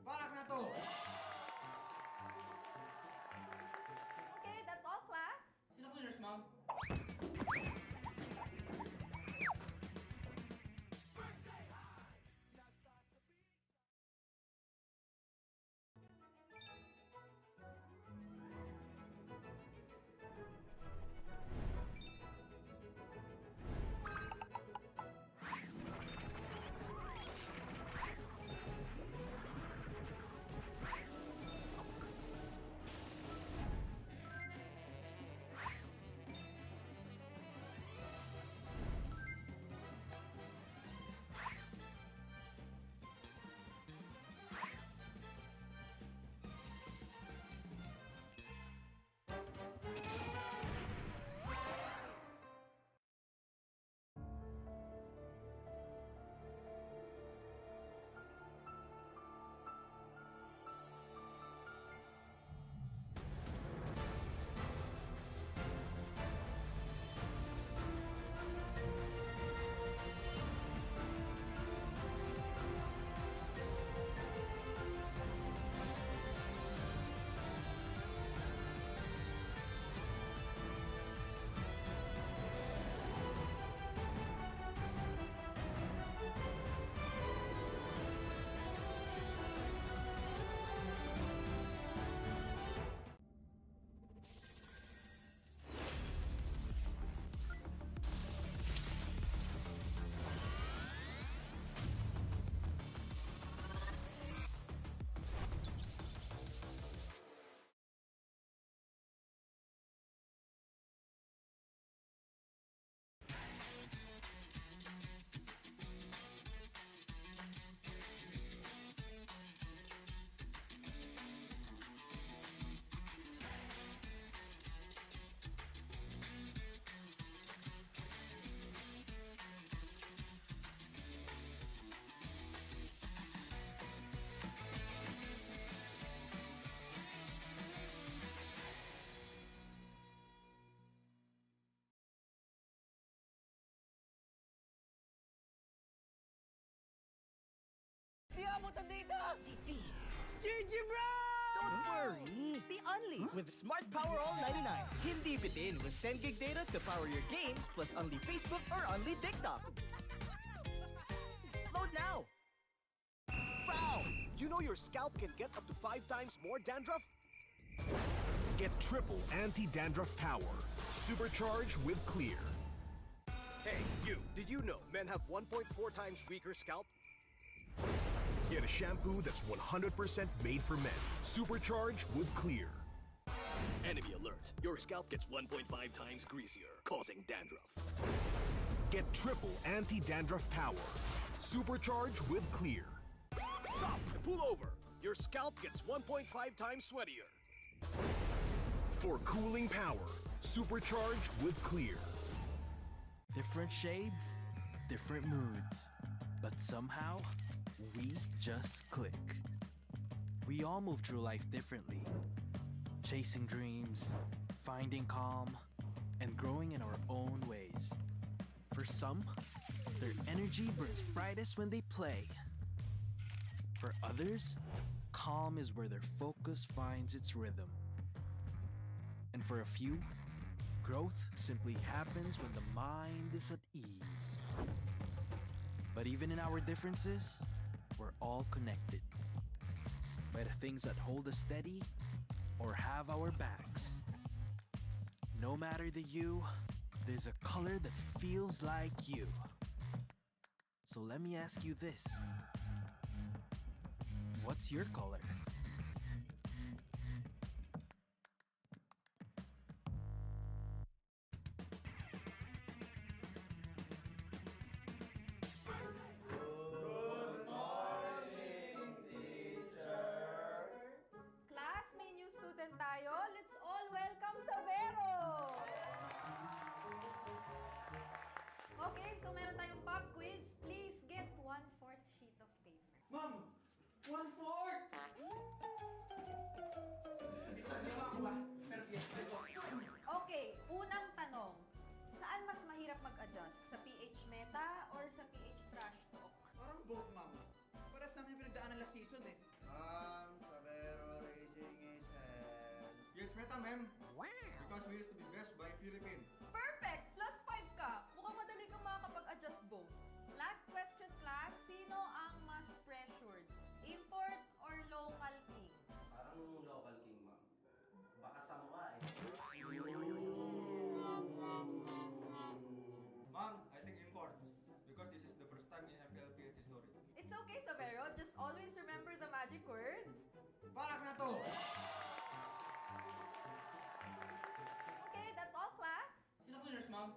Balak na to! Okay, that's all, class. Sino cleaners, ma'am? Di abutan dito! Defeat. GG, bro! Don't worry. The Unli with Smart Power All 99. Hindi bitin with 10 gig data to power your games plus Unli Facebook or Unli TikTok. Load now. Foul! You know your scalp can get up to 5 times more dandruff? Get triple anti-dandruff power. Supercharge with Clear. Hey, you! Did you know men have 1.4 times weaker scalp? Get a shampoo that's 100% made for men. Supercharge with Clear. Enemy alert! Your scalp gets 1.5 times greasier, causing dandruff. Get triple anti-dandruff power. Supercharge with Clear. Stop and pull over! Your scalp gets 1.5 times sweatier. For cooling power, supercharge with Clear. Different shades, different moods. But somehow, we just click. We all move through life differently. Chasing dreams, finding calm, and growing in our own ways. For some, their energy burns brightest when they play. For others, calm is where their focus finds its rhythm. And for a few, growth simply happens when the mind is at ease. But even in our differences, we're all connected by the things that hold us steady or have our backs. No matter the hue, there's a color that feels like you. So let me ask you this. What's your color? Class, may new student tayo. Let's all welcome Savero! Okay, so meron tayong pop quiz. Please get 1/4 sheet of paper. Ma'am! 1/4! Ito ako ba? Pero sige, ito. Okay, unang tanong. Saan mas mahirap mag-adjust? Sa PH Meta or sa PH Trash Talk? Parang both, mama. Paras namin yung pinagdaanan last season eh. Sabero raising his hands. Yes, Meta, ma'am. Wow. Because we used to be best by Philippines. Perfect! Plus 5 ka. Mukhang madali kang makakapag-adjust both. Last question, class. Sino ang mas pressured? Import or local king? Parang local king, ma'am. Baka samurai. Ma'am, I think import. Because this is the first time in MPL Philippines history. It's okay, Sabero. Just always remember the magic word. Balak na to! Okay, that's all, class. Sino cleaners, ma'am?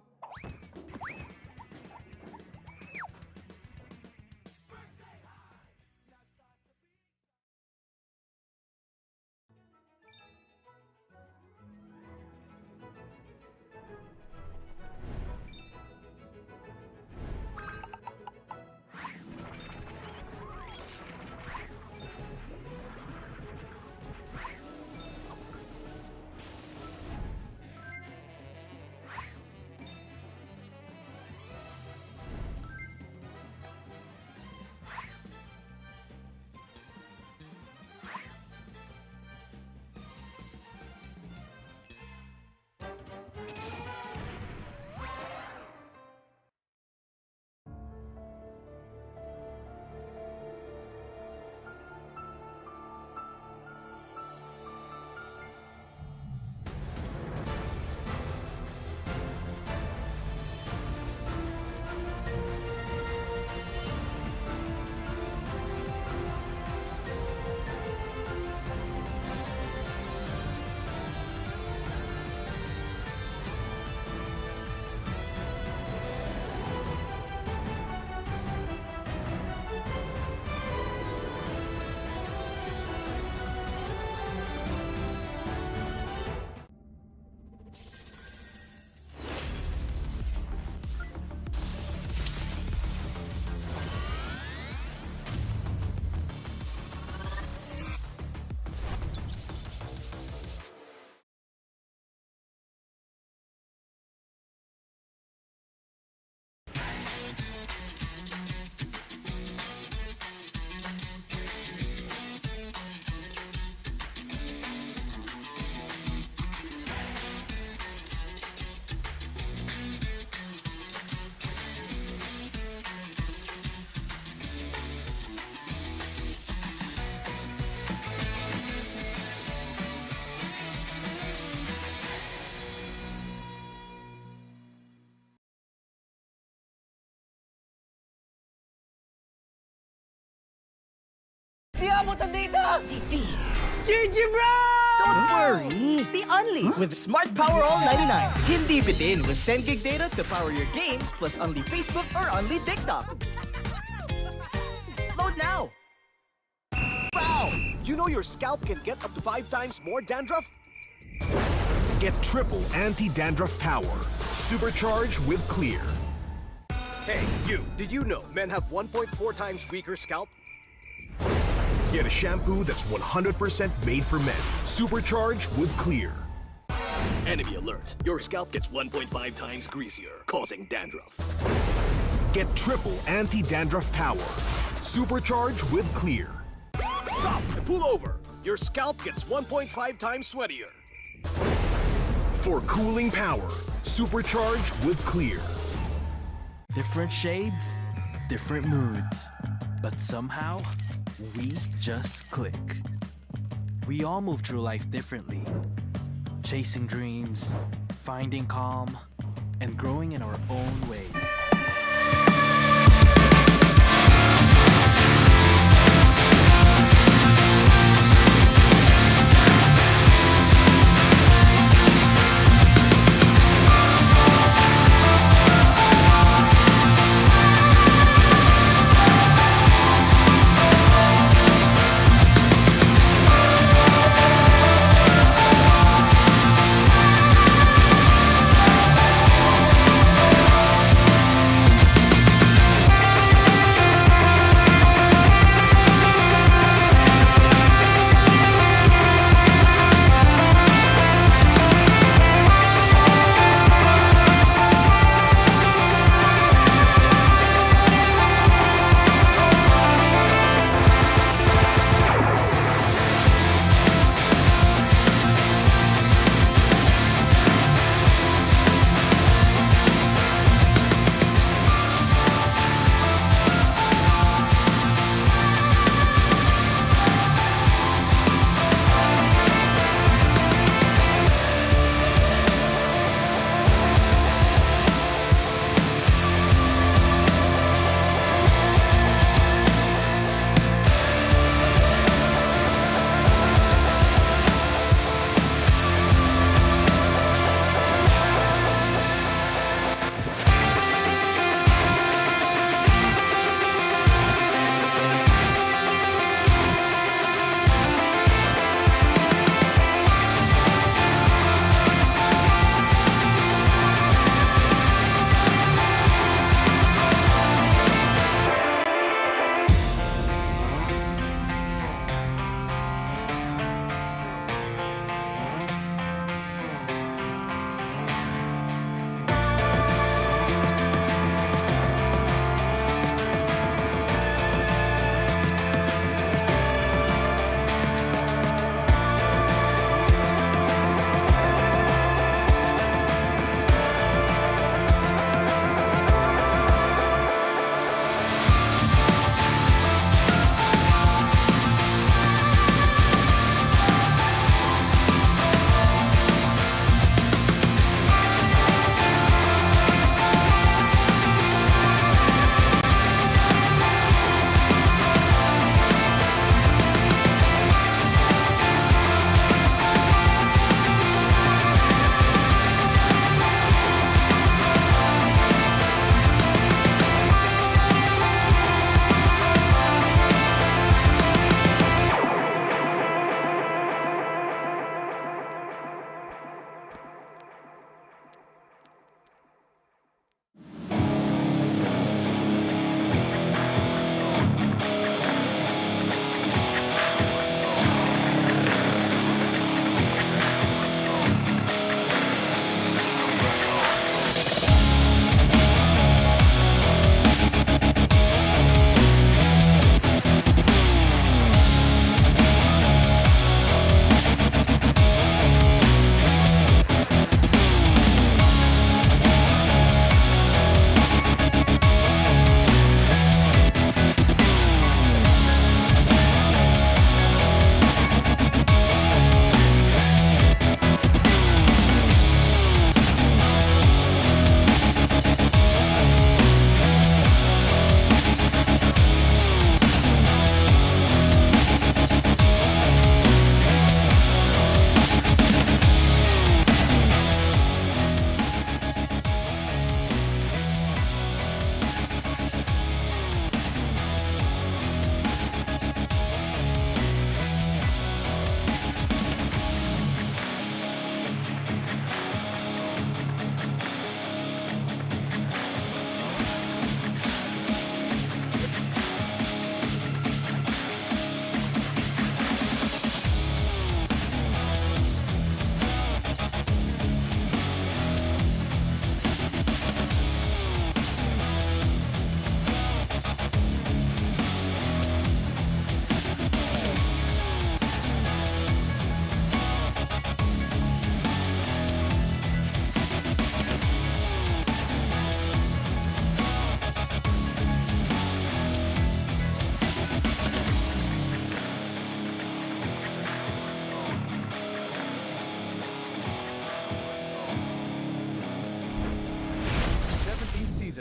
Di abutan dito! GG bro! Don't worry! The Only with Smart Power All 99. Hindi bitin with 10 gig data to power your games plus only Facebook or only TikTok. Load now! Wow! You know your scalp can get up to 5 times more dandruff? Get triple anti-dandruff power. Supercharged with Clear. Hey, you! Did you know men have 1.4 times weaker scalp? Get a shampoo that's 100% made for men. Supercharged with Clear. Enemy alert. Your scalp gets 1.5 times greasier, causing dandruff. Get triple anti-dandruff power. Supercharged with Clear. Stop and pull over. Your scalp gets 1.5 times sweatier. For cooling power. Supercharged with Clear. Different shades, different moods. But somehow, we just click. We all move through life differently. Chasing dreams, finding calm, and growing in our own way.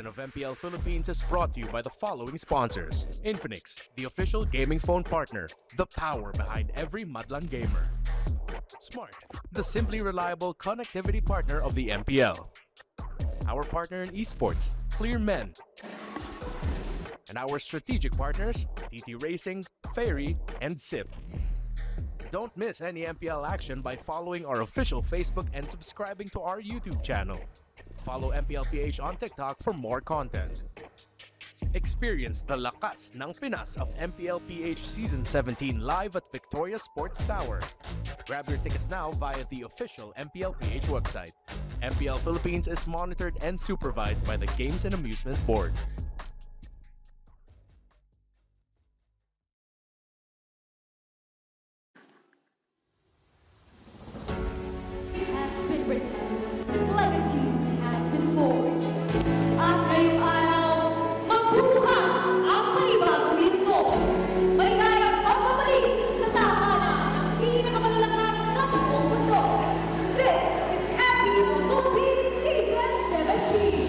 edition of MPL Philippines is brought to you by the following sponsors. Infinix, the official gaming phone partner, the power behind every Madlang gamer. Smart, the simply reliable connectivity partner of the MPL. Our partner in esports, Clear Men. And our strategic partners, TT Racing, Ferry, and SIP. Don't miss any MPL action by following our official Facebook and subscribing to our YouTube channel. Follow MPLPH on TikTok for more content. Experience the lakas ng Pinas of MPLPH Season 17 live at Victoria Sports Tower. Grab your tickets now via the official MPLPH website. MPL Philippines is monitored and supervised by the Games and Amusement Board. Has been written, legacies have been forged. At ngayong araw, magbubukas ang panibagong yugto. Maligayang pagbabalik sa tahanan ng pinakamalalakas sa buong mundo. This is MPL Philippines Season 17.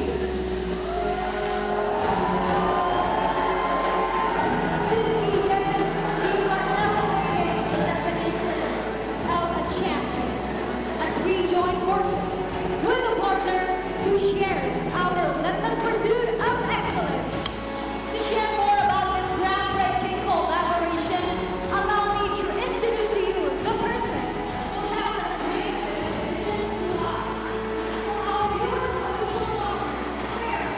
This season, we are celebrating the definition of a champion. As we join forces with a partner who shares our relentless pursuit of excellence. To share more about this groundbreaking collaboration, allow me to introduce to you the person who has made this vision to us. Our beautiful partner,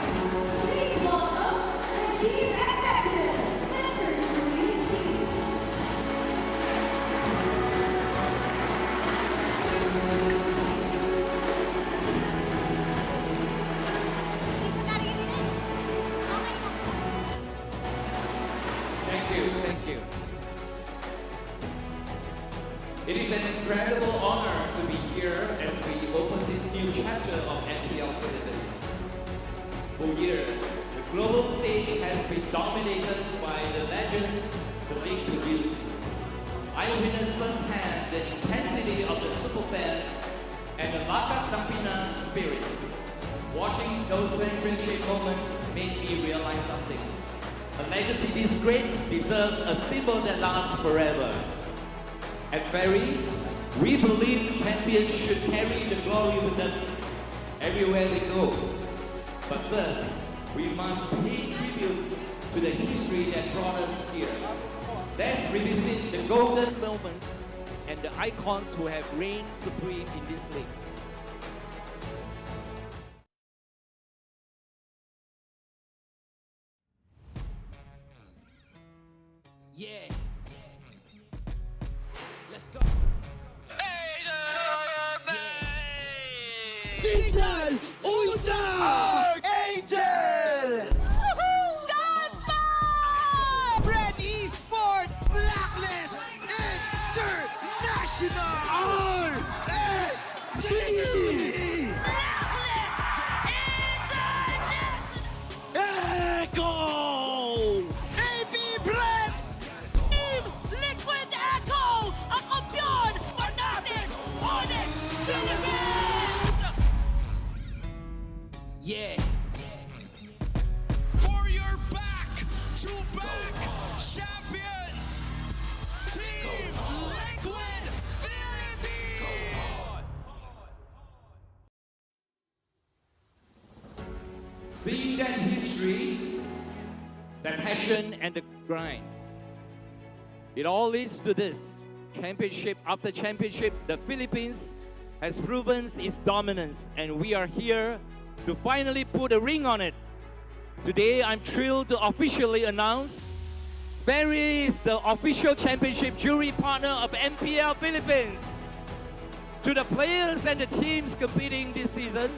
please welcome the Chief Executive, Mr. TWIS. Thank you. It is an incredible honor to be here as we open this new chapter of MPL Philippines. For years, the global stage has been dominated by the legends the league produced. I witnessed firsthand the intensity of the superfans and the Lakas ng Pinas spirit. Watching those championship moments made me realize something. A legacy this great deserves a symbol that lasts forever. At Ferry, we believe champions should carry the glory with them everywhere they go. But first, we must pay tribute to the history that brought us here. Let's revisit the golden moments and the icons who have reigned supreme in this league. Yeah. Let's go. Signal Ultra Angel! Sunsmoke! Red Esports Blacklist International! RST! Blacklist International! Echo! AB Blitz! Team Liquid Echo! Ang kampiyon for natin! ONIC Philippines! Yeah. For your back-to-back champions! Team Liquid Philippines! Seeing that history, that passion and the grind, it all leads to this. Championship after championship, the Philippines has proven its dominance, and we are here to finally put a ring on it. Today, I'm thrilled to officially announce Ferry is the official championship jury partner of MPL Philippines. To the players and the teams competing this season,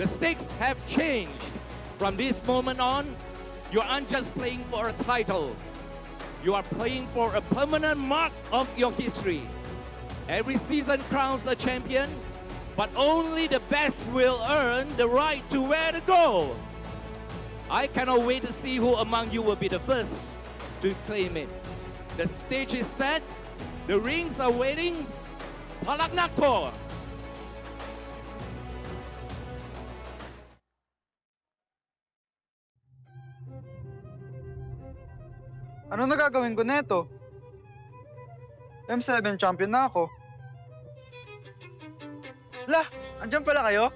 the stakes have changed. From this moment on, you aren't just playing for a title. You are playing for a permanent mark of your history. Every season crowns a champion, but only the best will earn the right to wear the gold. I cannot wait to see who among you will be the first to claim it. The stage is set, the rings are waiting. Palaknak to! Ano na gagawin ko neto? M7 champion na ako. Lah, andyan pala kayo?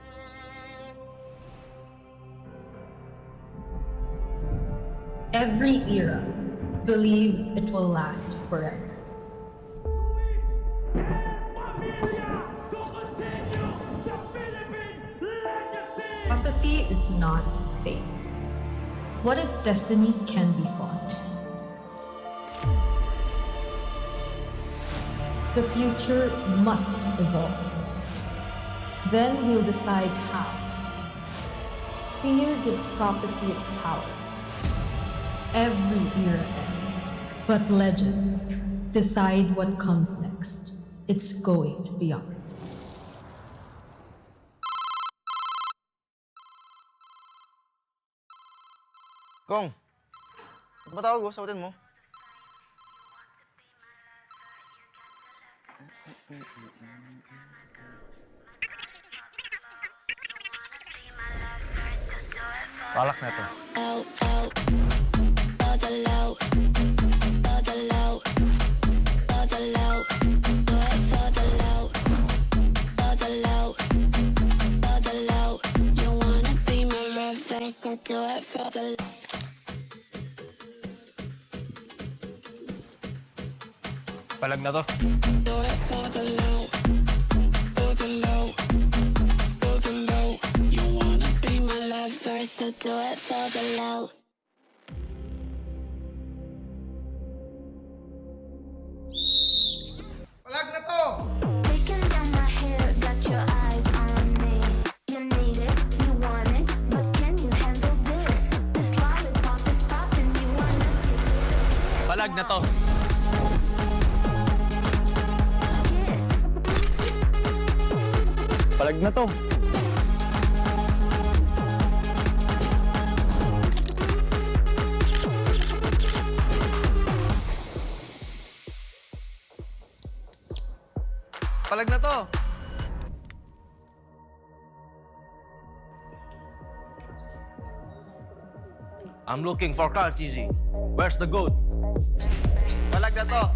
Every era believes it will last forever. Prophecy is not fate. What if destiny can be fought? The future must evolve. Then we'll decide how. Fear gives prophecy its power. Every era ends, but legends decide what comes next. It's going beyond. Kong, ba't matawag ko? Sagutin mo. Palak na ito. Palag na to. So do it for the low. Palag na to! Taking down my hair, got your eyes on me. You need it, you want it, but can you handle this? This lollipop is popping, you wanna give it a kiss. Palag na to. Kiss. Palag na to. Palag na to. I'm looking for Carl TZ. Where's the goat? Palag na to.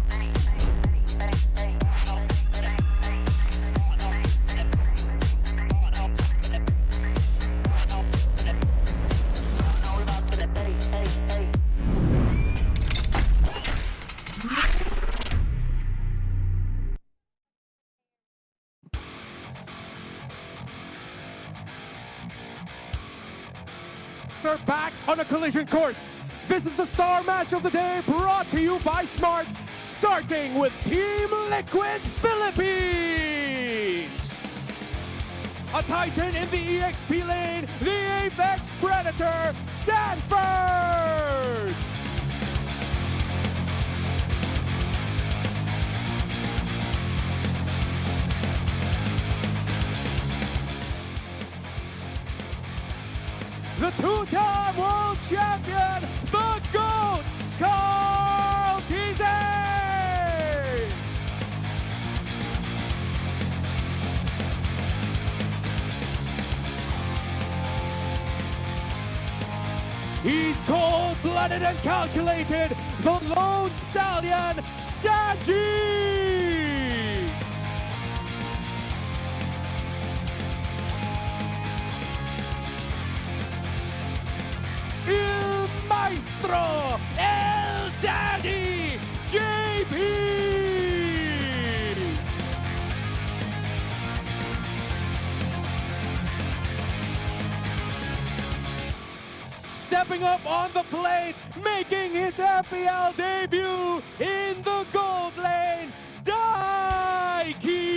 Are back on a collision course. This is the star match of the day, brought to you by Smart, starting with Team Liquid Philippines. A titan in the EXP lane, the Apex Predator, Sanford. The two-time world champion, the GOAT, Carl TZ! He's cold-blooded and calculated, the lone stallion, Saji! Il Maestro, El Daddy, JP! Stepping up on the plate, making his MPL debut in the gold lane, Daiki!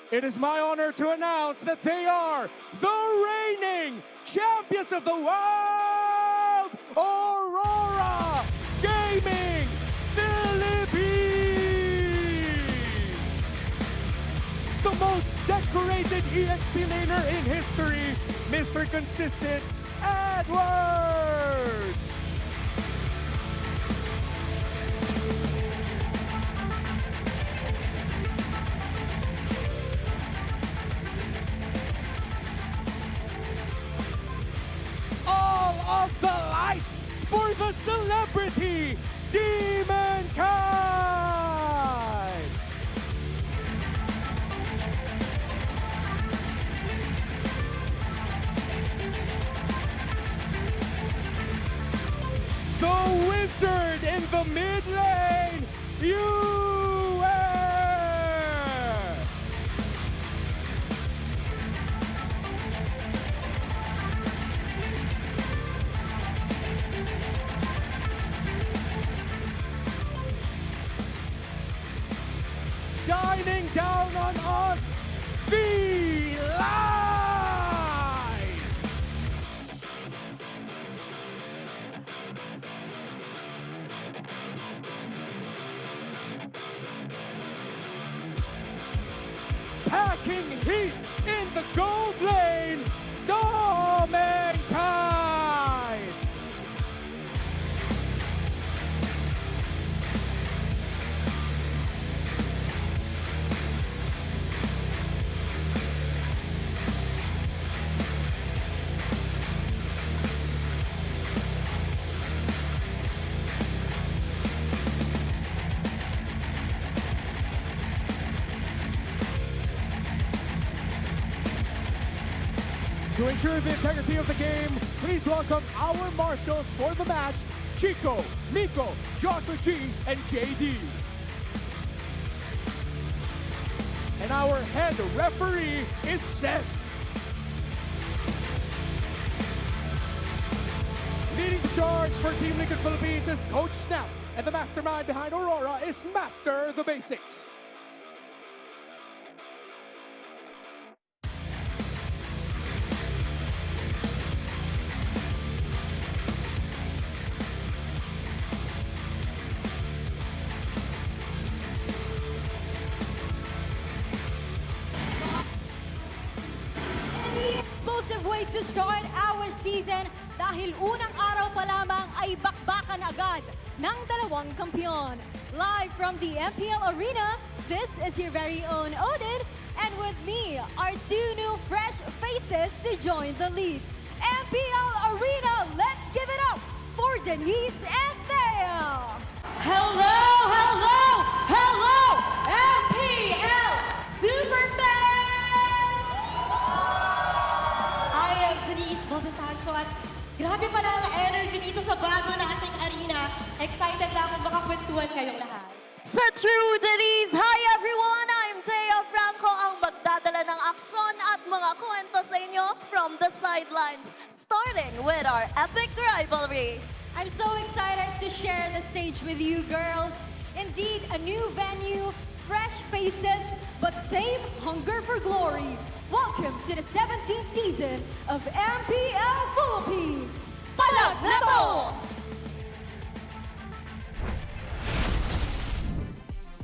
It is my honor to announce that they are the reigning champions of the world, Aurora Gaming Philippines! The most decorated EXP laner in history, Mr. Consistent Edward! All of the lights for the celebrity Demon Kai! The wizard in the mid lane, US! Shining down on us, the light! Packing heat in the gold lane, Dominkai! To ensure the integrity of the game, please welcome our marshals for the match, Chico, Miko, Joshua G, and JD. And our head referee is Seth. Leading the charge for Team Liquid Philippines is Coach Snap, and the mastermind behind Aurora is Master the Basics. Explosive way to start our season dahil unang araw pa lamang ay bakbakan agad ng dalawang kampyon. Live from the MPL Arena, this is your very own Odin, and with me are two new fresh faces to join the lead. MPL Arena, let's give it up for Denise and Thea! Hello, hello, hello, MPL Superfans! I am Denise Bobasancho at grabe pala ang energy dito sa bago nating arena. Excited na akong makakwentuhan kayong lahat. Sa True Denise, hi everyone! I'm Thea Franco, ang magdadala ng aksyon at mga kwento sa inyo from the sidelines, starting with our epic rivalry. I'm so excited to share the stage with you girls. Indeed, a new venue, fresh faces, but same hunger for glory. Welcome to the 17th season of MPL Philippines. Palag na to!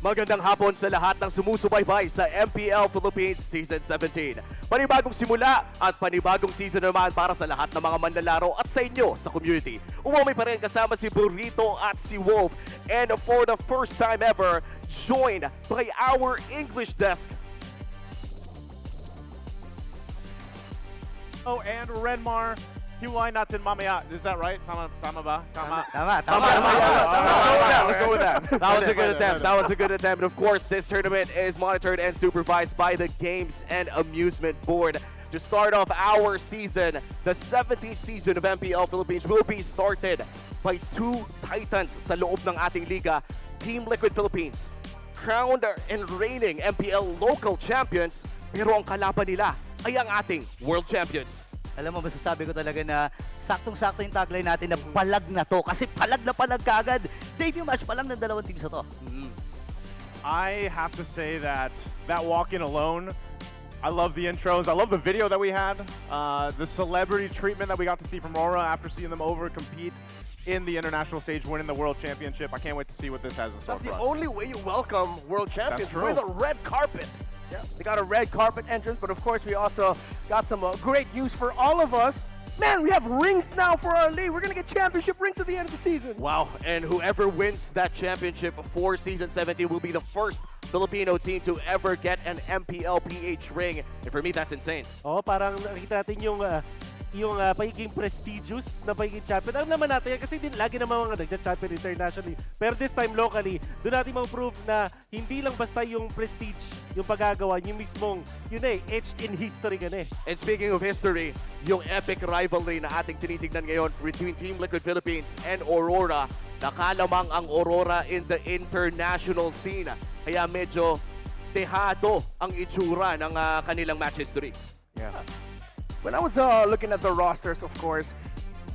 Magandang hapon sa lahat ng sumusubaybay sa MPL Philippines Season 17. Panibagong simula at panibagong season naman para sa lahat ng mga manlalaro at sa inyo sa community. Umami pa rin kasama si Burrito at si Wolf. And for the first time ever, joined by our English desk. Oh, and Renmar. Hiwalay natin mamaya. Is that right? Tama ba? Tama. Let's go with that. That was a good attempt. That was a good attempt. And of course, this tournament is monitored and supervised by the Games and Amusement Board. To start off our season, the 17th season of MPL Philippines will be started by two titans sa loob ng ating liga. Team Liquid Philippines, crowned and reigning MPL local champions, pero ang kalaban nila ay ang ating world champions. Alam mo, masasabi ko talaga na saktong-sakto yung tagline natin na palag na to. Kasi palag na palag kaagad. Debut match pa lang ng dalawang teams na to. I have to say that walk-in alone I love the intros. I love the video that we had. The celebrity treatment that we got to see from RORA after seeing them over compete in the international stage, winning the World Championship. I can't wait to see what this has in store That's for the us. only way you welcome world champions true. with a red carpet. Yeah, they got a red carpet entrance, but of course we also got some great news for all of us. Man, we have rings now for our league. We're gonna get championship rings at the end of the season. Wow, and whoever wins that championship for Season 17 will be the first Filipino team to ever get an MPL PH ring. And for me, that's insane. Oo, parang nakita natin yung pagiging prestigious na pagiging champion. Alam naman natin yan kasi din lagi naman mga nagja-champion internationally. Pero this time locally, doon natin ma-prove na hindi lang basta yung prestige yung pagagawa, yung mismong, etched in history ka na eh. And speaking of history, yung epic rivalry na ating tinitignan ngayon between Team Liquid Philippines and Aurora, nakalamang ang Aurora in the international scene. Kaya medyo dehado ang itsura ng kanilang match history. Yeah. When I was looking at the rosters, of course,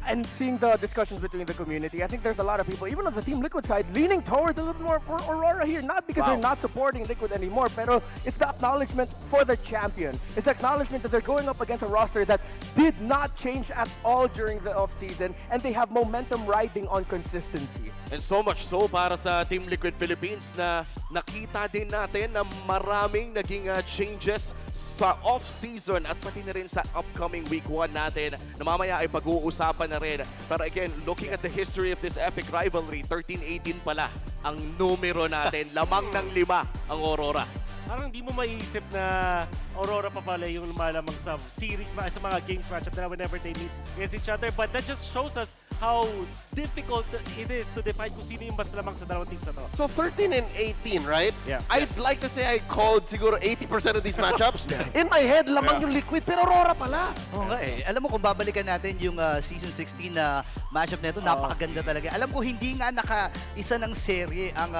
and seeing the discussions between the community, I think there's a lot of people, even on the Team Liquid side, leaning towards a little more for Aurora here. Not because they're not supporting Liquid anymore, pero it's the acknowledgement for the champion. It's the acknowledgement that they're going up against a roster that did not change at all during the off-season, and they have momentum riding on consistency. And so much so para sa Team Liquid Philippines na nakita din natin na maraming naging changes sa off-season at pati na rin sa upcoming week 1 natin na mamaya ay pag-uusapan na rin. Pero again, looking at the history of this epic rivalry, 13-18 pala ang numero natin. Lamang ng 5 ang Aurora. Parang hindi mo maiisip na Aurora pa pala yung lumalamang sa series, sa mga games matchup na whenever they meet against each other. But that just shows us how difficult it is to define kung sino yung mas lamang sa dalawang teams na to. So 13 and 18, right? Yeah. I'd like to say I called siguro 80% of these matchups. In my head, lamang yung Liquid, pero Aurora pala. Oo nga eh. Alam mo kung babalikan natin yung Season 16 na matchup na ito, napakaganda talaga. Alam ko hindi nga naka-isa ng serye ang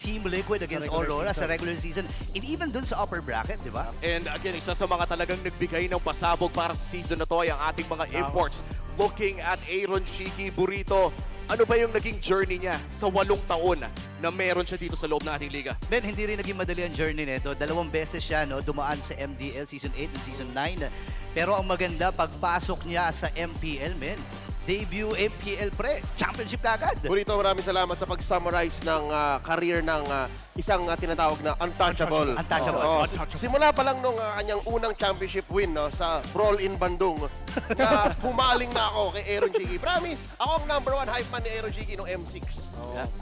Team Liquid against Aurora sa regular season and even dun sa upper bracket, di ba? And again, isa sa mga talagang nagbigay ng pasabog para sa season na to ay ang ating mga imports. Looking at Aaron Shiki Burrito, ano ba yung naging journey niya sa 8 taon na meron siya dito sa loob ng ating liga? Men, hindi rin naging madali ang journey nito. 2 beses siya dumaan sa MDL Season 8 and Season 9. Pero ang maganda, pagpasok niya sa MPL, men, debut MPL Pre, championship agad. Burrito, maraming salamat sa pag-summarize ng career ng isang tinatawag na untouchable. Simula pa lang nung kanyang unang championship win sa Brawl in Bandung, na humaling na ako kay Aaron Shiki. Promise, ako ang #1 hype man ni Aaron Shiki noong M6.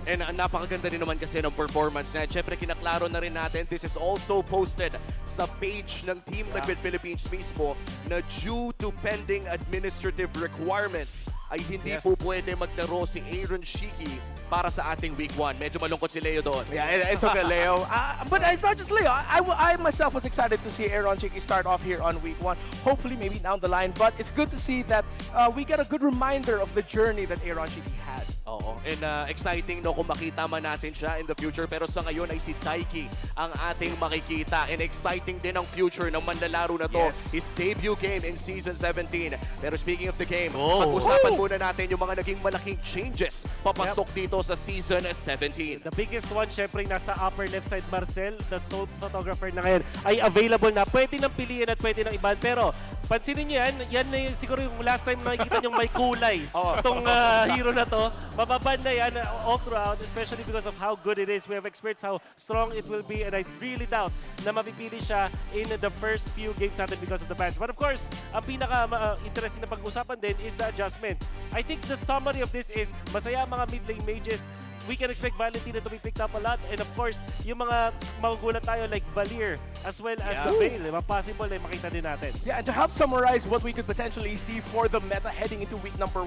And napakaganda rin naman kasi ng performance niya. Siyempre, kinaklaro na rin natin, this is also posted sa page ng Team Liquid Philippines mismo na due to pending administrative requirements, ay hindi po pwede maglaro si Aaron Shiki para sa ating week 1. Medyo malungkot si Leo doon. Yeah, it's okay, Leo. But it's not just Leo. I myself was excited to see Aaron Shiki start off here on week 1. Hopefully, maybe down the line. But it's good to see that we get a good reminder of the journey that Aaron Shiki had. Oo. And exciting kung makita man natin siya in the future. Pero sa ngayon ay si Taiki ang ating makikita. And exciting din ang future ng manlalaro na to. His debut game in Season 17. Pero speaking of the game, pag-usapan muna natin yung mga naging malaking changes papasok dito sa Season 17. The biggest one, syempre, nasa upper left side, Marcel, the sole photographer na ngayon, ay available na. Pwede nang piliin at pwede nang iban. Pero, pansinin nyo yan na yung, siguro yung last time nakikita nyo may kulay. Itong hero na to, mababan na yan all throughout, especially because of how good it is. We have experienced how strong it will be, and I really doubt na mapipili siya in the first few games natin because of the patch. But of course, ang pinaka-interesting na pag-usapan din is the adjustment. I think the summary of this is, masaya ang mga mid-lane mages. We can expect Valentina to be picked up a lot. And of course, yung mga magugulat tayo like Valir as well as the Veil. Possible na makita din natin. Yeah, and to help summarize what we could potentially see for the meta heading into week #1,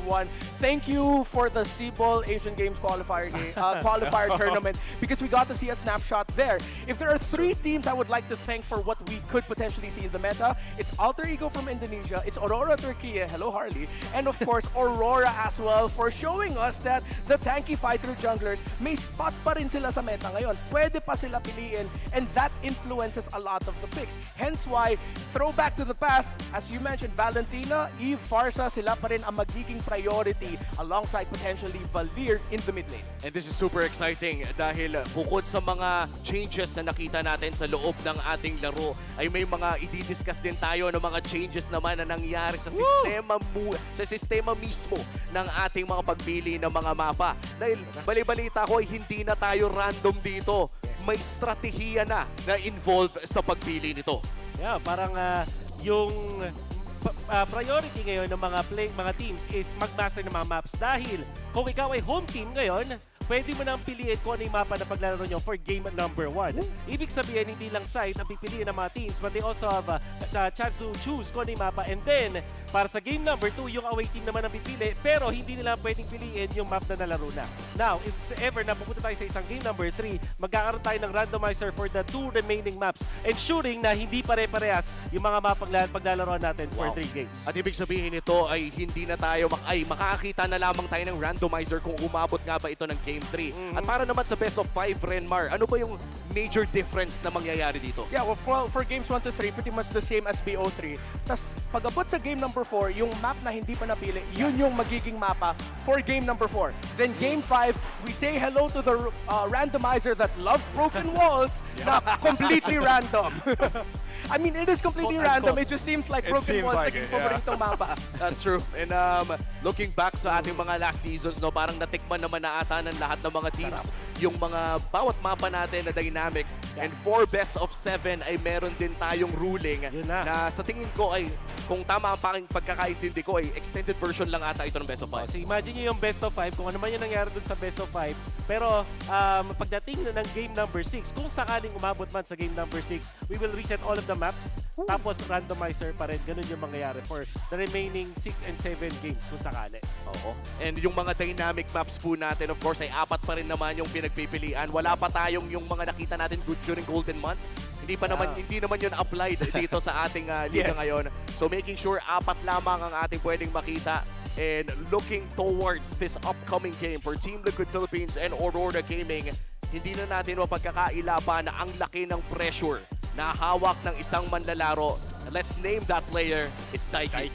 thank you for the Seaball Asian Games qualifier tournament, because we got to see a snapshot there. If there are 3 teams I would like to thank for what we could potentially see in the meta, it's Alter Ego from Indonesia, it's Aurora Turkey, hello Harley, and of course Aurora as well for showing us that the tanky fighter jungler players, may spot pa rin sila sa meta ngayon. Pwede pa sila piliin and that influences a lot of the picks. Hence why, throwback to the past, as you mentioned, Valentina, Eve, Farsa, sila pa rin ang magiging priority alongside potentially Valir in the mid lane. And this is super exciting dahil bukod sa mga changes na nakita natin sa loob ng ating laro, ay may mga i-discuss din tayo ng mga changes naman na nangyari sa sistema mismo ng ating mga pagpili ng mga mapa. Dahil bali-balita ko ay hindi na tayo random dito. May strategiya na involved sa pagpili nito. Yeah, parang yung priority ngayon ng mga teams is mag-master ng mga maps dahil kung ikaw ay home team ngayon, pwede mo nang piliin kung ano yung mapa na paglalaro nyo for game number 1. Ibig sabihin, hindi lang site ang pipiliin ng mga teams, but they also have the chance to choose kung ano yung mapa. And then, para sa game number 2, yung away team naman ang pipili, pero hindi nila pwedeng piliin yung map na nalaro na. Now, if ever na pupunta tayo sa isang game number 3, magkakaroon tayo ng randomizer for the 2 remaining maps, ensuring na hindi pare-parehas yung mga map paglalaro natin for 3 games. At ibig sabihin nito ay hindi na tayo makakakita na lamang tayo ng randomizer kung umabot nga ba ito ng Game 3. At para naman sa best of 5, Renmar, ano ba yung major difference na mangyayari dito? Yeah, well, for games 1 to 3, pretty much the same as BO3. Tapos, pag abot sa game number 4, yung map na hindi pa napili, yun yung magiging mapa for game number 4. Then game 5, we say hello to the randomizer that loves broken walls na completely random. I mean, it is completely random. It just seems like broken walls naging paboritong mapa. That's true. And looking back sa ating mga last seasons, no, parang natikman naman na ata ng lahat ng mga teams yung mga bawat mapa natin na dynamic. And for best of 7 ay meron din tayong ruling na sa tingin ko ay, kung tama ang pagkakaintindi ko, ay extended version lang ata ito ng best of 5. So imagine nyo yung best of 5, kung ano man yung nangyari dun sa best of 5. Pero pagdating na ng game number 6, kung sakaling umabot man sa game number 6, we will reset all of the maps. Tapos randomizer pa rin. Ganun yung mangyayari for the remaining 6 and 7 games kung sakali. Oo. And yung mga dynamic maps po natin, of course, ay 4 pa rin naman yung pinagpipilian. Wala pa tayong yung mga nakita natin good during Golden Month. Hindi naman yun applied dito sa ating liga ngayon. So making sure 4 lamang ang ating pwedeng makita. And looking towards this upcoming game for Team Liquid Philippines and Aurora Gaming, hindi na natin mapagkakailaban na ang laki ng pressure na hawak ng isang manlalaro. Let's name that player. It's Daiki.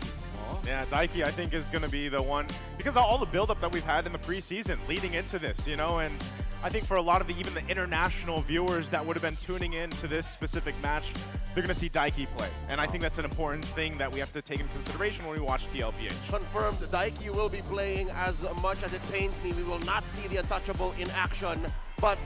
Yeah, Daiki, I think, is going to be the one, because of all the build-up that we've had in the preseason leading into this, you know, and I think for a lot of even the international viewers that would have been tuning in to this specific match, they're going to see Daiki play. And I think that's an important thing that we have to take into consideration when we watch TLPH. Confirmed, Daiki will be playing. As much as it pains me, we will not see the Untouchable in action, but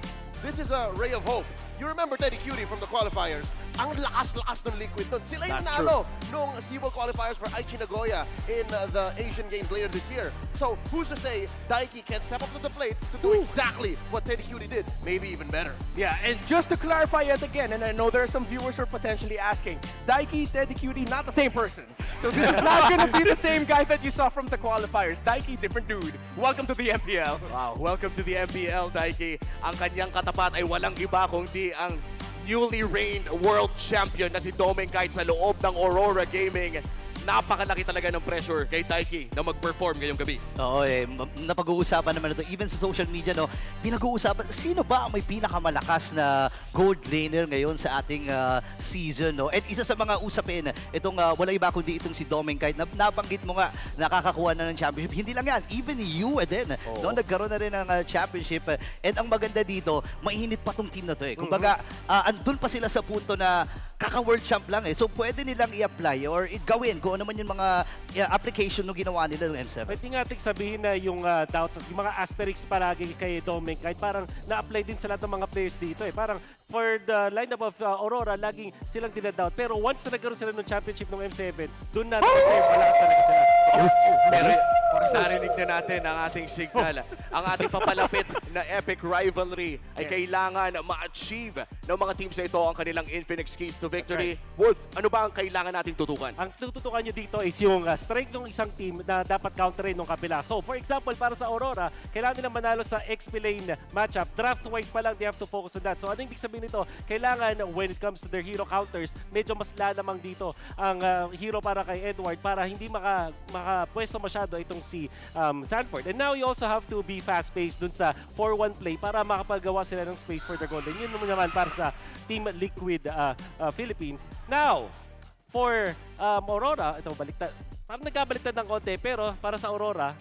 this is a ray of hope. You remember Teddy Cutie from the qualifiers? Ang lakas-lakas ng Liquid nun. Sila yung nanalo nung SeaWorld qualifiers for Aichi Nagoya in the Asian Games later this year. So who's to say Daiki can step up to the plate to do exactly what Teddy Cutie did, maybe even better. Yeah, and just to clarify yet again, and I know there are some viewers who are potentially asking, Daiki, Teddy Cutie, not the same person. So this is not going to be the same guy that you saw from the qualifiers. Daiki, different dude. Welcome to the MPL. Wow, welcome to the MPL, Daiki. Ang kanyang katapat ay walang iba kundi ang newly reigned world champion na si Doming kahit sa loob ng Aurora Gaming. Napakalaki talaga ng pressure kay Daiki na mag-perform ngayong gabi. Oo, napag-uusapan naman ito. Even sa social media, no, pinag-uusapan, sino ba ang may pinakamalakas na gold laner ngayon sa ating season, no? At isa sa mga usapin, itong wala iba kundi itong si Doming, kahit nabanggit mo nga, nakakakuha na ng championship. Hindi lang yan, even you din. No, nagkaroon na rin ng championship. And ang maganda dito, mainit pa tong team na to eh. Kumbaga, andun pa sila sa punto na kaka-world champ lang eh. So pwede nilang i-apply or gawin kung ano man yung mga application na ginawa nila ng M7. Pwede nga sabihin na yung doubts, yung mga asterisks palagi kay Doming, kahit parang na-apply din sa lahat ng mga players dito eh. Parang for the lineup of Aurora, laging silang dinadoubt. Pero once na nagkaroon sila ng championship ng M7, doon na malakas talaga sila. Pero narinig na natin ang ating signal. Ang ating papalapit na epic rivalry ay kailangan ma-achieve ng mga teams na ito ang kanilang Infinix keys to victory. Wolf, ano ba ang kailangan nating tutukan? Ang tututukan nyo dito is yung strength ng isang team na dapat counterin ng kapila. So, for example, para sa Aurora, kailangan nilang manalo sa XP lane matchup. Draft-wise pa lang, they have to focus on that. So, ano yung ibig sabihin nito? Kailangan, when it comes to their hero counters, medyo mas lalamang dito ang hero para kay Edward para hindi makapwesto masyado itong si si Sanford. And now you also have to be fast-paced dun sa 4-1 play para makapagawa sila ng space for the goal. And yun naman para sa Team Liquid Philippines. Now, for Aurora, ito baliktad. Parang nagkabaliktad ng konti, pero para sa Aurora,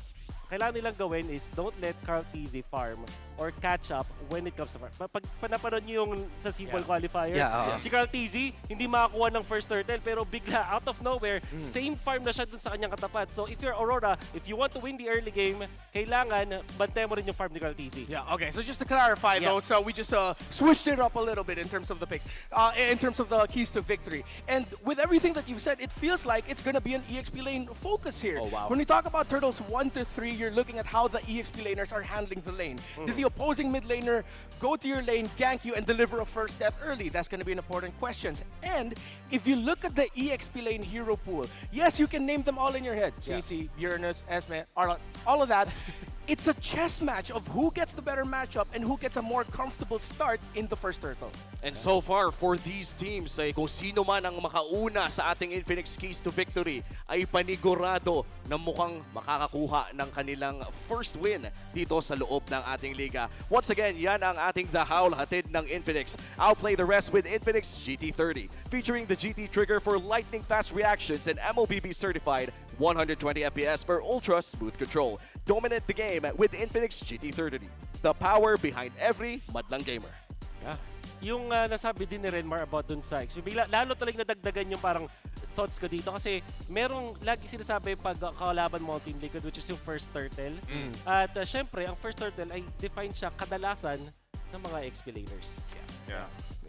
kailangan nilang gawin is don't let Carl Tizzy farm or catch up when it comes to farm. Pag napanood nyo yung sa simple qualifier, si Carl Tizzy hindi makakuha ng first turtle pero bigla out of nowhere, same farm na siya dun sa kanyang katapat. So if you're Aurora, if you want to win the early game, kailangan bantay mo rin yung farm ni Carl Tizzy. Yeah, okay. So just to clarify though, so we just switched it up a little bit in terms of the picks, in terms of the keys to victory. And with everything that you've said, it feels like it's going to be an EXP lane focus here. Oh, wow. When we talk about Turtles 1 to 3, you're looking at how the EXP laners are handling the lane. Did the opposing mid laner go to your lane, gank you, and deliver a first death early? That's going to be an important question. And if you look at the EXP lane hero pool, yes, you can name them all in your head. CC, Uranus, Esme, Arla, all of that. It's a chess match of who gets the better matchup and who gets a more comfortable start in the first turtle. And so far, for these teams, ay kung sino man ang makauna sa ating Infinix Keys to Victory ay panigurado na mukhang makakakuha ng kanilang first win dito sa loob ng ating liga. Once again, yan ang ating The Howl hatid ng Infinix. Outplay the rest with Infinix GT30, featuring the GT trigger for lightning fast reactions and MOBB certified 120 FPS for ultra smooth control. Dominate the game with Infinix GT30, the power behind every madlang gamer. Yeah. Yung nasabi din ni Renmar about dun sa XP, lalo talagang nadagdagan yung parang thoughts ko dito kasi merong lagi sinasabi pag kalaban mo Team Liquid, which is yung first turtle. At syempre, ang first turtle ay defined siya kadalasan ng mga XP laners.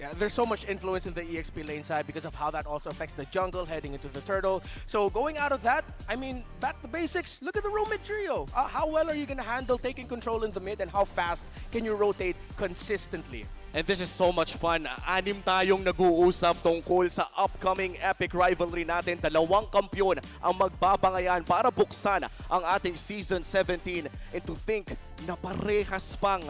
Yeah, there's so much influence in the EXP lane side because of how that also affects the jungle heading into the turtle. So going out of that, I mean, back to basics, look at the roam mid trio. How well are you going to handle taking control in the mid and how fast can you rotate consistently? And this is so much fun. Anim tayong nag-uusap tungkol sa upcoming epic rivalry natin. Dalawang kampyon ang magbabangayan para buksan ang ating Season 17. And to think na parehas pang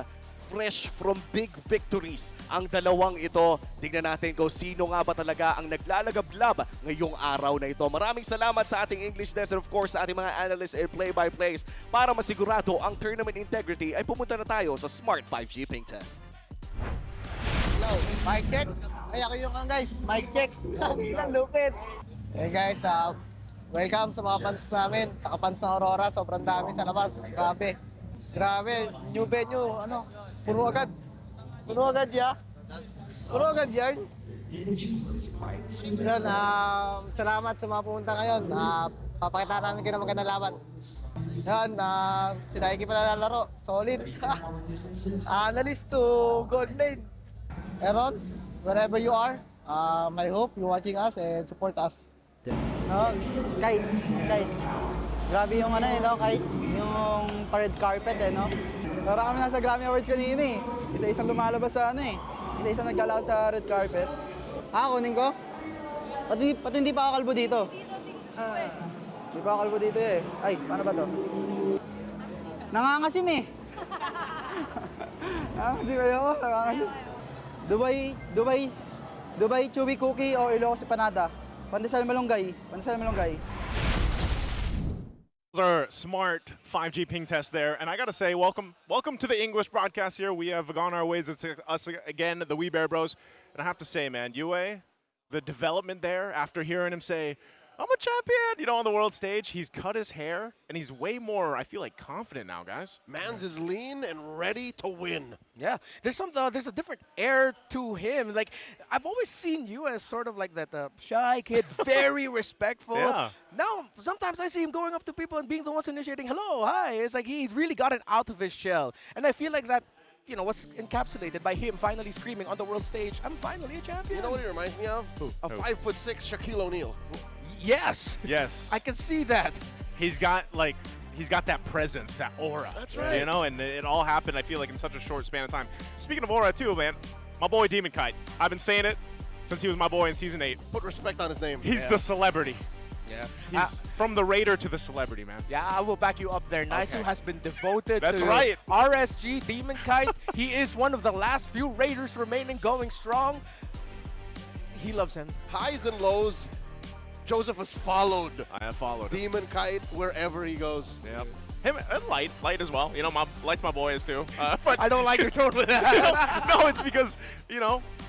fresh from big victories ang dalawang ito. Tignan natin kung sino nga ba talaga ang naglalagablab ngayong araw na ito. Maraming salamat sa ating English desk and of course sa ating mga analysts and play-by-plays. Para masigurado ang tournament integrity ay pumunta na tayo sa Smart 5G Ping Test. Hello, mic check. Ay, ako yung guys, mic check. Ang lupit. Hey guys, welcome sa mga fans namin. Taka-fans ng Aurora, sobrang dami sa labas. Grabe. Grabe, new venue, puno agad. Puno agad, ya. Puno agad, yan. Yun, salamat sa mga pumunta ngayon. Papakita namin kayo ng magandang laban. Yan, si Nike pa nalalaro. Solid. Analyst to gold lane. Aaron, wherever you are, I hope you're watching us and support us. Guys, grabe yung Kite, yung red carpet no? Para kami nasa Grammy Awards kanina Isa-isang lumalabas sa Isa-isang naggalaw sa red carpet. Kunin ko? Pati hindi pa ako kalbo dito. Hindi pa ako kalbo dito Ay, paano ba to? Nangangasim Nangangasim ako, nangangasim. Dubai Chewy Cookie o Ilocos Panada. Pandesal Malunggay. Those are smart 5G ping test there, and I gotta say, welcome to the English broadcast here. We have gone our ways. It's us again, the We Bear Bros, and I have to say, man, Yue, the development there after hearing him say, "I'm a champion," on the world stage, he's cut his hair, and he's way more, I feel like, confident now, guys. Mans is lean and ready to win. Yeah, there's a different air to him. Like, I've always seen you as sort of like that shy kid, very respectful. Yeah. Now, sometimes I see him going up to people and being the ones initiating, hello, hi. It's like he's really gotten out of his shell. And I feel like that, was encapsulated by him finally screaming on the world stage, I'm finally a champion. You know what he reminds me of? A 5'6" Shaquille O'Neal. Yes. I can see that. He's got that presence, that aura. That's right. And it all happened, I feel like, in such a short span of time. Speaking of aura, too, man, my boy Demon Kite. I've been saying it since he was my boy in Season 8. Put respect on his name. He's the celebrity. Yeah. He's from the Raider to the celebrity, man. Yeah, I will back you up there. Naisu has been devoted That's to right. RSG, Demon Kite. He is one of the last few Raiders remaining going strong. He loves him. Highs and lows. Joseph has followed I have followed Demon Kite wherever he goes. Yep. Him and Light as well. You know, Light's my boy is too. But I don't like your tone with that. no, it's because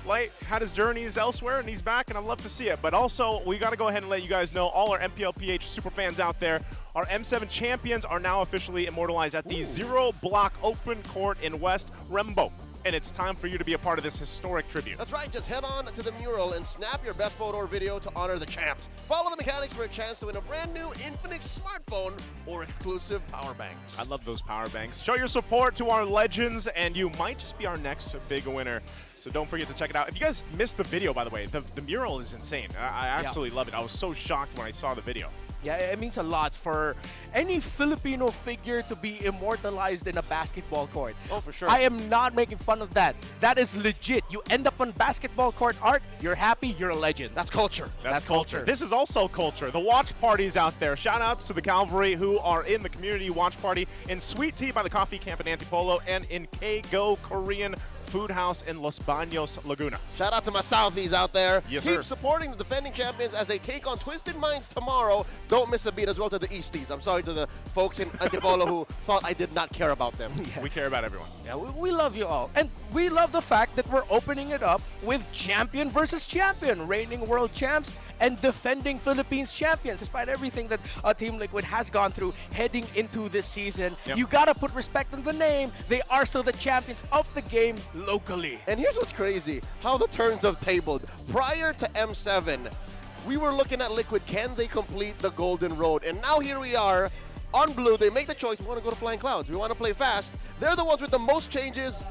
Light had his journeys elsewhere and he's back, and I love to see it. But also, we got to go ahead and let you guys know, all our MPLPH super fans out there, our M7 champions are now officially immortalized at the Zero Block Open Court in West Rembo. And it's time for you to be a part of this historic tribute. That's right, just head on to the mural and snap your best photo or video to honor the champs. Follow the mechanics for a chance to win a brand new Infinix smartphone or exclusive power banks. I love those power banks. Show your support to our legends, and you might just be our next big winner. So don't forget to check it out. If you guys missed the video, by the way, the mural is insane. I absolutely love it. I was so shocked when I saw the video. Yeah, it means a lot for any Filipino figure to be immortalized in a basketball court. Oh, for sure. I am not making fun of that. That is legit. You end up on basketball court art, you're happy, you're a legend. That's culture. That's culture. This is also culture. The watch parties out there. Shout outs to the Cavalry who are in the community watch party in Sweet Tea by the Coffee Camp in Antipolo and in K-Go Korean Food House in Los Baños, Laguna. Shout out to my Southies out there. Yes, Keep sir. supporting the defending champions as they take on Twisted Minds tomorrow. Don't miss a beat as well to the Easties. I'm sorry to the folks in Antipolo who thought I did not care about them. We care about everyone. Yeah, we love you all. And we love the fact that we're opening it up with champion versus champion, reigning world champs and defending Philippines champions. Despite everything that Team Liquid has gone through heading into this season, you gotta put respect in the name. They are still the champions of the game locally. And here's what's crazy, how the turns have tabled. Prior to M7, we were looking at Liquid, can they complete the Golden Road? And now here we are, on Blue, they make the choice, we want to go to Flying Clouds, we want to play fast. They're the ones with the most changes,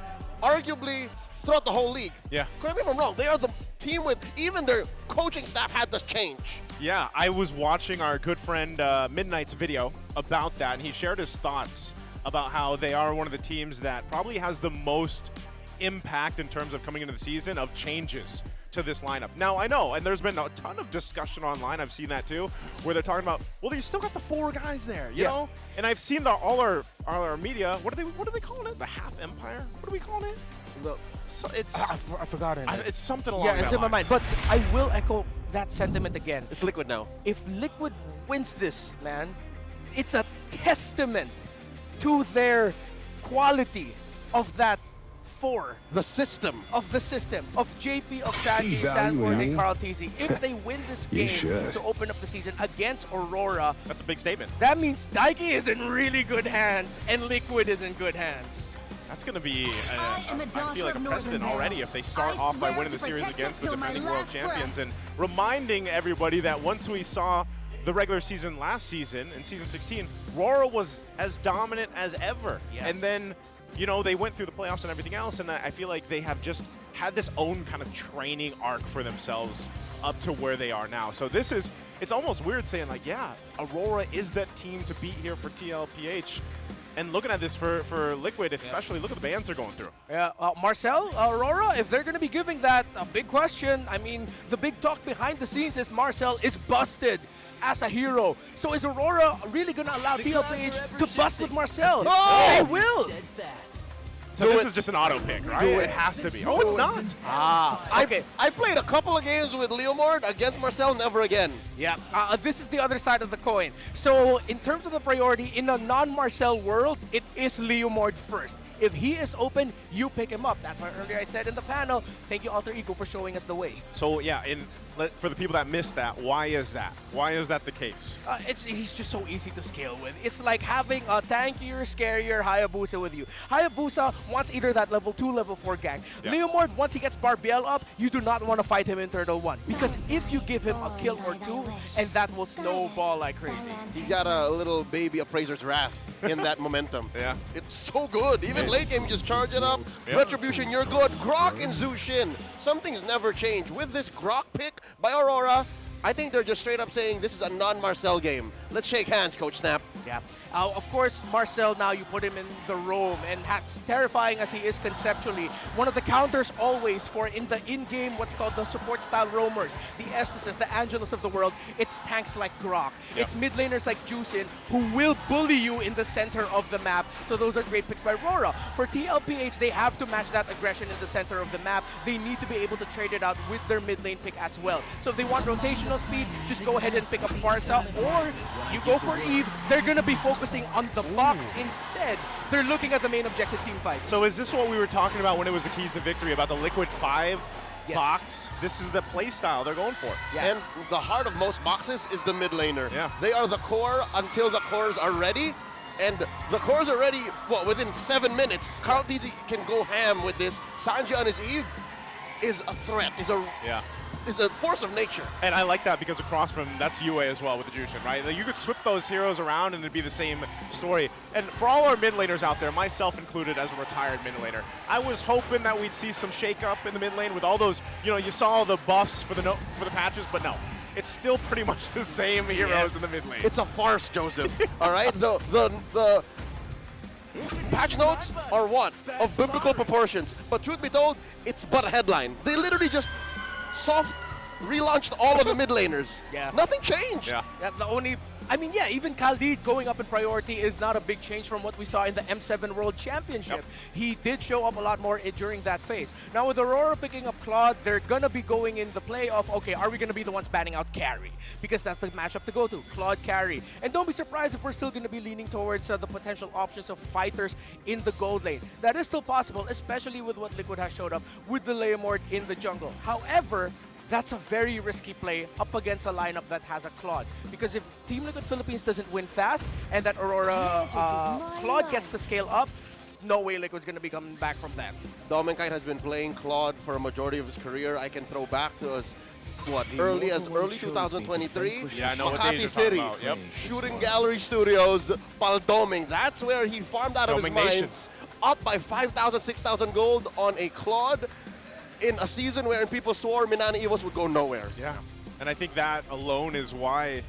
arguably, throughout the whole league. Yeah. Correct me if I'm wrong, they are the team with, even their coaching staff had this change. Yeah, I was watching our good friend Midnight's video about that, and he shared his thoughts about how they are one of the teams that probably has the most impact in terms of coming into the season of changes to this lineup. Now, I know, and there's been a ton of discussion online, I've seen that too, where they're talking about, well, you still got the 4 guys there, you know? And I've seen all our media, what are they calling it? The half empire? What are we calling it? So it's I forgot it. It's something along Yeah, that it's in my lines. mind. But I will echo that sentiment again. It's Liquid now. If Liquid wins this, man, it's a testament to their quality of that 4. The system. Of the system. Of JP, of Saji, Sanford, and Carl TZ. If they win this You game should. to open up the season against Aurora, that's a big statement. That means Daiki is in really good hands and Liquid is in good hands. That's going to be, I am a feel like a daughter of precedent Northern already Vale. if they start I off by swear winning to the series protect it against the till my defending world last champions, breath. and reminding everybody that once we saw the regular season last season, in season 16, RORA was as dominant as ever. Yes. And then, they went through the playoffs and everything else, and I feel like they have just had this own kind of training arc for themselves up to where they are now. So it's almost weird saying like, yeah, Aurora is that team to beat here for TLPH. And looking at this for Liquid, especially, look at the bands they're going through. Yeah, Marcel, Aurora, if they're going to be giving that a big question, I mean, the big talk behind the scenes is Marcel is busted as a hero. So is Aurora really going to allow TLPH to bust with Marcel? No! They will! So this is just an auto pick, right? It has to be. Oh, it's not. Okay. I played a couple of games with Leomord against Marcel, never again. Yeah, this is the other side of the coin. So in terms of the priority, in a non-Marcel world, it is Leomord first. If he is open, you pick him up. That's why earlier I said in the panel, thank you Alter Ego for showing us the way. So yeah, for the people that missed that, why is that? Why is that the case? He's just so easy to scale with. It's like having a tankier, scarier Hayabusa with you. Hayabusa wants either that level 2, level 4 gang. Yeah. Leomord, once he gets Barbiel up, you do not want to fight him in Turtle 1. Because if you give him a kill or 2, and that will snowball like crazy. He's got a little baby Appraiser's Wrath in that momentum. Yeah. It's so good. Even late game, you just charge it up. Retribution, you're good. Grok and Zushin. Something's never changed. With this Grok pick by Aurora, I think they're just straight up saying this is a non-Marcel game. Let's shake hands, Coach Snap. Yeah. Of course, Marcel, now you put him in the roam, and as terrifying as he is conceptually, one of the counters always for in the in-game, what's called the support-style roamers, the Estises, the Angelus of the world, it's tanks like Grok. Yep. It's mid laners like Juicin who will bully you in the center of the map. So those are great picks by RORA. For TLPH, they have to match that aggression in the center of the map. They need to be able to trade it out with their mid lane pick as well. So if they want rotational speed, just go ahead and pick up Farsa, or you go for Eve. They're going to be focusing on the box instead. They're looking at the main objective team fights. So is this what we were talking about when it was the keys to victory, about the Liquid 5 box? This is the play style they're going for. And the heart of most boxes is the mid laner. Yeah. They are the core until the cores are ready. And the cores are ready, within 7 minutes. Carl TZ can go ham with this. Sanji on his Eve is a threat, is a force of nature. And I like that because across from, that's UA as well with the Jushin, right? Like, you could swip those heroes around and it'd be the same story. And for all our mid laners out there, myself included as a retired mid laner, I was hoping that we'd see some shake up in the mid lane with all those, you saw all the buffs for the patches, but no. It's still pretty much the same heroes in the mid lane. It's a farce, Joseph. All right? The patch notes are what? Of biblical proportions. But truth be told, it's but a headline. They literally just soft relaunched all of the mid laners. Nothing changed. That's the only... even Khalid going up in priority is not a big change from what we saw in the M7 World Championship. He did show up a lot more during that phase. Now with Aurora picking up Claude, they're gonna be going in the play of, okay, are we gonna be the ones banning out carry? Because that's the matchup to go to, Claude carry. And don't be surprised if we're still gonna be leaning towards the potential options of fighters in the gold lane. That is still possible, especially with what Liquid has showed up with the Leomord in the jungle. However, that's a very risky play up against a lineup that has a Claude. Because if Team Liquid Philippines doesn't win fast and that Aurora Claude gets to scale up, no way Liquid's going to be coming back from that. Domenkite has been playing Claude for a majority of his career. I can throw back to us, early 2023? Yeah, I know what Makati days City, about. Yep. Shooting Gallery Studios, Paldoming. That's where he farmed out of his mines, up by 5,000, 6,000 gold on a Claude, in a season wherein people swore Minana Evos would go nowhere. Yeah, and I think that alone is why,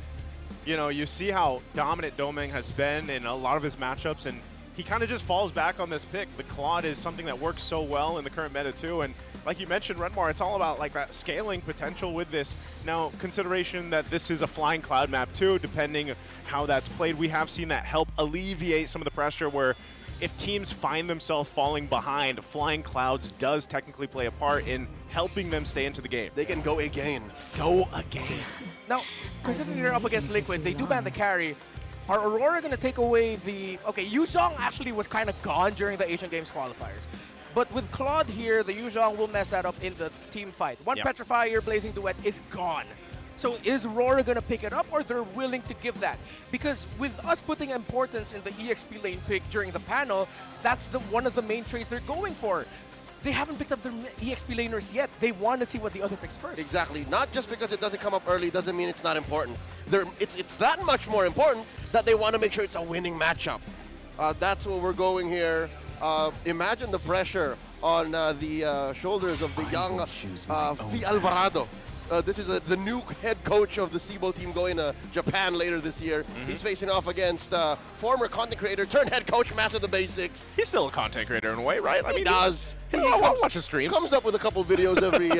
you see how dominant Domeng has been in a lot of his matchups, and he kind of just falls back on this pick. The Claude is something that works so well in the current meta too, and like you mentioned, Redmar, it's all about like that scaling potential with this. Now, consideration that this is a flying cloud map too, depending how that's played, we have seen that help alleviate some of the pressure where if teams find themselves falling behind, Flying Clouds does technically play a part in helping them stay into the game. They can go again. Now, considering they're up against Liquid, they do ban the carry. Are Aurora going to take away the... Okay, Yuzhong actually was kind of gone during the Asian Games qualifiers. But with Claude here, the Yuzhong will mess that up in the team fight. One Petrifier Blazing Duet is gone. So is RORA going to pick it up, or they're willing to give that? Because with us putting importance in the EXP lane pick during the panel, that's one of the main trades they're going for. They haven't picked up their EXP laners yet. They want to see what the other picks first. Exactly. Not just because it doesn't come up early doesn't mean it's not important. It's that much more important that they want to make sure it's a winning matchup. That's what we're going here. Imagine the pressure on the shoulders of the young Fi Alvarado. This is the new head coach of the SEABO team going to Japan later this year. He's facing off against former content creator turned head coach, Master the Basics. He's still a content creator in a way, right? He does. I'll watch his streams. Comes up with a couple videos every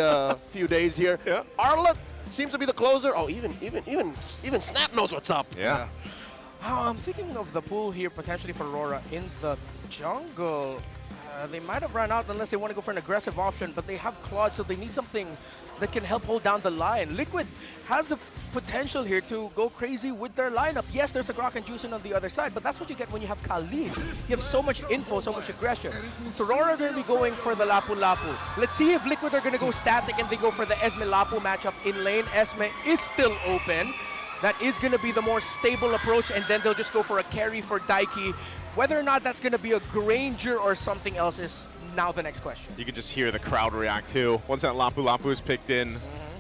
few days here. Yeah. Arla seems to be the closer. Oh, even Snap knows what's up. Yeah. I'm thinking of the pool here potentially for Aurora in the jungle. They might have run out unless they want to go for an aggressive option, but they have Claude, so they need something that can help hold down the line. Liquid has the potential here to go crazy with their lineup. Yes, there's a Grok and Juicin on the other side, but that's what you get when you have Khalid. You have so much info, so much aggression. So Aurora are going to be going for the Lapu Lapu. Let's see if Liquid are going to go static and they go for the Esme Lapu matchup in lane. Esme is still open. That is going to be the more stable approach, and then they'll just go for a carry for Daiki. Whether or not that's going to be a Granger or something else is now the next question. You can just hear the crowd react too. Once that Lapu Lapu is picked in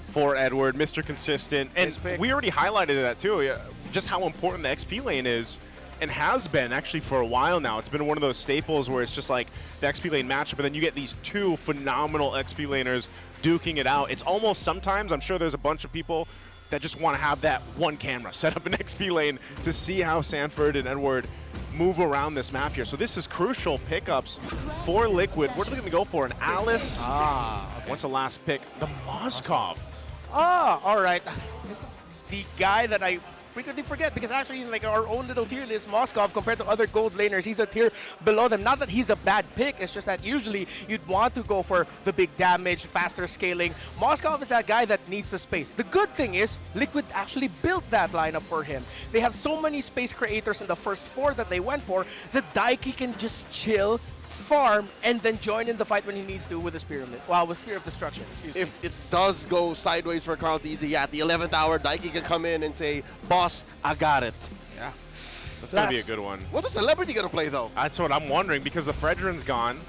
for Edward, Mr. Consistent. And we already highlighted that too, just how important the XP lane is and has been actually for a while now. It's been one of those staples where it's just like the XP lane matchup, and then you get these two phenomenal XP laners duking it out. It's almost sometimes, I'm sure there's a bunch of people that just want to have that one camera set up in XP lane to see how Sanford and Edward move around this map here. So this is crucial pickups for Liquid. What are they going to go for? An Alice? Okay. What's the last pick? The Moskov. All right. This is the guy that I frequently forget because actually in like our own little tier list, Moskov compared to other gold laners, he's a tier below them. Not that he's a bad pick, it's just that usually you'd want to go for the big damage, faster scaling. Moskov is that guy that needs the space. The good thing is Liquid actually built that lineup for him. They have so many space creators in the first 4 that they went for that Daiki can just chill, farm, and then join in the fight when he needs to with the Spear of Destruction. If it does go sideways for Carl DZ, at the 11th hour, Daiki can come in and say, boss, I got it. Yeah. That's going to be a good one. What's a celebrity going to play, though? That's what I'm wondering, because the Fredrin's gone,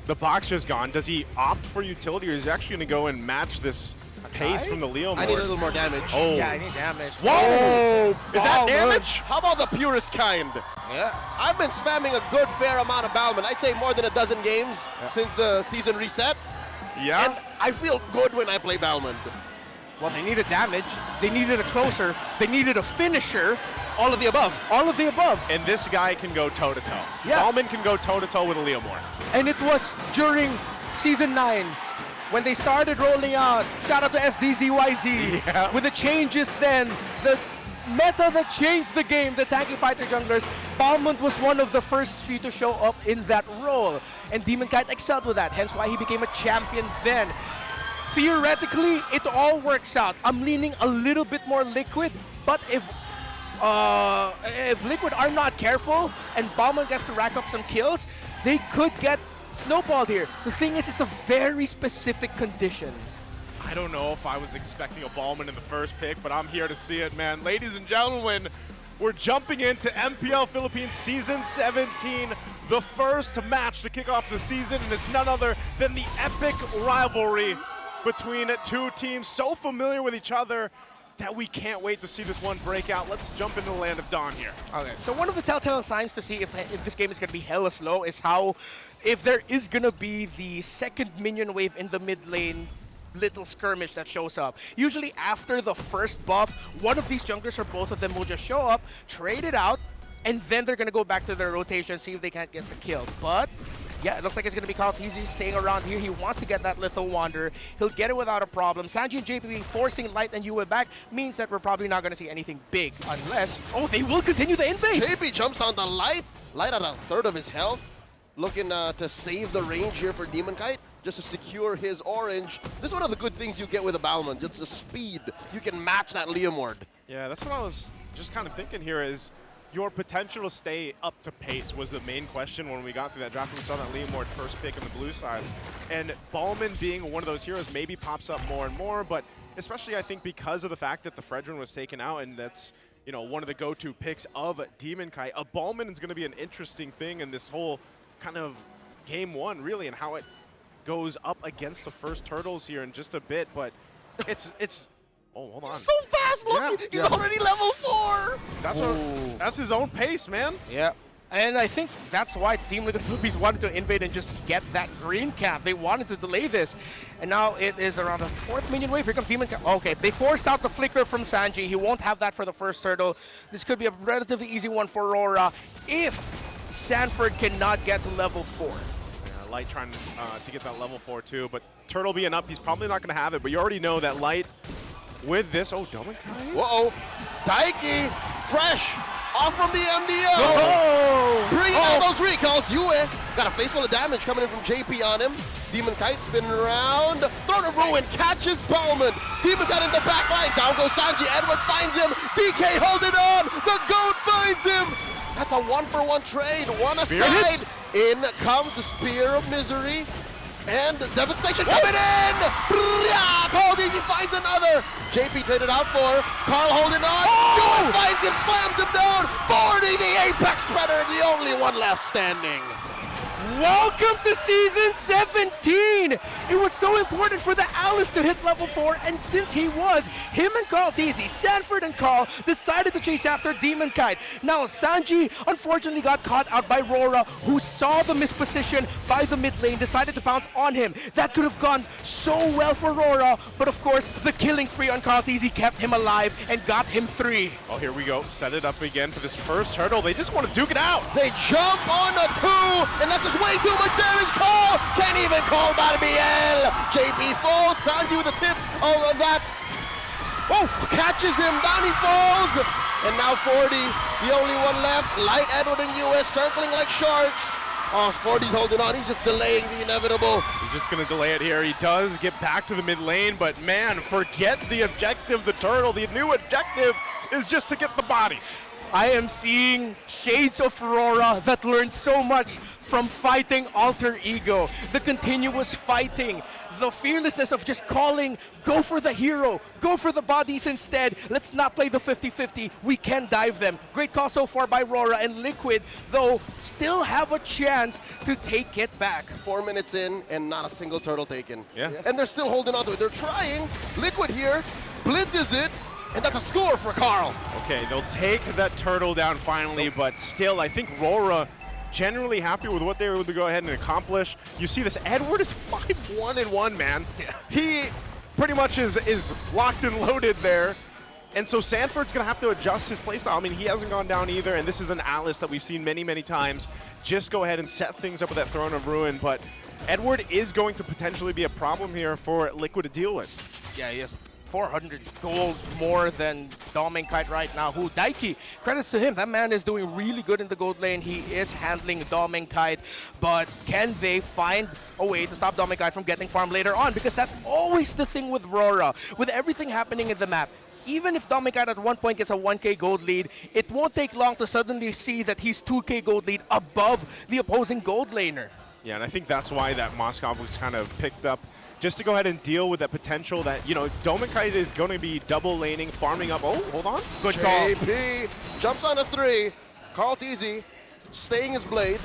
the Baksha's gone. Does he opt for utility, or is he actually going to go and match this pace from the Leo I need a little more damage. Oh. Yeah, I need damage. Whoa! Is that damage? How about the purest kind? Yeah. I've been spamming a good fair amount of Balman. I'd say more than a dozen games since the season reset. Yeah. And I feel good when I play Balman. Well, they needed damage. They needed a closer. They needed a finisher. All of the above. All of the above. And this guy can go toe-to-toe. Yeah. Ballman can go toe-to-toe with a Leomord. And it was during Season 9 when they started rolling out, shout out to SDZYZ, with the changes then, the meta that changed the game, the tanky fighter junglers, Balmond was one of the first few to show up in that role. And Demon Kite excelled with that, hence why he became a champion then. Theoretically, it all works out. I'm leaning a little bit more Liquid, but if Liquid are not careful and Balmond gets to rack up some kills, they could get snowballed here. The thing is, it's a very specific condition. I don't know if I was expecting a Ballman in the first pick, but I'm here to see it, man. Ladies and gentlemen, we're jumping into MPL Philippines Season 17, the first match to kick off the season, and it's none other than the epic rivalry between two teams so familiar with each other that we can't wait to see this one break out. Let's jump into the Land of Dawn here. Okay. So one of the telltale signs to see if this game is going to be hella slow is how, if there is going to be the second minion wave in the mid lane, little skirmish that shows up. Usually after the first buff, one of these junglers or both of them will just show up, trade it out, and then they're going to go back to their rotation, see if they can't get the kill. But yeah, it looks like it's going to be Carl TZ staying around here. He wants to get that Lethal Wander. He'll get it without a problem. Sanji and JP forcing Light and Yue back means that we're probably not going to see anything big unless, oh, they will continue the invade. JP jumps on the Light. Light at a third of his health. Looking to save the range here for Demon Kite, just to secure his orange. This is one of the good things you get with a Balman, just the speed. You can match that Leomord. Yeah, that's what I was just kind of thinking here is your potential to stay up to pace was the main question when we got through that draft. We saw that Leomord first pick on the blue side. And Ballman being one of those heroes maybe pops up more and more, but especially I think because of the fact that the Fredrin was taken out and that's, you know, one of the go-to picks of Demon Kite, a Ballman is going to be an interesting thing in this whole kind of game one, really, and how it goes up against the first Turtles here in just a bit, but it's oh, hold on. So fast, look! He's already level 4! That's his own pace, man. Yeah. And I think that's why Team Liquid Philippines wanted to invade and just get that green cap. They wanted to delay this. And now it is around the 4th minion wave. Here comes Demon Cap. Okay, they forced out the flicker from Sanji. He won't have that for the first turtle. This could be a relatively easy one for RORA if Sanford cannot get to level 4. Yeah, Light trying to get that level 4 too, but Turtle being up, he's probably not going to have it, but you already know that Light with this, oh, Demon Kite? Whoa, Daiki, fresh, off from the MDO. Oh! Bringing out those recalls. Yue got a face full of damage coming in from JP on him. Demon Kite spinning around. Throne of Ruin catches Ballman. Demon Kite in the back line. Down goes Sanji. Edward finds him. DK holding on. The GOAT finds him. That's a 1-for-1 trade. One aside. In comes the Spear of Misery. And Devastation coming in! Carl DZ finds another! JP traded out for Carl holding on. Yue finds him, slams him down. 40, the Apex Predator, the only one left standing. Welcome to Season 17! It was so important for the Alice to hit level 4, and since he was, him and Carl Teasy, Sanford and Carl, decided to chase after Demon Kite. Now, Sanji unfortunately got caught out by RORA, who saw the misposition by the mid lane, decided to pounce on him. That could have gone so well for RORA, but of course, the killing spree on Carl Teasy kept him alive and got him 3. Oh, here we go. Set it up again for this first hurdle. They just want to duke it out. They jump on a 2, and that's just way too much damage. Call! Can't even call by MPL. JP falls. Sanji with the tip of that. Oh, catches him. Down he falls. And now 40, the only one left. Light, Edward, and US circling like sharks. Oh, 40's holding on. He's just delaying the inevitable. He's just going to delay it here. He does get back to the mid lane, but man, forget the objective, the turtle. The new objective is just to get the bodies. I am seeing shades of RORA that learned so much from fighting Alter Ego. The continuous fighting, the fearlessness of just calling, go for the hero, go for the bodies instead. Let's not play the 50-50. We can dive them. Great call so far by RORA, and Liquid, though, still have a chance to take it back. 4 minutes in and not a single turtle taken. Yeah. And they're still holding on to it. They're trying. Liquid here blitzes it, and that's a score for Carl. Okay, they'll take that turtle down finally, but still, I think RORA generally happy with what they were able to go ahead and accomplish. You see this, Edward is 5-1-1, man. He pretty much is locked and loaded there. And so Sanford's going to have to adjust his playstyle. I mean, he hasn't gone down either, and this is an Alice that we've seen many, many times. Just go ahead and set things up with that Throne of Ruin, but Edward is going to potentially be a problem here for Liquid to deal with. Yeah, he has 400 gold more than Doming Kite right now, who Daiki, credits to him, that man is doing really good in the gold lane. He is handling Doming Kite, but can they find a way to stop Doming Kite from getting farm later on? Because that's always the thing with RORA. With everything happening in the map, even if Doming Kite at one point gets a 1k gold lead, it won't take long to suddenly see that he's 2k gold lead above the opposing gold laner. Yeah, and I think that's why that Moskov was kind of picked up, just to go ahead and deal with that potential that, you know, Domikite is going to be double laning, farming up. Oh, hold on. Good call. JP jumps on a 3. Carl Teasy staying his blade,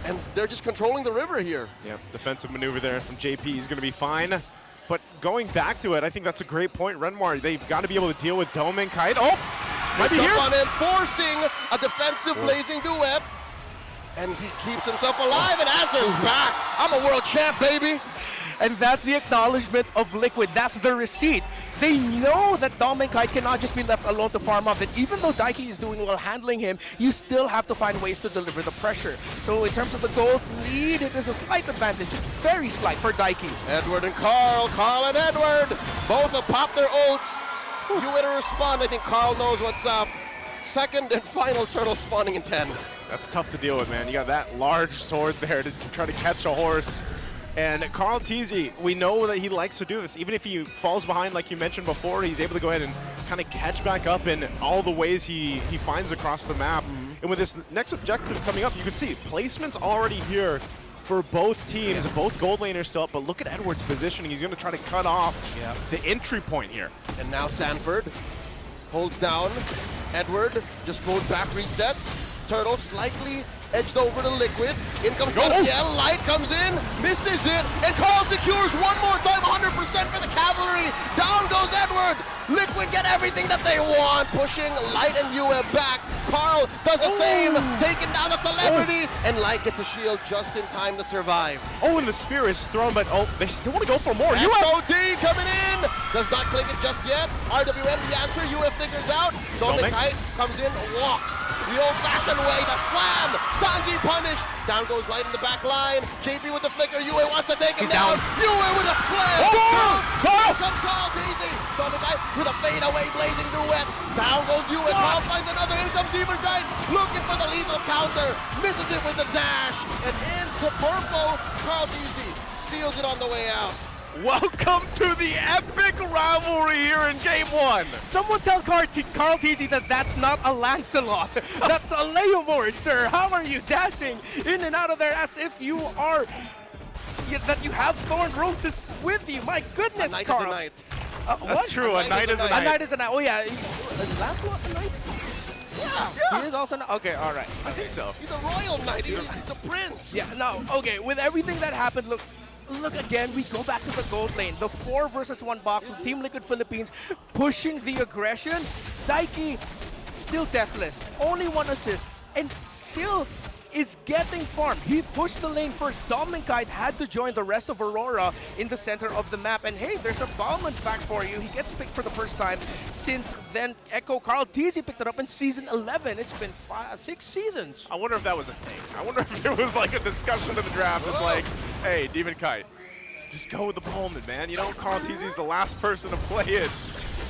and they're just controlling the river here. Yeah, defensive maneuver there from JP. He's going to be fine. But going back to it, I think that's a great point. Renmar, they've got to be able to deal with Domikite. Oh, might be here. On in, forcing a defensive blazing duet. And he keeps himself alive, and Azur's back. I'm a world champ, baby. And that's the acknowledgement of Liquid. That's the receipt. They know that Doming Kite cannot just be left alone to farm up. That even though Daiki is doing well handling him, you still have to find ways to deliver the pressure. So in terms of the gold lead, it is a slight advantage, very slight for Daiki. Edward and Carl and Edward, both have popped their ults. You better respond. I think Carl knows what's up. Second and final turtle spawning in 10. That's tough to deal with, man. You got that large sword there to try to catch a horse. And Carl Teasy, we know that he likes to do this. Even if he falls behind, like you mentioned before, he's able to go ahead and kind of catch back up in all the ways he finds across the map. And with this next objective coming up, you can see placement's already here for both teams. Both gold laners still up, but look at Edward's positioning. He's going to try to cut off the entry point here. And now Sanford holds down. Edward just goes back, resets. Turtle slightly edged over to Liquid. In comes MPL, Light comes in, misses it, and Carl secures one more time, 100% for the cavalry. Down goes Edward. Liquid get everything that they want, pushing Light and UF back. Carl does the same, taking down the celebrity, and Light gets a shield just in time to survive. Oh, and the spear is thrown, but they still want to go for more. SOD coming in, does not click it just yet. RWM the answer, UF figures out. Domikite comes in, walks the old-fashioned way, the slam. Sanji punished. Down goes Light in the back line. JP with the flicker. Yue wants to take him down. Yue with a slam. Carl comes Carl Teasy. Domikite with a fadeaway blazing duet. Down goes Yue. Carl finds another. In comes Demon Kite. Looking for the lethal counter. Misses it with the dash. And into purple. Carl Teasy steals it on the way out. Welcome to the epic rivalry here in Game 1. Someone tell Carl Teasy that that's not a Lancelot. That's a Leomord, sir. How are you dashing in and out of there as if you are... that you have thorn roses with you? My goodness, Carl. A knight is a knight. That's true, a knight is a knight. A knight is a knight. Oh, yeah. Is Lancelot a knight? He is also okay. All right. I think so. He's a royal knight. He's a prince. Yeah. No. Okay. With everything that happened, look again. We go back to the gold lane. The 4 versus 1 box with Team Liquid Philippines pushing the aggression. Daiki still deathless. Only 1 assist and still is getting farmed. He pushed the lane first. Dominkite had to join the rest of Aurora in the center of the map. And hey, there's a Bauman fact for you. He gets picked for the first time since then. Echo Carl Teasy picked it up in season 11. It's been 6 seasons. I wonder if that was a thing. I wonder if it was like a discussion in the draft. It's like, hey, Demon Kite, just go with the Bowman, man. You know, Carl Teasy's the last person to play it.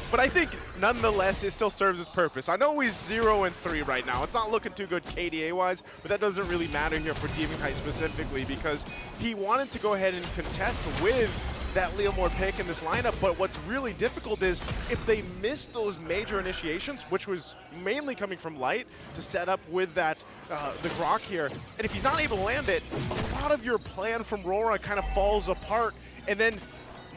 But I think, nonetheless, it still serves its purpose. I know he's 0-3 right now. It's not looking too good KDA-wise, but that doesn't really matter here for Demon Kite specifically because he wanted to go ahead and contest with that Leomore pick in this lineup, but what's really difficult is if they miss those major initiations, which was mainly coming from Light, to set up with that the Grok here, and if he's not able to land it, a lot of your plan from RORA kind of falls apart, and then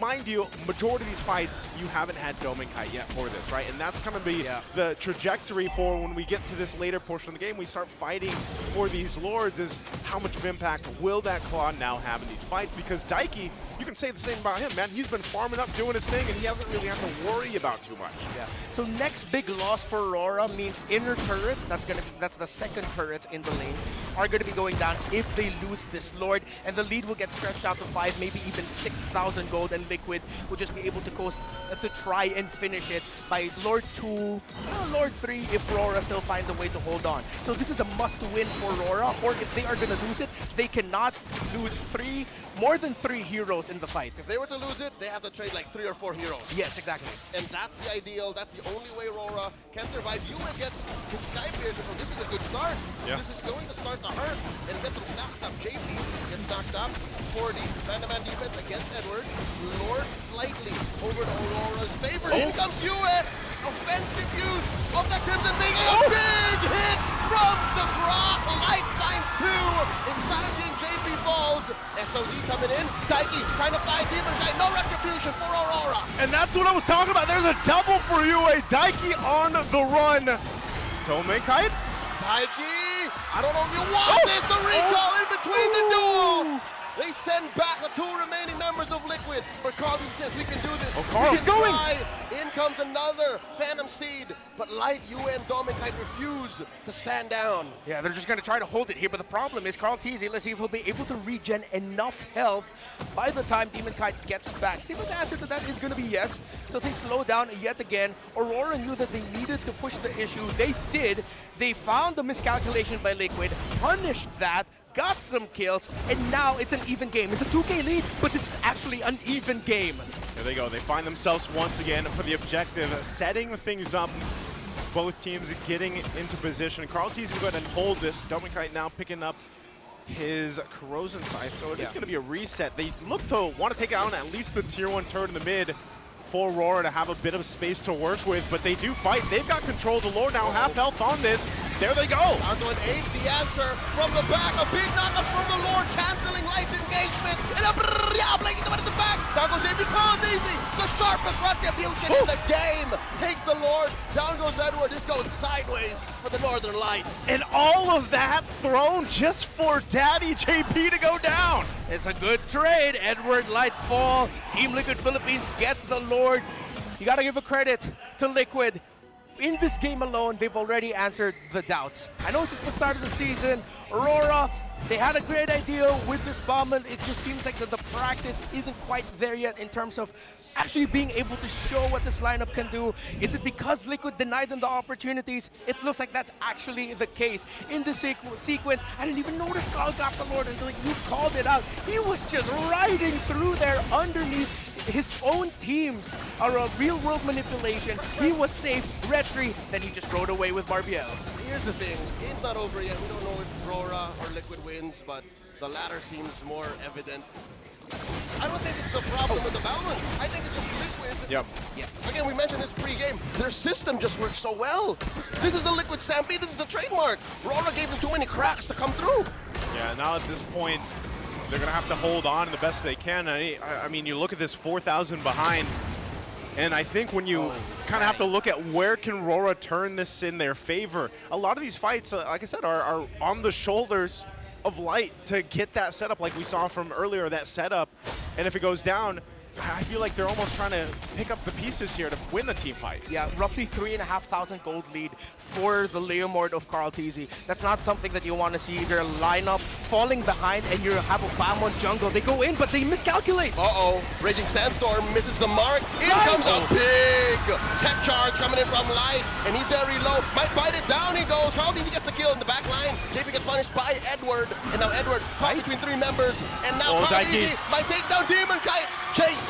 mind you, majority of these fights, you haven't had Dominkite yet for this, right? And that's going to be the trajectory for when we get to this later portion of the game. We start fighting for these Lords is how much of impact will that Claw now have in these fights? Because Daiki, you can say the same about him, man. He's been farming up, doing his thing, and he hasn't really had to worry about too much. Yeah. So next big loss for Aurora means inner turrets. That's the second turrets in the lane are going to be going down if they lose this Lord, and the lead will get stretched out to 5, maybe even 6,000 gold, and Liquid will just be able to coast to try and finish it by Lord 2, Lord 3 if Aurora still finds a way to hold on. So this is a must-win for Aurora, or if they are going to lose it, they cannot lose more than 3 heroes in the fight. If they were to lose it, they have to trade like 3 or 4 heroes. Yes, exactly. And that's the ideal. That's the only way Aurora can survive. You will get his Sky Piercer, so this is a good start. Yeah. This is going to start to hurt and get some knocks up. JP gets knocked up. 40 man-to-man defense against Edward. Lord slightly over to Aurora's favor. Here comes Hewitt. Offensive use of the Crimson Being. A big hit from the Grok. Life times 2 in Sanji and JP falls. SOD coming in. Daiki trying to fly Demon Kite. No retribution for Aurora. And that's what I was talking about. There's a double for you. A Daiki on the run. Dominkite. Daiki, I don't know if you want this. The recall in between the duo. They send back the 2 remaining members of Liquid. For Carl says we can do this. Oh, Carl's going. Try. In comes another Phantom Seed, but Light, and Dominkite refuse to stand down. Yeah, they're just going to try to hold it here, but the problem is Carl Teasy, let's see if he'll be able to regen enough health by the time Demon Kite gets back. See, but the answer to that is going to be yes. So they slow down yet again. Aurora knew that they needed to push the issue. They did. They found the miscalculation by Liquid, punished that, got some kills, and now it's an even game. It's a 2K lead, but this is actually an even game. There they go. They find themselves once again for the objective, setting things up. Both teams getting into position. Carl Teasy will go ahead and hold this. Dominkite now picking up his Corrosion Scythe, so it is going to be a reset. They look to want to take out at least the tier 1 turret in the mid for Aurora to have a bit of space to work with, but they do fight. They've got control of the Lord now, half health on this. There they go. Down to an 8, the answer from the back. A big knockup from the Lord, canceling Light's engagement. And a blanking them at the back. Down goes JP, Carl Teasy. The sharpest retribution in the game. Takes the Lord. Down goes Edward. This goes sideways for the Northern Lights. And all of that thrown just for Daddy JP to go down. It's a good trade. Edward Light fall. Team Liquid Philippines gets the Lord. You got to give a credit to Liquid. In this game alone, they've already answered the doubts. I know it's just the start of the season. Aurora, they had a great idea with this bombman. It just seems like the practice isn't quite there yet in terms of actually being able to show what this lineup can do. Is it because Liquid denied them the opportunities? It looks like that's actually the case. In this sequence, I didn't even notice Carl got the Lord until you called it out. He was just riding through there underneath his own teams are a real-world manipulation. He was safe, retry, then he just rode away with Barbiel. Here's the thing, game's not over yet. We don't know if RORA or Liquid wins, but the latter seems more evident. I don't think it's the problem with the balance. I think it's just Liquid. Yep. Yeah. Again, we mentioned this pre-game. Their system just works so well. This is the Liquid Stampede. This is the trademark. RORA gave them too many cracks to come through. Yeah, now at this point, they're going to have to hold on the best they can. I mean, you look at this 4,000 behind. And I think when you kind of have to look at where can RORA turn this in their favor, a lot of these fights, like I said, are on the shoulders of Light to get that setup like we saw from earlier, that setup. And if it goes down, I feel like they're almost trying to pick up the pieces here to win the team fight. Yeah, roughly 3,500 gold lead for the Leomord of Carl Tizzy. That's not something that you want to see. Their lineup falling behind and you have a BAM on jungle. They go in, but they miscalculate. Uh-oh, Raging Sandstorm misses the mark. In comes a big tech charge coming in from Light, and he's very low. Might bite it down, he goes. Carl Tizzy gets the kill in the back line. JP gets punished by Edward, and now Edward caught between 3 members, and now Carl Tizzy might take down Demon Kite. JC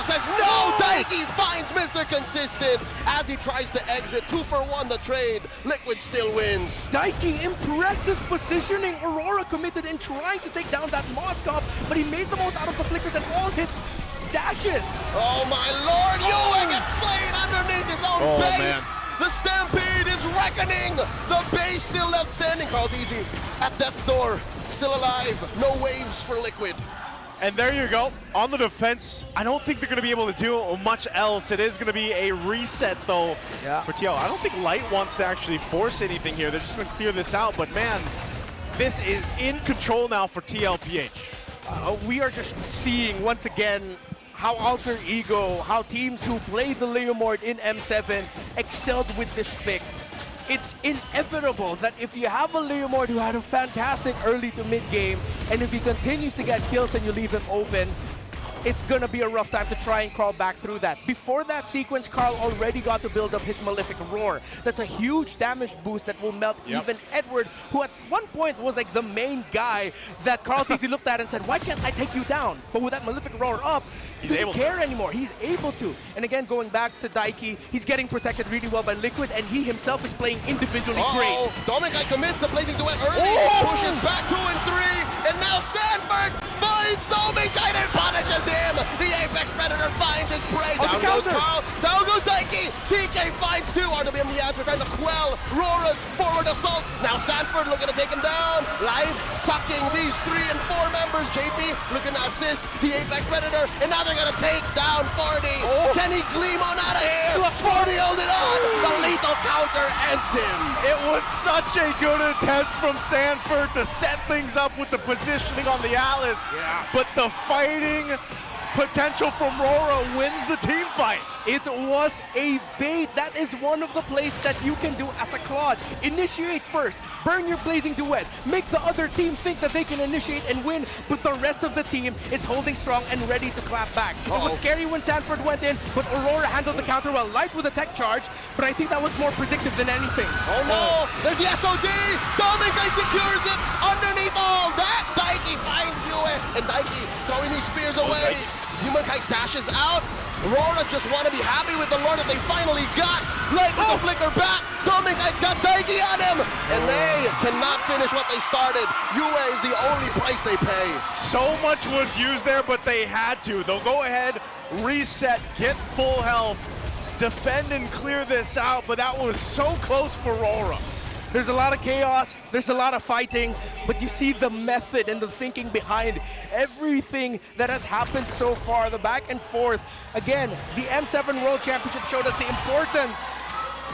says no. Daiki finds Mr. Consistent as he tries to exit. 2 for 1 the trade. Liquid still wins. Daiki, impressive positioning. Aurora committed in trying to take down that Moskov, but he made the most out of the flickers and all his dashes. Oh my lord, Yue gets slain underneath his own base. Man. The Stampede is reckoning. The base still left standing. Carl Tizzy at death's door, still alive. No waves for Liquid. And there you go. On the defense, I don't think they're going to be able to do much else. It is going to be a reset, though, for TL. I don't think Light wants to actually force anything here. They're just going to clear this out. But, man, this is in control now for TLPH. We are just seeing, once again, how Alter Ego, how teams who play the Leomord in M7 excelled with this pick. It's inevitable that if you have a Leomord who had a fantastic early to mid game, and if he continues to get kills and you leave him open, it's gonna be a rough time to try and crawl back through that. Before that sequence, Carl already got to build up his Malefic Roar. That's a huge damage boost that will melt even Edward, who at one point was like the main guy that Carl Tizzy looked at and said, why can't I take you down? But with that Malefic Roar up, he doesn't care anymore. He's able to. And again, going back to Daiki, he's getting protected really well by Liquid, and he himself is playing individually great. Dominicai commits the blazing duet early, pushes back 2 and 3, and now Sanford finds Dominicai and punishes him. The Apex Predator finds his prey. Down goes Carl, down goes Daiki. TK finds 2. RWM the answer, trying to quell RORA's forward assault. Now Sanford looking to take him down. Life sucking these 3 and 4 members. JP looking to assist the Apex Predator, and now they're gonna take down 40. Can he gleam on out of here? 40 held it on. The lethal counter ends him. It was such a good attempt from Sanford to set things up with the positioning on the Alice. But the fighting potential from RORA wins the team fight. It was a bait. That is one of the plays that you can do as a Claude. Initiate first, burn your blazing duet, make the other team think that they can initiate and win, but the rest of the team is holding strong and ready to clap back. It was scary when Sanford went in, but Aurora handled the counter well. Light with a tech charge, but I think that was more predictive than anything. Oh no, there's the SOD! Dominicai secures it underneath all that! Daiki finds Yue, and Daiki throwing these spears away. Humankai dashes out. RORA just want to be happy with the Lord that they finally got. Light with the flicker back. Dominicai's got Daiki on him. And they cannot finish what they started. Yue is the only price they pay. So much was used there, but they had to. They'll go ahead, reset, get full health, defend and clear this out, but that was so close for RORA. There's a lot of chaos, there's a lot of fighting, but you see the method and the thinking behind everything that has happened so far, the back and forth. Again, the M7 World Championship showed us the importance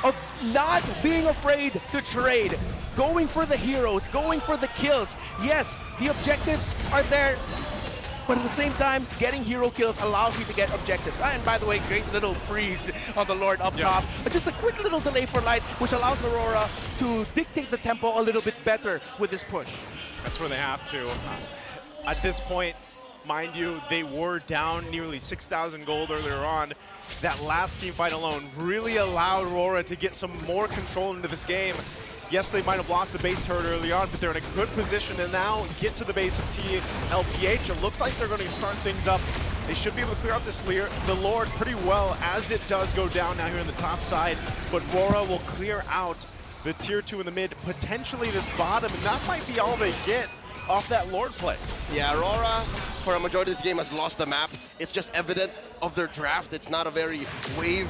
of not being afraid to trade, going for the heroes, going for the kills. Yes, the objectives are there, but at the same time, getting hero kills allows you to get objectives. And by the way, great little freeze on the Lord up top. But just a quick little delay for Light, which allows Aurora to dictate the tempo a little bit better with this push. That's where they have to. At this point, mind you, they were down nearly 6,000 gold earlier on. That last team fight alone really allowed Aurora to get some more control into this game. Yes, they might have lost the base turret early on, but they're in a good position to now get to the base of TLPH. It looks like they're going to start things up. They should be able to clear out the Lord pretty well as it does go down now here on the top side. But RORA will clear out the tier 2 in the mid, potentially this bottom, and that might be all they get off that Lord play. Yeah, RORA, for a majority of this game, has lost the map. It's just evident of their draft. It's not a very wave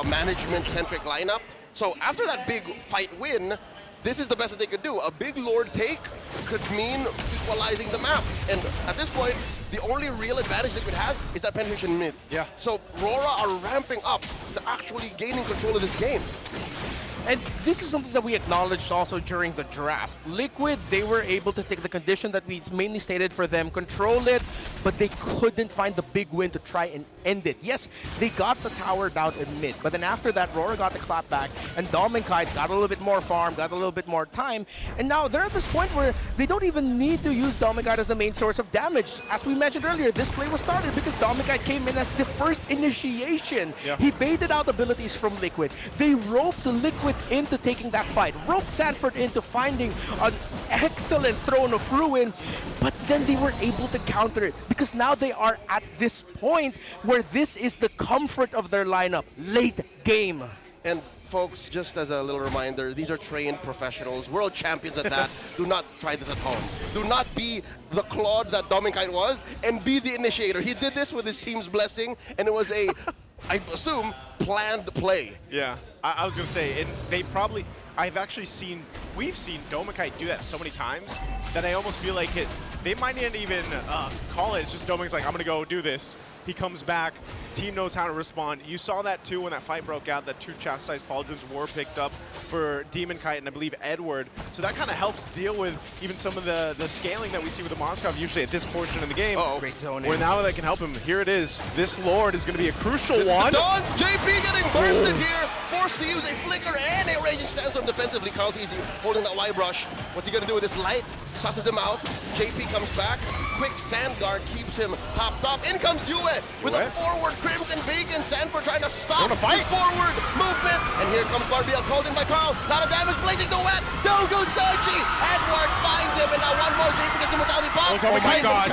management-centric lineup. So after that big fight win, this is the best that they could do. A big Lord take could mean equalizing the map. And at this point, the only real advantage Liquid has is that penetration mid. Yeah. So RORA are ramping up to actually gaining control of this game. And this is something that we acknowledged also during the draft. Liquid, they were able to take the condition that we mainly stated for them, control it, but they couldn't find the big win to try and end it. Yes, they got the tower down in mid, but then after that, RORA got the clap back, and Dominkite got a little bit more farm, got a little bit more time, and now they're at this point where they don't even need to use Dominkite as the main source of damage. As we mentioned earlier, this play was started because Dominkite came in as the first initiation. Yeah. He baited out abilities from Liquid. They roped Liquid into taking that fight, roped Sanford into finding an excellent Throne of Ruin, but then they were able to counter it because now they are at this point where this is the comfort of their lineup, late game. And folks, just as a little reminder, these are trained professionals, world champions at that. Do not try this at home. Do not be the Claude that Dominkite was and be the initiator. He did this with his team's blessing, and it was a, I assume, planned play. Yeah, I was gonna say, we've seen Dominkite do that so many times that I almost feel like they might not even call it. It's just Dominique's like, I'm gonna go do this. He comes back, team knows how to respond. You saw that too when that fight broke out, that 2 chastised pauldrons were picked up for Demonkite and I believe Edward. So that kind of helps deal with even some of the scaling that we see with the Moskov usually at this portion of the game. Great zone. Where now that can help him. Here it is. This Lord is gonna be a crucial one. Dons, JP getting bursted here, forced to use a flicker and a raging sandstorm defensively. Count easy, holding that Y brush. What's he gonna do with this light? Susses him out. JP comes back. Quick sand guard keeps him hopped up. In comes Yue with a forward Crimson Beacon. Sanford trying to stop his forward movement. And here comes Barbiel, called in by Carl. Lot of damage, blazing the wet. Down goes Daichi. Edward finds him, and now one more JP gets the mortality bomb. Oh my God.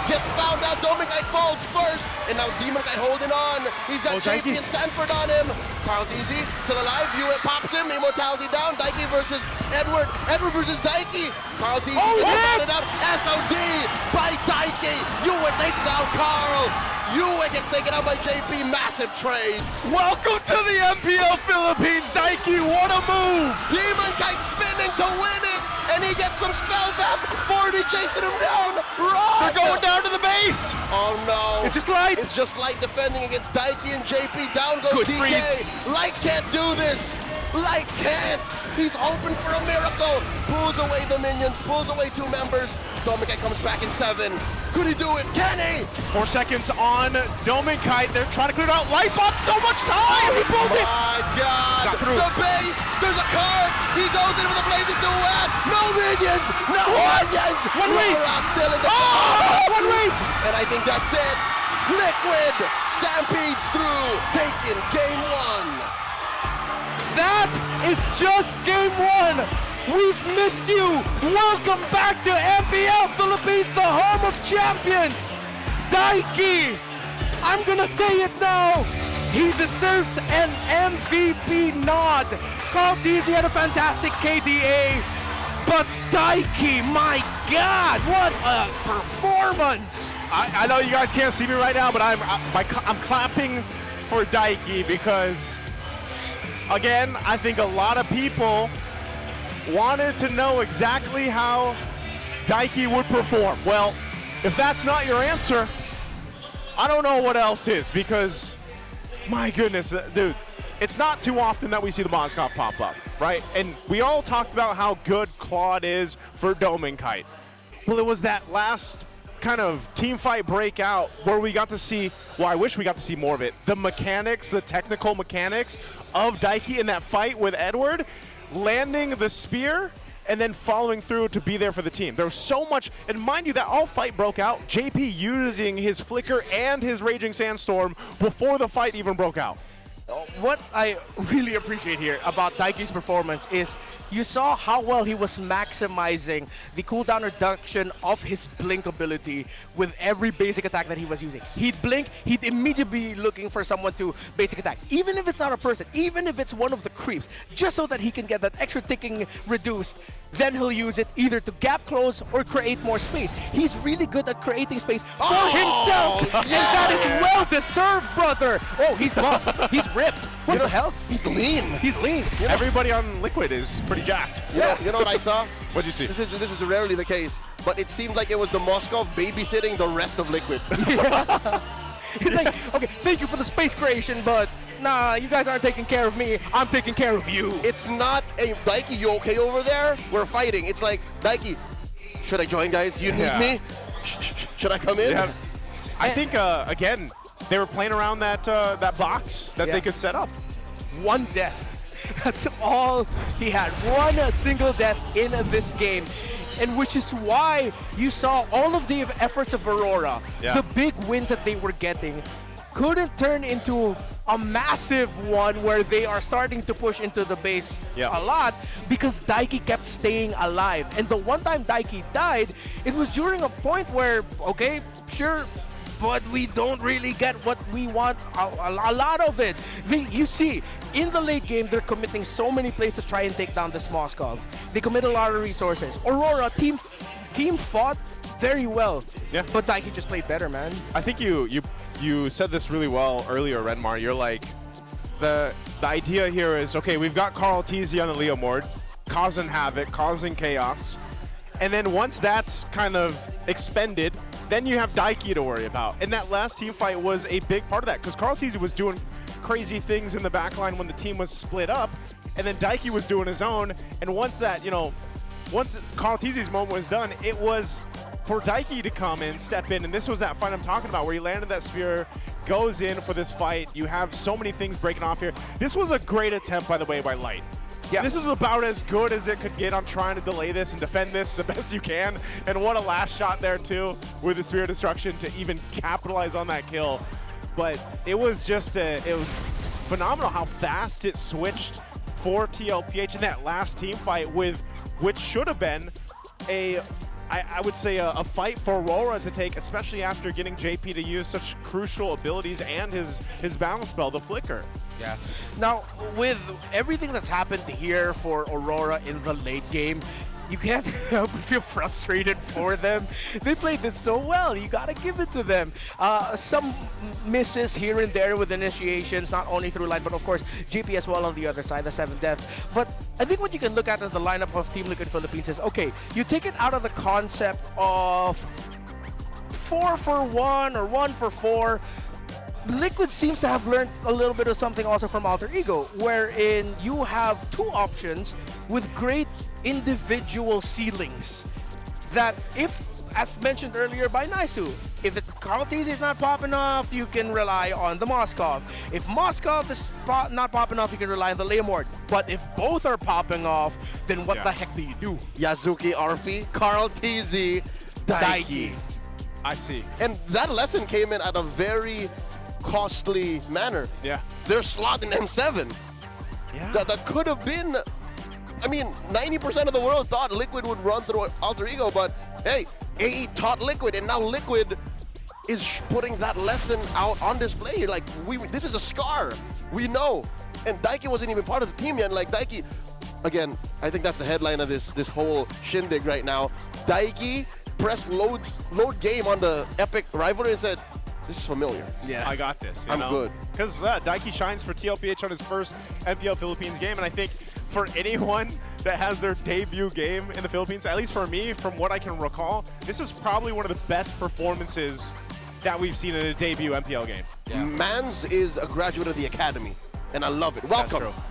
Gets found out. Dominkite falls first. And now Demonkite holding on. He's got JP and Sanford on him. Carl DZ still alive. Yue pops him. Immortality down. Daiki versus Edward. Edward versus Daiki. Carl DZ gets out. SOD by Daiki. Yue takes down Carl. Yue gets taken out by JP. Massive trades. Welcome to the MPL Philippines, Daiki. What a move. Demonkite spinning to win it. And he gets some spellback. 40 chasing him down. Run! They're going down to the base. Oh no. It's just Light. It's just Light defending against Daiki and JP. Down goes DK. Freeze. Light can't do this. Light can't. He's open for a miracle. Pulls away the minions. Pulls away 2 members. Dominkite comes back in 7. Could he do it? Can he? 4 seconds on Dominkite. They're trying to clear it out. Light bought so much time. He pulled it. My God. The base. There's a card. He goes in with a blazing duet. No minions. No minions. One week. Still in the 1 week. And I think that's it. Liquid stampedes through, taking game 1. That is just game 1. We've missed you. Welcome back to MPL Philippines, the home of champions. Daiki, I'm gonna say it now. He deserves an MVP nod. Carl DZ had a fantastic KDA, but Daiki, my God, what a performance! I know you guys can't see me right now, but I'm clapping for Daiki because, again, I think a lot of people wanted to know exactly how Daiki would perform. Well, if that's not your answer, I don't know what else is because, my goodness, dude, it's not too often that we see the Moskov pop up, right? And we all talked about how good Claude is for Dominkite. Well, it was that last kind of team fight breakout where we got to see, well, I wish we got to see more of it, the mechanics, the technical mechanics of Daiki in that fight with Edward, landing the spear and then following through to be there for the team. There was so much, and mind you, that all fight broke out, JP using his flicker and his Raging Sandstorm before the fight even broke out. What I really appreciate here about Daiki's performance is you saw how well he was maximizing the cooldown reduction of his blink ability with every basic attack that he was using. He'd blink, he'd immediately be looking for someone to basic attack, even if it's not a person, even if it's one of the creeps, just so that he can get that extra ticking reduced. Then he'll use it either to gap close or create more space. He's really good at creating space for himself, and that is well deserved, brother. Oh, he's buff. He's ripped. What the hell? He's lean. He's lean. Everybody on Liquid is pretty jacked. You know what I saw? What'd you see? This is rarely the case, but it seemed like it was the Moscow babysitting the rest of Liquid. He's like, okay, thank you for the space creation, but nah, you guys aren't taking care of me. I'm taking care of you. It's not a Daiki, you okay over there? We're fighting. It's like, Daiki, should I join, guys? You need me? Should I come in? Yeah. I think, again, they were playing around that box that they could set up. One death. That's all he had. One single death in this game. And which is why you saw all of the efforts of Aurora, the big wins that they were getting, couldn't turn into a massive one where they are starting to push into the base a lot because Daiki kept staying alive. And the one time Daiki died, it was during a point where, okay, sure, but we don't really get what we want, a lot of it. You see, in the late game, they're committing so many plays to try and take down this Moskov. They commit a lot of resources. Aurora, team fought very well, but Daiki just played better, man. I think you said this really well earlier, Renmar. You're like, the idea here is, okay, we've got Carl TZ on the Leo Mord, causing havoc, causing chaos. And then once that's kind of expended, then you have Daiki to worry about. And that last team fight was a big part of that because Carl TZ was doing crazy things in the backline when the team was split up, and then Daiki was doing his own. And once that, once Carl TZ's moment was done, it was for Daiki to come in, step in, and this was that fight I'm talking about where he landed that spear, goes in for this fight. You have so many things breaking off here. This was a great attempt, by the way, by Light. Yeah. This is about as good as it could get on trying to delay this and defend this the best you can. And what a last shot there, too, with the Spear of Destruction to even capitalize on that kill. But it was just, it was phenomenal how fast it switched for TLPH in that last team fight with, which should have been I would say a fight for Aurora to take, especially after getting JP to use such crucial abilities and his battle spell, the Flicker. Yeah. Now, with everything that's happened here for Aurora in the late game, you can't help but feel frustrated for them. They played this so well. You gotta give it to them. Some misses here and there with initiations, not only through line, but of course GP as well on the other side, the 7 deaths. But I think what you can look at as the lineup of Team Liquid Philippines is, okay, you take it out of the concept of 4 for 1 or 1 for 4. Liquid seems to have learned a little bit of something also from Alter Ego, wherein you have 2 options with great individual ceilings that, if, as mentioned earlier by Naisu, if the Carl TZ is not popping off, you can rely on the Moskov. If Moskov is not popping off, you can rely on the Leomord. But if both are popping off, then what the heck do you do? Yazuki RP, Carl TZ, Daiki. I see. And that lesson came in at a very costly manner. Yeah. Their slot in M7. Yeah. That could have been, I mean, 90% of the world thought Liquid would run through Alter Ego, but hey, AE taught Liquid, and now Liquid is putting that lesson out on display. Like, this is a scar. We know. And Daiki wasn't even part of the team yet. Like, Daiki, again, I think that's the headline of this whole shindig right now. Daiki pressed load game on the Epic rivalry and said, this is familiar. Yeah, I got this. I'm good. Because Daiki shines for TLPH on his first MPL Philippines game, and I think for anyone that has their debut game in the Philippines, at least for me, from what I can recall, this is probably one of the best performances that we've seen in a debut MPL game. Yeah. Mans is a graduate of the academy, and I love it. Welcome. That's true.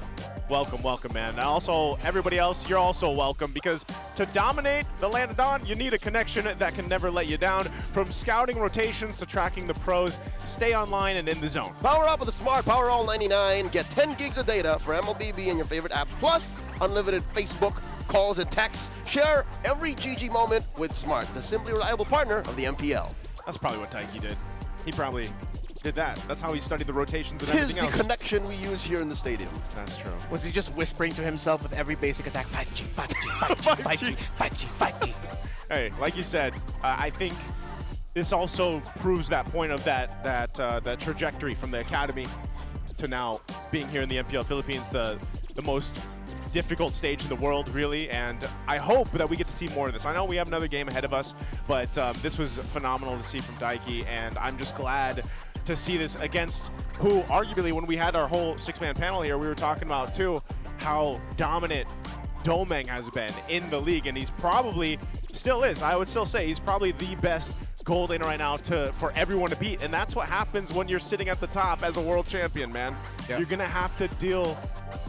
Welcome, man. And also, everybody else, you're also welcome, because to dominate the land of Dawn, you need a connection that can never let you down. From scouting rotations to tracking the pros, stay online and in the zone. Power up with the Smart Power All 99. Get 10 gigs of data for MLBB and your favorite apps, plus unlimited Facebook calls and texts. Share every GG moment with Smart, the simply reliable partner of the MPL. That's probably what Daiki did. He probably did that. That's how he studied the rotations and Tis everything else. the connection we use here in the stadium. That's true. Was he just whispering to himself with every basic attack? 5G, 5G, 5G, 5G, 5G, 5G. Hey, like you said, I think this also proves that point of that trajectory from the academy to now being here in the MPL Philippines, the most difficult stage in the world, really, and I hope that we get to see more of this. I know we have another game ahead of us, but this was phenomenal to see from Daiki, and I'm just glad to see this against who arguably, when we had our whole six-man panel here, we were talking about too how dominant Domeng has been in the league, and he's probably still is. I would still say he's probably the best gold laner right now for everyone to beat, and that's what happens when you're sitting at the top as a world champion, man. Yeah. You're gonna have to deal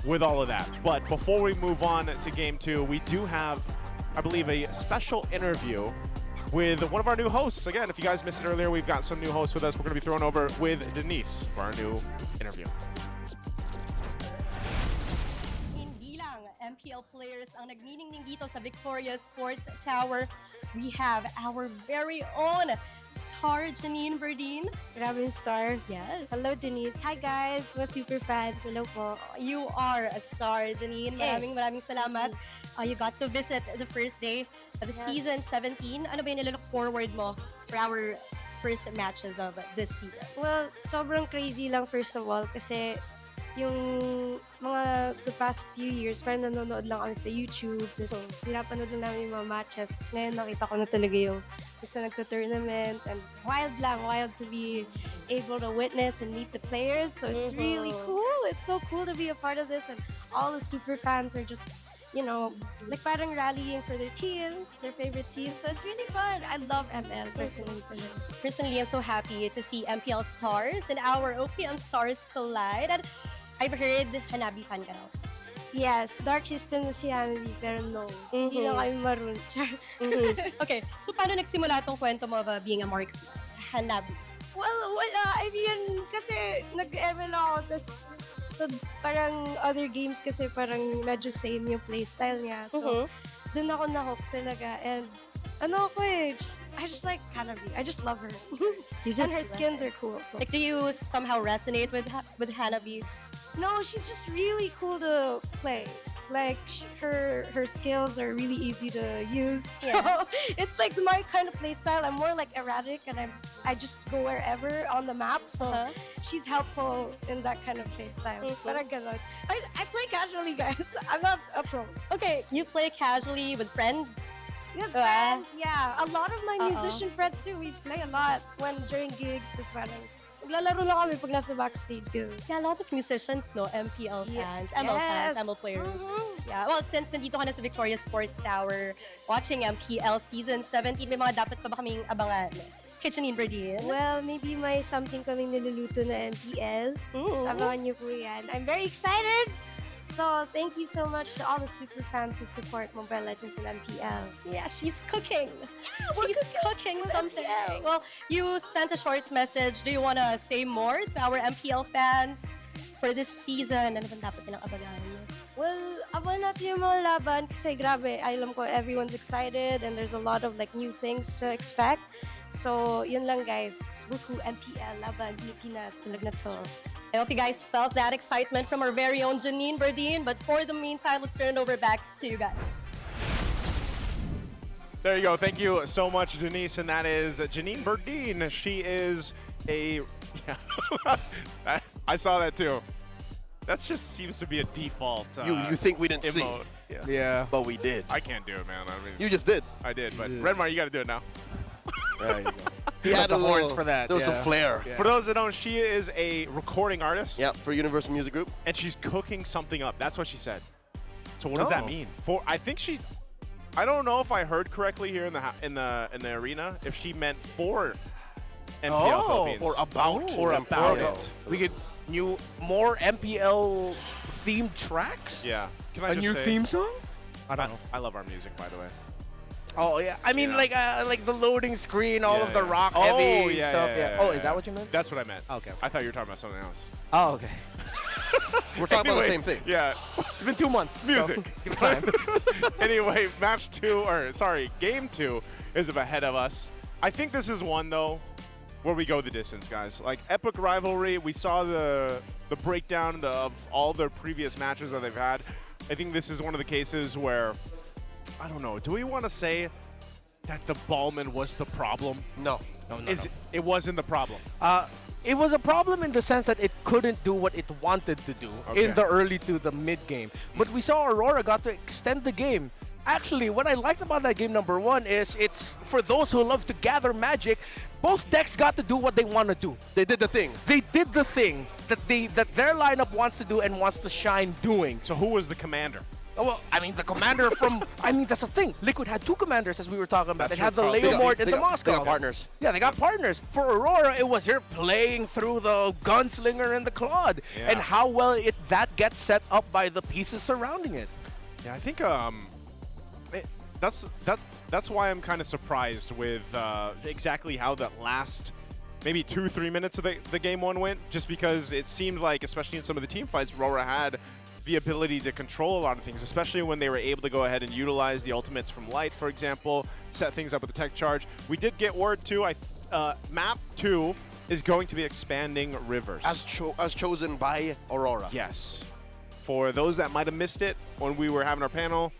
with all of that. But before we move on to game 2, we do have, I believe, a special interview with one of our new hosts. Again, if you guys missed it earlier, we've got some new hosts with us. We're gonna be thrown over with Denise for our new interview. Hindi lang MPL players ang nagniningning dito sa Victoria Sports Tower. We have our very own star, Janine Berdine. Grabe yung star. Yes. Hello, Denise. Hi, guys. Mga super fans. Hello po. You are a star, Janine. Maraming salamat. You got to visit the first day of the season 17. Ano ba yung nilook forward mo for our first matches of this season? Well, sobrang crazy lang first of all kasi yung the past few years, parang nanonood lang kami sa YouTube, tapos pinapanood lang namin yung mga matches, tapos ngayon nakita ko na talaga yung isa nagta-tournament, and wild to be able to witness and meet the players, so it's really cool. It's so cool to be a part of this, and all the super fans are just, you know, like parang rallying for their teams, their favorite teams, so it's really fun. I love ML personally. Personally, I'm so happy to see MPL stars and our OPM stars collide. And I've heard Hanabi fan ka raw. Yes, dark system na si Hanabi, pero no. Hindi na kami maroon. Okay, so paano nagsimula tong kwento mo of being a marksman? Hanabi. Well, wala. I mean, kasi nag-ML ako, tas so parang other games kasi parang medyo same yung playstyle niya. So, dun ako na-hook talaga. And ano ako I just like Hanabi. I just love her. And her skins are cool. So. Like, do you somehow resonate with Hanabi? No, she's just really cool to play. Like, her skills are really easy to use. So it's like my kind of play style. I'm more like erratic, and I just go wherever on the map. So she's helpful in that kind of play style. Parang ganon. I play casually, guys. I'm not a pro. Okay, you play casually with friends? With friends, yeah. A lot of my musician friends too. We play a lot during gigs. This one. Naglalaro lang kami pag nasa backstage. Yeah, a lot of musicians, no? MPL fans, ML fans, ML players. Yeah, well, since nandito ka na sa Victoria Sports Tower, watching MPL Season 17, may mga dapat pa ba kaming abangan? Kay Janine Berdine? Well, maybe may something kaming niluluto na MPL. So abangan niyo po yan. I'm very excited! So, thank you so much to all the super fans who support Mobile Legends and MPL. Yeah, she's cooking. She's cooking something. Well, you sent a short message. Do you want to say more to our MPL fans for this season? Ano bang dapat nilang abangan? Well, abangan natin yung mga laban kasi grabe, alam ko everyone's excited and there's a lot of like new things to expect. So, yun lang guys. Buku MPL, laban, Pilipinas, palag na to. I hope you guys felt that excitement from our very own Janine Berdine. But for the meantime, let's turn it over back to you guys. There you go. Thank you so much, Denise. And that is Janine Berdine. She is a... Yeah, I saw that too. That just seems to be a default you think we didn't emote. see. Yeah. But we did. I can't do it, man. I mean, You just did. I did, but Redmar, you got to do it now. There you go. He had the a horns little, for that. There was some flair. For those that don't, she is a recording artist. Yep, for Universal Music Group. And she's cooking something up. That's what she said. So what does that mean? I think she's... I don't know if I heard correctly here in the arena if she meant for MPL Philippines or about it. We get more MPL themed tracks. Yeah. Can I a just new say, theme song? I don't know. I love our music, by the way. Oh yeah, I mean like the loading screen, all of the rock Oh, heavy yeah, stuff. yeah, Oh, yeah, is that what you meant? That's what I meant. Okay. I thought you were talking about something else. Oh, okay. We're talking about the same thing. Yeah. It's been 2 months. Music. So give us time. Anyway, game 2 is ahead of us. I think this is one though where we go the distance, guys. Like epic rivalry, we saw the breakdown of all their previous matches that they've had. I think this is one of the cases where, I don't know, do we want to say that the Ballman was the problem? No. It wasn't the problem. It was a problem in the sense that it couldn't do what it wanted to do in the early to the mid game. But we saw Aurora got to extend the game. Actually, what I liked about that game number 1 is it's for those who love to gather magic, both decks got to do what they want to do. They did the thing. They did the thing. that their lineup wants to do and wants to shine doing. So who was the commander? Oh, well, I mean, the commander from... I mean, that's the thing. Liquid had two commanders, as we were talking about. That's They had the true. Leomord and the Moscow. They got partners. Yeah, they got partners. For Aurora, it was you're playing through the Gunslinger and the Claude. Yeah. And how well that gets set up by the pieces surrounding it. Yeah, I think that's why I'm kind of surprised with exactly how that last maybe 2-3 minutes of the game one went, just because it seemed like, especially in some of the team fights, RORA had the ability to control a lot of things, especially when they were able to go ahead and utilize the ultimates from Light, for example, set things up with the tech charge. We did get word too, map 2 is going to be expanding rivers. As chosen by Aurora. Yes. For those that might have missed it when we were having our panel,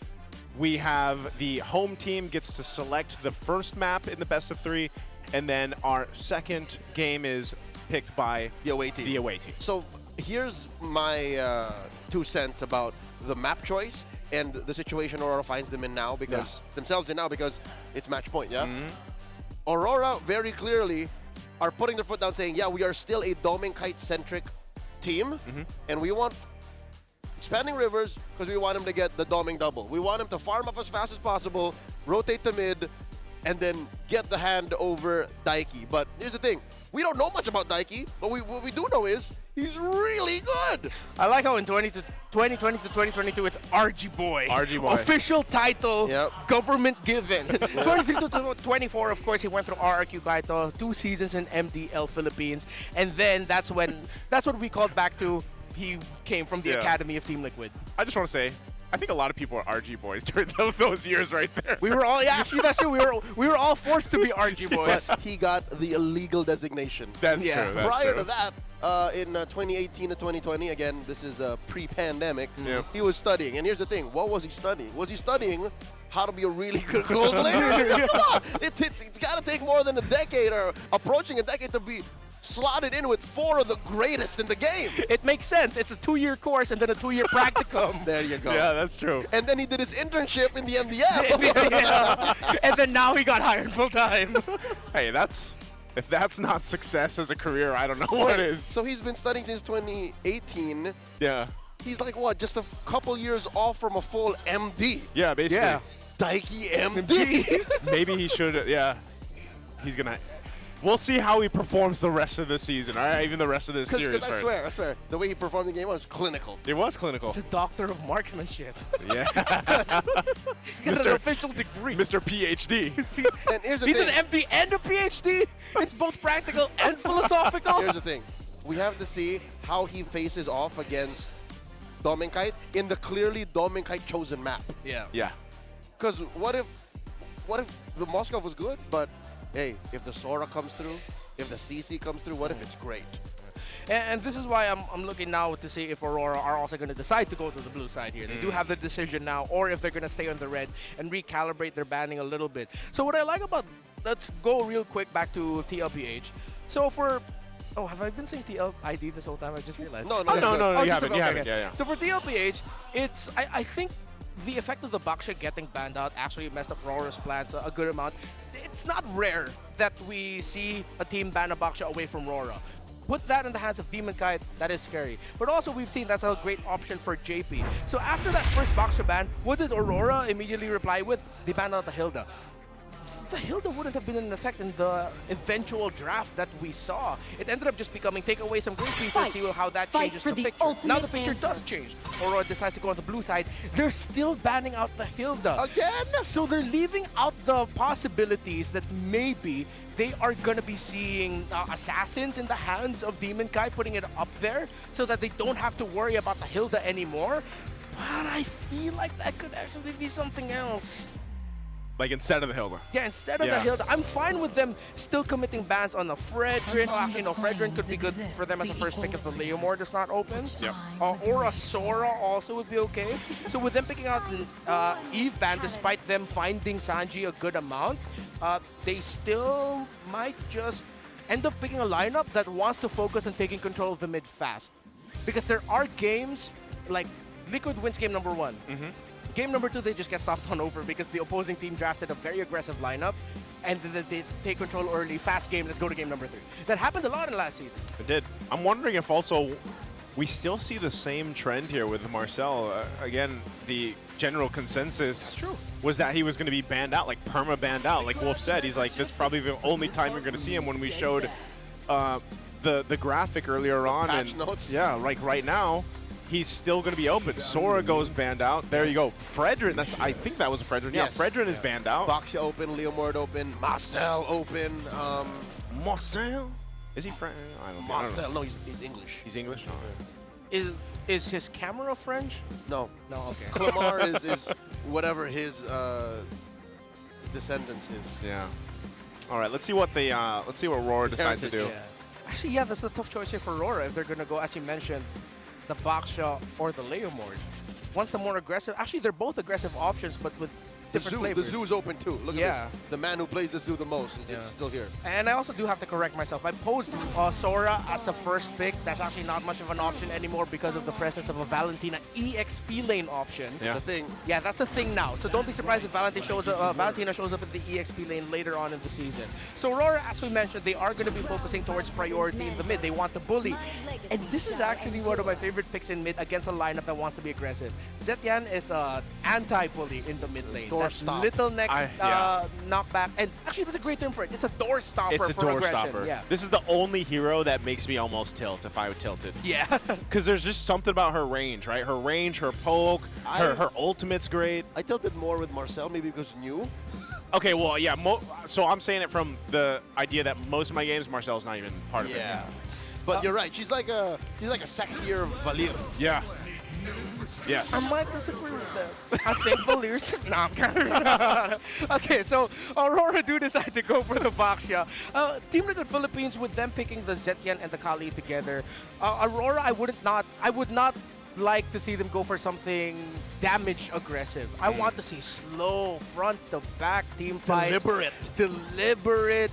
we have the home team gets to select the first map in the best of 3, and then our second game is picked by the away team. The away team. So here's my 2 cents about the map choice and the situation Aurora finds them in now, because because it's match point, yeah? Aurora very clearly are putting their foot down saying, yeah, we are still a Doming Kite-centric team, and we want expanding rivers because we want him to get the Doming double. We want him to farm up as fast as possible, rotate the mid, and then get the hand over Daiki. But here's the thing. We don't know much about Daiki, but what we do know is he's really good. I like how in 2020 to 2022, it's RG Boy. RG Boy. Official title, government given. 23 to 24, of course, he went through RRQ Kaito, 2 seasons in MPL Philippines, and then that's what we called back to. He came from the Academy of Team Liquid. I just want to say, I think a lot of people are RG boys during those years right there. We were all, actually, that's true. We were all forced to be RG boys. But he got the illegal designation. That's true. That's Prior true. to that, in 2018 to 2020, again, this is pre-pandemic, he was studying. And here's the thing. What was he studying? Was he studying how to be a really good gold player? Come on. It's got to take more than a decade or approaching a decade to be slotted in with 4 of the greatest in the game. It makes sense. It's a 2-year course and then a 2-year practicum. There you go. Yeah, that's true. And then he did his internship in the MDF. Yeah. And then now he got hired full time. Hey, if that's not success as a career, I don't know what is. So he's been studying since 2018. Yeah. He's like, what, just a couple years off from a full MD. Yeah, basically. Yeah. Daiki MD. Maybe he should, he's going to... We'll see how he performs the rest of the season, all right? Even the rest of this series Because I swear, the way he performed the game was clinical. It was clinical. He's a doctor of marksmanship. Yeah. He's got an official degree. Mr. PhD. And here's the He's thing. an MD and a PhD. It's both practical and philosophical. Here's the thing. We have to see how he faces off against Doming Kite in the clearly Doming Kite chosen map. Yeah. Yeah. Because what if the Moscow was good, but hey, if the Sora comes through, if the CC comes through, what if it's great? And this is why I'm looking now to see if Aurora are also going to decide to go to the blue side here. They do have the decision now, or if they're going to stay on the red and recalibrate their banning a little bit. So what I like about, let's go real quick back to TLPH. So for, have I been saying TLID this whole time? I just realized. No, you haven't. Yeah. So for TLPH, it's, I think the effect of the Baksha getting banned out actually messed up Aurora's plans a good amount. It's not rare that we see a team ban a Baksha away from Aurora. Put that in the hands of Demon Kite, that is scary. But also we've seen that's a great option for JP. So after that first Baksha ban, what did Aurora immediately reply with? They banned out the Hilda. The Hilda wouldn't have been in effect in the eventual draft that we saw. It ended up just becoming take away some great pieces, see how that changes the picture. Now the picture does change. Aurora decides to go on the blue side. They're still banning out the Hilda. Again? So they're leaving out the possibilities that maybe they are going to be seeing assassins in the hands of Demon Kai, putting it up there so that they don't have to worry about the Hilda anymore. But I feel like that could actually be something else. Like instead of the Hilda. Yeah, instead of the Hilda. I'm fine with them still committing bans on the Fredrin. Well, actually, no, Fredrin could be good for them as a first pick if the Leomord is not open. Yep. Or a Sora also would be okay. So with them picking out Eve ban, despite them finding Sanji a good amount, they still might just end up picking a lineup that wants to focus on taking control of the mid fast. Because there are games, like Liquid wins game number 1. Game number 2, they just get stopped on over because the opposing team drafted a very aggressive lineup. and then they take control early, fast game, let's go to game number 3. That happened a lot in last season. It did. I'm wondering if also we still see the same trend here with Marcel. Again, the general consensus was that he was going to be banned out, like perma-banned out. Like Wolf said, he's like, this is probably the only time you're going to see him when we showed the graphic earlier on. Patch notes. Yeah, like right now, he's still going to be open. Sora goes banned out. There you go. Fredrin, I think that was a Fredrin. Yeah, Yes. Fredrin is banned out. Boxia open, Leomord open, Marcel open. Marcel? Is he French? I don't know. Marcel, no, he's English. He's English? Oh, yeah. Is his camera French? No. No, okay. Clamar is whatever his descendants is. Yeah. All right, let's see what RORA decides to do. Yeah. Actually, yeah, that's a tough choice here for RORA if they're going to go, as you mentioned, the Boxia or the Leomord. One's the more aggressive. Actually, they're both aggressive options, but with different flavors. The zoo's open too. Look at this. The man who plays the zoo the most is still here. And I also do have to correct myself. I posed Sora as a first pick. That's actually not much of an option anymore because of the presence of a Valentina EXP lane option. Yeah. It's a thing. Yeah, that's a thing now. So don't be surprised if Valentina shows up in the EXP lane later on in the season. So RORA, as we mentioned, they are going to be focusing towards priority in the mid. They want the bully. And this is actually one of my favorite picks in mid against a lineup that wants to be aggressive. Zetian is anti-bully in the mid lane. Door stop. Little next knockback. And actually, that's a great term for it. It's a door stopper It's a for door aggression. stopper. Yeah. This is the only hero that makes me almost tilt if I would tilt it. Yeah. Because there's just something about her range, right? Her range, her poke, her ultimate's great. I tilted more with Marcel, maybe because new. Okay, well, yeah. So I'm saying it from the idea that most of my games, Marcel's not even part of it. Yeah. But you're right. She's like a sexier Valir. Yeah. Yes. I might disagree with that. I think Valir should not. Okay, so Aurora do decide to go for the Boxia. Team Liquid Philippines, with them picking the Zetian and the Kali together. Aurora, I would not like to see them go for something damage aggressive. I want to see slow front to back team fights. Deliberate.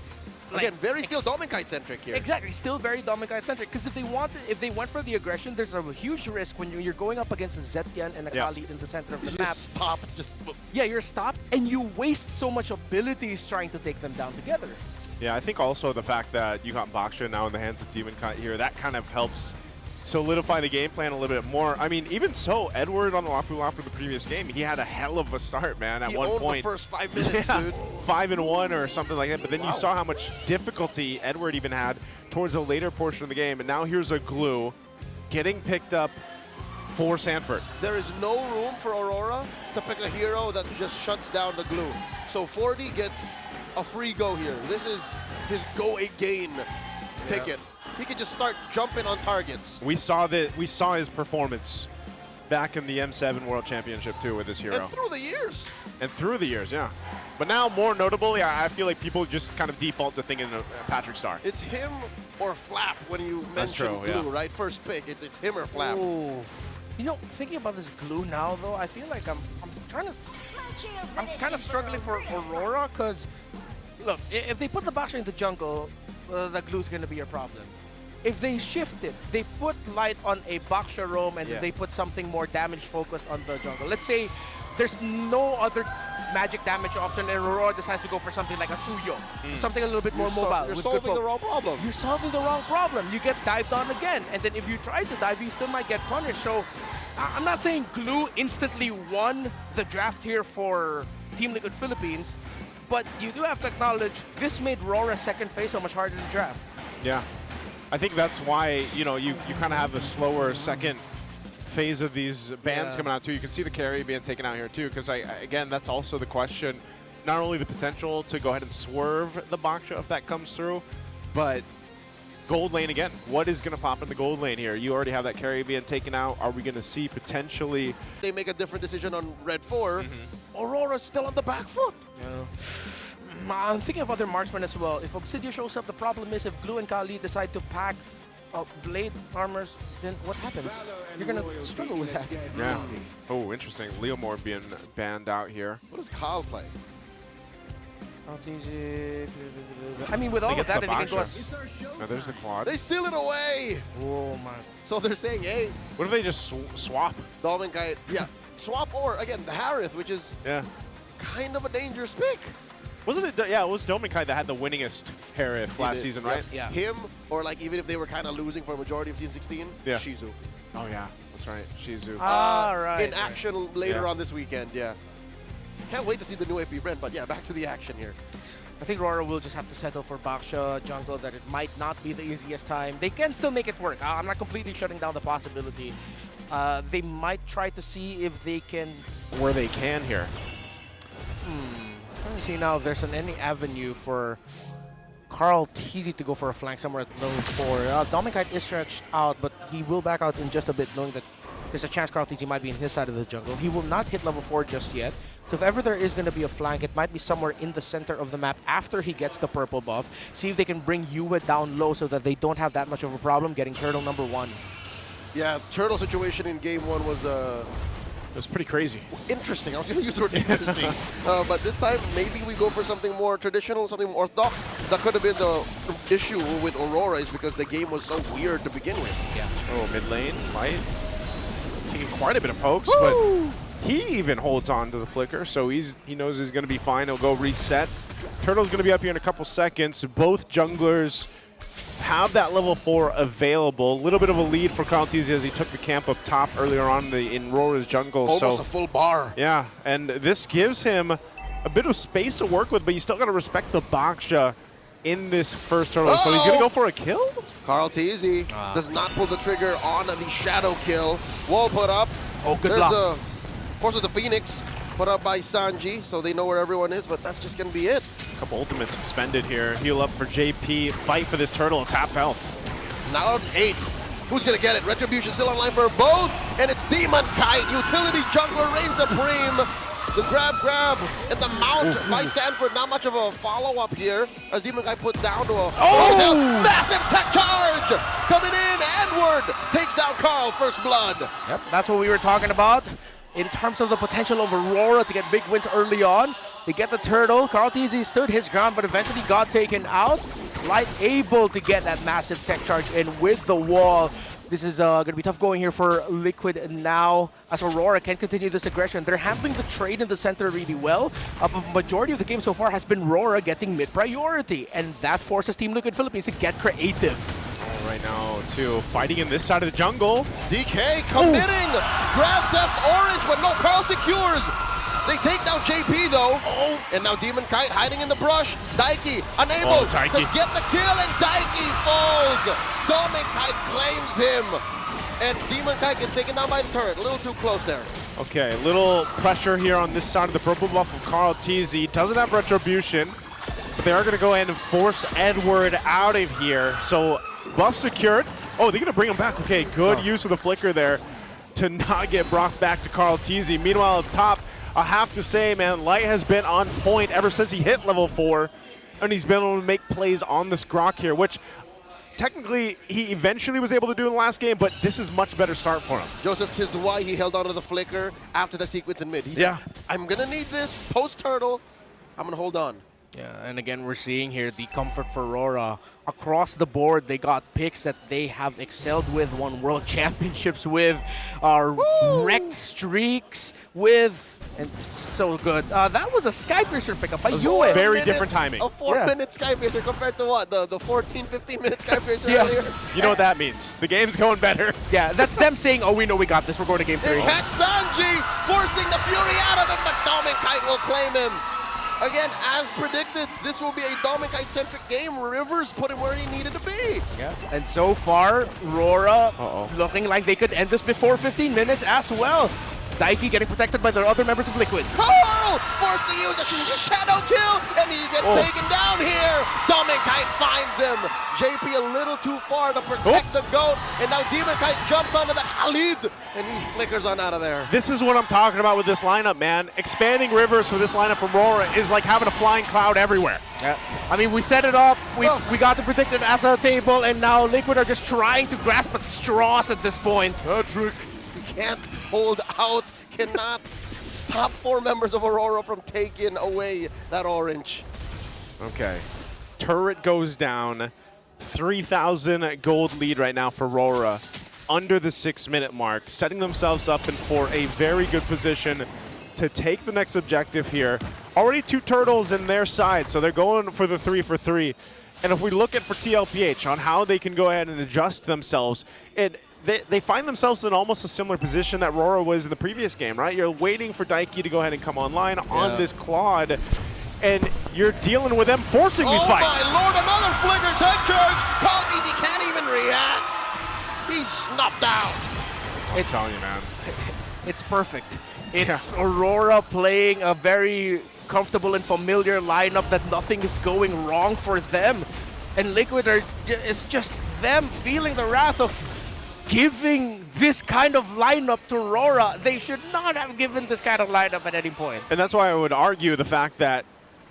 Again, very still Dominkite centric here. Exactly, still very Dominkite centric. Because if they went for the aggression, there's a huge risk when you're going up against a Zetian and a Kali in the center of the map. You're stopped, and you waste so much abilities trying to take them down together. Yeah, I think also the fact that you got Boxia now in the hands of Demonkite here, that kind of helps solidify the game plan a little bit more. I mean, even so, Edward on the Lapu Lapu the previous game, he had a hell of a start, man. At one point, the first 5 minutes, dude. 5-1 or something like that. But then you saw how much difficulty Edward even had towards the later portion of the game. And now here's a Glue getting picked up for Sanford. There is no room for Aurora to pick a hero that just shuts down the Glue. So 40 gets a free go here. This is his go again ticket. He could just start jumping on targets. We saw his performance back in the M7 World Championship too with this hero. And through the years. Yeah. But now, more notably, I feel like people just kind of default to thinking of Patrick Star. It's him or Flap when you mention Glue, right? First pick, it's him or Flap. Ooh. You know, thinking about this Glue now, though, I feel like I'm kind of struggling for Aurora, because, look, if they put the Boxer in the jungle, the Glue's going to be a problem. If they shift it, they put light on a Boxer roam and then they put something more damage focused on the jungle. Let's say there's no other magic damage option and Aurora decides to go for something like a Suyo, something a little bit more mobile. You're solving the wrong problem. You're solving the wrong problem. You get dived on again, and then if you try to dive, you still might get punished. So I'm not saying Glue instantly won the draft here for Team Liquid Philippines, but you do have to acknowledge this made RORA's second phase so much harder to draft. Yeah. I think that's why, you kind of have a slower second phase of these bans coming out too. You can see the carry being taken out here too, because again, that's also the question. Not only the potential to go ahead and swerve the Boxia if that comes through, but gold lane again. What is going to pop in the gold lane here? You already have that carry being taken out. Are we going to see potentially... They make a different decision on Red 4. Aurora's still on the back foot. Yeah. I'm thinking of other marksmen as well. If Obsidian shows up, the problem is if Glue and Kali decide to pack blade armors, then what happens? You're going to struggle with that. Yeah. Oh, interesting. Leomord being banned out here. What does Kyle play? I mean, with all of that, then you can go... Oh, there's the Claude. They steal it away! Oh, my. So they're saying, hey... What if they just swap? Dominkite, swap or, again, the Harith, which is kind of a dangerous pick. Wasn't it? Yeah, it was Dominkai that had the winningest Harif last season, right? Yeah. Him, or like even if they were kind of losing for a majority of Season 16, Yeah. Shizu. Oh yeah, that's right, Shizu. In action later on this weekend, yeah. Can't wait to see the new AP Brent, but yeah, back to the action here. I think RORA will just have to settle for Baksha jungle, that it might not be the easiest time. They can still make it work. I'm not completely shutting down the possibility. They might try to see if they can... Where they can here. Trying to see now if there's any avenue for Carl Teasy to go for a flank somewhere at level 4. Dominkite is stretched out, but he will back out in just a bit, knowing that there's a chance Carl Teasy might be in his side of the jungle. He will not hit level 4 just yet. So if ever there is going to be a flank, it might be somewhere in the center of the map after he gets the purple buff. See if they can bring Yue down low so that they don't have that much of a problem getting turtle number 1. Yeah, turtle situation in game 1 was It's pretty crazy. Interesting. I was going to use the word interesting. But this time, maybe we go for something more traditional, something more orthodox. That could have been the issue with Aurora, is because the game was so weird to begin with. Yeah. Oh, mid lane, Light taking quite a bit of pokes, but he even holds on to the flicker, so he knows he's going to be fine. He'll go reset. Turtle's going to be up here in a couple seconds. Both junglers have that level 4 available. A little bit of a lead for Carl Teasy as he took the camp up top earlier on in Rora's jungle. Almost a full bar. Yeah, and this gives him a bit of space to work with, but you still got to respect the Baksha in this first turtle. So he's going to go for a kill? Carl Teasy does not pull the trigger on the shadow kill. Wall put up. Oh, good There's luck. of course, the Phoenix put up by Sanji, so they know where everyone is, but that's just going to be it. Couple ultimates expended here. Heal up for JP. Fight for this turtle. It's half health. Now 8. Who's going to get it? Retribution still online for both, and it's Demon Kite. Utility jungler reigns supreme. The grab, and the mount by Sanford. Not much of a follow-up here, as Demon Kite put down to a massive tech charge. Coming in, Edward takes down Carl, first blood. Yep, that's what we were talking about. In terms of the potential of Aurora to get big wins early on, they get the turtle. Carl Teasy stood his ground, but eventually got taken out. Light able to get that massive tech charge in with the wall. This is going to be tough going here for Liquid now, as Aurora can continue this aggression. They're handling the trade in the center really well. A majority of the game so far has been Aurora getting mid-priority, and that forces Team Liquid Philippines to get creative. Right now, too, fighting in this side of the jungle. DK committing! Grab Theft Orange, but no, Carl secures! They take down JP though. And now Demon Kite hiding in the brush. Daiki unable to get the kill, and Daiki falls! Demon Kite claims him! And Demon Kite gets taken down by the turret. A little too close there. Okay, a little pressure here on this side of the purple buff of Carl Teasy. Doesn't have retribution, but they are going to go ahead and force Edward out of here. So buff secured. Oh, they're going to bring him back. Okay, good use of the flicker there to not get brought back to Carl Teasy. Meanwhile, up top, I have to say, man, Light has been on point ever since he hit level 4, and he's been able to make plays on the Scrock here, which technically he eventually was able to do in the last game, but this is much better start for him. Joseph, this is why he held onto the flicker after the sequence in mid. He said, I'm going to need this post-turtle. I'm going to hold on. Yeah, and again, we're seeing here the comfort for Aurora. Across the board, they got picks that they have excelled with, won world championships with, wrecked streaks with, and so good. That was a Skypiercer pickup by Yue. Very different timing. A 4-minute Skypiercer compared to what? The 14, 15-minute Skypiercer earlier? You know what that means. The game's going better. Yeah, that's them saying, oh, we know we got this. We're going to game 3. They catch Sanji, forcing the Fury out of him, but Dominkite will claim him. Again, as predicted, this will be a Dominkite-centric game. Rivers put him where he needed to be. Yeah, and so far, Rora looking like they could end this before 15 minutes as well. Daiki getting protected by the other members of Liquid. Carl forced to use a shadow kill, and he gets taken down here. Dominkite finds him. JP a little too far to protect the GOAT, and now Dominkite jumps onto the Khalid, and he flickers on out of there. This is what I'm talking about with this lineup, man. Expanding Rivers for this lineup from Aurora is like having a flying cloud everywhere. Yeah. I mean, we set it up, we got to predict it as a table, and now Liquid are just trying to grasp at straws at this point. Patrick, he can't hold out, cannot stop 4 members of Aurora from taking away that orange. Okay. Turret goes down. 3,000 gold lead right now for Aurora. Under the 6-minute mark, setting themselves up for a very good position to take the next objective here. already 2 turtles in their side, so they're going for the 3 for 3. And if we look at for TLPH on how they can go ahead and adjust themselves, they find themselves in almost a similar position that RORA was in the previous game, right? You're waiting for Daiki to go ahead and come online on this Claude, and you're dealing with them forcing these fights. Oh my lord, another flicker tech charge! Called Easy can't even react! He's snuffed out! I'm telling you, man. It's perfect. It's Aurora playing a very comfortable and familiar lineup that nothing is going wrong for them. And Liquid is just them feeling the wrath of giving this kind of lineup to Aurora. They should not have given this kind of lineup at any point. And that's why I would argue the fact that,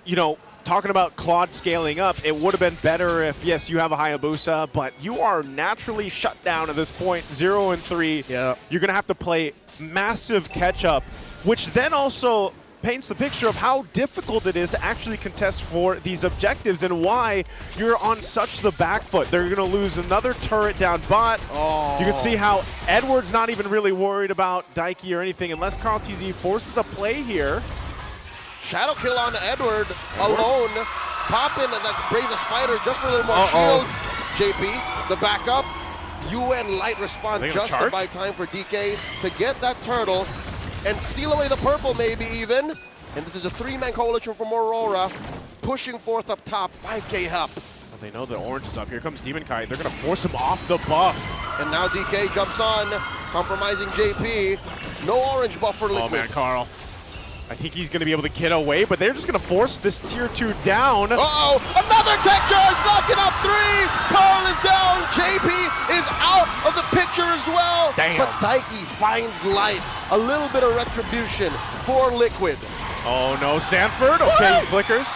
you know, talking about Claude scaling up, it would have been better if, yes, you have a Hayabusa, but you are naturally shut down at this point, 0 and 3. Yeah. You're going to have to play massive catch-up, which then also paints the picture of how difficult it is to actually contest for these objectives and why you're on such the back foot. They're going to lose another turret down bot. You can see how Edward's not even really worried about Daiki or anything unless Carl TZ forces a play here. Shadow kill on Edward alone. Pop in the bravest fighter just for a little more shields. JP, the backup. UN Light response just to buy time for DK to get that turtle and steal away the purple maybe even. And this is a 3-man coalition from Aurora pushing forth up top, 5k help. Well, they know the orange is up. Here comes Demon Kite. They're going to force him off the buff. And now DK jumps on, compromising JP. No orange buff for Liquid. Oh man, Carl. I think he's going to be able to get away, but they're just going to force this tier 2 down. Uh-oh, another tech charge, knocking up 3. Carl is down, JP is out of the picture as well. Damn. But Daiki finds light, a little bit of retribution for Liquid. Oh no, Sanford, okay, he flickers.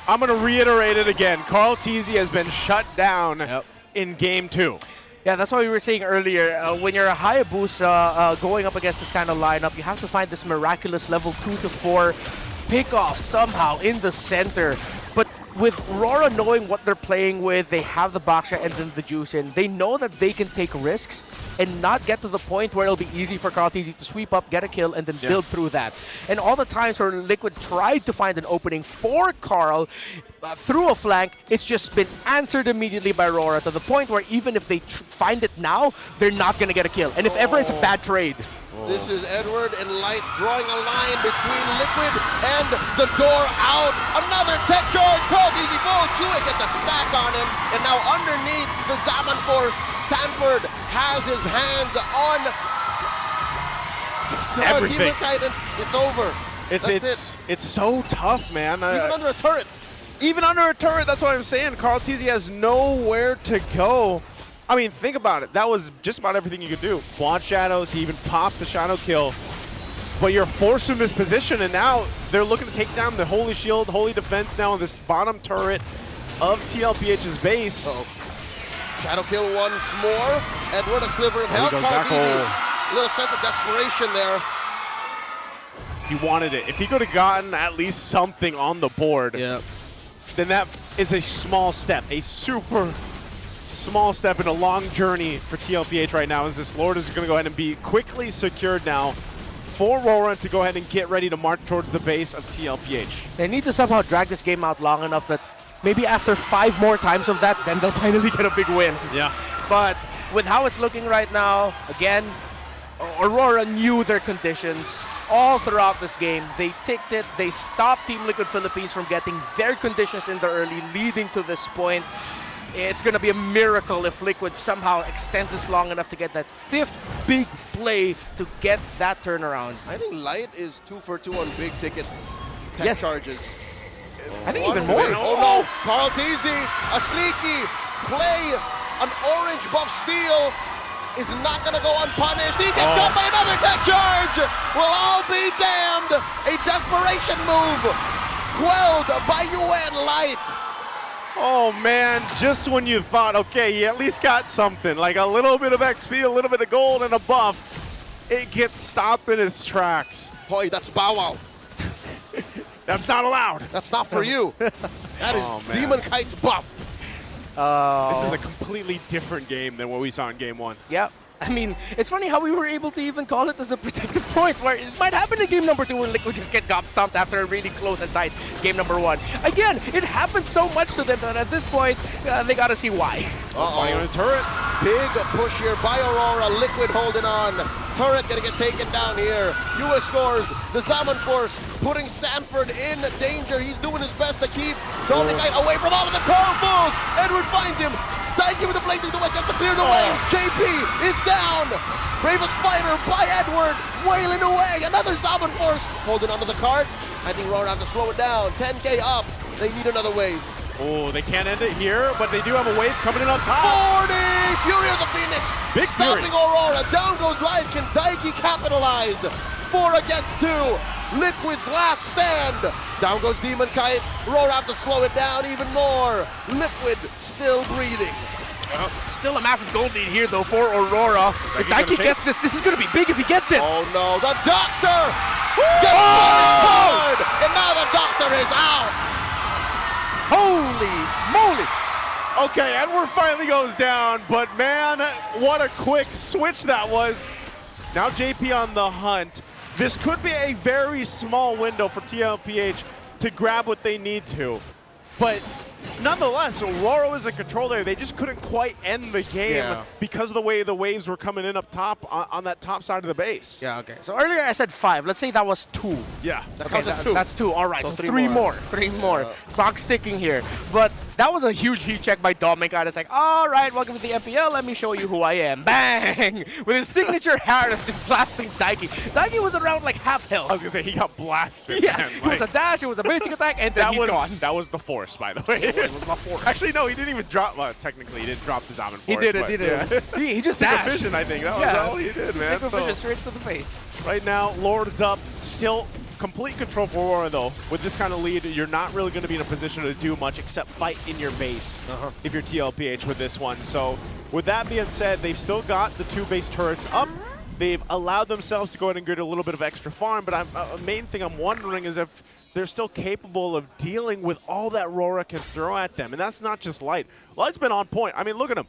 I'm going to reiterate it again. Carl TZ has been shut down in game 2. Yeah, that's what we were saying earlier. When you're a Hayabusa going up against this kind of lineup, you have to find this miraculous level 2 to 4 pick-off somehow in the center. But with RORA knowing what they're playing with, they have the backshot and then the juice in. They know that they can take risks and not get to the point where it'll be easy for Carl TZ to sweep up, get a kill, and then build through that. And all the times where Liquid tried to find an opening for Carl through a flank, it's just been answered immediately by RORA to the point where even if they find it now, they're not going to get a kill. And if ever, it's a bad trade. This is Edward and Light drawing a line between Liquid and the door out. Another tech charge. Cold easy goal. Hewitt gets a stack on him. And now underneath the Zaman Force, Sanford has his hands on everything. It's over. It's so tough, man. Even under a turret. Even under a turret, that's what I'm saying. Carl TZ has nowhere to go. I mean, think about it. That was just about everything you could do. Quad shadows, he even popped the shadow kill. But you're forced in this position, and now they're looking to take down the Holy Shield, Holy Defense now on this bottom turret of TLPH's base. Shadow kill once more. Edward a sliver of health. A little sense of desperation there. He wanted it. If he could have gotten at least something on the board, then that is a small step, a super small step in a long journey for TLPH right now, as this Lord is going to go ahead and be quickly secured now for RORA to go ahead and get ready to march towards the base of TLPH. They need to somehow drag this game out long enough that maybe after 5 more times of that, then they'll finally get a big win. Yeah. But with how it's looking right now, again, Aurora knew their conditions all throughout this game. They ticked it. They stopped Team Liquid Philippines from getting their conditions in the early, leading to this point. It's going to be a miracle if Liquid somehow extends this long enough to get that 5th big play to get that turnaround. I think Light is 2 for 2 on big ticket tech charges. I think even more. Oh no, Carl TZ, a sneaky play, an orange buff steal is not going to go unpunished. He gets caught by another tech charge. Well, I'll be damned. A desperation move quelled by UN Light. Oh man, just when you thought, okay, you at least got something, like a little bit of XP, a little bit of gold, and a buff, it gets stopped in its tracks. Boy, that's Bow Wow. That's not allowed. That's not for you. That is Demon Kite's buff. This is a completely different game than what we saw in game 1. Yep. I mean, it's funny how we were able to even call it as a protective point, where it might happen in game number 2 when Liquid just get gob stomped after a really close and tight game number 1. Again, it happens so much to them that at this point, they gotta see why. On the turret. Big push here by Aurora. Liquid holding on. Turret gonna get taken down here. US scores. The Zaman Force putting Sanford in danger. He's doing his best to keep Dominic away from all of the powerfuls. Edward finds him. Daiki with the blazing duet just to clear the way. JP is down. Bravest fighter by Edward. Wailing away. Another Zaman Force holding onto the cart. I think RORA have to slow it down. 10K up. They need another wave. Oh, they can't end it here, but they do have a wave coming in up top. 40! Fury of the Phoenix! Big stopping Fury. Aurora. Down goes Live. Can Daiki capitalize? 4 against 2. Liquid's last stand. Down goes Demon Kite. RORA have to slow it down even more. Liquid still breathing. Still a massive gold lead here, though, for Aurora. If Daiki gets this is going to be big if he gets it. Oh, no. The Doctor gets hard. And now the Doctor is out. Holy moly! Okay, Edward finally goes down, but man, what a quick switch that was. Now JP on the hunt. This could be a very small window for TLPH to grab what they need to. But nonetheless, Aurora was in control there. They just couldn't quite end the game because of the way the waves were coming in up top on that top side of the base. Yeah, okay. So earlier I said 5. Let's say that was 2. Yeah. That counts as 2. That's 2. All right, so 3 more. 3 more. Clock sticking here. But that was a huge heat check by Dominic. It's like, all right, welcome to the MPL. Let me show you who I am. Bang! With his signature Harris just blasting Daiki. Daiki was around like half health. I was going to say, he got blasted. Yeah, man. it was a dash, it was a basic attack, and then he's gone. That was the force, by the way. It was my force. Actually, no, he didn't even drop. Well, technically, he didn't drop the Zaman force. He did it, but, he did it. He just Single dashed. vision, I think. That was all he did, man. Single vision straight to the face. Right now, Lord's up. Still complete control for Aurora, though. With this kind of lead, you're not really going to be in a position to do much except fight in your base if you're TLPH with this one. So, with that being said, they've still got the 2 base turrets up. They've allowed themselves to go ahead and get a little bit of extra farm, but main thing I'm wondering is if they're still capable of dealing with all that RORA can throw at them. And that's not just Light. Light's been on point. I mean, look at him.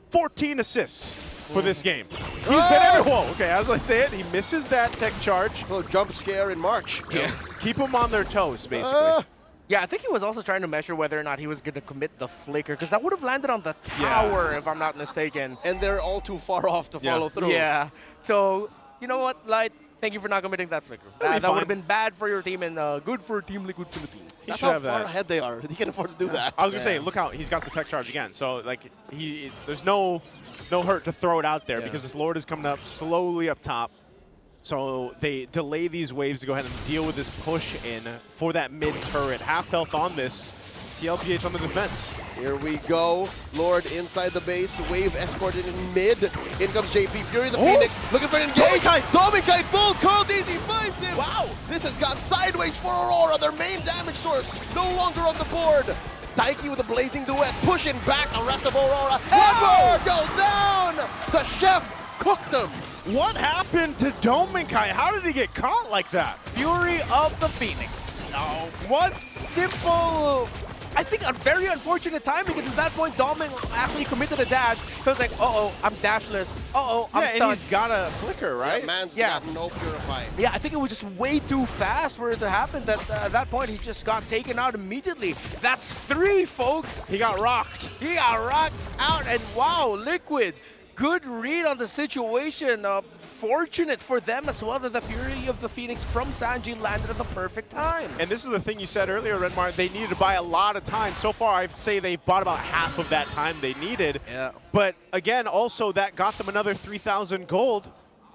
14 assists for this game. He's been everywhere. Okay, as I say it, he misses that tech charge. Little jump scare in March. Yeah. Keep them on their toes, basically. Yeah, I think he was also trying to measure whether or not he was going to commit the flicker, because that would have landed on the tower, if I'm not mistaken. And they're all too far off to follow through. Yeah. So, you know what, Light? Thank you for not committing that flicker. That would have been bad for your team and good for Team Liquid Philippines. That's how far ahead they are. He can afford to do that. I was going to say, look out. He's got the tech charge again. So, like, there's no hurt to throw it out there because this Lord is coming up slowly up top. So they delay these waves to go ahead and deal with this push in for that mid turret. Half health on this. TLPH on the defense. Here we go. Lord inside the base. Wave escorted in mid. In comes JP. Fury the Phoenix. Looking for an engage. Dominic full. Curl DZ finds him. Wow. This has gone sideways for Aurora. Their main damage source no longer on the board. Daiki with a blazing duet. Pushing back the rest of Aurora. Edward goes down. The chef cooked him. What happened to Dominkai? How did he get caught like that? Fury of the Phoenix. Oh, one simple, I think a very unfortunate time, because at that point Domin actually committed a dash. So it's like, uh-oh, I'm dashless. Uh-oh, I'm stunned. And he's got a flicker, right? That man's got no purify. Yeah, I think it was just way too fast for it to happen. That at that point he just got taken out immediately. That's 3, folks. He got rocked. He got rocked out, and wow, Liquid. Good read on the situation. Fortunate for them as well that the Fury of the Phoenix from Sanji landed at the perfect time. And this is the thing you said earlier, Redmar. They needed to buy a lot of time. So far, I'd say they bought about half of that time they needed. Yeah. But again, also that got them another 3,000 gold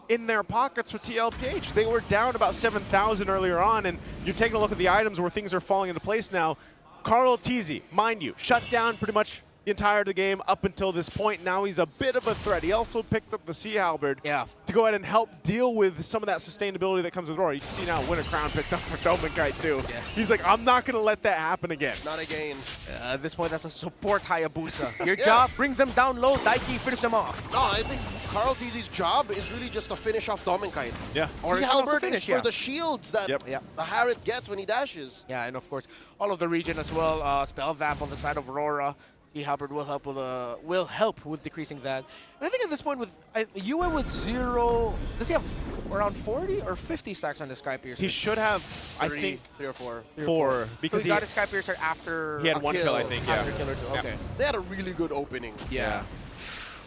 in their pockets for TLPH. They were down about 7,000 earlier on, and you're taking a look at the items where things are falling into place now. Carl Teasy, mind you, shut down pretty much the entire of the game up until this point. Now he's a bit of a threat. He also picked up the Sea Halberd to go ahead and help deal with some of that sustainability that comes with RORA. You can see now Winter Crown picked up for Dominkai too. Yeah. He's like, I'm not going to let that happen again. Not again. At this point, that's a support Hayabusa. Your job, bring them down low. Daiki, finish them off. No, I think Carl Teasy's job is really just to finish off Dominkai. Yeah. Or Sea Halberd is for the shields that the Harriet gets when he dashes. Yeah, and of course, all of the region as well. Spell Vamp on the side of RORA. Halberd will help with decreasing that. And I think at this point with Yue with 0, does he have around 40 or 50 stacks on the Sky Piercer? He should have, I think, 3 or 4. 4 because so he got his Sky Piercer after he had one kill, I think. Yeah. After kill or two. Okay. They had a really good opening. Yeah.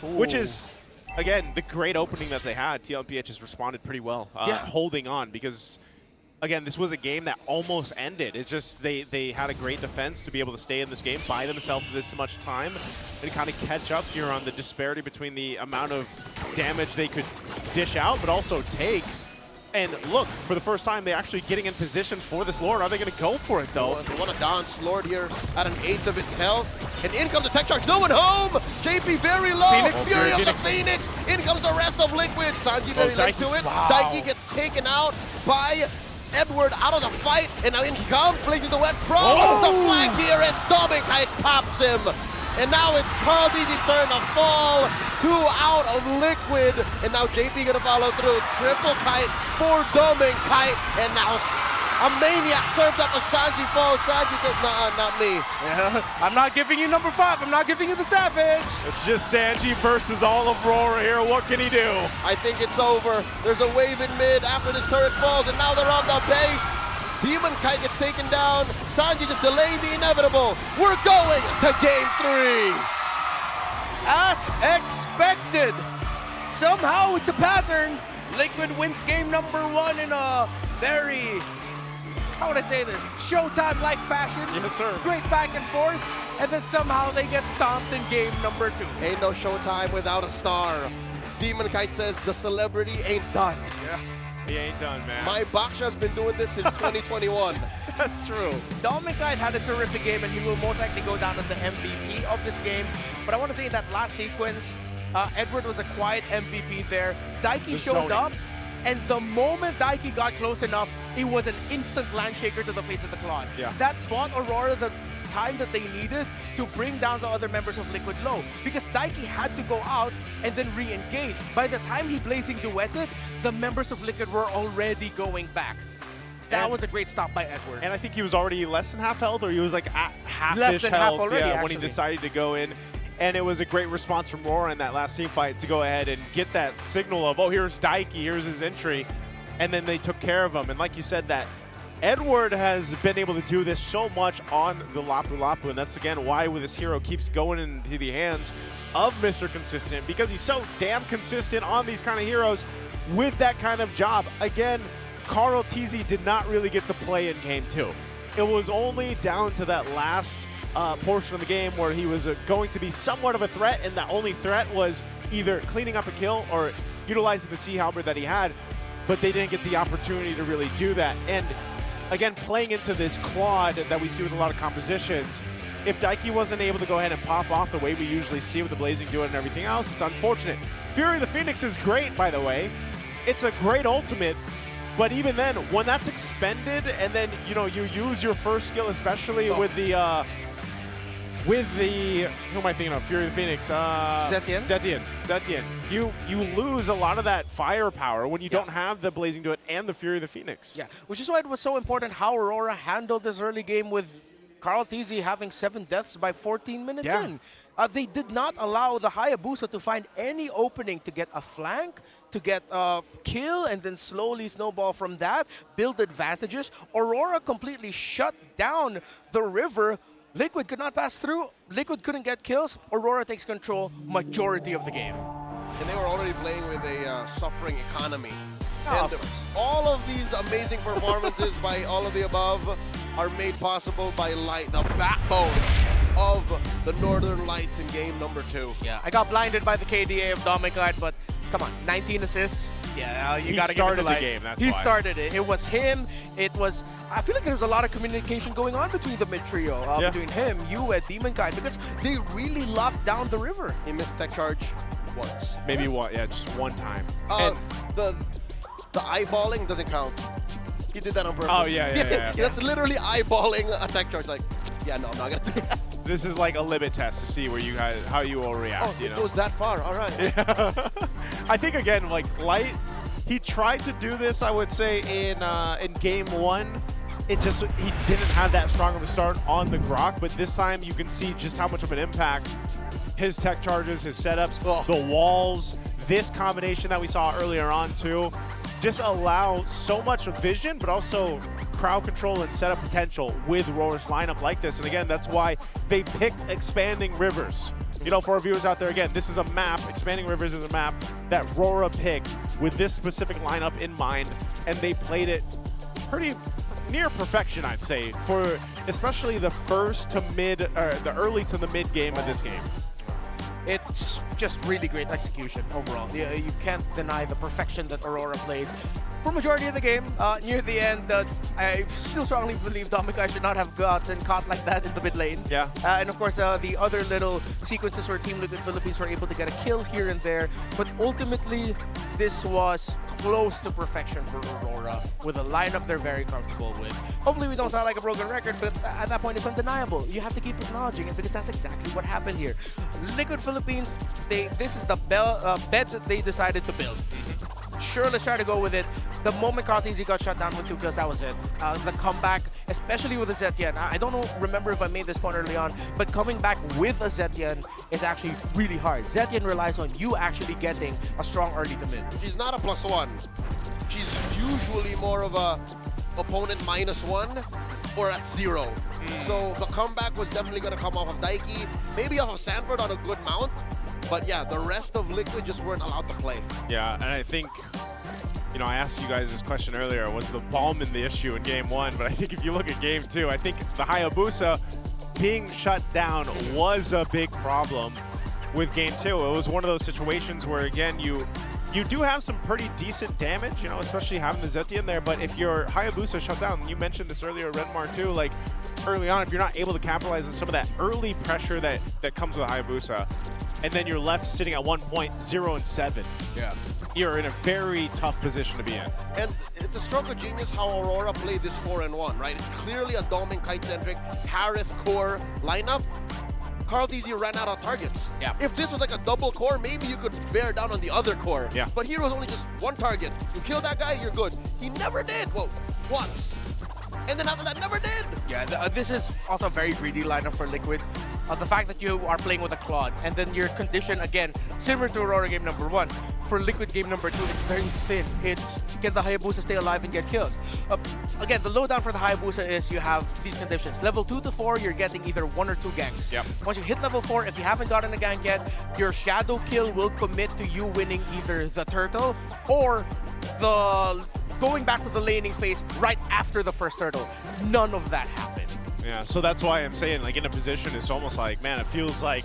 Which is, again, the great opening that they had. TLPH has responded pretty well, holding on because, again, this was a game that almost ended. It's just they had a great defense to be able to stay in this game, buy themselves this much time, and kind of catch up here on the disparity between the amount of damage they could dish out, but also take. And look, for the first time, they're actually getting in position for this Lord. Are they going to go for it, though? They want to dance Lord here at an 1/8 of its health. And in comes the tech charge. No one home! JP very low. Phoenix. Fury of the Phoenix. In comes the rest of Liquid. Sanji very late to it. Wow. Daiki gets taken out by Edward out of the fight. And now in he comes, placing the wet from the flank here. And Dominic pops him. And now it's Carl DZ's turn to fall. 2 out of Liquid. And now JP gonna follow through. Triple kite for Doming Kite. And now a maniac served up a Sanji falls. Sanji says, nah, not me. Yeah, I'm not giving you number 5. I'm not giving you the Savage. It's just Sanji versus all of RORA here. What can he do? I think it's over. There's a wave in mid after this turret falls. And now they're on the base. Demon Kite gets taken down. Sanji just delaying the inevitable. We're going to game 3. As expected. Somehow it's a pattern. Liquid wins game number 1 in a very, how would I say this, Showtime-like fashion. Yes, sir. Great back and forth. And then somehow they get stomped in game number 2. Ain't no Showtime without a star. Demon Kite says the celebrity ain't done. Yeah. He ain't done, man. My Baksha's been doing this since 2021. That's true. Dominic Kite had a terrific game, and he will most likely go down as the MVP of this game. But I want to say in that last sequence, Edward was a quiet MVP there. Daiki showed up, and the moment Daiki got close enough, it was an instant land shaker to the face of the Claude. Yeah. That bought Aurora the time that they needed to bring down the other members of Liquid low, because Daiki had to go out and then re-engage. By the time he blazing duetted, the members of Liquid were already going back. That was a great stop by Edward. And I think he was already less than half health, or he was like at half-ish Less than half health already, when he decided to go in. And it was a great response from RORA in that last team fight to go ahead and get that signal of, oh, here's Daiki, here's his entry. And then they took care of him. And like you said, that Edward has been able to do this so much on the Lapu Lapu, and that's again why this hero keeps going into the hands of Mr. Consistent, because he's so damn consistent on these kind of heroes with that kind of job. Again, Carl TZ did not really get to play in game 2. It was only down to that last portion of the game where he was going to be somewhat of a threat, and the only threat was either cleaning up a kill or utilizing the Sea Halberd that he had, but they didn't get the opportunity to really do that. And again, playing into this Claude that we see with a lot of compositions, if Daiki wasn't able to go ahead and pop off the way we usually see with the Blazing Duet and everything else, it's unfortunate. Fury of the Phoenix is great, by the way. It's a great ultimate, but even then, when that's expended and then, you know, you use your first skill, especially with the, who am I thinking of? Fury of the Phoenix. Zetian. You lose a lot of that firepower when you don't have the Blazing Duet and the Fury of the Phoenix. Yeah, which is why it was so important how Aurora handled this early game with Carl TZ having 7 deaths by 14 minutes in. They did not allow the Hayabusa to find any opening to get a flank, to get a kill, and then slowly snowball from that, build advantages. Aurora completely shut down the river. Liquid could not pass through. Liquid couldn't get kills. Aurora takes control majority of the game. And they were already playing with a suffering economy. Oh, And all of these amazing performances by all of the above are made possible by Light, the backbone of the Northern Lights in game number 2. Yeah, I got blinded by the KDA of Dominic Light, but come on, 19 assists. Yeah, you gotta give it to started the Light. game, that's He why. started it. It was him. It was. I feel like there was a lot of communication going on between the mid trio, between him, you, and Demon Kite, because they really locked down the river. He missed tech charge once. Maybe one, just one time. The eyeballing doesn't count. He did that on purpose. Oh, yeah. That's literally eyeballing a tech charge. Like, yeah, no, I'm not gonna do that. This is like a limit test to see where you guys, how you will react. Oh, you it know? goes that far. All right. Yeah. I think again, like Light, he tried to do this. I would say in game 1, he didn't have that strong of a start on the Grok, but this time you can see just how much of an impact his tech charges, his setups, the walls, this combination that we saw earlier on too, just allow so much vision, but also crowd control and setup potential with Rora's lineup like this. And again, that's why they picked Expanding Rivers. You know, for our viewers out there, again, this is a map. Expanding Rivers is a map that Rora picked with this specific lineup in mind, and they played it pretty near perfection, I'd say, for especially the first to mid, or the early to the mid game of this game. It's just really great execution overall. You can't deny the perfection that Aurora played for majority of the game. Near the end, I still strongly believe Domikai should not have gotten caught like that in the mid lane. Yeah. And of course, the other little sequences where Team Liquid Philippines were able to get a kill here and there. But ultimately, this was close to perfection for Aurora with a lineup they're very comfortable with. Hopefully we don't sound like a broken record, but at that point it's undeniable. You have to keep acknowledging it because that's exactly what happened here. Liquid Philippines, this is the bed that they decided to build. Sure, let's try to go with it. The moment Katizi got shut down with 2 kills, that was it. The comeback, especially with a Zetian. I don't remember if I made this point early on, but coming back with a Zetian is actually really hard. Zetian relies on you actually getting a strong early to mid. She's not a +1. She's usually more of a opponent -1 or at 0. So the comeback was definitely going to come off of Daiki, maybe off of Sanford on a good mount. But yeah, the rest of Liquid just weren't allowed to play. Yeah, and I think, you know, I asked you guys this question earlier, was the Ballman the issue in Game 1? But I think if you look at Game 2, I think the Hayabusa being shut down was a big problem with Game 2. It was one of those situations where, again, you do have some pretty decent damage, you know, especially having the Zeti in there, but if your Hayabusa shut down, and you mentioned this earlier, Redmar too, like, early on, if you're not able to capitalize on some of that early pressure that comes with Hayabusa, and then you're left sitting at 1 point, 0-7. Yeah. You're in a very tough position to be in. And it's a stroke of genius how Aurora played this 4-1, right? It's clearly a Dom and Kite-centric Harith core lineup. Carl TZ ran out of targets. Yeah. If this was like a double core, maybe you could bear down on the other core. Yeah. But here was only just 1 target. You kill that guy, you're good. He never did. Well, once. And then after that, never did. Yeah, this is also a very greedy lineup for Liquid. The fact that you are playing with a Claude, and then your condition, again, similar to Aurora game number 1. For Liquid game number 2, it's very thin. It's, can the Hayabusa stay alive and get kills? Again, the lowdown for the Hayabusa is you have these conditions. Level 2 to 4, you're getting either 1 or 2 ganks. Yep. Once you hit level 4, if you haven't gotten a gank yet, your shadow kill will commit to you winning either the turtle or the going back to the laning phase right after the first turtle. None of that happened. Yeah, so that's why I'm saying, like, in a position, it's almost like, man, it feels like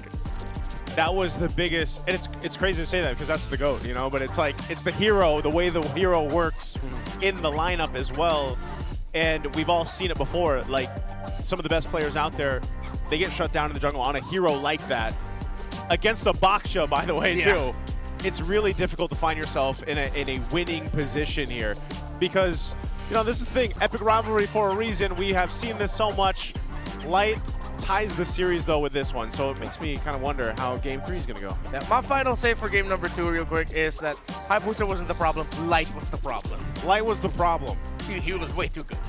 that was the biggest, and it's crazy to say that because that's the GOAT, you know, but it's like, it's the hero, the way the hero works in the lineup as well. And we've all seen it before, like, some of the best players out there, they get shut down in the jungle on a hero like that. Against a Baksha, by the way, too. It's really difficult to find yourself in a winning position here because, you know, this is the thing, epic rivalry for a reason. We have seen this so much. Light ties the series, though, with this one, so it makes me kind of wonder how Game 3 is going to go. Yeah, my final say for game number 2 real quick is that Hayabusa wasn't the problem, Light was the problem. Light was the problem. He was way too good.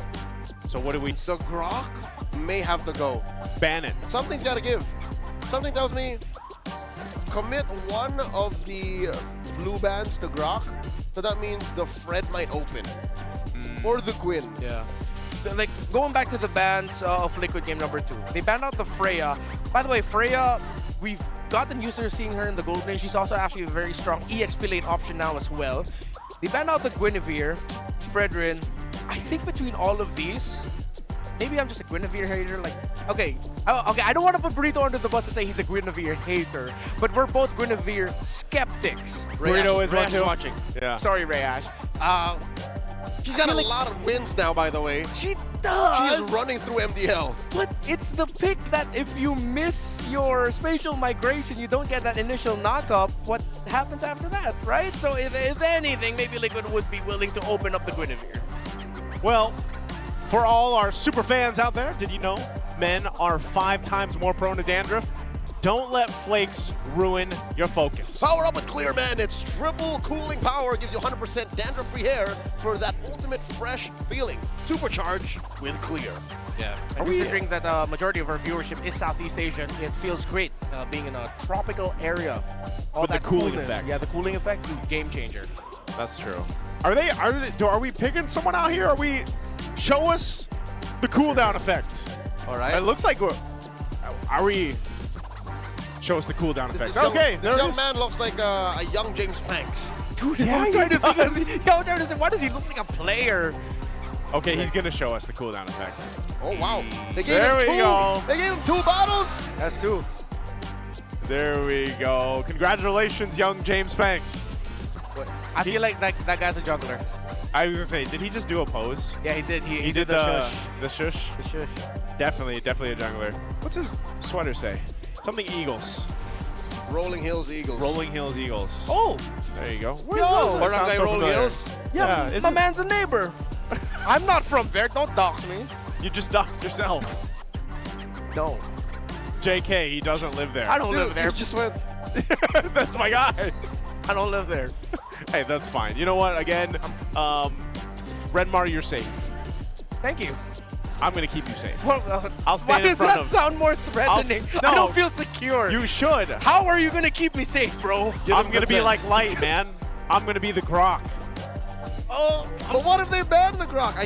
So what do we... The Grok may have to go. Ban it. Something's got to give. Something tells me commit one of the blue bands to Grok, so that means the Fred might open. Or the Gwyn. Yeah. Like, going back to the bans of Liquid game number 2, they banned out the Freya. By the way, Freya, we've gotten used to seeing her in the gold lane. She's also actually a very strong EXP lane option now as well. They banned out the Guinevere, Fredrin. I think between all of these, maybe I'm just a Guinevere hater. Like, okay, I don't want to put Burrito under the bus and say he's a Guinevere hater, but we're both Guinevere skeptics. Burrito is watching. Yeah. Sorry, Rayash. She's got a lot of wins now, by the way. She does. She is running through MDL. But it's the pick that if you miss your spatial migration, you don't get that initial knock-up, what happens after that, right? So if anything, maybe Liquid would be willing to open up the Guinevere. Well, for all our super fans out there, did you know men are 5 times more prone to dandruff? Don't let flakes ruin your focus. Power up with Clear, man. Its triple cooling power gives you 100% dandruff-free hair for that ultimate fresh feeling. Supercharged with Clear. Yeah. And considering that majority of our viewership is Southeast Asian, it feels great being in a tropical area. All With the that cooling coolness. effect. Yeah, the cooling effect, game changer. That's true. Are we picking someone out here? Show us the cooldown effect. All right. It looks like show us the cooldown effect. Okay, this young man looks like a young James Banks. Dude, I was trying to think of, why does he look like a player? Okay, he's gonna show us the cooldown effect. Oh wow! They gave There him we go. They gave him 2 bottles. That's 2. There we go. Congratulations, young James Banks. I feel like that guy's a juggler. I was gonna say, did he just do a pose? Yeah, he did. He did the shush. The shush. The shush. Definitely a jungler. What's his sweater say? Something Eagles. Rolling Hills Eagles. Rolling Hills Eagles. Oh, there you go. Yo, Barangay Rolling Hills. Yeah, my man's a neighbor. I'm not from there. Don't dox me. You just doxed yourself. Don't. JK, he doesn't live there. I don't live there. You just went. That's my guy. I don't live there. Hey, that's fine. You know what? Again, Redmar, you're safe. Thank you. I'm gonna keep you safe. Well, I'll stand why in does front that of. sound more threatening? No. I don't feel secure. You should. How are you gonna keep me safe, bro? I'm gonna be like Light, man. I'm gonna be the Grok. Oh, but what if they ban the Grok?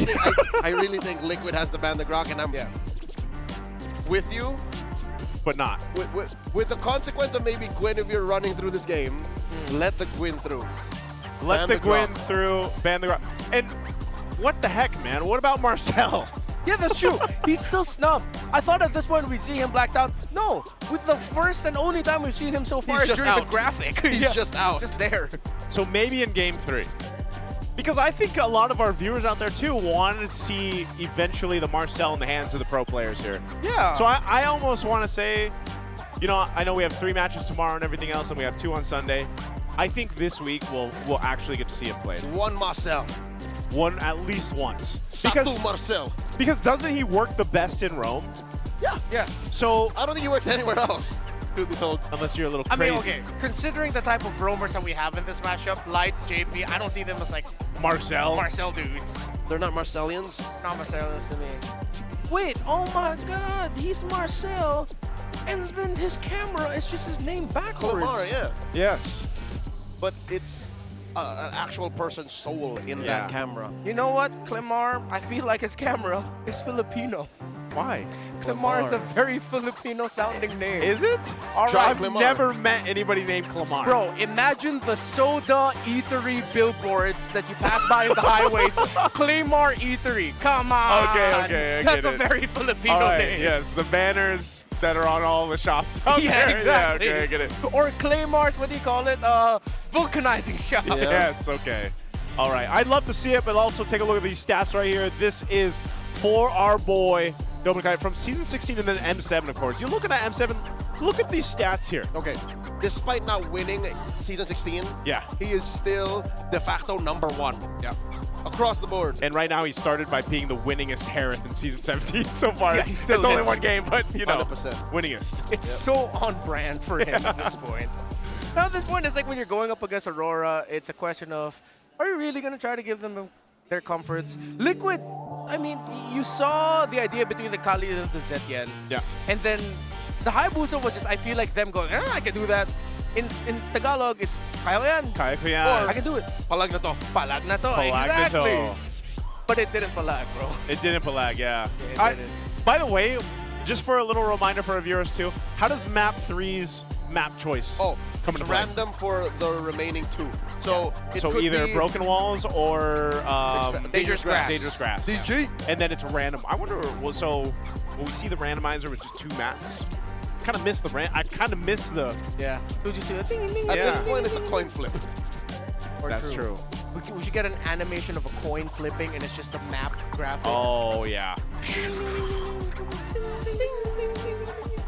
I really think Liquid has to ban the Grok, and I'm with you. But not. With the consequence of maybe Guinevere running through this game, let the Gwyn through. Let Ban the Gwyn Grok. through, ban the Grok. And what the heck, man? What about Marcel? Yeah, that's true. He's still snubbed. I thought at this point we'd see him blacked out. No, with the first and only time we've seen him so far is just during the out. graphic. He's just out. Just there. So maybe in Game 3. Because I think a lot of our viewers out there, too, wanted to see eventually the Marcel in the hands of the pro players here. Yeah. So I almost want to say, you know, I know we have 3 matches tomorrow and everything else, and we have 2 on Sunday. I think this week we'll actually get to see him played. One Marcel. One at least once. Satu Marcel. Because doesn't he work the best in Rome? Yeah. Yeah. So I don't think he works anywhere else. Truth be told. Unless you're a little I crazy. mean, okay, considering the type of roamers that we have in this matchup, Light, JP, I don't see them as like Marcel dudes. They're not Marcellians? Not Marcellians to me. Wait, oh my god, he's Marcel, and then his camera is just his name backwards. Clemar, yeah. Yes. But it's an actual person's soul in that camera. You know what, Clemar? I feel like his camera is Filipino. Why? Clemar is a very Filipino-sounding name. Is it? All right, I've never met anybody named Clemar. Bro, imagine the soda eatery billboards that you pass by in the highways. Clemar Eatery. Come on. Okay, I That's get a it. very Filipino All right, name. yes, the banners that are on all the shops out Yeah, there. exactly. Yeah, okay, I get it. Or Claymar's, what do you call it? Vulcanizing shop. Yes, okay. All right, I'd love to see it, but also take a look at these stats right here. This is for our boy, Dominicai, from Season 16 and then M7, of course. You're looking at M7, look at these stats here. Okay, despite not winning Season 16, Yeah. he is still de facto #1. Yeah. Across the board. And right now he started by being the winningest Harith in Season 17 so far. Yeah, he still it's only is. one game, but, you know, 100%. winningest. It's so on brand for him at this point. Now, at this point, it's like when you're going up against Aurora, it's a question of, are you really going to try to give them their comforts? Liquid, I mean, you saw the idea between the Kali and the Zetien. Yeah. And then the Hayabusa was just, I feel like them going, I can do that. In Tagalog, it's kaya ko yan. Kaya ko yan. Or I can do it. Palag na to. Palag na to. Palag na to. Exactly. But it didn't palag, bro. It didn't palag, yeah. Yeah, it didn't. By the way, just for a little reminder for our viewers too, how does Map 3's map choice come into It's play? random for the remaining 2. So it So could either be Broken Walls or Dangerous Grass. Dangerous Grass. DG. And then it's random. I wonder, so will we see the randomizer with just 2 maps? I kind of miss the. Yeah. Would you see the ding, ding, At ding, this ding, point, ding, it's a ding. coin flip. Or That's true. We should get an animation of a coin flipping and it's just a map graphic. Oh, yeah.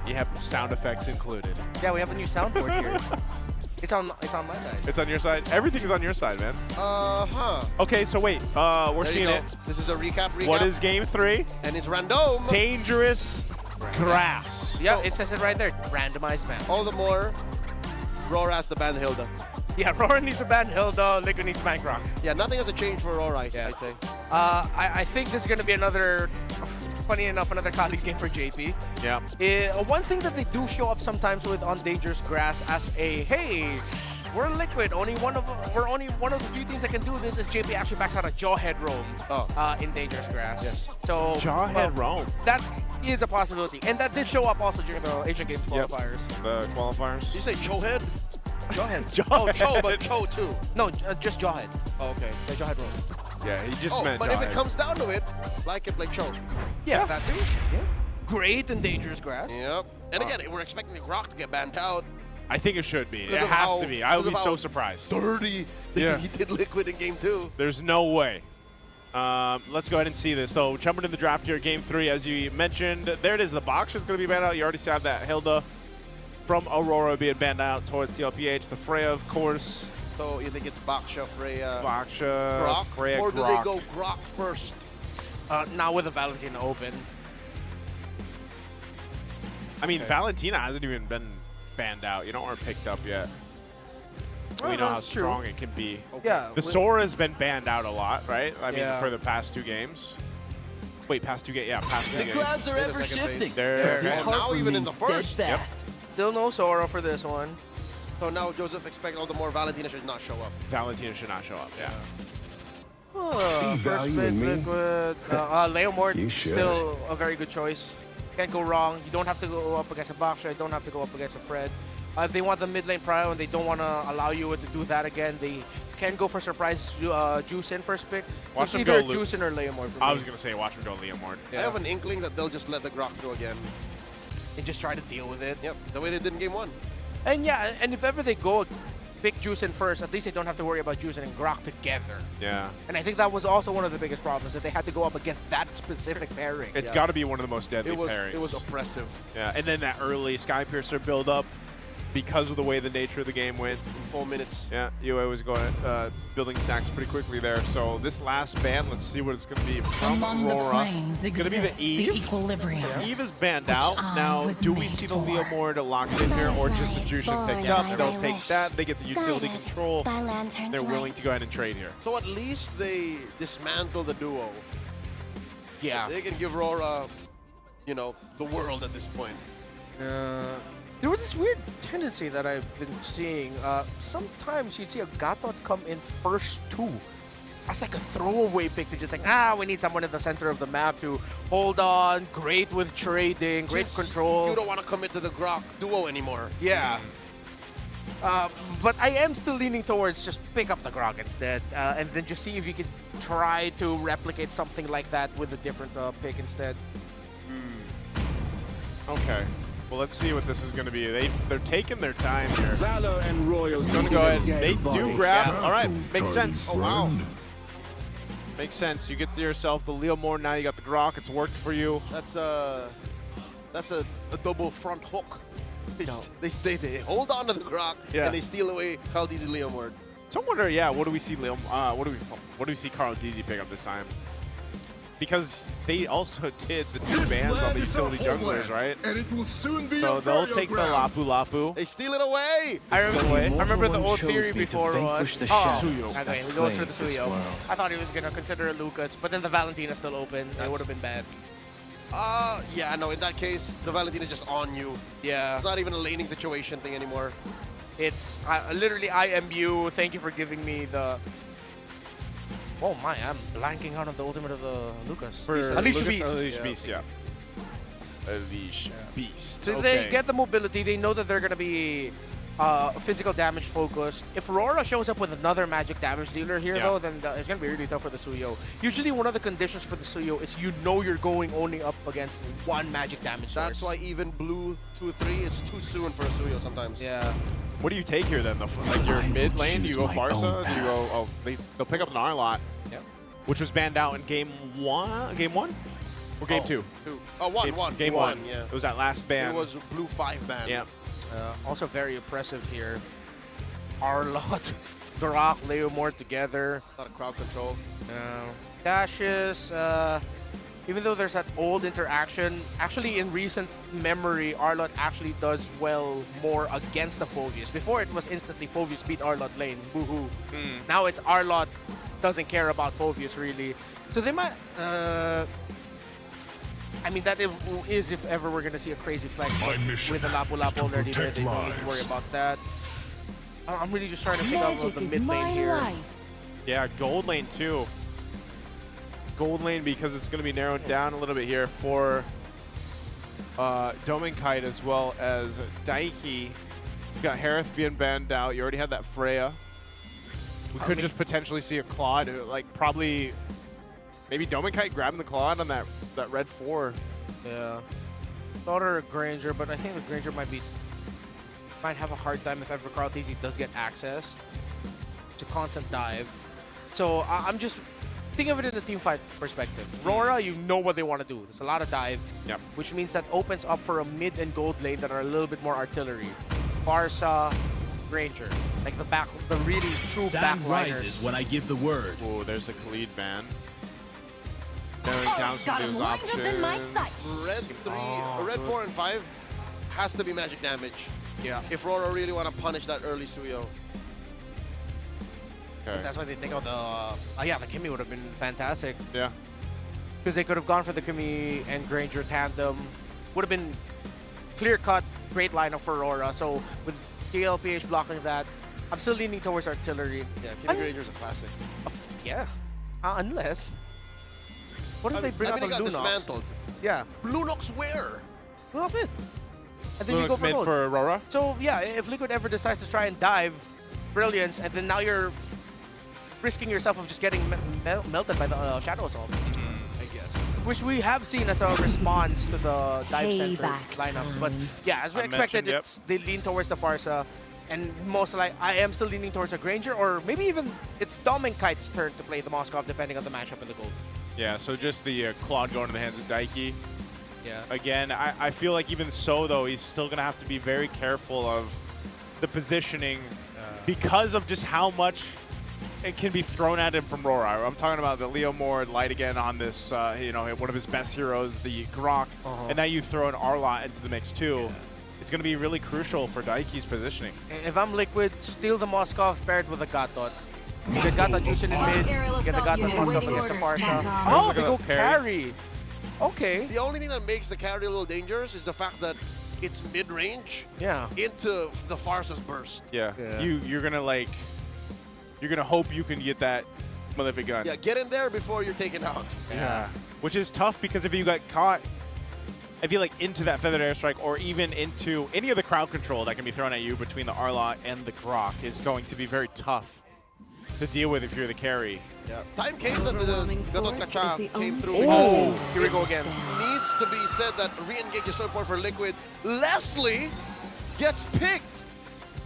You have sound effects included. Yeah, we have a new soundboard here. It's on my side. It's on your side? Everything is on your side, man. Okay, so wait. We're There you seeing go. it. This is a recap. What is Game 3? And it's random. Dangerous Grass. Yeah, it says it right there. Randomized map. All the more, RORA has to ban Hilda. Yeah, RORA needs to ban Hilda, Liquid needs to ban Croc. Yeah, nothing has to change for RORA, I'd say. I think this is going to be another, funny enough, another colleague game for JP. Yeah. One thing that they do show up sometimes with on Dangerous Grass as a, hey, we're Liquid. We're only one of the few teams that can do this. Is JP actually backs out a Jawhead roam in Dangerous Grass. Yes. So Jawhead roam. That is a possibility, and that did show up also during the Asian Games qualifiers. The qualifiers. Did you say Jawhead? Jawhead. Oh, Cho, but Cho too. No, just Jawhead. Oh, okay. The Jawhead roam. Yeah, he just meant but Jawhead. if it comes down to it, like it like Cho. Yeah, that too. Yeah. Great in Dangerous Grass. Yep. And again, we're expecting the Grok to get banned out. I think it should be. It Because of has how- to be. I would be because of so how surprised. Dirty. He did Liquid in game 2. There's no way. Let's go ahead and see this. So jumping in the draft here, game 3, as you mentioned, there it is. The Box is going to be banned out. You already saw that Hilda from Aurora being banned out towards TLPH. The Freya, of course. So you think it's Baksha, Freya, Baksha, Freya, or do Grok. they go Grok first? Now with the Valentina open. I mean, Valentina hasn't even been banned out. You know, or picked up yet. Well, we know how that's true. strong it can be. Yeah. The Sora has been banned out a lot, right? I mean, Yeah. for the past 2 games. Wait, past 2 games? Yeah, past 2 The games. clouds are ever shifting. There. This And heart now even in the remains first. steadfast. Still no Sora for this one. So now Joseph expects all the more Valentina should not show up. Valentina should not show up, yeah. First value pick in me? Liquid. Leomord, You should. still a very good choice. Can't go wrong. You don't have to go up against a Baksha. You don't have to go up against a Fred. If they want the mid lane prio and they don't want to allow you to do that again, they can go for surprise Juice in first pick. Watch It's them either go Juice in or Leomord for I me. was going to say, watch him go Leomord. I have an inkling that they'll just let the Grok through again. They just try to deal with it. Yep, the way they did in game 1. And yeah, and if ever they go pick Juice in first, at least they don't have to worry about Juice and Grok together. Yeah. And I think that was also one of the biggest problems, that they had to go up against that specific pairing. It's got to be one of the most deadly pairings. It was oppressive. Yeah, and then that early Skypiercer build up, because of the way the nature of the game went. In 4 minutes. Yeah, UA was going building stacks pretty quickly there. So this last ban, let's see what it's going to be from Among the Aurora. planes It's going to be the exists Eve. the equilibrium, Eve is banned which out. I Now, was do we made see the for. Leomord locked in here, or just the Jushin picked up? by They'll thy take wish. that. They get the utility Guided control. by lantern's They're willing light. to go ahead and trade here. So at least they dismantle the duo. Yeah. They can give Rora, you know, the world at this point. There was this weird tendency that I've been seeing. Sometimes you'd see a Gatot come in first 2. That's like a throwaway pick to just like, we need someone in the center of the map to hold on. Great with trading, great Just control. You don't want to commit to the Grok duo anymore. Yeah. But I am still leaning towards just pick up the Grog instead, and then just see if you can try to replicate something like that with a different pick instead. Okay. Well, let's see what this is going to be. They're taking their time here. Valor and royalty. Going to go ahead. They do grab. Careful, All right. Makes sense. friend. Oh, wow. Makes sense. You get yourself the Leomord. Now you got the Grok. It's worked for you. That's a double front hook. They hold on to the Grok and they steal away Khaldezi Leomord. So I wonder, yeah, what do we see what do we see Carl Deasy pick up this time? Because they also did the 2 bans on the utility junglers, right? And it will soon be So a they'll burial take the ground. Lapu Lapu. They steal it away. I remember Remember the old theory before was Suyo. okay, we go for the Suyo. I thought he was gonna consider Lucas, but then the Valentina still open. It would have been bad. Yeah, no, in that case, the Valentina is just on you. Yeah. It's not even a laning situation thing anymore. It's literally IMU. Thank you for giving me the. Oh my, I'm blanking out on the ultimate of the Lucas. Unleash Beast. Unleash Beast, yeah. Unleash Beast. So Okay. they get the mobility. They know that they're going to be physical damage focused. If Rora shows up with another magic damage dealer here, though, then it's going to be really tough for the Suyo. Usually one of the conditions for the Suyo is you know you're going only up against one magic damage source. That's why even blue 2-3, it's too soon for a Suyo sometimes. Yeah. What do you take here then? Like your mid lane? Do you go Farsa? Do you go? Oh, they'll pick up an Arlot. Yep. Which was banned out in game 1. Game 1 or game 2? 2. Oh, 1. Game 1. Yeah. It was that last ban. It was blue 5 ban. Yeah. Also very oppressive here. Arlot, Grok, Leomord together. A lot of crowd control. Dashes. even though there's that old interaction, actually in recent memory, Arlott actually does well more against the Phoveus. Before it was instantly Phoveus beat Arlott lane, woohoo. Now it's Arlott doesn't care about Phoveus really. So they might, I mean, that is if ever we're gonna see a crazy flex, but with the Lapu-Lapu already there, they don't need to worry about that. I'm really just trying to pick up the mid lane here. Yeah, gold lane too. Gold lane because it's going to be narrowed down a little bit here for Dominkite as well as Daiki. You've got Harith being banned out. You already had that Freya. We could just potentially see a Claude, like probably maybe Dominkite grabbing the Claude on that red 4. Yeah. Thought her a Granger, but I think the Granger might have a hard time if ever Carl TZ does get access to constant dive. So I'm just think of it in the team fight perspective. RORA, you know what they want to do. There's a lot of dive, which means that opens up for a mid and gold lane that are a little bit more artillery. Barca, Granger, like the really true Sun backliners. rises when I give the word. Oh, there's a Khalid ban. Narrowing down some of those options. Red 4 and 5 has to be magic damage. Yeah. If RORA really want to punish that early Suyo. Okay. That's why they think of the the Kimi would have been fantastic. Yeah. Because they could have gone for the Kimi and Granger tandem. Would have been clear-cut, great lineup for Aurora. So with TLPH blocking that, I'm still leaning towards artillery. Yeah, Kimi Granger's a classic. Yeah. Unless... What if they bring out the they got Lunox? dismantled. Yeah. Lunox where? Lunox mid. And then you Lunox go for mid gold. for Aurora? So yeah, if Liquid ever decides to try and dive, Brilliance, and then now you're risking yourself of just getting melted by the Shadow Assault. I guess. Which we have seen as a response to the dive center lineups. But yeah, as we expected, they lean towards the Farsa. And most like I am still leaning towards a Granger, or maybe even it's Dominkite's turn to play the Moskov, depending on the matchup in the gold. Yeah, so just the Claude going to the hands of Daiki. Yeah. Again, I feel like even so, though, he's still going to have to be very careful of the positioning because of just how much it can be thrown at him from RORA. I'm talking about the Leo Moore light again on this, one of his best heroes, the Grok, and now you throw an Arlott into the mix too. Yeah. It's going to be really crucial for Daiki's positioning. If I'm Liquid, steal the Moskov paired with a Gatot. You get Gatot Jushin in mid, you get the Gatot Moskov against the Farsa. Oh, they go carry. Okay. The only thing that makes the carry a little dangerous is the fact that it's mid-range into the Farsa's burst. Yeah. You're going to you're going to hope you can get that Malefic gun. Yeah, get in there before you're taken out. Yeah. Which is tough because if you got caught, I feel like into that Feathered Airstrike or even into any of the crowd control that can be thrown at you between the Arlott and the Grok is going to be very tough to deal with if you're the carry. Yeah. Time came that the Gatot Kacha came through. Oh, here we go again. Needs to be said that re-engage is so important for Liquid. Leslie gets picked.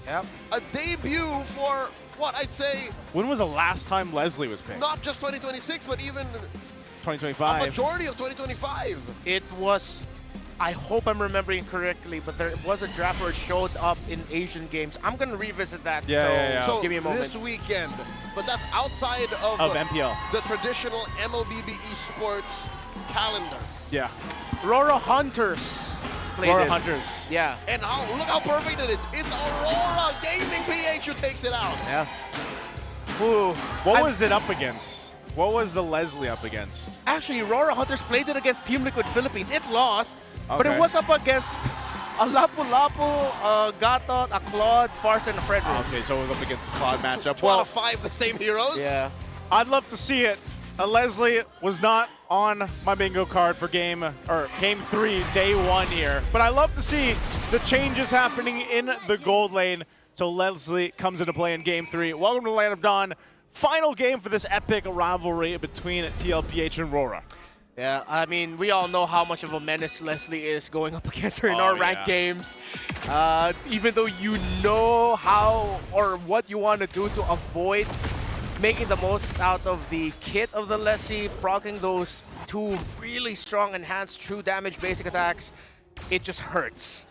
Yep. A debut for what I'd say. When was the last time Leslie was picked? Not just 2026, but even 2025. A majority of 2025. It was, I hope I'm remembering correctly, but there was a draft where it showed up in Asian games. I'm going to revisit that. So give me a moment. This weekend, but that's outside of MPL. The traditional MLBB esports calendar. Yeah. RORA Hunters. RORA Hunters. Yeah. And look how perfect it is. It's Aurora Gaming PH who takes it out. Yeah. Ooh. What was it up against? What was the Leslie up against? Actually, RORA Hunters played it against Team Liquid Philippines. It lost, but it was up against a Lapu-Lapu, a Gatot, a Claude, Farsa, and a Frederick. Okay, so it was up against a Claude matchup. 2 out of 5 the same heroes? Yeah. I'd love to see it. Leslie was not on my bingo card for game 3, day 1 here. But I love to see the changes happening in the gold lane. So Leslie comes into play in game 3. Welcome to the Land of Dawn. Final game for this epic rivalry between TLPH and RORA. Yeah, I mean, we all know how much of a menace Leslie is going up against her in our ranked games. Even though you know how or what you want to do to avoid making the most out of the kit of the Leslie, proccing those 2 really strong enhanced true damage basic attacks, it just hurts.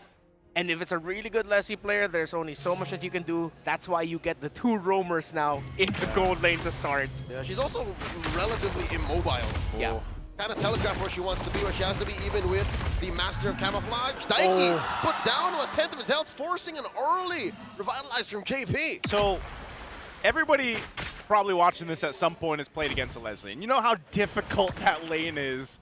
And if it's a really good Leslie player, there's only so much that you can do. That's why you get the 2 roamers now in the gold lane to start. Yeah, she's also relatively immobile. Yeah. kind of telegraph where she wants to be, where she has to be even with the Master of Camouflage. Daiki put down 1/10 of his health, forcing an early revitalize from JP. So everybody probably watching this at some point has played against a Leslie. And you know how difficult that lane is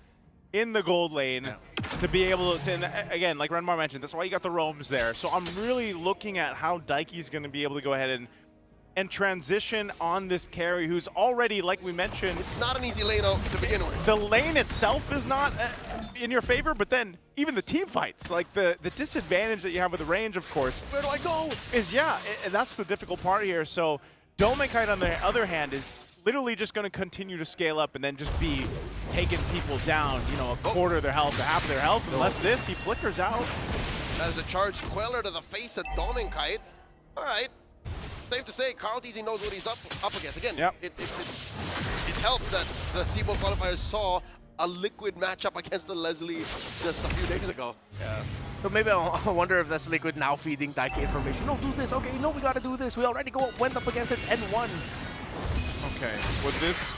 in the gold lane to be able to, and again, like Renmar mentioned, that's why you got the roams there. So I'm really looking at how Daiki's going to be able to go ahead and transition on this carry who's already, like we mentioned, it's not an easy lane to begin with. The lane itself is not in your favor, but then even the team fights, like the disadvantage that you have with the range, of course. Where do I go? Is, and that's the difficult part here. So Domekite, on the other hand, is literally just going to continue to scale up and then just be taking people down, you know, a quarter of their health to half their health. Unless this, he flickers out. That is a charged Queller to the face of Domekite. All right. Safe to say, Carl TZ knows what he's up against. Again, it helps that the SEAMO qualifiers saw a Liquid matchup against the Leslie just a few days ago. Yeah. So maybe I wonder if that's Liquid now feeding Daiki information. No, do this. Okay, no, we gotta do this. We already went up against it and won. Okay, with this,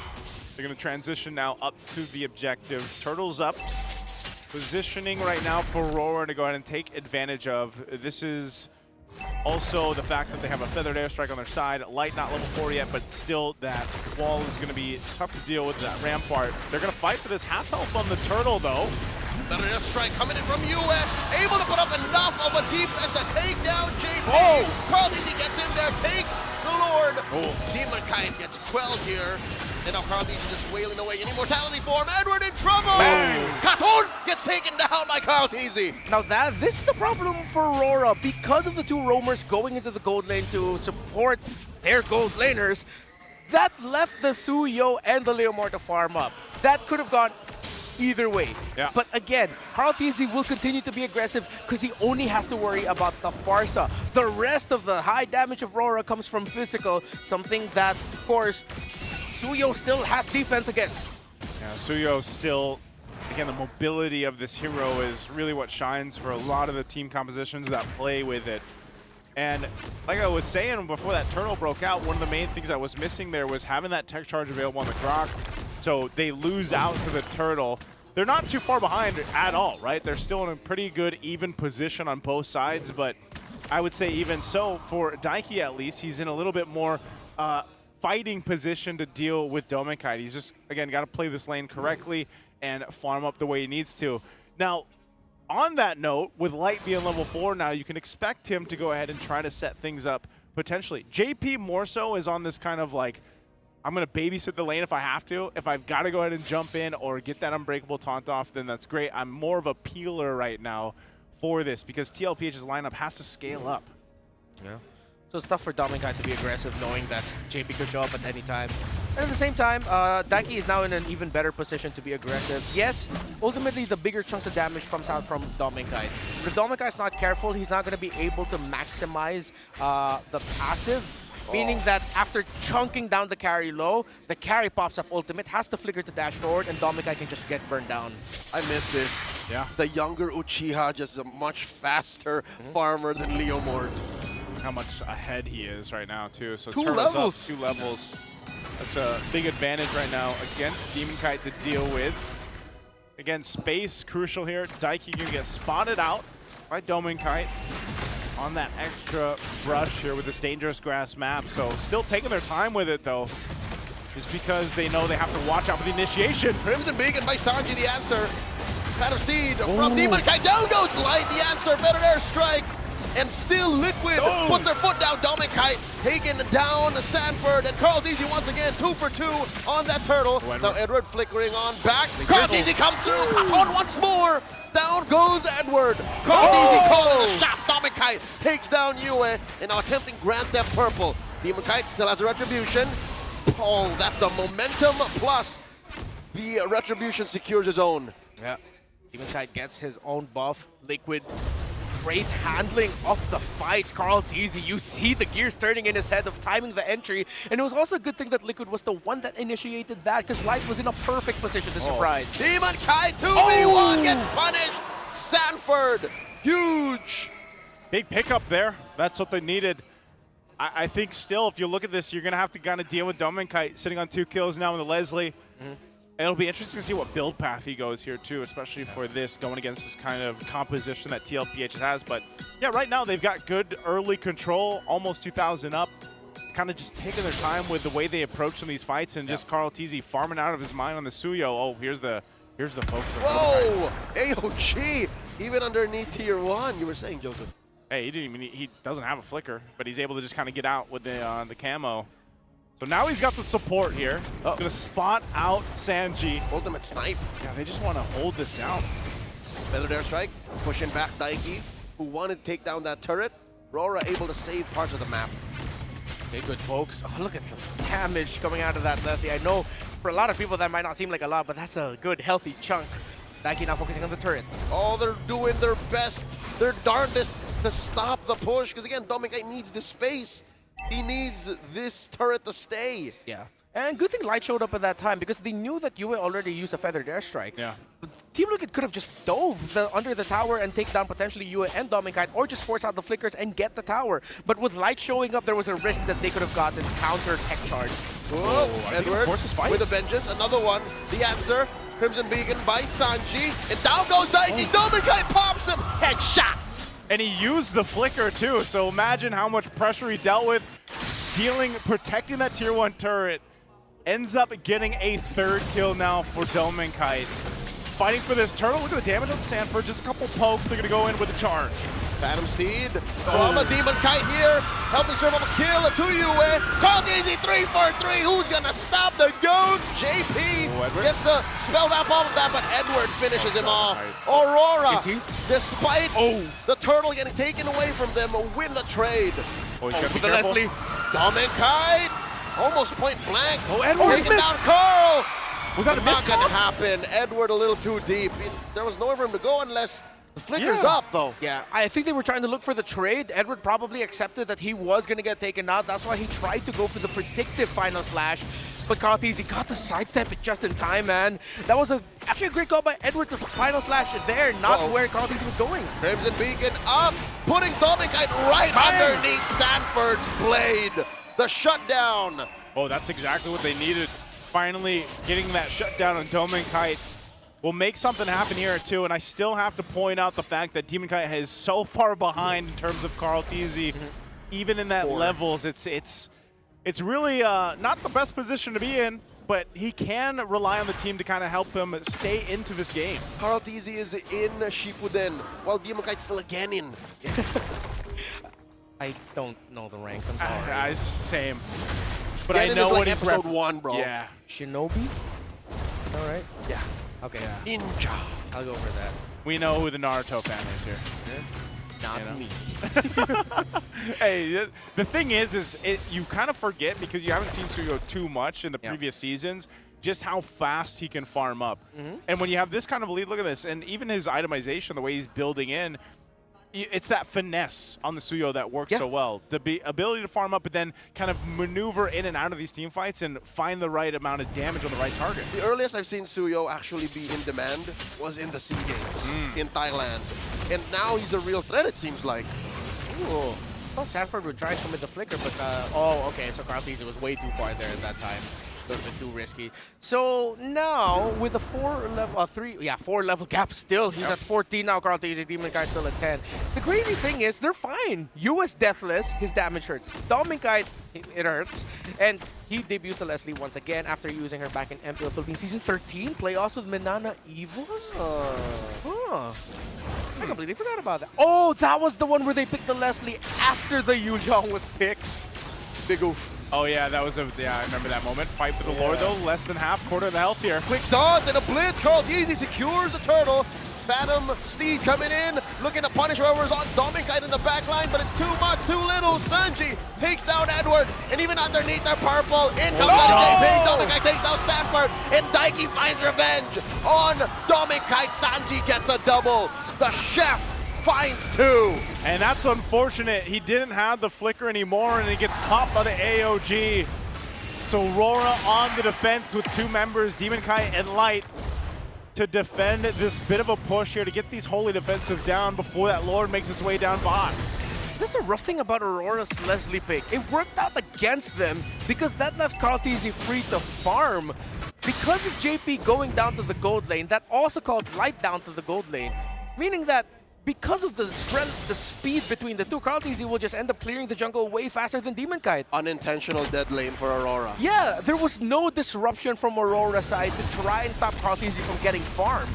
they're going to transition now up to the objective. Turtles up. Positioning right now for RORA to go ahead and take advantage of. This is also the fact that they have a feathered airstrike on their side. Light not level 4 yet, but still that wall is going to be tough to deal with, that rampart. They're going to fight for this half health on the turtle, though. Feathered airstrike coming in from US, able to put up enough of a defense to take down JP. Carl TZ gets in there, takes the Lord. Demon-Kite gets quelled here. And now Carl TZ just wailing away in immortality form. Edward in trouble! Katon gets taken down by Carl TZ. Now this is the problem for Aurora. Because of the two roamers going into the gold lane to support their gold laners, that left the Suyo and the Leomore to farm up. That could have gone either way. But again, Carl TZ will continue to be aggressive because he only has to worry about the Farsa. The rest of the high damage of Aurora comes from physical, something that, of course, Suyo still has defense against. Yeah, Suyo still, again, the mobility of this hero is really what shines for a lot of the team compositions that play with it. And like I was saying before that turtle broke out, one of the main things that was missing there was having that tech charge available on the Grok. So they lose out to the turtle. They're not too far behind at all, right? They're still in a pretty good even position on both sides, but I would say even so, for Daiki at least, he's in a little bit more fighting position to deal with Domekite. He's just, again, got to play this lane correctly and farm up the way he needs to. Now, on that note, with Light being level 4 now, you can expect him to go ahead and try to set things up potentially. JP more so is on this kind of like, I'm going to babysit the lane if I have to. If I've got to go ahead and jump in or get that unbreakable taunt off, then that's great. I'm more of a peeler right now for this because TLPH's lineup has to scale up. Yeah. So it's tough for Domekite to be aggressive knowing that JP could show up at any time. And at the same time, Daiki is now in an even better position to be aggressive. Yes, ultimately the bigger chunks of damage comes out from Domekite. If Domekite's not careful, he's not going to be able to maximize the passive. Meaning that after chunking down the carry low, the carry pops up ultimate, has to flicker to dash forward, and Domekite can just get burned down. I miss this. Yeah. The younger Uchiha just a much faster farmer than Leomord. How much ahead he is right now, too. So Two Turtle's levels. up 2 levels. That's a big advantage right now against Demon-Kite to deal with. Again, space crucial here. Daiki can get spotted out by Domekite on that extra brush here with this dangerous grass map. So still taking their time with it, though, just because they know they have to watch out for the initiation. Crimson Beacon by Sanji, the answer. Pad of Steed from Demon-Kite. Down goes Light, the answer. Better airstrike. And still Liquid put their foot down. Domekite taking down Sanford. And Carl TZ once again 2 for 2 on that turtle. Now Edward flickering on back. Carl TZ comes through. Katon once more. Down goes Edward. Carl TZ calling the shots. Domekite takes down Yue. And now attempting Grand Theft Purple. Demon-Kite still has a retribution. Oh, that's the momentum plus the retribution secures his own. Yeah. Demon-Kite gets his own buff. Liquid. Great handling of the fights. Carl TZ, you see the gears turning in his head of timing the entry. And it was also a good thing that Liquid was the one that initiated that because Light was in a perfect position to surprise. Demon-Kite 2v1 gets punished. Sanford, huge. Big pickup there. That's what they needed. I think still, if you look at this, you're going to have to kind of deal with Domekite sitting on 2 kills now with the Leslie. And it'll be interesting to see what build path he goes here too, especially for this, going against this kind of composition that TLPH has. But yeah, right now they've got good early control, almost 2,000 up, kind of just taking their time with the way they approach some of these fights, and just Carl TZ farming out of his mind on the Suyo. Oh, here's the focus. Whoa! AOG! Even underneath tier 1, you were saying, Joseph. Hey, he doesn't have a flicker, but he's able to just kind of get out with the camo. So now he's got the support here. He's gonna spot out Sanji. Ultimate snipe. Yeah, they just want to hold this down. Feathered airstrike, pushing back Daiki, who wanted to take down that turret. RORA able to save parts of the map. Okay, good, folks. Oh, look at the damage coming out of that Leslie. I know for a lot of people that might not seem like a lot, but that's a good, healthy chunk. Daiki now focusing on the turret. Oh, they're doing their best, their darndest to stop the push, because again, Dominic needs the space. He needs this turret to stay. Yeah. And good thing Light showed up at that time, because they knew that Yue already used a feathered airstrike. Yeah. Team Liquid could have just dove under the tower and take down potentially Yue and Dominkite, or just force out the flickers and get the tower. But with Light showing up, there was a risk that they could have gotten counter tech charge. Whoa, Edward with a vengeance, another one. The answer, Crimson Beacon by Sanji, and down goes Daiki. Dominkite pops him, headshot. And he used the flicker too, so imagine how much pressure he dealt with, protecting that tier 1 turret. Ends up getting a 3rd kill now for Dominkite. Fighting for this turtle. Look at the damage on Sanford. Just a couple pokes. They're going to go in with a charge. Phantom Seed from a Demon Kite here. Helping serve up a kill to Yue. Called easy 3 for 3. Who's going to stop the goat? JP gets to spell that bomb of that, but Edward finishes him off. Aurora, despite the turtle getting taken away from them, win the trade. Oh, he's got to be the careful. Leslie. Dominkite, almost point blank. Oh, Edward taking down Carl. Was that a Not going to miscall? happen. Edward a little too deep. There was nowhere for him to go unless the flicker's up, though. Yeah, I think they were trying to look for the trade. Edward probably accepted that he was going to get taken out. That's why he tried to go for the predictive final slash. But Cartesi got the sidestep it just in time, man. That was actually a great call by Edward to final slash there, not where Cartesi was going. Crimson Beacon up, putting Dominkite right underneath Sanford's blade. The shutdown. Oh, that's exactly what they needed. Finally getting that shutdown on Dominkite will make something happen here too. And I still have to point out the fact that Dominkite is so far behind in terms of Carl TZ. Even in that levels, it's really not the best position to be in, but he can rely on the team to kind of help him stay into this game. Carl TZ is in Shippuden, while Dominkite's still a Genin. I don't know the ranks, I'm sorry. Same. But Genin I know is like what he's episode 1, bro. Yeah. Shinobi? All right. Yeah. Okay. Yeah. Ninja. I'll go for that. We know who the Naruto fan is here. Not me. Hey, the thing is you kind of forget, because you haven't seen Suyo too much in the previous seasons, just how fast he can farm up. And when you have this kind of lead, look at this, and even his itemization, the way he's building in, it's that finesse on the Suyo that works so well. The ability to farm up and then kind of maneuver in and out of these team fights and find the right amount of damage on the right target. The earliest I've seen Suyo actually be in demand was in the SEA Games in Thailand. And now he's a real threat, it seems like. Ooh. I thought Sanford would try to come with the flicker, but oh, okay, so Carl TZ was way too far there at that time. A little bit too risky. So now with a 4 level gap still. He's at 14 now, Carl TZ. Dominkite still at 10. The crazy thing is they're fine. US deathless, his damage hurts. Dominkite, it hurts. And he debuts to Leslie once again after using her back in MPL Philippines Season 13. Playoffs with Minana Evos? I completely forgot about that. Oh, that was the one where they picked the Leslie after the Yujong was picked. Big oof. Oh yeah, that was I remember that moment. Fight for the Lord though, less than half, quarter of the health here. Quick dodge and a blitz. Carl TZ secures the turtle. Phantom Steed coming in, looking to punish whoever's on Dominkite in the back line, but it's too much, too little. Sanji takes down Edward, and even underneath their purple, in comes JP. Dominkite takes out Sanford, and Daiki finds revenge on Dominkite. Sanji gets a double. The chef finds 2. And that's unfortunate. He didn't have the flicker anymore, and he gets caught by the AOG. So RORA on the defense with 2 members, Dominkite and Light, to defend this bit of a push here to get these holy defensive down before that Lord makes its way down bot. That's the rough thing about Aurora's Leslie pick. It worked out against them because that left Carl TZ free to farm. because of JP going down to the gold lane, that also called Light down to the gold lane, meaning that because of the speed between the two, KarlTzy will just end up clearing the jungle way faster than Demon Kite. Unintentional dead lane for Aurora. Yeah, there was no disruption from Aurora's side to try and stop KarlTzy from getting farm.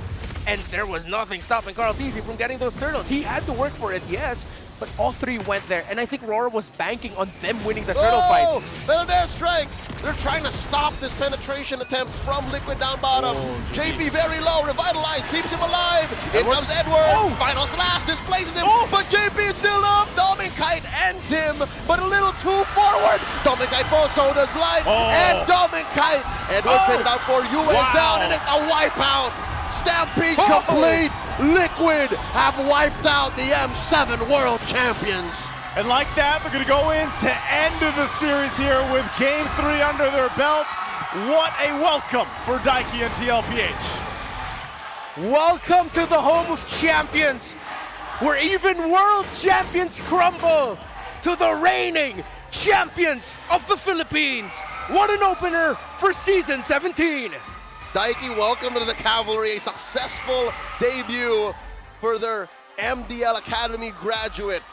And there was nothing stopping KarlTzy from getting those turtles. He had to work for it, yes, but all three went there. And I think Aurora was banking on them winning the turtle fights. Feather Dare Strike! They're trying to stop this penetration attempt from Liquid down bottom. JP very low, revitalized, keeps him alive. In comes Edward. Final slash displaces him, but JP is still up. Dominic Kite ends him, but a little too forward. Dominic Kite falls, so does Light. And Dominic Kite. Edward traded out for US down, and it's a wipeout. Stampede complete. Liquid have wiped out the M7 World Champions. And like that, they're going to go into end of the series here with Game 3 under their belt. What a welcome for Daiki and TLPH. Welcome to the home of champions, where even world champions crumble to the reigning champions of the Philippines. What an opener for Season 17. Daiki, welcome to the Cavalry, a successful debut for their MDL Academy graduate.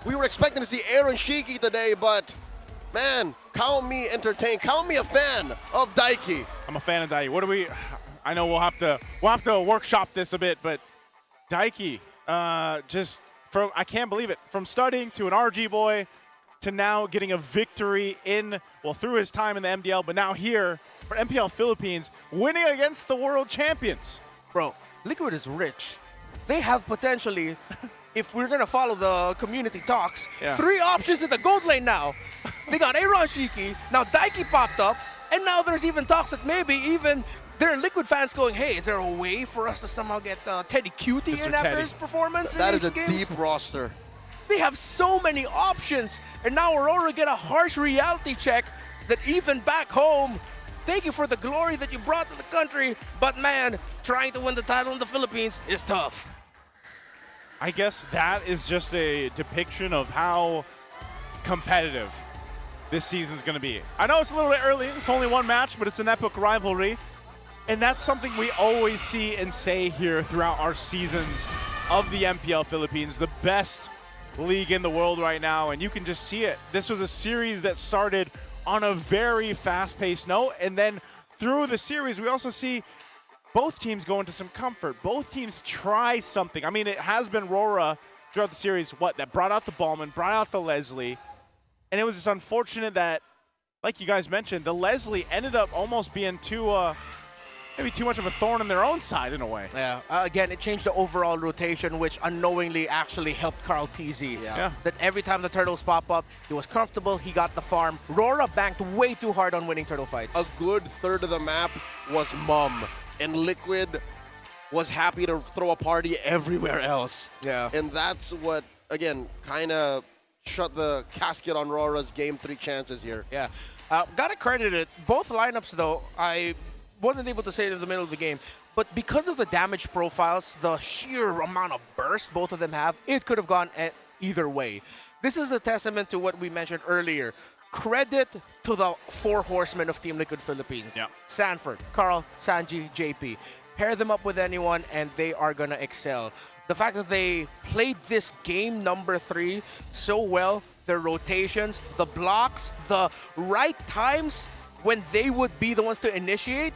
We were expecting to see Aaron Shiki today, but man, count me entertained, count me a fan of Daiki. I'm a fan of Daiki. What do we? I know we'll have to workshop this a bit, but Daiki, just from I can't believe it. From studying to an RG boy to now getting a victory through his time in the MDL, but now here for MPL Philippines, winning against the world champions. Bro, Liquid is rich. They have potentially, if we're gonna follow the community talks, 3 options in the gold lane now. They got Aaron Shiki, now Daiki popped up, and now there's even talks that maybe even there are Liquid fans going, hey, is there a way for us to somehow get Teddy Cutie in after his performance? That is a games? deep roster. They have so many options, and now Aurora get a harsh reality check that even back home, thank you for the glory that you brought to the country, but man, trying to win the title in the Philippines is tough. I guess that is just a depiction of how competitive this season's going to be. I know it's a little bit early, it's only one match, but it's an epic rivalry, and that's something we always see and say here throughout our seasons of the MPL Philippines, the best league in the world right now, and you can just see it. This was a series that started on a very fast-paced note, and then through the series, we also see both teams go into some comfort. Both teams try something. I mean, it has been RORA throughout the series, that brought out the Ballman, brought out the Leslie, and it was just unfortunate that, like you guys mentioned, the Leslie ended up almost being maybe too much of a thorn in their own side in a way. Yeah, again, it changed the overall rotation, which unknowingly actually helped KarlTzy. Yeah. That every time the turtles pop up, he was comfortable, he got the farm. RORA banked way too hard on winning turtle fights. A good third of the map was Mum, and Liquid was happy to throw a party everywhere else. Yeah. And that's what, again, kind of shut the casket on RORA's Game 3 chances here. Yeah. Gotta credit it. Both lineups, though, I wasn't able to say it in the middle of the game, but because of the damage profiles, the sheer amount of burst both of them have, it could have gone either way. This is a testament to what we mentioned earlier. Credit to the 4 horsemen of Team Liquid Philippines. Yeah. Sanford, Carl, Sanji, JP. Pair them up with anyone and they are gonna excel. The fact that they played this game number 3 so well, their rotations, the blocks, the right times when they would be the ones to initiate,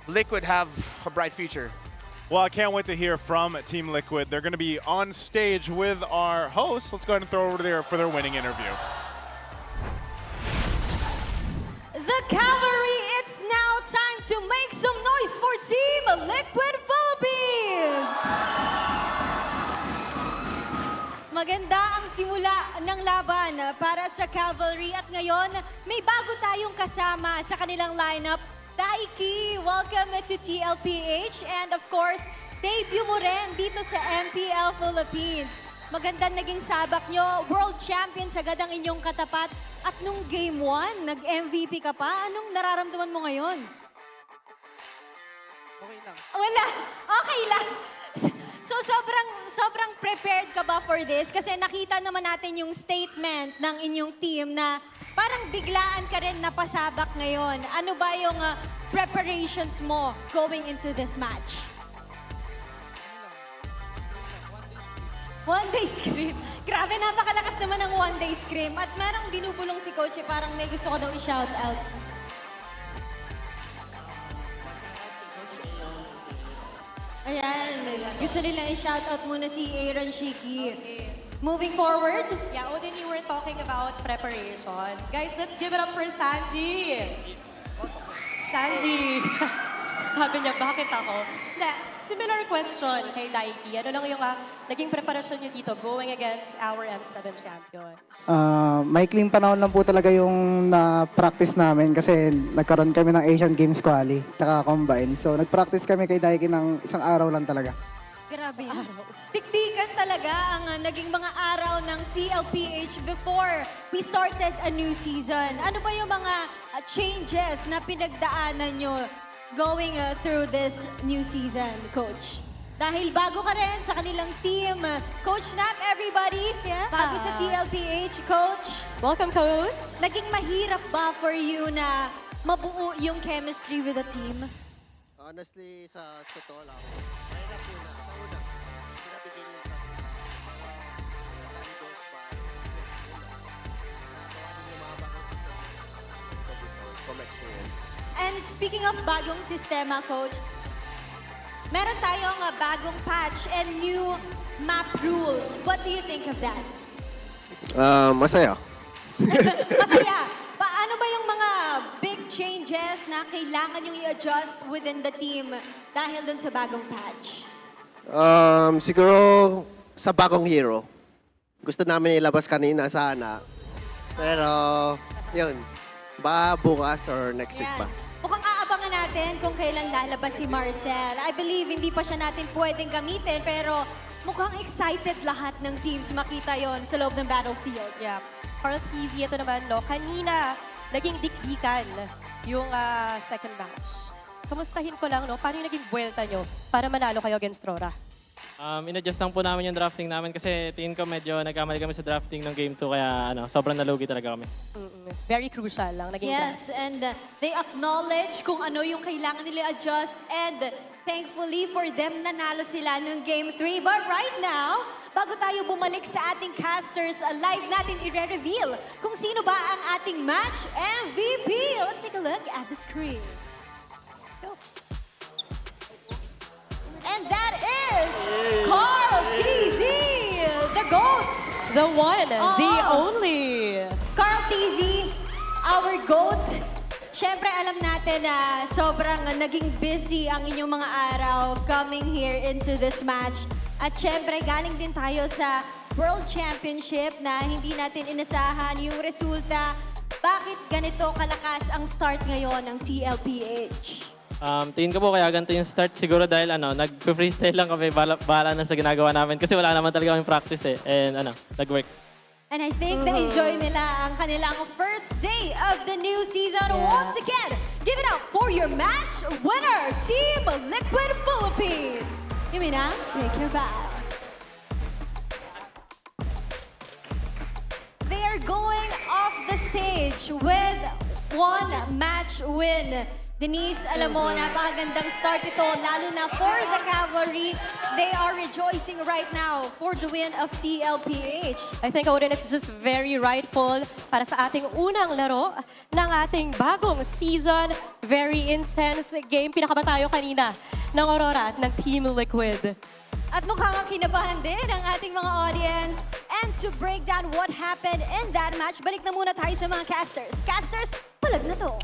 Liquid have a bright future. Well, I can't wait to hear from Team Liquid. They're going to be on stage with our hosts. Let's go ahead and throw over there for their winning interview. The Cavalry, it's now time to make some noise for Team Liquid Philippines! Maganda ang simula ng laban para sa Cavalry at ngayon may bago tayong kasama sa kanilang lineup. Daiki, welcome to TLPH and of course, debut mo rin dito sa MPL Philippines. Magandang naging sabak nyo, world champions agad ang inyong katapat at nung game 1, nag-MVP ka pa. Anong nararamdaman mo ngayon? Okay lang. Wala, okay lang. So sobrang prepared ka ba for this? Kasi nakita naman natin yung statement ng inyong team na parang biglaan ka rin napasabak ngayon. Ano ba yung preparations mo going into this match? One-day scream. Grabe, napakalakas naman ng one-day scream. At merong binubulong si Coach, parang may gusto ko daw i-shout out. Ayan, gusto nila i-shout out muna si Aaron Shiki. Moving forward. Yeah, Odin, you were talking about preparations. Guys, let's give it up for Sanji. Sanji. Sabi niya, bakit ako? Similar question kay Daiki. Ano lang yung naging preparasyon niyo dito going against our M7 champions? Maikling panahon lang po talaga yung na-practice namin kasi nagkaroon kami ng Asian Games Quali tsaka Combine. So nag-practice kami kay Daiki ng isang araw lang talaga. Grabe. Tiktikan talaga ang naging mga araw ng TLPH before we started a new season. Ano ba yung mga changes na pinagdaanan nyo going through this new season, Coach? Dahil bago ka rin sa kanilang team. Coach Nap, everybody. Yeah. Bago sa TLPH, Coach. Welcome, Coach. Naging mahirap ba for you na mabuo yung chemistry with the team? Honestly, sa totoo lang, mahirap yun na. Sa una, pinabigyan yung trust. Time goes by. Nagawa din yung mga bagong system. From experience. And speaking of bagong sistema, Coach, meron tayong bagong patch and new map rules. What do you think of that? Masaya. Masaya. Paano ba yung mga big changes na kailangan yung i-adjust within the team dahil dun sa bagong patch? Siguro sa bagong hero. Gusto namin ilabas kanina sana. Pero, yun. Baka bukas or next week pa. Mukhang aabangan natin kung kailan lalabas si Marcel. I believe hindi pa siya natin pwedeng gamitin, pero mukhang excited lahat ng teams makita yon sa loob ng battlefield. Yeah. Carl TZ, ito naman, no, kanina naging dikdikan yung second match. Kamustahin ko lang, no, paano yung naging buwelta nyo para manalo kayo against RORA? In-adjust lang po namin yung drafting namin kasi tingin ko medyo nagkamali kami sa drafting ng Game 2 kaya sobrang nalugi talaga kami. Very crucial lang naging Yes, and they acknowledge kung ano yung kailangan nila adjust and thankfully for them nanalo sila ng Game 3. But right now, bago tayo bumalik sa ating casters, live natin i-reveal kung sino ba ang ating match MVP. Let's take a look at the screen. Go. And that is Carl TZ, the GOAT. The one, the only. Carl TZ, our GOAT. Siyempre, alam natin na sobrang naging busy ang inyong mga araw coming here into this match. At siyempre, galing din tayo sa World Championship na hindi natin inasahan yung resulta. Bakit ganito kalakas ang start ngayon ng TLPH? Tingin ko po kaya ganito yung start siguro dahil nag-freestyle lang kami, bahala na sa ginagawa namin kasi wala naman talaga kami practice and nag-work. And I think na-enjoy nila ang kanilang first day of the new season. Once again, give it up for your match winner, Team Liquid Philippines. Yumina, take your bow. They are going off the stage with one match win. Denise, alam mo, napakagandang start ito, lalo na for the Cavalry. They are rejoicing right now for the win of TLPH. I think, Odin, it's just very rightful para sa ating unang laro ng ating bagong season. Very intense game. Pinakaba tayo kanina ng Aurora at ng Team Liquid. At mukhang kinabahan din ang ating mga audience. And to break down what happened in that match, balik na muna tayo sa mga casters. Casters, palag na to.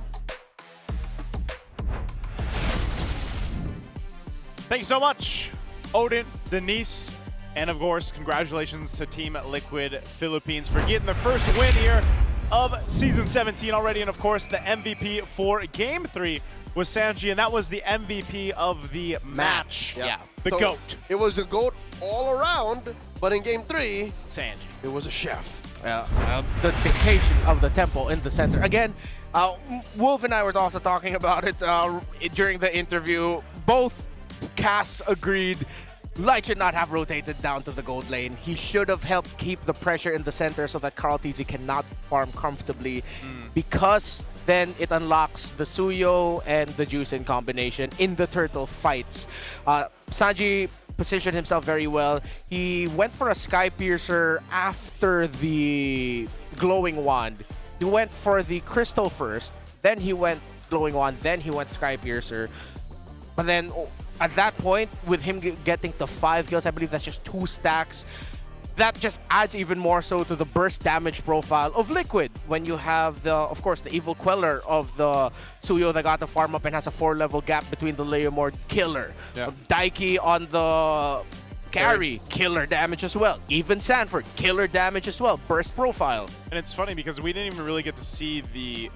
Thank you so much, Odin, Denise, and of course, congratulations to Team Liquid Philippines for getting the first win here of Season 17 already. And of course, the MVP for Game 3 was Sanji, and that was the MVP of the match. Yeah. The So, GOAT. It was a GOAT all around, but in Game 3, Sanji. It was a chef. The dictation of the tempo in the center. Again, Wolf and I were also talking about it during the interview. Both casts agreed Light should not have rotated down to the gold lane. He should have helped keep the pressure in the center so that Carl TZ cannot farm comfortably, because then it unlocks the Suyo and the Juice in combination in the turtle fights. Sanji positioned himself very well. He went for a Sky Piercer after the Glowing Wand. He went for the Crystal first, then he went Glowing Wand, then he went Sky Piercer. But then at that point, with him getting to 5 kills, I believe that's just 2 stacks. That just adds even more so to the burst damage profile of Liquid when you have of course, the evil queller of the Suyo that got the farm up and has a 4-level gap between the Leomord, killer. Yeah. Daiki on the carry, killer damage as well. Even Sanford, killer damage as well. Burst profile. And it's funny because we didn't even really get to see the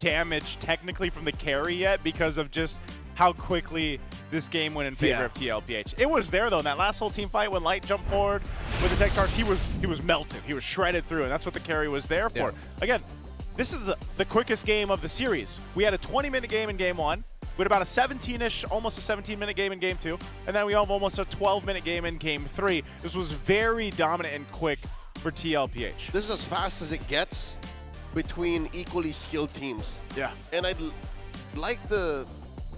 damage technically from the carry yet because of just how quickly this game went in favor of TLPH. It was there though in that last whole team fight when Light jumped forward with the tech charge. He was melted. He was shredded through, and that's what the carry was there for. Again, this is the quickest game of the series. We had a 20-minute game in game 1. We had about a 17-ish, almost a 17-minute game in game 2, and then we have almost a 12-minute game in game 3. This was very dominant and quick for TLPH. This is as fast as it gets between equally skilled teams. Yeah. And I'd like to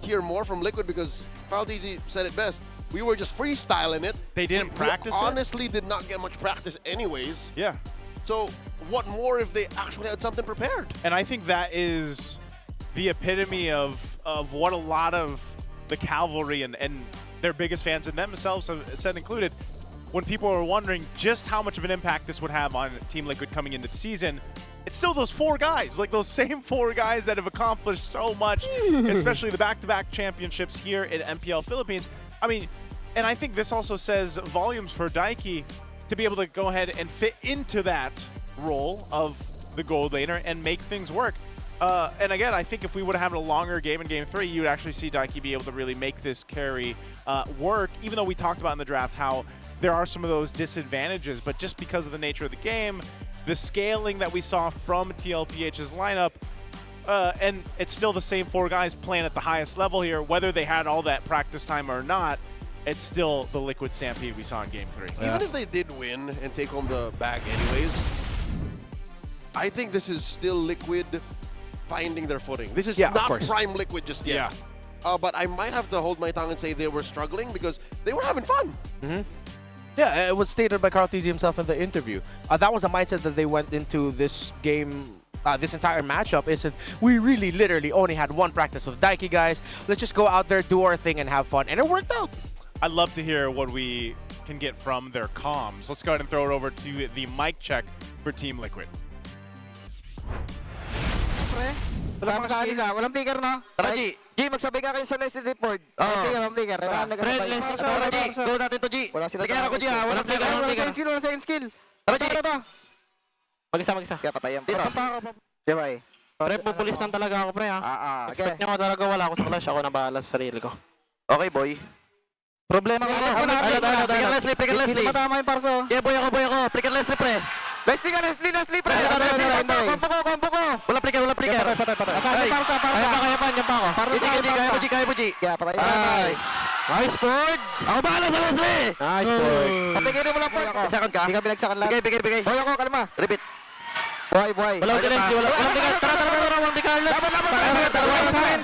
hear more from Liquid because Carl TZ said it best. We were just freestyling it. They didn't practice it? Honestly, did not get much practice anyways. Yeah. So what more if they actually had something prepared? And I think that is the epitome of what a lot of the Cavalry and their biggest fans and themselves have said included, when people are wondering just how much of an impact this would have on Team Liquid coming into the season, it's still those 4 guys, like those same 4 guys that have accomplished so much, especially the back-to-back championships here in MPL Philippines. I mean, and I think this also says volumes for Daiki to be able to go ahead and fit into that role of the gold laner and make things work. And again, I think if we would have had a longer game in game 3, you would actually see Daiki be able to really make this carry work, even though we talked about in the draft how there are some of those disadvantages, but just because of the nature of the game, the scaling that we saw from TLPH's lineup, and it's still the same 4 guys playing at the highest level here, whether they had all that practice time or not, it's still the Liquid Stampede we saw in Game 3. Even if they did win and take home the bag anyways, I think this is still Liquid finding their footing. This is not prime Liquid just yet. But I might have to hold my tongue and say they were struggling because they were having fun. Yeah, it was stated by Carl TZ himself in the interview. That was a mindset that they went into this game, this entire matchup, is that we really literally only had 1 practice with Daiki, guys. Let's just go out there, do our thing, and have fun. And it worked out. I'd love to hear what we can get from their comms. Let's go ahead and throw it over to the mic check for Team Liquid. Walang makaalis walang flicker no? Tara G, magsabi ka kayo sa Leslie report. Sige, walang flicker. Tara G, go natin to G. Flicker ako G ha, walang flicker. Walang second skill. Tara G. Mag-isa. Kaya patayan pa. Sige bye. Pre, pupulis lang talaga ako, pre, ha? Expect nyo talaga wala ako sa clash. Ako na bahala sa sarili ko. Okay, boy. Problema ko. Flicker Leslie. Hindi matama yung parso. Yeah, boy ako. Flicker Leslie, pre. Leslie, pre! Kompo ko! Wala flicker! Patay. Kaya pa ako. Kaya mo, G! Kaya patay. Nice, Ford! Ako bahala sa Leslie! Nice, Ford! Patigilin mo lang, Ford! Second ka? Hindi ka binagsakan lang. Bigay. Boy ako, kalma. Repeat. Buhay. Walang Leslie, walang bigay. Tara, walang bigay.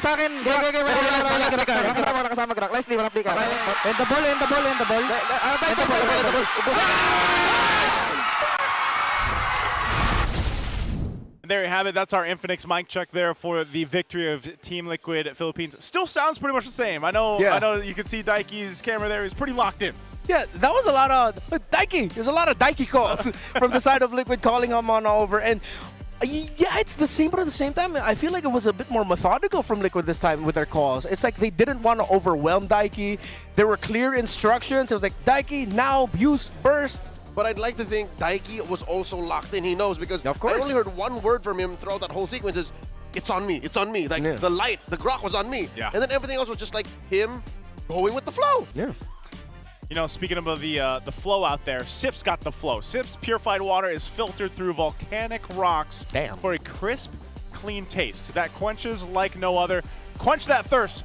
Sa akin. Wala kasama crack. Leslie, walang flicker. End the ball. And there you have it. That's our Infinix mic check there for the victory of Team Liquid Philippines. Still sounds pretty much the same. I know you can see Daiki's camera there. He's pretty locked in. Yeah, that was a lot of Daiki. There's a lot of Daiki calls from the side of Liquid calling him on over. And yeah, it's the same, but at the same time, I feel like it was a bit more methodical from Liquid this time with their calls. It's like they didn't want to overwhelm Daiki. There were clear instructions. It was like, Daiki, now, use, burst. But I'd like to think Daiki was also locked in. He knows because I only heard 1 word from him throughout that whole sequence is, it's on me. Like the light, the grok was on me. Yeah. And then everything else was just like him going with the flow. Yeah. You know, speaking about the flow out there, Sip's got the flow. Sip's purified water is filtered through volcanic rocks for a crisp, clean taste that quenches like no other. Quench that thirst.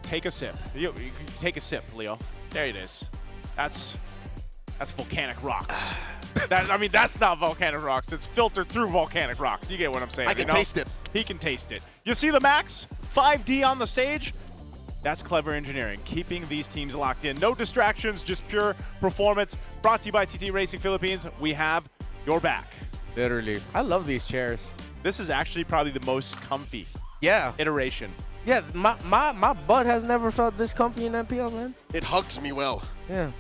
Take a sip. You take a sip, Leo. There it is. That's volcanic rocks. That's not volcanic rocks. It's filtered through volcanic rocks. You get what I'm saying? I can taste it. He can taste it. You see the Max? 5D on the stage? That's clever engineering, keeping these teams locked in. No distractions, just pure performance. Brought to you by TT Racing Philippines. We have your back. Literally. I love these chairs. This is actually probably the most comfy iteration. Yeah, my butt has never felt this comfy in MPL, man. It hugs me well. Yeah.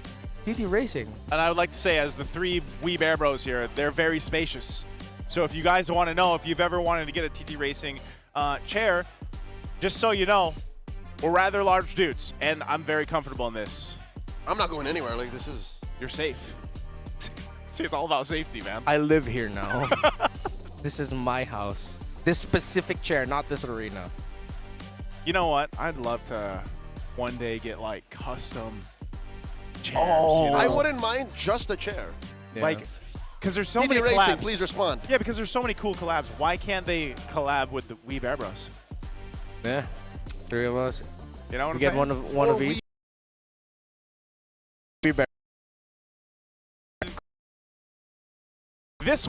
TT Racing. And I would like to say, as the three Wee Bear Bros here, they're very spacious. So if you guys want to know, if you've ever wanted to get a TT Racing chair, just so you know, we're rather large dudes, and I'm very comfortable in this. I'm not going anywhere. Like, this is... You're safe. See, it's all about safety, man. I live here now. This is my house. This specific chair, not this arena. You know what? I'd love to one day get, like, custom chairs. Oh, you know? I wouldn't mind just a chair. Yeah. Like, because there's so TT many Racing, collabs. please respond. Yeah, because there's so many cool collabs. Why can't they collab with the Wee Bear Bros? Yeah, 3 of us. You know what we I'm get saying? one of each. This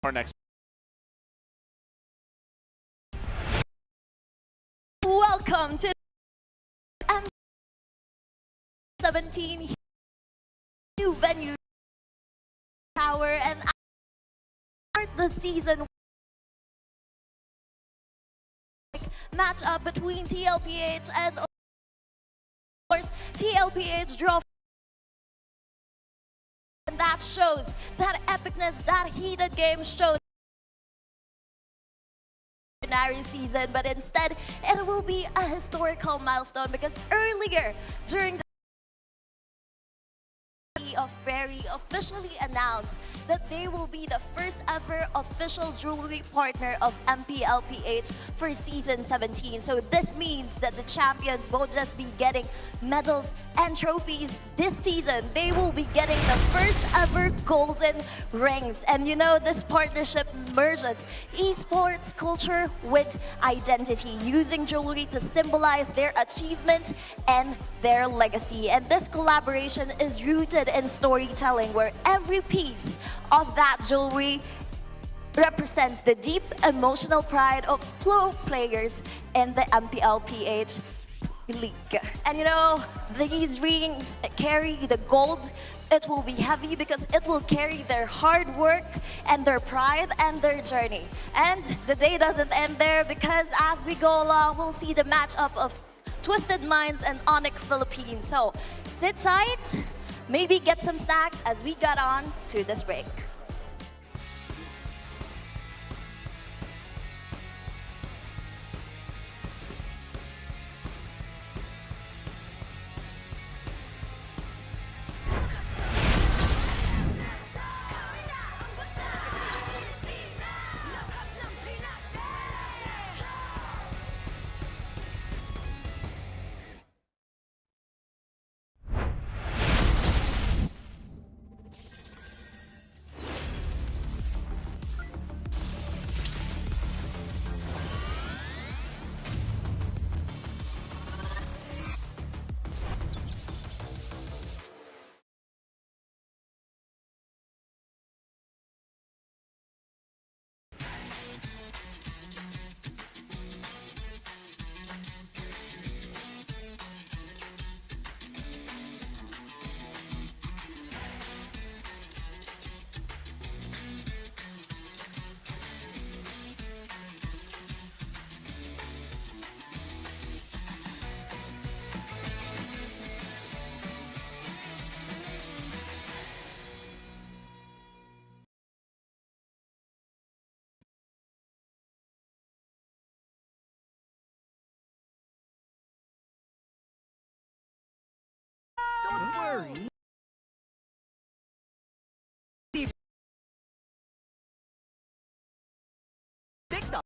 our next. Welcome to M17 new venue tower and start the season matchup between TLPH and of course TLPH draw, and that shows that epicness, that heated game shows season, but instead it will be a historical milestone because earlier during the Ferry officially announced that they will be the first ever official jewelry partner of MPLPH for Season 17. So this means that the champions won't just be getting medals and trophies this season. They will be getting the first ever golden rings. And you know, this partnership merges esports culture with identity, using jewelry to symbolize their achievement and their legacy. And this collaboration is rooted in storytelling, where every piece of that jewelry represents the deep emotional pride of pro players in the MPLPH league. And you know, these rings carry the gold. It will be heavy because it will carry their hard work and their pride and their journey. And the day doesn't end there, because as we go along, we'll see the matchup of Twisted Minds and ONIC Philippines. So sit tight, maybe get some snacks as we got on to this break. Don't worry. TikTok.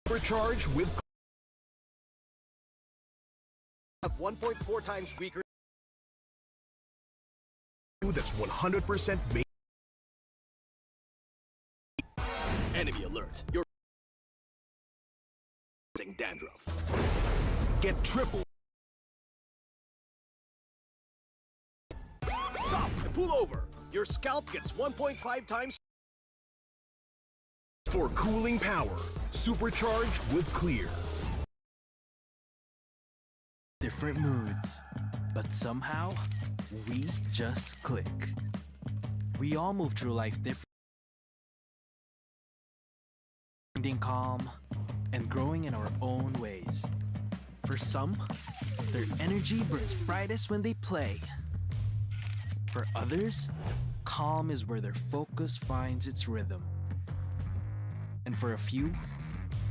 Supercharge with 1.4 times weaker. That's 100% made. Enemy alert. You're dandruff. Get triple. Stop and pull over. Your scalp gets 1.5 times for cooling power. Supercharged with Clear. Different moods, but somehow we just click. We all move through life differently, finding calm and growing in our own ways. For some, their energy burns brightest when they play. For others, calm is where their focus finds its rhythm. And for a few,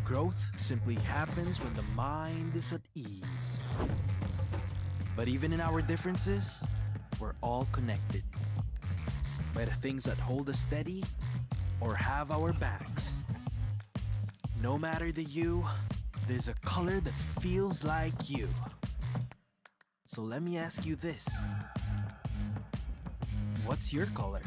growth simply happens when the mind is at ease. But even in our differences, we're all connected by the things that hold us steady or have our backs. No matter the you, there's a color that feels like you. So let me ask you this. What's your color?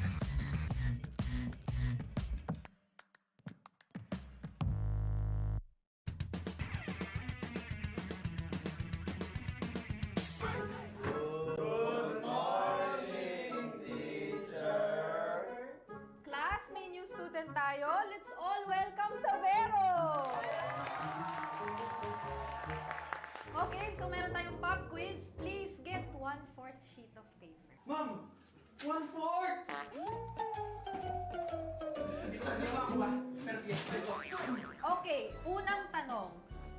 Class, may new student tayo. Let's all welcome Savero! Okay, so meron tayong pop quiz. Please get 1/4 sheet of paper. Ma'am! 1/4! Okay, unang tanong.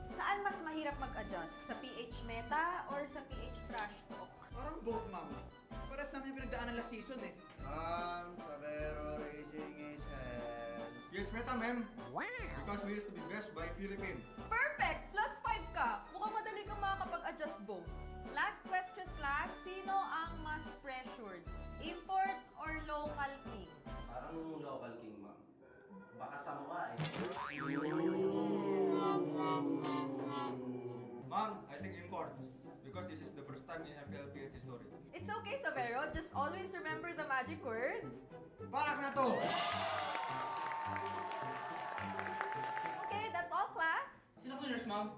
Saan mas mahirap mag-adjust? Sa PH meta or sa PH trash talk? Parang both, ma'am. Paras namin yung pinagdaanan last season eh. Savero raising his hands. Yes, meta, ma'am. Wow! Because we used to be best by Philippines. Perfect! +5 ka. Mukhang madali kang makakapag-adjust both. Last question, class. Sino ang mas pressured? Import or local king? Parang local king, ma'am. Baka sa mukha eh. Ma'am, I think import. Because this is the first time in MPL Philippines history. It's okay, Savero. Just always remember the magic word. Balak na to! Okay, that's all, class. Sino cleaners, ma'am?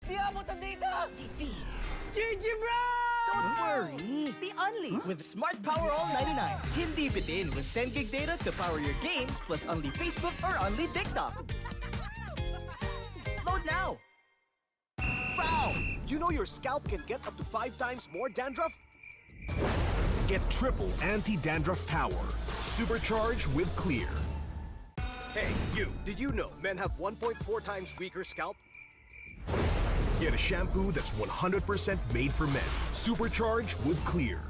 Di abutan dito! GG bro! Don't worry! The Only with Smart Power All 99. Hindi bitin with 10 gig data to power your games plus only Facebook or only TikTok. Load now! Foul! You know your scalp can get up to 5 times more dandruff? Get triple anti-dandruff power. Supercharged with Clear. Hey, you, did you know men have 1.4 times weaker scalp? Get a shampoo that's 100% made for men. Supercharged with Clear.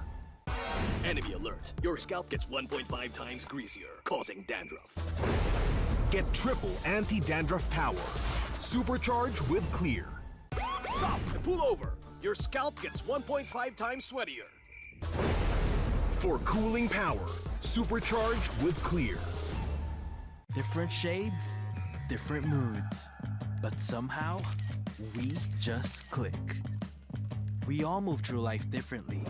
Enemy alert. Your scalp gets 1.5 times greasier, causing dandruff. Get triple anti-dandruff power. Supercharged with Clear. Stop and pull over. Your scalp gets 1.5 times sweatier. For cooling power. Supercharged with Clear. Different shades, different moods. But somehow, we just click. We all move through life differently.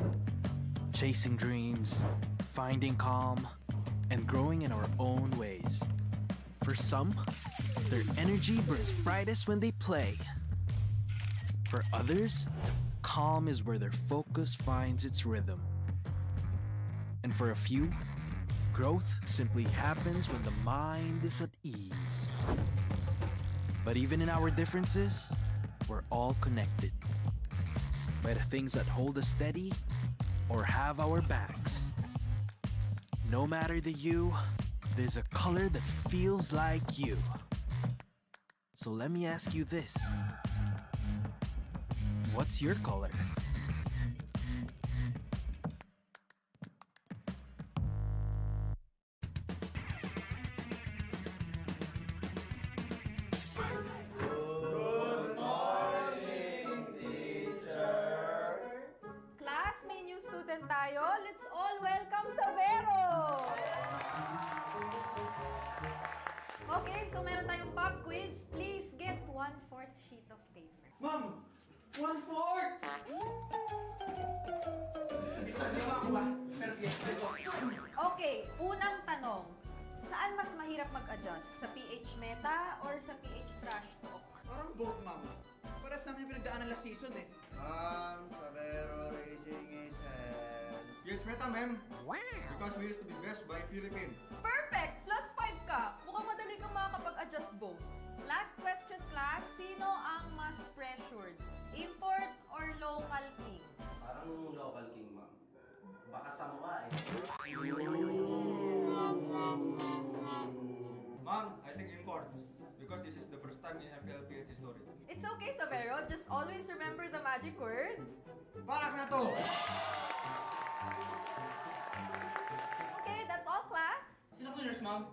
Chasing dreams, finding calm, and growing in our own ways. For some, their energy burns brightest when they play. For others, calm is where their focus finds its rhythm. And for a few, growth simply happens when the mind is at ease. But even in our differences, we're all connected by the things that hold us steady or have our backs. No matter the you, there's a color that feels like you. So let me ask you this. What's your color? Class, may new student tayo. Let's all welcome Savero! Okay, so meron tayong pop quiz. Please get 1/4 sheet of paper. Ma'am! 1/4! Okay, unang tanong. Saan mas mahirap mag-adjust? Sa PH Meta or sa PH Trash Talk? Parang both, ma'am. Paras namin yung pinagdaanan last season eh. Savero raising his hands. Yes, Meta, ma'am. Wow! Because we used to be best by Philippines. Perfect! Plus 5 ka. Mukhang madali kang makakapag-adjust both. Last question, class. Sino ang mas pressured? Import or local king? Parang local king, ma'am. Baka sa mukha eh. Ma'am, I think import. Because this is the first time in MPL history. It's okay, Savero. Just always remember the magic word. Balak na to! Okay, that's all, class. Sino cleaners, ma'am?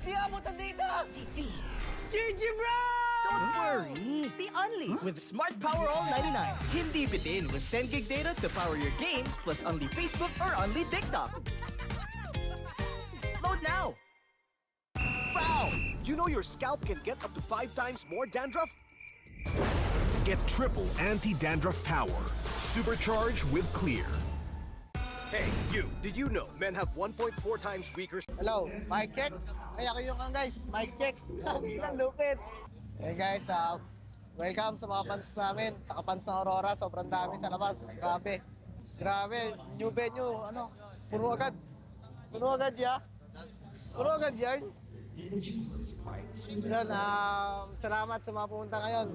Di abutan dito! GG bro! Don't worry, the Only with Smart Power All 99. Hindi bitin with 10 gig data to power your games plus only Facebook or only TikTok. Load now! Foul! You know your scalp can get up to 5 times more dandruff? Get triple anti-dandruff power. Supercharged with Clear. Hey, you! Did you know men have 1.4 times weaker... Hello, mic check. Ay, ako yung guys, mic check. Ilang lupit. Hey guys, welcome sa mga fans namin. Taka-fans ng Aurora, sobrang dami sa labas. Grabe. Grabe, new venue, puno agad. Puno agad ya. Puno agad yan. Yun, salamat sa mga pumunta ngayon.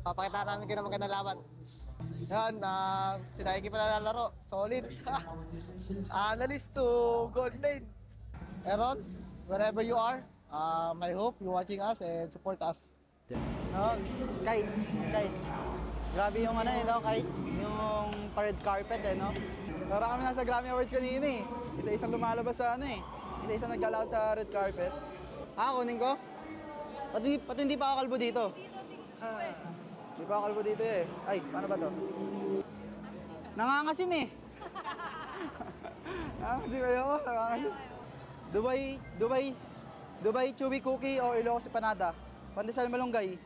Papakita namin kayo ng magandang laban. Yan, sila Iki pala lalaro. Solid. Analyst to gold lane. Aaron, wherever you are, I hope you're watching us and support us. No, guys, grabe yung kahit yung red carpet no. Parang kami nasa Grammy Awards kanina Isa-isang lumalabas sa Isa-isang naggalaw sa red carpet. Kunin ko? Pati hindi pa ako kalbo dito. Hindi pa ako kalbo dito Ay, paano ba to? Nangangasim Nangangasim kayo ako, nangangasim. Dubai chewy cookie o Ilocos Panada. Pandesal malunggay.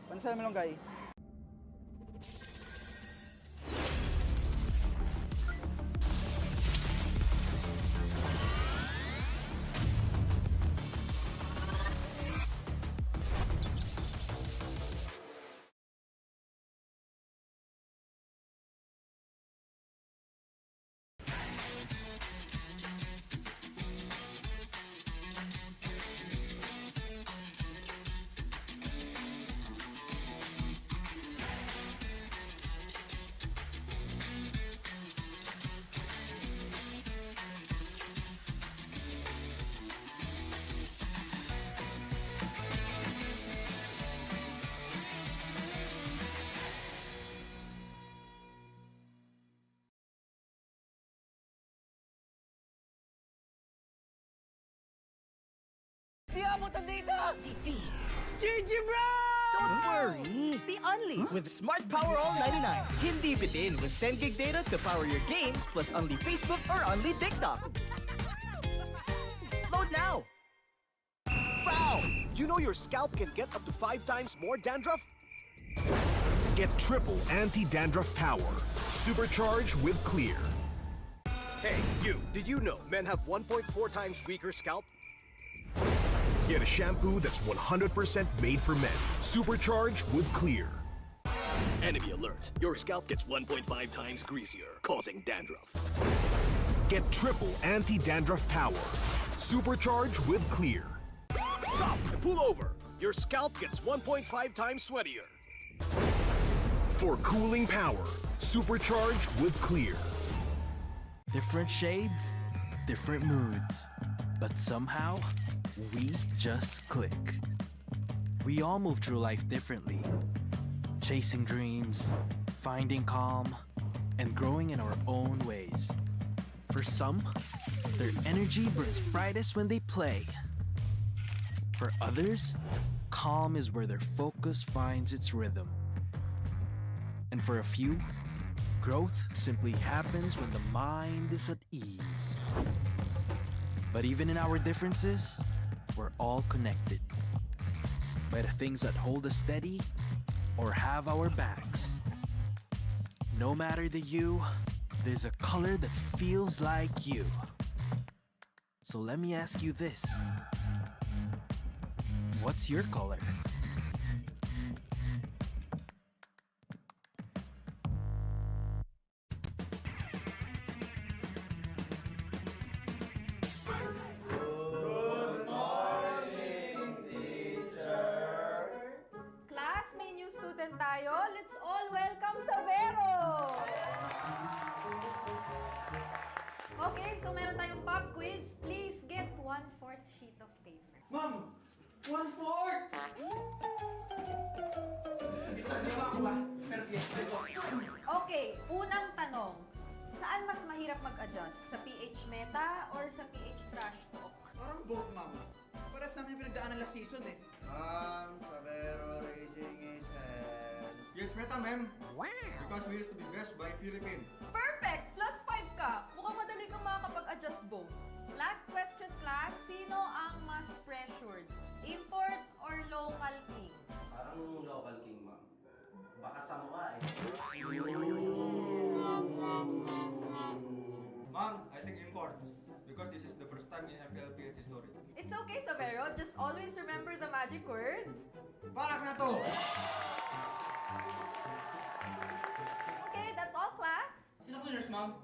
Di abutan dito! GG bro! Don't worry, the Only with Smart Power All 99. Hindi bitin with 10 gig data to power your games plus only Facebook or only TikTok. Load now! Foul! You know your scalp can get up to 5 times more dandruff? Get triple anti-dandruff power. Supercharged with Clear. Hey, you! Did you know men have 1.4 times weaker scalp? Get a shampoo that's 100% made for men. Supercharged with Clear. Enemy alert! Your scalp gets 1.5 times greasier, causing dandruff. Get triple anti-dandruff power. Supercharged with Clear. Stop and pull over! Your scalp gets 1.5 times sweatier. For cooling power, supercharged with Clear. Different shades, different moods. But somehow, we just click. We all move through life differently. Chasing dreams, finding calm, and growing in our own ways. For some, their energy burns brightest when they play. For others, calm is where their focus finds its rhythm. And for a few, growth simply happens when the mind is at ease. But even in our differences, we're all connected by the things that hold us steady or have our backs. No matter the you, there's a color that feels like you. So let me ask you this. What's your color? Class, may new student tayo. Let's all welcome sa Vero! Okay, so meron tayong pop quiz. Please get 1/4 sheet of paper. Ma'am, 1/4! Okay, unang tanong. Saan mas mahirap mag-adjust? Sa PH Meta or sa PH Trash Talk? Parang both, ma'am. Paras namin yung pinagdaanan last season eh. Sabero Racing is hands. Yes, Meta, ma'am. Wow. Because we used to be best by Philippines. Perfect! Plus 5 ka. Mukhang madali kang makakapag-adjust both. Last question, class. Sino ang mas pressured? Import or local king? Parang local king, ma'am. Baka sa mukha eh. Ma'am, I think import. Because this is the first time in MPL history. It's okay, Savero. Just always remember the magic word. Balak na to! Okay, that's all, class. Sino cleaners, ma'am?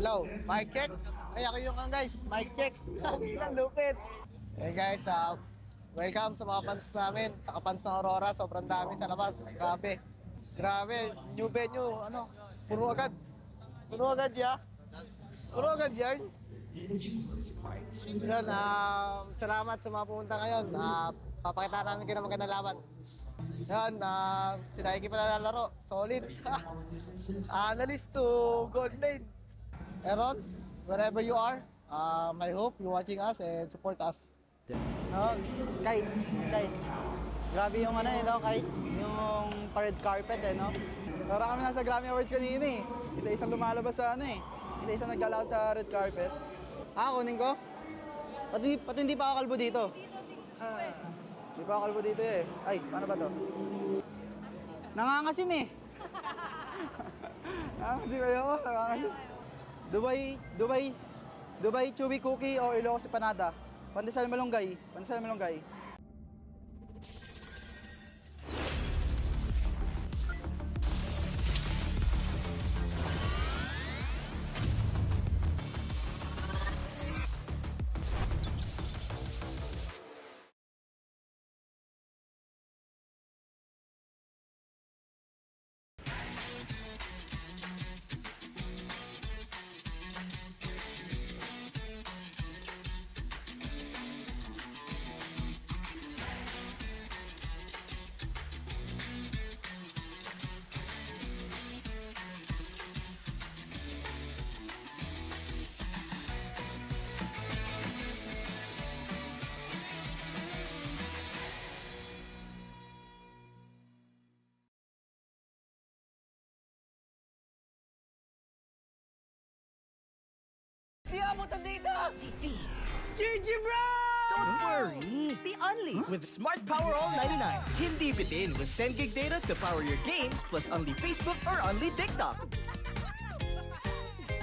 Hello, mic check. Ay, ako yung guys, mic check. Ang lupit. Hey guys, welcome sa mga fans namin. Taka-fans ng Aurora, sobrang dami sa labas. Grabe. Grabe, new venue, puno agad. Puno agad ya. Puno agad yan. Yun, salamat sa mga pumunta ngayon. Papakita namin kayo ng magandang laban. Yan, sinaiki pa nalalaro. Solid. Analyst to gold lane. Aaron, wherever you are, I hope you're watching us and support us. Guys, grabe yung kahit yung red carpet no? Para kami nasa Grammy Awards kanina Isa-isang lumalabas sa Isa-isang naglalakad sa red carpet. Kunin ko? Pati hindi pa ako kalbo dito. Hindi pa ako kalbo dito eh. Ay, paano ba to? Nangangasim eh. Nangangasim ako, nangangasim. Dubai chewy cookie o Ilocos empanada. Pandesal malunggay. Di abutan dito! GG bro! Don't worry! The only with Smart Power All 99. Hindi bitin with 10 gig data to power your games plus only Facebook or only TikTok.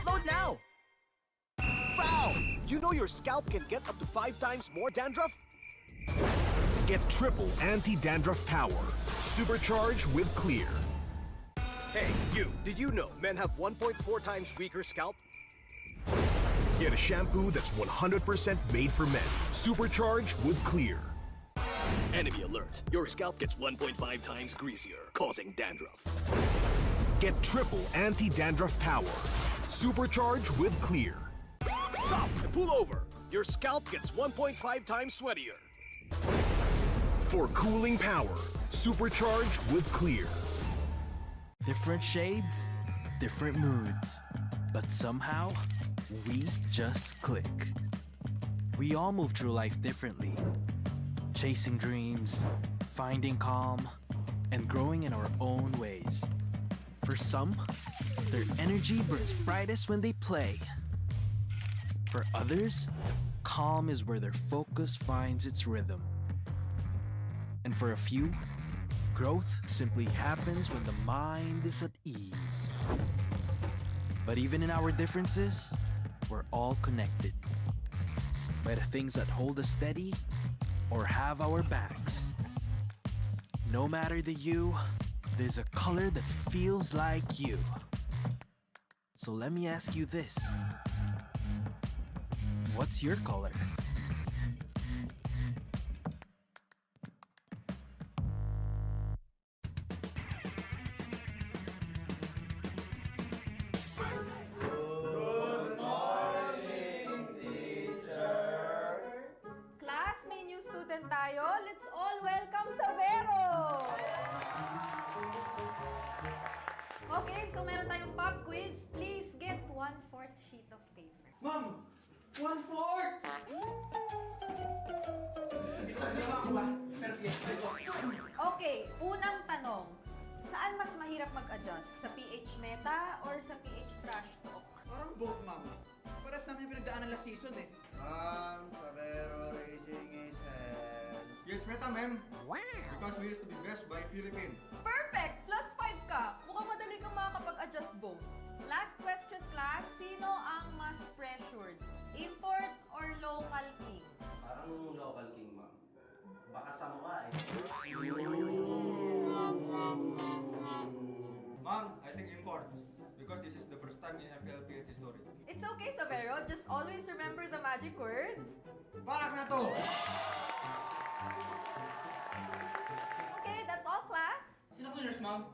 Load now! Foul! You know your scalp can get up to 5 times more dandruff? Get triple anti-dandruff power. Supercharged with Clear. Hey, you! Did you know men have 1.4 times weaker scalp? Get a shampoo that's 100% made for men. Supercharged with Clear. Enemy alert. Your scalp gets 1.5 times greasier, causing dandruff. Get triple anti-dandruff power. Supercharged with Clear. Stop and pull over. Your scalp gets 1.5 times sweatier. For cooling power, Supercharge with Clear. Different shades, different moods. But somehow, we just click. We all move through life differently. Chasing dreams, finding calm, and growing in our own ways. For some, their energy burns brightest when they play. For others, calm is where their focus finds its rhythm. And for a few, growth simply happens when the mind is at ease. But even in our differences, we're all connected by the things that hold us steady or have our backs. No matter the you, there's a color that feels like you. So let me ask you this. What's your color? Class, may new student tayo. Let's all welcome Savero! Okay, so meron tayong pop quiz. Please get 1/4 sheet of paper. Ma'am! 1/4! Hindi ko ba? Pero sige, Okay, unang tanong. Saan mas mahirap mag-adjust? Sa PH Meta or sa PH Trash Talk? Parang both, ma'am. Paras namin yung pinagdaanan last season eh. Savero raising his hands. Yes, Meta, ma'am. Because we used to be best by Philippines. Perfect! Plus 5 ka. Mukhang madali kang makakapag-adjust both. Last question, class. Sino ang mas pressured? Import or local king? Parang local king, ma'am. Baka sa mukha eh. Ma'am, I think import. Because this is the first time in MPL Philippines history. It's okay, Savero. Just always remember the magic word. Balak na to! Okay, that's all, class. Sino cleaners, ma'am?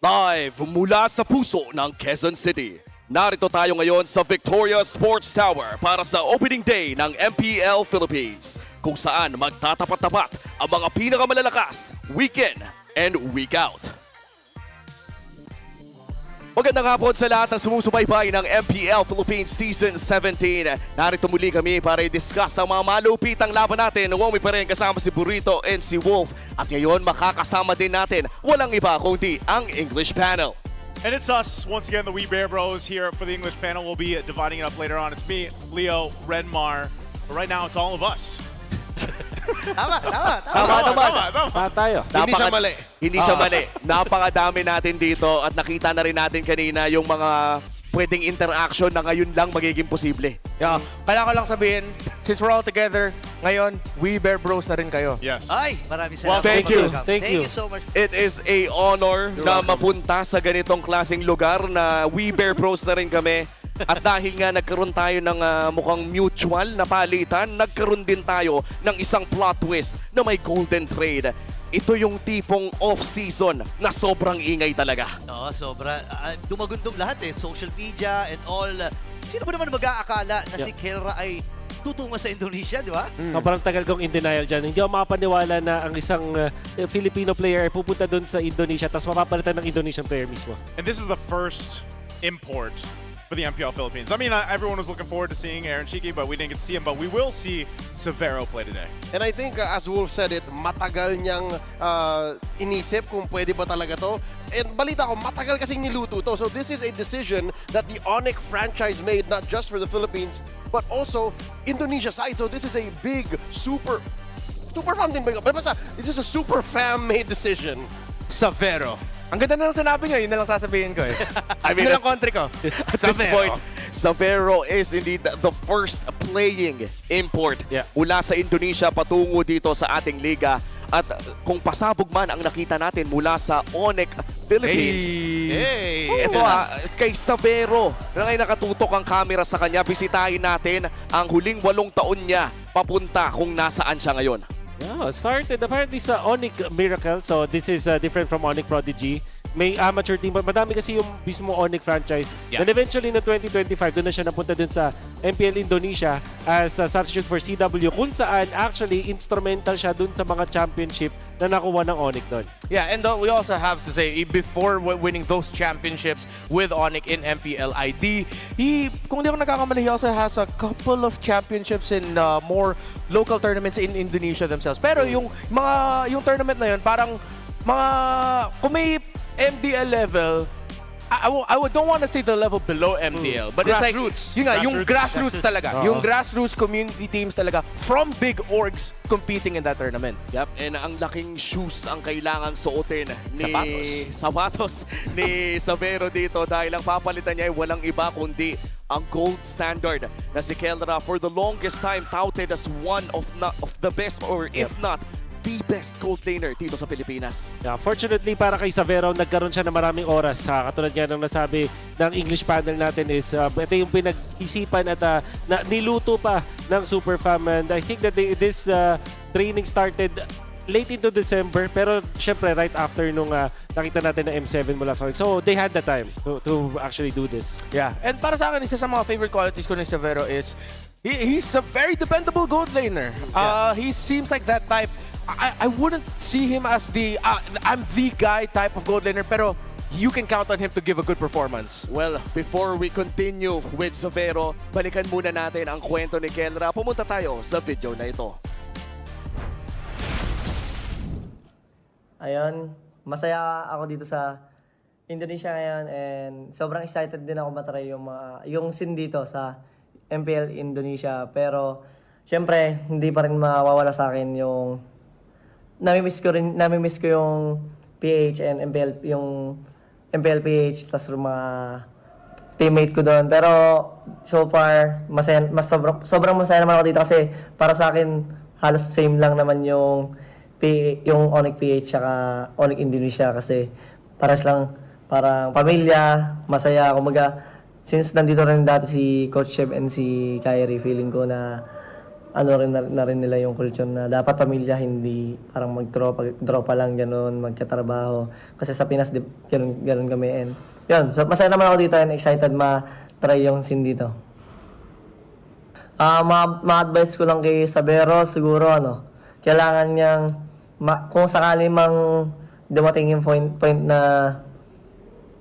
Live mula sa puso ng Quezon City. Narito tayo ngayon sa Victoria Sports Tower para sa opening day ng MPL Philippines, kung saan magtatapat-tapat ang mga pinakamalalakas week in and week out. Magandang hapon sa lahat ng sumusubaybay ng MPL Philippines Season 17. Narito muli kami para i-discuss ang mga malupitang laban natin. Uwami pa rin kasama si Burrito and si Wolf. At ngayon makakasama din natin walang iba kundi ang English panel. And it's us, once again, the We Bear Bros here for the English panel. We'll be dividing it up later on. It's me, Leo, Renmar. But right now, it's all of us. Tama tayo. Hindi siya mali. Hindi siya mali. Napakadami natin dito at nakita na rin natin kanina yung mga pwedeng interaction na ngayon lang magiging posible. Yeah. Kailangan ko lang sabihin, since we're all together, ngayon, We Bear Bros na rin kayo. Yes. Ay, maraming Well, salamat. thank you. Thank you so much. It is a honor na mapunta sa ganitong klaseng lugar na We Bear Bros na rin kami. At dahil nga nagkaroon tayo ng mukhang mutual na palitan, nagkaroon din tayo ng isang plot twist na may golden trade. Ito yung tipong off-season na sobrang ingay talaga. Oo, sobra. Dumagundong lahat eh. Social media and all. Sino ba naman mag-aakala na si Kelra ay tutungo sa Indonesia, di ba? Sobrang tagal kong in denial dyan. Hindi ako makapaniwala na ang isang Filipino player ay pupunta doon sa Indonesia tapos mapapalitan ng Indonesian player mismo. And this is the first import for the MPL Philippines. I mean, everyone was looking forward to seeing Aaron Shiki, but we didn't get to see him. But we will see Severo play today. And I think, as Wolf said it, matagal niyang inisip kung pwede ba talaga to. And balita ko, matagal kasing niluto to. So this is a decision that the ONIC franchise made, not just for the Philippines, but also Indonesia side. So this is a big, super fam din ba? But basta, this is a super fam-made decision. Severo. Ang ganda na lang sinabi niya, yun na lang sasabihin ko eh. I mean, yun na lang country ko. At this point, Severo is indeed the first playing import mula sa Indonesia patungo dito sa ating liga. At kung pasabog man ang nakita natin mula sa ONIC Philippines, ito kay Severo na ngayon nakatutok ang camera sa kanya, bisitahin natin ang huling 8 taon niya papunta kung nasaan siya ngayon. Yeah, started apparently sa ONIC Miracle. So this is different from ONIC Prodigy. May amateur team. Madami kasi yung mismo ONIC franchise. Yeah. Then eventually na 2025, doon na siya napunta dun sa MPL Indonesia as a substitute for CW, kung saan actually instrumental siya dun sa mga championship na nakuha ng ONIC doon. Yeah, and we also have to say, before winning those championships with ONIC in MPL ID, kung di ako nagkakamali, he also has a couple of championships in more local tournaments in Indonesia themselves. Pero yung tournament na yun, parang kung may MDL level, I don't want to say the level below MDL, but it's like, yung grassroots talaga. Yung grassroots community teams talaga from big orgs competing in that tournament. Yep, and ang laking shoes ang kailangang suotin ni sapatos ni Severo dito dahil ang papalitan niya ay walang iba kundi ang gold standard na si Kelra, for the longest time touted as one of the best, or if not the best gold laner dito sa Pilipinas. Yeah, fortunately para kay Severo, nagkaroon siya ng maraming oras. Katulad nga ng nasabi ng English panel natin is ito yung pinag-isipan at niluto pa ng Super Fam. And I think that this training started late into December, pero syempre right after nung nakita natin na M7 mula sa ONIC. So they had the time to actually do this. Yeah, and para sa akin, isa sa mga favorite qualities ko ni Severo is he's a very dependable gold laner. He seems like that type. I wouldn't see him as I'm the guy type of gold laner, pero you can count on him to give a good performance. Well, before we continue with Severo, balikan muna natin ang kwento ni Kelra. Pumunta tayo sa video na ito. Ayun, masaya ako dito sa Indonesia ngayon and sobrang excited din ako matry yung scene dito sa MPL Indonesia. Pero syempre, hindi pa rin mawawala sa akin yung nami-miss ko yung PH and yung MPL PH tas yung mga teammate ko doon. Pero so far, sobrang masaya naman ako dito kasi para sa akin halos same lang naman yung ONIC PH tsaka ONIC Indonesia kasi paras lang, parang pamilya, masaya. Kumaga, since nandito rin dati si Coach Sheb and si Kyrie, feeling ko na ano rin na rin nila yung culture na dapat pamilya, hindi parang mag-tropa lang gano'n, magkatrabaho. Kasi sa Pinas, ganun kami. And yun, so masaya naman ako dito and excited ma-try yung scene dito. Ma-advise ko lang kay Sabero, siguro kailangan niyang, kung sakali mang dumating yung point na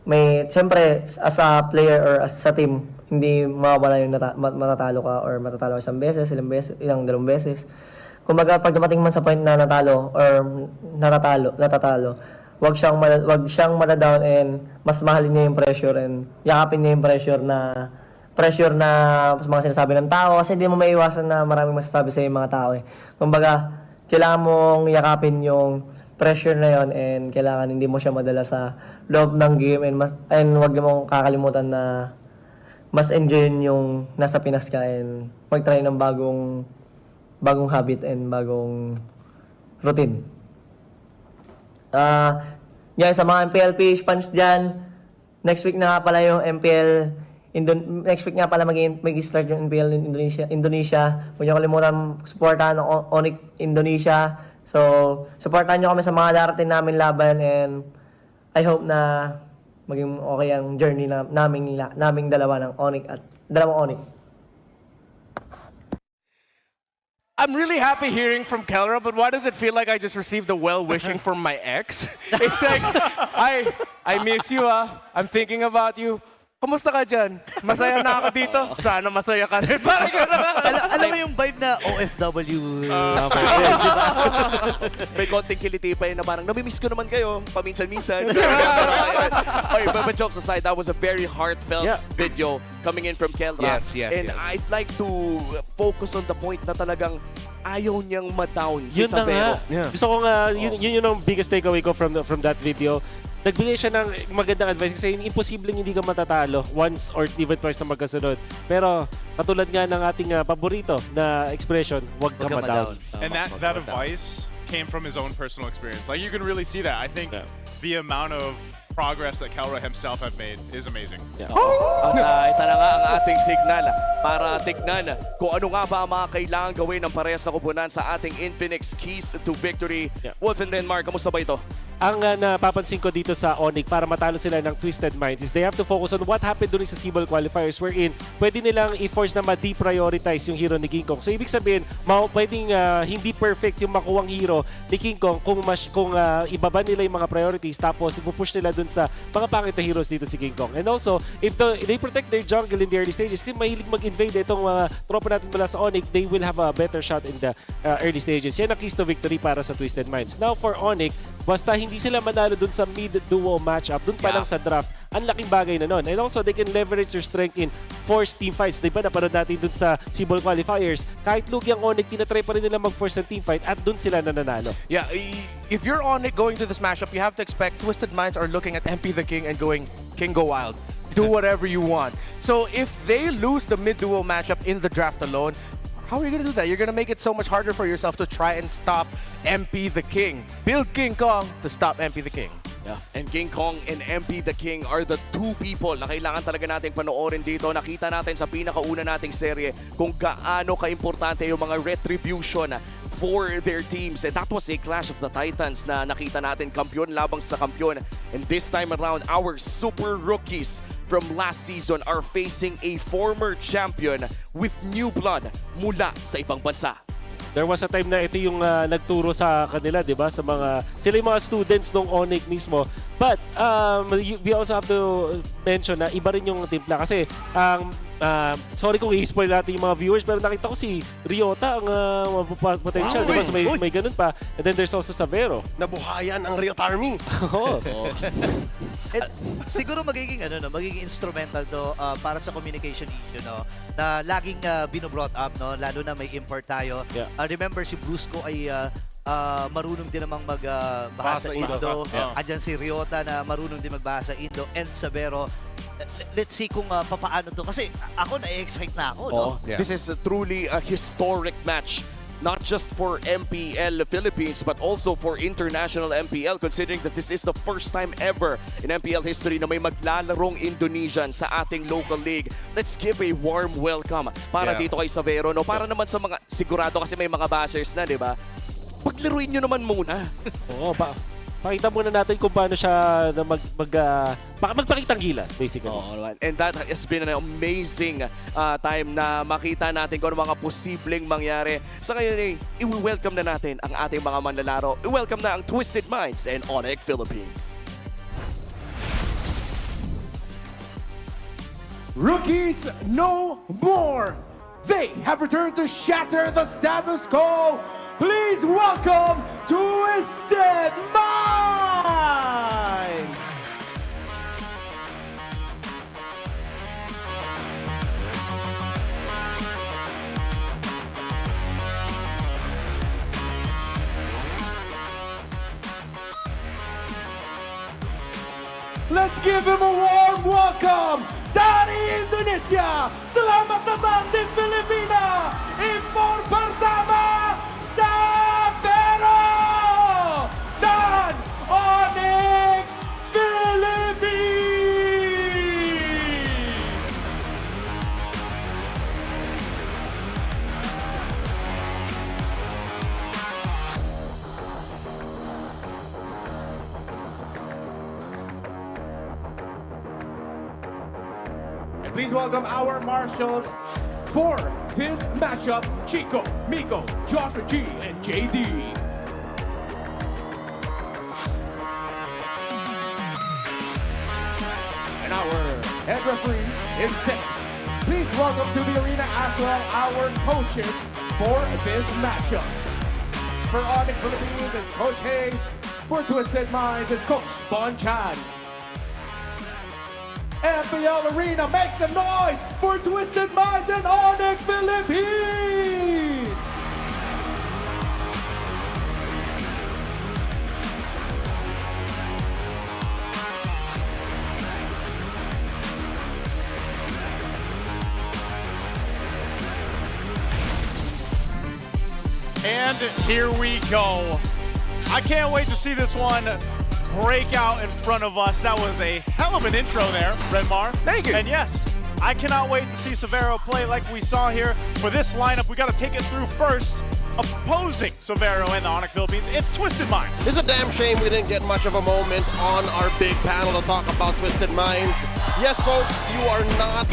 may, siyempre, as a player or as a team, hindi mawawala yung matatalo ka or matatalo ka isang beses, dalawang beses. Kumbaga, pag dumating man sa point na natalo or natatalo, wag siyang madadown and mas mahalin niya yung pressure and yakapin niya yung pressure na mga sinasabi ng tao kasi hindi mo maiiwasan na maraming masasabi sa mga tao eh. Kumbaga, kailangan mong yakapin yung pressure na yon and kailangan hindi mo siya madala sa loob ng game and wag mong kakalimutan na mas enjoy yung nasa Pinas ka and mag-try ng bagong habit and bagong routine. Guys, sa mga MPL PH fans dyan, next week na pala yung next week nga pala mag-start yung MPL in Indonesia. Huwag niyo kalimutan supportahan ng ONIC Indonesia. So, supportahan niyo kami sa mga darating namin laban and I hope na maging okay ang journey naming dalawa ng ONIC at dalawang ONIC. I'm really happy hearing from Kelra, but why does it feel like I just received a well-wishing from my ex? It's like, I miss you, I'm thinking about you. Kumusta ka dyan? Masaya na ako dito? Sana masaya ka rin. Parang alam mo yung vibe na OFW May konting kiliti pa yun na parang namimiss ko naman kayo paminsan-minsan. Okay, but jokes aside, that was a very heartfelt video coming in from Kelra. Yes. And I'd like to focus on the point na talagang ayaw niyang ma-down si Sabero. Gusto ko nga, yun yung biggest takeaway ko from that video. Nagbigay siya ng magandang advice kasi imposibleng hindi ka matatalo once or even twice na magkasunod. Pero katulad nga ng ating paborito na expression, wag ka ma-down. And that advice came from his own personal experience. Like you can really see that. I think the amount of progress that Kelra himself have made is amazing. Ito na nga ang ating signal para tignan kung ano nga ba ang mga kailangan gawin ng parehas na kupunan sa ating Infinix Keys to Victory. Wolf and Denmark, kamusta ba ito? Ang napapansin ko dito sa ONIC para matalo sila ng Twisted Minds is they have to focus on what happened during sa Cebol qualifiers wherein pwede nilang i-force na ma-deprioritize yung hero ni King Kong. So ibig sabihin, pwedeng hindi perfect yung makuwang hero ni King Kong kung ibaba nila yung mga priorities tapos ipupush nila dun sa mga pangit na heroes dito si King Kong. And also, if they protect their jungle in the early stages, kasi mahilig mag-invade itong mga tropa natin mula sa ONIC, they will have a better shot in the early stages. Yan ang keys to victory para sa Twisted Minds. Now for ONIC, basta hindi sila manalo dun sa mid-duo matchup, dun pa lang sa draft, ang laking bagay na nun. And also, they can leverage their strength in force team fights. Diba napanood natin dun sa Cebol qualifiers, kahit lugi ang ONIC, tinatry pa rin nila mag-force ng team fight at dun sila nananalo. Yeah, if you're ONIC going to this matchup, you have to expect Twisted Minds are looking at MP the King and going, King go wild. Do whatever you want. So if they lose the mid-duo matchup in the draft alone, how are you going to do that? You're going to make it so much harder for yourself to try and stop MP the King. Build King Kong to stop MP the King. Yeah. And King Kong and MP the King are the two people na kailangan talaga nating panoorin dito. Nakita natin sa pinakauna nating serye kung gaano kaimportante yung mga retribution for their teams. And that was a Clash of the Titans na nakita natin kampiyon labang sa kampiyon. And this time around, our super rookies from last season are facing a former champion with new blood mula sa ibang bansa. There was a time na ito yung nagturo sa kanila, di ba? Sila yung mga students ng ONIC mismo. But we also have to mention na iba rin yung timpla kasi sorry kung i-spoil natin yung mga viewers pero nakita ko si Ryota ang potential, di ba? So may ganun pa. And then there's also Sabero. Nabuhayan ang Ryota Army. Siguro magiging magiging instrumental to para sa communication issue, no, na laging bino-brought up, no, lalo na may import tayo. Remember si Brusco ay marunong din namang magbahasa Indo. Andyan si Ryota na marunong din magbahasa Indo and Sabero. Let's see kung papaano to kasi ako na-excite na ako, no? This is truly a historic match not just for MPL Philippines but also for international MPL, considering that this is the first time ever in MPL history na may maglalarong Indonesian sa ating local league. Let's give a warm welcome para dito kay Savero, no? Para naman sa mga sigurado kasi may mga bashers na, di ba? Paglaruin nyo naman muna. Oo, pakita muna natin kung paano siya na magpakitang gilas, basically. And that has been an amazing time na makita natin kung ano mga posibleng mangyari. Sa ngayon i-welcome na natin ang ating mga manlalaro. I-welcome na ang Twisted Minds and ONIC Philippines. Rookies no more! They have returned to shatter the status quo! Please welcome Twisted Minds! Let's give him a warm welcome! Dari Indonesia! Selamat datang di Filipina! Impor pertama, Savero! Dan ONIC Philippines! And please welcome our marshals for this matchup, Chico, Miko, Joshua G, and JD. And our head referee is set. Please welcome to the arena as well our coaches for this matchup. For ONIC Philippines is Coach Hayes. For Twisted Minds is Coach Bon Chan. MPL Arena, make some noise for Twisted Minds and ONIC Philippines! And here we go. I can't wait to see this one break out in front of us. That was a hell of an intro there, Redmar. Thank you. And yes, I cannot wait to see Savero play like we saw here. For this lineup, we got to take it through first. Opposing Savero and the ONIC Philippines, it's Twisted Minds. It's a damn shame we didn't get much of a moment on our big panel to talk about Twisted Minds. Yes, folks, you are not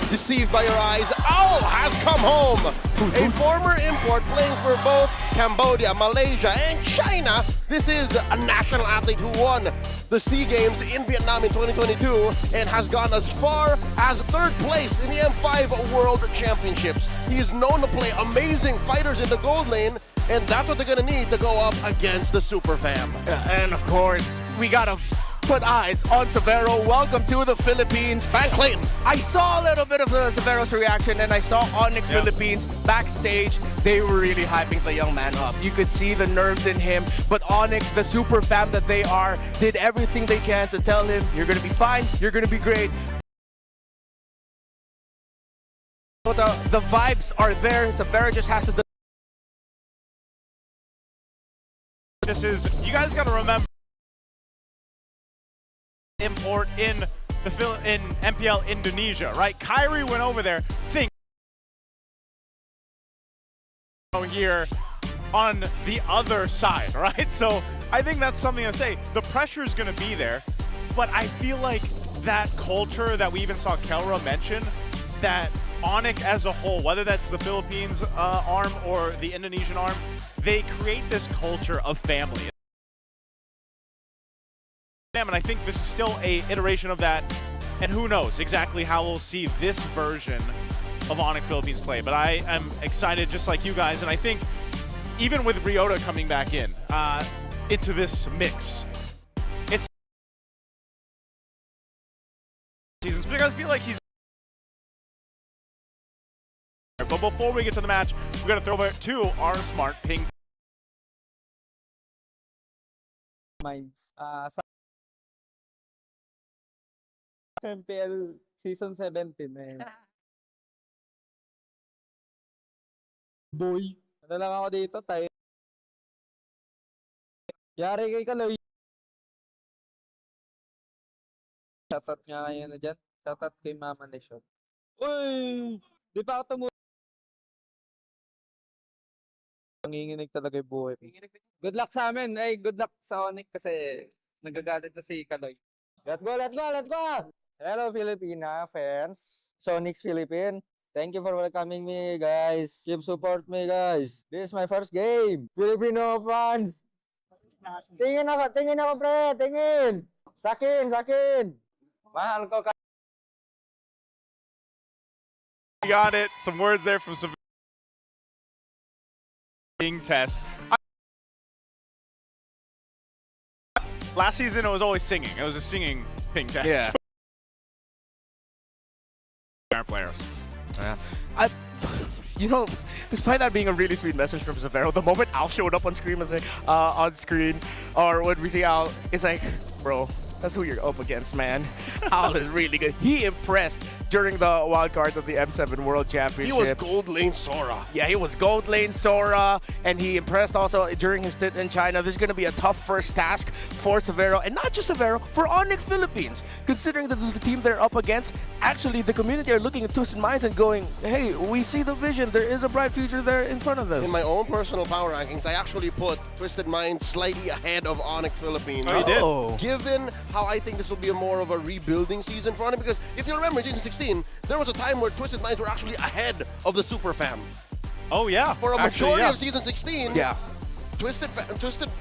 deceived by your eyes. Owl has come home. A former import playing for both Cambodia, Malaysia, and China. This is a national athlete who won the SEA Games in Vietnam in 2022 and has gone as far as third place in the M5 World Championships. He is known to play amazing fighters in the gold lane, and that's what they're going to need to go up against the Super Fam. And of course, we gotta put eyes on Savero. Welcome to the Philippines. Van Clayton. I saw a little bit of Savero's reaction, and I saw ONIC Philippines backstage. They were really hyping the young man up. You could see the nerves in him, but ONIC, the super fan that they are, did everything they can to tell him, you're gonna be fine, you're gonna be great. So the vibes are there. Savero just has to... This is, you guys got to remember, import in MPL Indonesia, right? Kyrie went over there, here on the other side, right? So I think that's something to say. The pressure is going to be there, but I feel like that culture that we even saw Kelra mention, that ONIC as a whole, whether that's the Philippines arm or the Indonesian arm, they create this culture of family. And I think this is still a iteration of that, and who knows exactly how we'll see this version of ONIC Philippines play. But I am excited just like you guys, and I think even with Ryota coming back in into this mix, it's seasons, because I feel like he's. But before we get to the match, we're gonna throw it to our smart ping. Minds. MPL Season 17 eh. Boy. Ano lang ako dito, tayo. Yari kay Kaloy. Shoutout nga ngayon na dyan. Shoutout kay Mama Nation. Uy! Di pa ako tumulong. Nanginginig talaga yung buhay. Good luck sa amin. Ay, good luck sa ONIC kasi nagagalit na si Kaloy. Let's go, let's go, let's go! Hello, Filipina fans. Sonics Philippines. Thank you for welcoming me, guys. Keep support me, guys. This is my first game. Filipino fans. Tingin ako, pre. Tingin. Sakin. Mahal ko ka. You got it. Some words there from some test. Last season, it was always singing. It was a singing ping test. Yeah. Our players. Yeah. You know, despite that being a really sweet message from Severo, the moment Al showed up on screen, or when we see Al, it's like, bro, that's who you're up against, man. Al is really good. He impressed during the wildcards of the M7 World Championship. He was gold lane Sora. Yeah, he was gold lane Sora, and he impressed also during his stint in China. This is going to be a tough first task for Severo, and not just Severo, for ONIC Philippines. Considering that the team they're up against, actually the community are looking at Twisted Minds and going, hey, we see the vision. There is a bright future there in front of us. In my own personal power rankings, I actually put Twisted Minds slightly ahead of ONIC Philippines. Oh, you did? Given how I think this will be more of a rebuilding season for ONIC, because if you remember, in season 16, there was a time where Twisted Minds were actually ahead of the Super Fam. Oh, yeah. For a majority of season 16, yeah. Twisted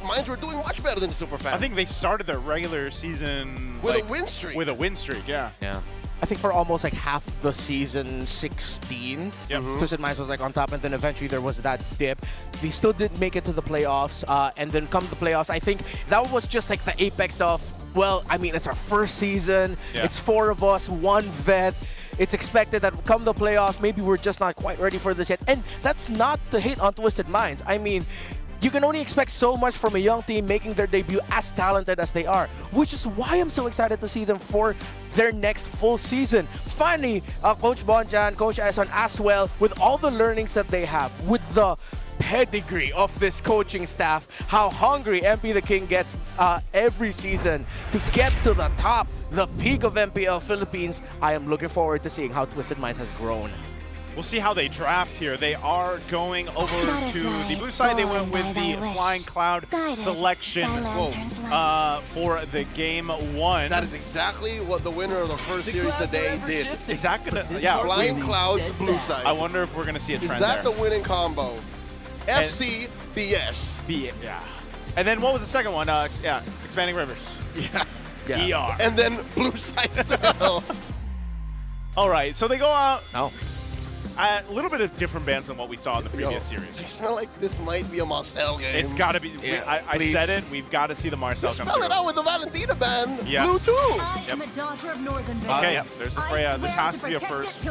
Minds were doing much better than the Super Fam. I think they started their regular season with a win streak. With a win streak, yeah. Yeah. I think for almost like half the season 16, Twisted Minds was like on top, and then eventually there was that dip. They still didn't make it to the playoffs, and then come the playoffs, I think that was just like the apex of, well, I mean, it's our first season, it's 4 of us, 1 vet. It's expected that come the playoffs, maybe we're just not quite ready for this yet. And that's not to hate on Twisted Minds. I mean, you can only expect so much from a young team making their debut as talented as they are, which is why I'm so excited to see them for their next full season. Finally, Coach Bonjan, Coach Eson as well, with all the learnings that they have, with the pedigree of this coaching staff, how hungry MP the King gets every season to get to the top, the peak of MPL Philippines. I am looking forward to seeing how Twisted Minds has grown. We'll see how they draft here. They are going over to the blue side. They went with the Flying Cloud selection for the game 1. That is exactly what the winner of the first series today did. Is that gonna, yeah, Flying Clouds blue side. I wonder if we're gonna see a trend there. Is that there. the winning combo? FC, BS. Yeah. And then what was the second one? Expanding Rivers. Yeah. ER. And then blue side still. All right, so they go out. Oh. A little bit of different bands than what we saw in the previous series. I smell like this might be a Marcel game. It's got to be. I said it. We've got to see the Marcel come spell through. it out with the Valentina band. Yeah. Blue too. I am a daughter of Northern Band. Okay, there's the Freya. This has to be a first.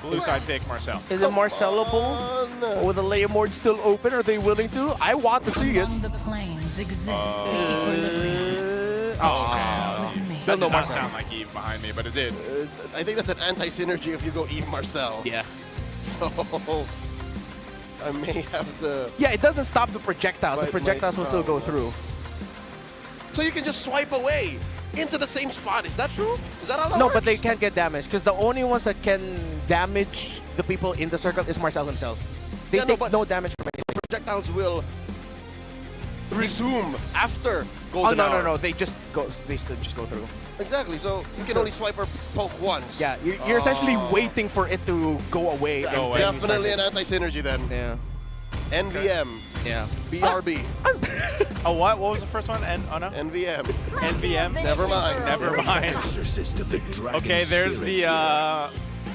Blue side pick, Marcel. Is it Marcellable? With the layer mode still open? Are they willing to? I want to see it. The planes exists That does not sound like Eve behind me, but it did. I think that's an anti-synergy if you go Eve Marcel. Yeah. So I may have to. Yeah, it doesn't stop the projectiles. The projectiles will still go through. So you can just swipe away into the same spot. Is that true? Is that how that No, works? but they can't get damaged because the only ones that can damage the people in the circle is Marcel himself. They take no damage from anything. Projectiles will resume after golden hour. No. They just go. They still just go through. Exactly. So you can only swipe or poke once. Yeah, you're essentially waiting for it to go away. Definitely an anti-synergy then. Yeah. NVM. Yeah. BRB. Oh, what? What was the first one? Oh, no? NVM. NVM? Never mind. Never mind. Okay, there's the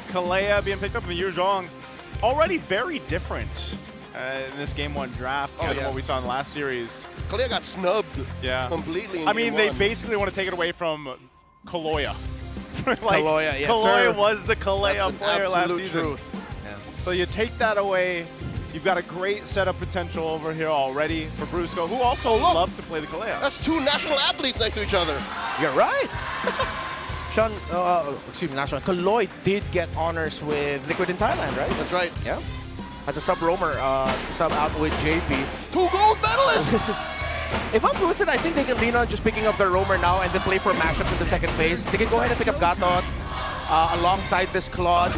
Kalea being picked up in the Yuzhong. Already very different in this game 1 draft than what we saw in the last series. Kalea got snubbed completely in I mean, game they 1. basically want to take it away from Kaloya. Kaloya, yes, Kaloya sir. was the Kalea That's player an last absolute season. truth. So you take that away. You've got a great setup potential over here already for Brusco, who also love to play the Kalea. That's 2 national athletes next to each other. You're right. Sean, excuse me, not Sean. Kaloy did get honors with Liquid in Thailand, right? That's right. Yeah. as a sub roamer, sub out with JP. 2 gold medalists! If I'm Twisted, I think they can lean on just picking up their roamer now and then play for mashup in the second phase. They can go ahead and pick up Gatot alongside this Claude.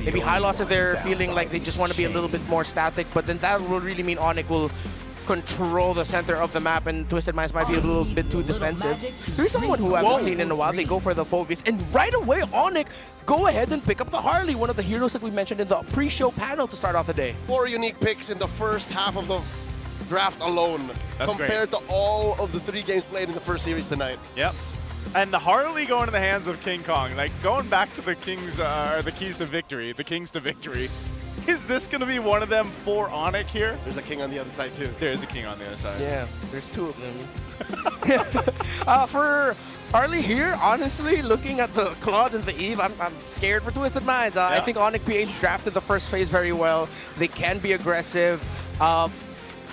Maybe high loss if they're feeling like they just want to be a little bit more static, but then that will really mean ONIC will control the center of the map, and Twisted Minds might be a little bit too defensive. There's someone who I haven't seen in a while. They go for the Phoveus, and right away ONIC go ahead and pick up the Harley, one of the heroes that we mentioned in the pre-show panel to start off the day. 4 unique picks in the first half of the draft alone, compared to all of the 3 games played in the first series tonight. Yep. And the Harley going in the hands of King Kong, like going back to the Kings, the keys to victory, the Kings to victory. Is this going to be one of them for ONIC here? There's a king on the other side too. There is a king on the other side. Yeah, there's 2 of them. For Harley here, honestly, looking at the Claude and the Eve, I'm scared for Twisted Minds. I think ONIC PH drafted the first phase very well. They can be aggressive.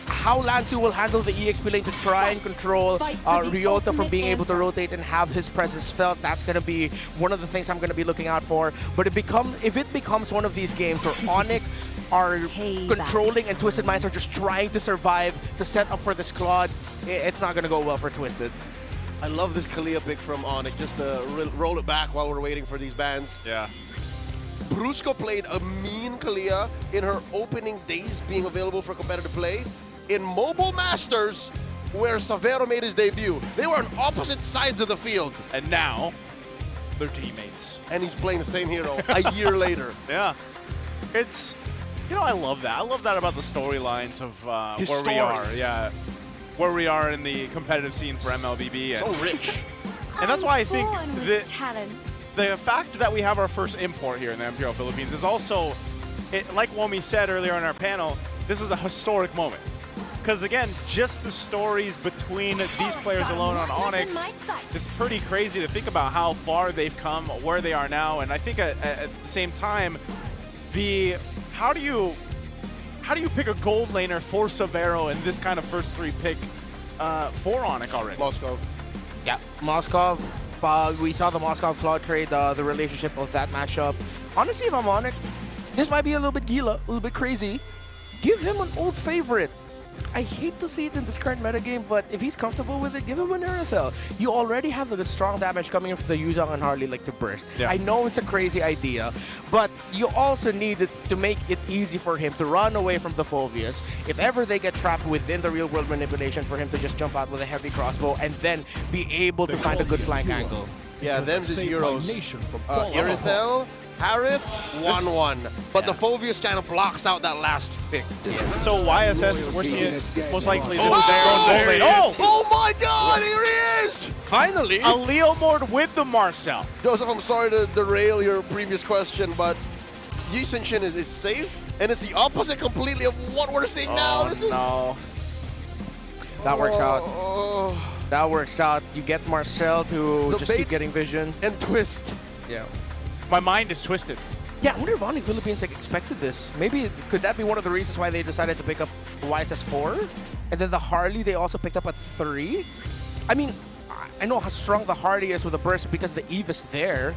How Lancy will handle the EXP lane to try and control Ryota from being able to rotate and have his presence felt, that's going to be one of the things I'm going to be looking out for. But if it becomes one of these games where ONIC are controlling and Twisted Minds are just trying to survive to set up for this Claude, it's not going to go well for Twisted. I love this Kalia pick from ONIC, just to roll it back while we're waiting for these bans. Yeah. Brusco played a mean Kalia in her opening days being available for competitive play. In Mobile Masters, where Savero made his debut, they were on opposite sides of the field. And now, they're teammates. And he's playing the same hero a year later. Yeah. It's, you know, I love that. I love that about the storylines of where we are. Yeah. Where we are in the competitive scene for MLBB. So rich. And that's why I think talent. The fact that we have our first import here in the MPL Philippines is also, like Womi said earlier on our panel, this is a historic moment. Because again, just the stories between these players alone on ONIC, it's pretty crazy to think about how far they've come, where they are now, and I think at the same time, how do you pick a gold laner for Savero in this kind of first 3 pick for ONIC already? Moskov. Yeah, Moskov. We saw the Moskov Claude trade, the relationship of that matchup. Honestly, if I'm ONIC, this might be a little bit gila, a little bit crazy. Give him an old favorite. I hate to see it in this current metagame, but if he's comfortable with it, give him an Arathel. You already have the strong damage coming in from the Yuzong and Harley like to burst. Yeah. I know it's a crazy idea, but you also need to make it easy for him to run away from the Phoveus. If ever they get trapped within the real-world manipulation, for him to just jump out with a heavy crossbow and then be able to find a good flank angle. Yeah, them the heroes. Irithel, Harith, 1-1. But the Phoveus kind of blocks out that last pick. So YSS, we're seeing most likely this there is he is. Oh my god, here he is! Finally! A Leo Mord with the Marcel. Joseph, I'm sorry to derail your previous question, but Yi Shin is safe, and it's the opposite completely of what we're seeing now. This is... That works out. That works out. You get Marcel to just keep getting vision. And twist. Yeah. My mind is twisted. Yeah, I wonder if ONIC Philippines expected this. Maybe could that be one of the reasons why they decided to pick up YSS 4? And then the Harley they also picked up at 3? I mean, I know how strong the Harley is with a burst because the Eve is there.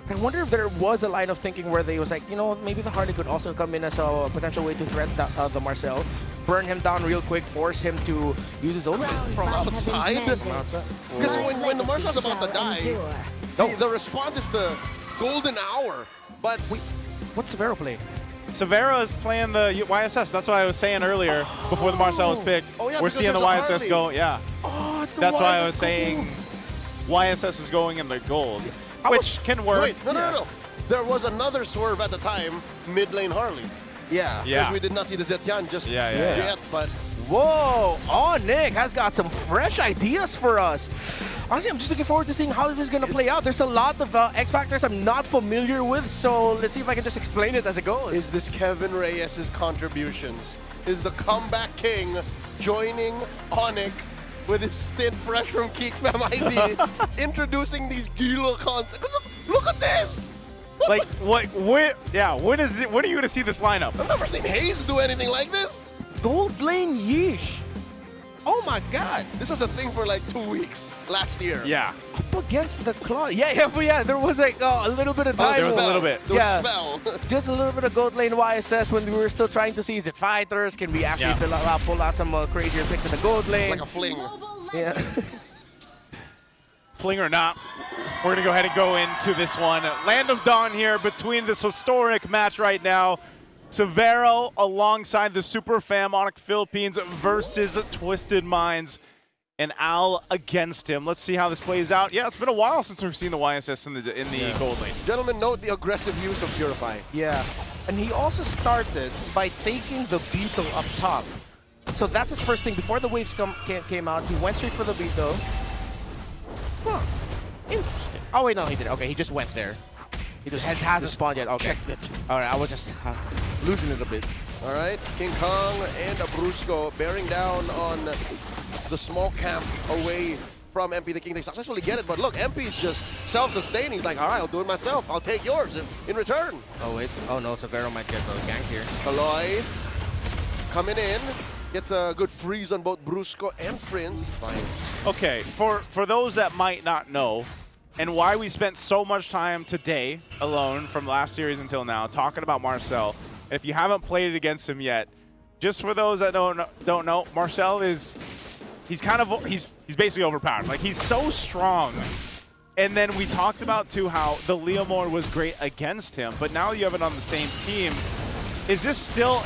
But I wonder if there was a line of thinking where they was like, you know, maybe the Harley could also come in as a potential way to threat the Marcel. Burn him down real quick, force him to use his own from outside. Because when the Marcel's about to die, the response is the golden hour. But what's Savero playing? Savero is playing the YSS. That's what I was saying earlier before the Marcel was picked. Oh, yeah, we're seeing the YSS go. Yeah. Oh, it's the That's YSS why I was saying YSS is going in the gold, which can work. Wait, no. There was another swerve at the time, mid lane Harley. Yeah. Because we did not see the Zetian just yet, but... Whoa! ONIC has got some fresh ideas for us. Honestly, I'm just looking forward to seeing how this is going to play out. There's a lot of X factors I'm not familiar with, so let's see if I can just explain it as it goes. Is this Kevin Reyes' contributions? Is the comeback king joining ONIC with his stint fresh from Geekfam ID, introducing these Gila concepts? Look at this! Like, when are you going to see this lineup? I've never seen Hayes do anything like this. Gold lane Yeesh. Oh my God! This was a thing for like 2 weeks last year. Yeah. Up against the claw. Yeah. There was like a little bit of time. There was a little bit. Yeah. Spell. Just a little bit of gold lane YSS when we were still trying to see, is it fighters? Can we actually pull out some crazier picks in the gold lane? Like a fling. Yeah. Fling or not, we're going to go ahead and go into this one. Land of Dawn here between this historic match right now. Severo alongside the Super Fam ONIC Philippines versus Twisted Minds. And Al against him. Let's see how this plays out. Yeah, it's been a while since we've seen the YSS in the gold lane. Gentlemen, note the aggressive use of Purify. Yeah, and he also started by taking the beetle up top. So that's his first thing. Before the waves came out, he went straight for the beetle. Huh. Interesting. Oh wait, no, he didn't. Okay, he just went there. He just hasn't spawned yet. Okay. Checked it. All right, I was just losing it a bit. All right, King Kong and Brusco bearing down on the small camp away from MP the King. They successfully get it, but look, MP's just self-sustaining. He's like, all right, I'll do it myself. I'll take yours in return. Oh wait, oh no, Severo might get the gank here. Kaloy coming in. Gets a good freeze on both Brusco and Prince. He's fine. Okay, for those that might not know, and why we spent so much time today alone from last series until now talking about Marcel. If you haven't played it against him yet, just for those that don't know, Marcel is he's basically overpowered. Like, he's so strong. And then we talked about too how the Leomord was great against him, but now you have it on the same team. Is this still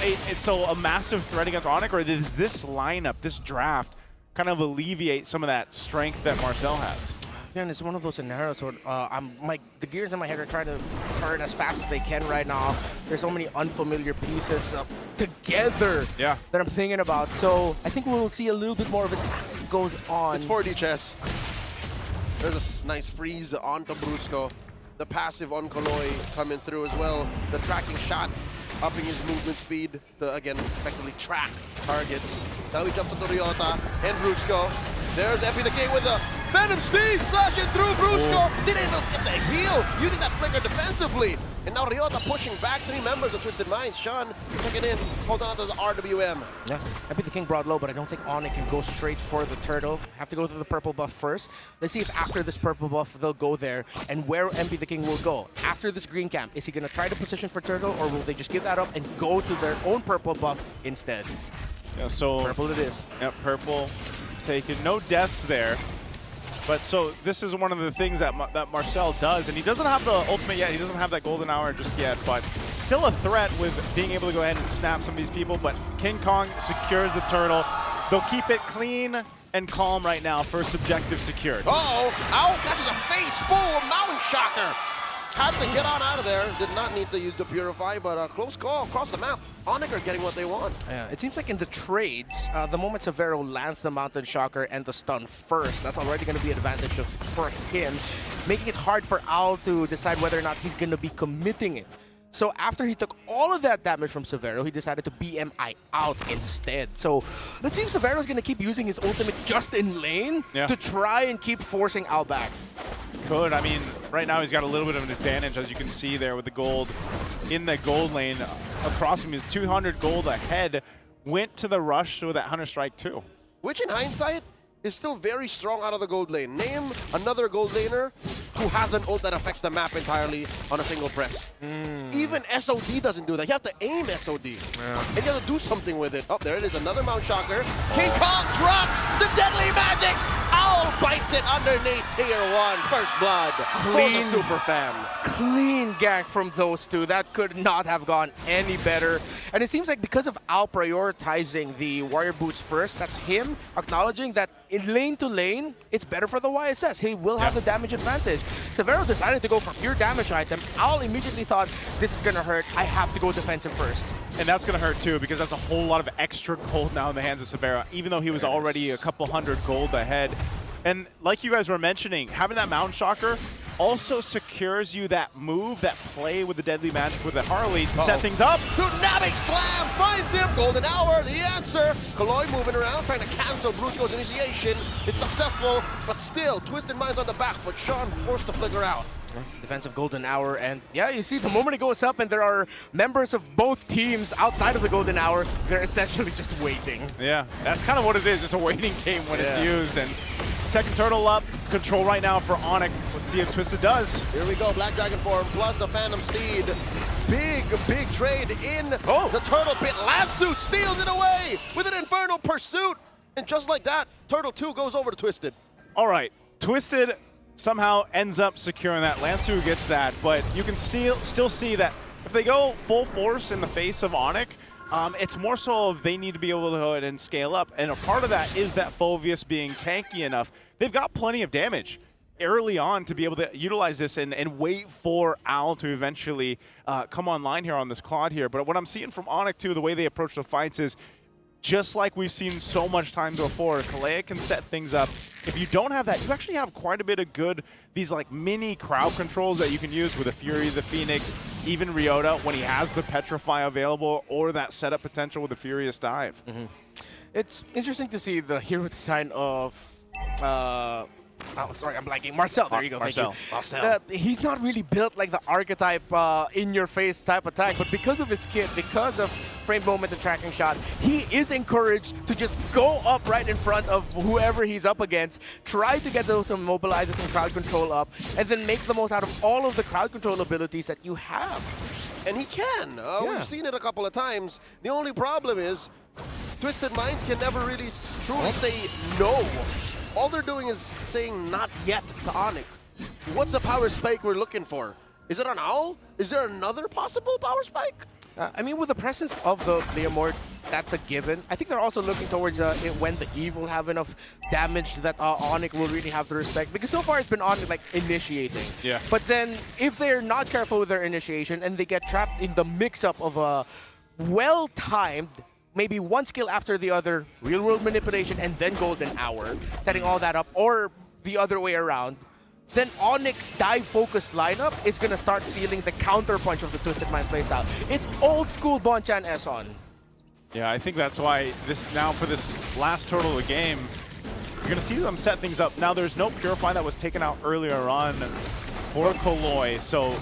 a massive threat against ONIC, or does this lineup, this draft, kind of alleviate some of that strength that Marcel has? Again, it's one of those scenarios where the gears in my head are trying to turn as fast as they can right now. There's so many unfamiliar pieces together that I'm thinking about. So I think we'll see a little bit more of it as it goes on. It's 4D chess. There's a nice freeze onto Brusco. The passive on Kaloy coming through as well. The tracking shot, upping his movement speed to, again, effectively track targets. Now he jumps into Ryota and Brusco. There's MP the King with a Venom Speed slashing through Brusco. Didn't even get the heal, using that flicker defensively. And now Ryota pushing back 3 members of Twisted Minds. Sean checking in, holding on to the RWM. Yeah, MP the King brought low, but I don't think ONIC can go straight for the turtle. Have to go through the purple buff first. Let's see if after this purple buff they'll go there and where MP the King will go. After this green camp, is he going to try to position for turtle, or will they just give that up and go to their own purple buff instead? Yeah, so purple it is. Yeah, purple taken. No deaths there. But so this is one of the things that Marcel does, and he doesn't have the ultimate yet. He doesn't have that golden hour just yet, but still a threat with being able to go ahead and snap some of these people. But King Kong secures the turtle. They'll keep it clean and calm right now. First objective secured. Uh-oh! Owl catches a face full of Mountain Shocker. Had to get on out of there. Did not need to use the Purify, but a close call across the map. ONIC are getting what they want. Yeah, it seems like in the trades, the moment Severo lands the Mountain Shocker and the stun first, that's already going to be an advantage for him, making it hard for Owl to decide whether or not he's going to be committing it. So after he took all of that damage from Severo, he decided to BMI out instead. So let's see if Severo's going to keep using his ultimate just in lane to try and keep forcing Owl back. Could. I mean, right now he's got a little bit of an advantage, as you can see there with the gold in the gold lane. Across him is 200 gold ahead. Went to the rush with that Hunter Strike too. Which in hindsight is still very strong out of the gold lane. Name another gold laner who has an ult that affects the map entirely on a single press. Even SOD doesn't do that. You have to aim SOD. And you have to do something with it. Oh, there it is, another Mount Shocker. King Kong drops the deadly magics! Owl bites it underneath tier 1. First blood for the Super Fam. Clean gank from those two. That could not have gone any better. And it seems like because of Owl prioritizing the Warrior Boots first, that's him acknowledging that in lane to lane, it's better for the YSS. He will have the damage advantage. Severo decided to go for pure damage item. Owl immediately thought, this is going to hurt. I have to go defensive first. And that's going to hurt too, because that's a whole lot of extra gold now in the hands of Severo, even though he was already a couple hundred gold ahead. And like you guys were mentioning, having that Mountain Shocker also secures you that move, that play with the Deadly Magic with the Harley to set things up. Tsunami Slam finds him. Golden Hour, the answer. Kaloy moving around, trying to cancel Brusco's initiation. It's successful, but still, Twisted Minds on the back, but Sean forced to flicker out. Defensive golden hour, and yeah, you see the moment it goes up and there are members of both teams outside of the golden hour, they're essentially just waiting. Yeah, that's kind of what it is. It's a waiting game when it's used. And second turtle up, control right now for ONIC. Let's see if Twisted does. Here we go, Black Dragon form plus the Phantom Steed. Big trade in the Turtle Pit. Lansu steals it away with an Infernal Pursuit. And just like that, Turtle 2 goes over to Twisted. All right, Twisted somehow ends up securing that. Lansu gets that, but you can still see that if they go full force in the face of ONIC, it's more so of they need to be able to go ahead and scale up. And a part of that is that Phoveus being tanky enough. They've got plenty of damage early on to be able to utilize this and wait for Al to eventually come online here on this Claude here. But what I'm seeing from ONIC too, the way they approach the fights is just like we've seen so much times before. Kalea can set things up. If you don't have that, you actually have quite a bit of good, these like mini crowd controls that you can use with the Fury, the Phoenix, even Ryota when he has the Petrify available or that setup potential with the Furious Dive. It's interesting to see the hero design of oh, sorry, I'm blanking. Marcel, there you go. Marcel. Thank you. He's not really built like the archetype in-your-face type attack, but because of his kit, because of frame moment and tracking shot, he is encouraged to just go up right in front of whoever he's up against, try to get those immobilizers and crowd control up, and then make the most out of all of the crowd control abilities that you have. And he can. We've seen it a couple of times. The only problem is Twisted Minds can never really truly say no. All they're doing is saying not yet to ONIC. What's the power spike we're looking for? Is it an owl? Is there another possible power spike? I mean, with the presence of the Leomord, that's a given. I think they're also looking towards when the Eve will have enough damage that ONIC will really have to respect. Because so far it's been ONIC like initiating. Yeah. But then if they're not careful with their initiation and they get trapped in the mix-up of a well-timed, maybe one skill after the other, real-world manipulation, and then golden hour, setting all that up, or the other way around, then ONIC's dive-focused lineup is going to start feeling the counterpunch of the Twisted Mind playstyle. It's old-school Bonchan Eson. Yeah, I think that's why this now for this last turtle of the game, you're going to see them set things up. Now, there's no Purify that was taken out earlier on for Koloi, so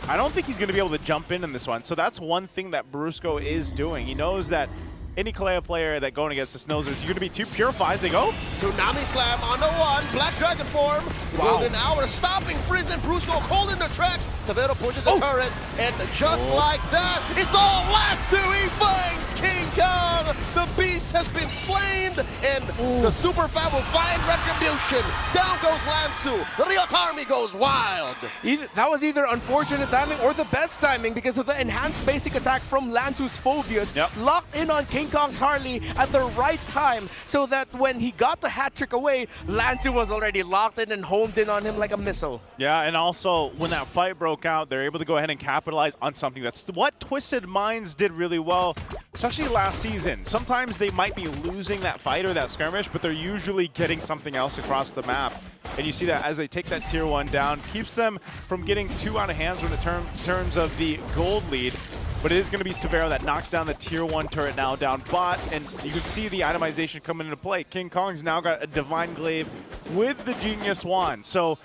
I don't think he's going to be able to jump in this one. So that's one thing that Brusco is doing. He knows that any Kalea player that going against this knows there's going to be two Purifies. They go. Tsunami Slam on the one. Black Dragon form. Golden Hour stopping Frizz and Brusco holding the tracks. Severo pushes the turret. And just like that, it's all Lansu. He finds King Kong. The beast has been slain. And the Super Fab will find retribution. Down goes Lansu. The Ryota army goes wild. That was either unfortunate timing or the best timing because of the enhanced basic attack from Lansu's Phoveus. Locked in on King Kong's Harley at the right time so that when he got the hat trick away, Lansu was already locked in and homed in on him like a missile. Yeah, and also when that fight broke out, they're able to go ahead and capitalize on something. That's what Twisted Minds did really well, especially last season. Sometimes they might be losing that fight or that skirmish, but they're usually getting something else across the map. And you see that as they take that tier 1 down, keeps them from getting too out of hands when it terms of the gold lead. But it is going to be Severo that knocks down the tier 1 turret now down bot, and you can see the itemization coming into play. King Kong's now got a Divine Glaive with the Genius Wand. So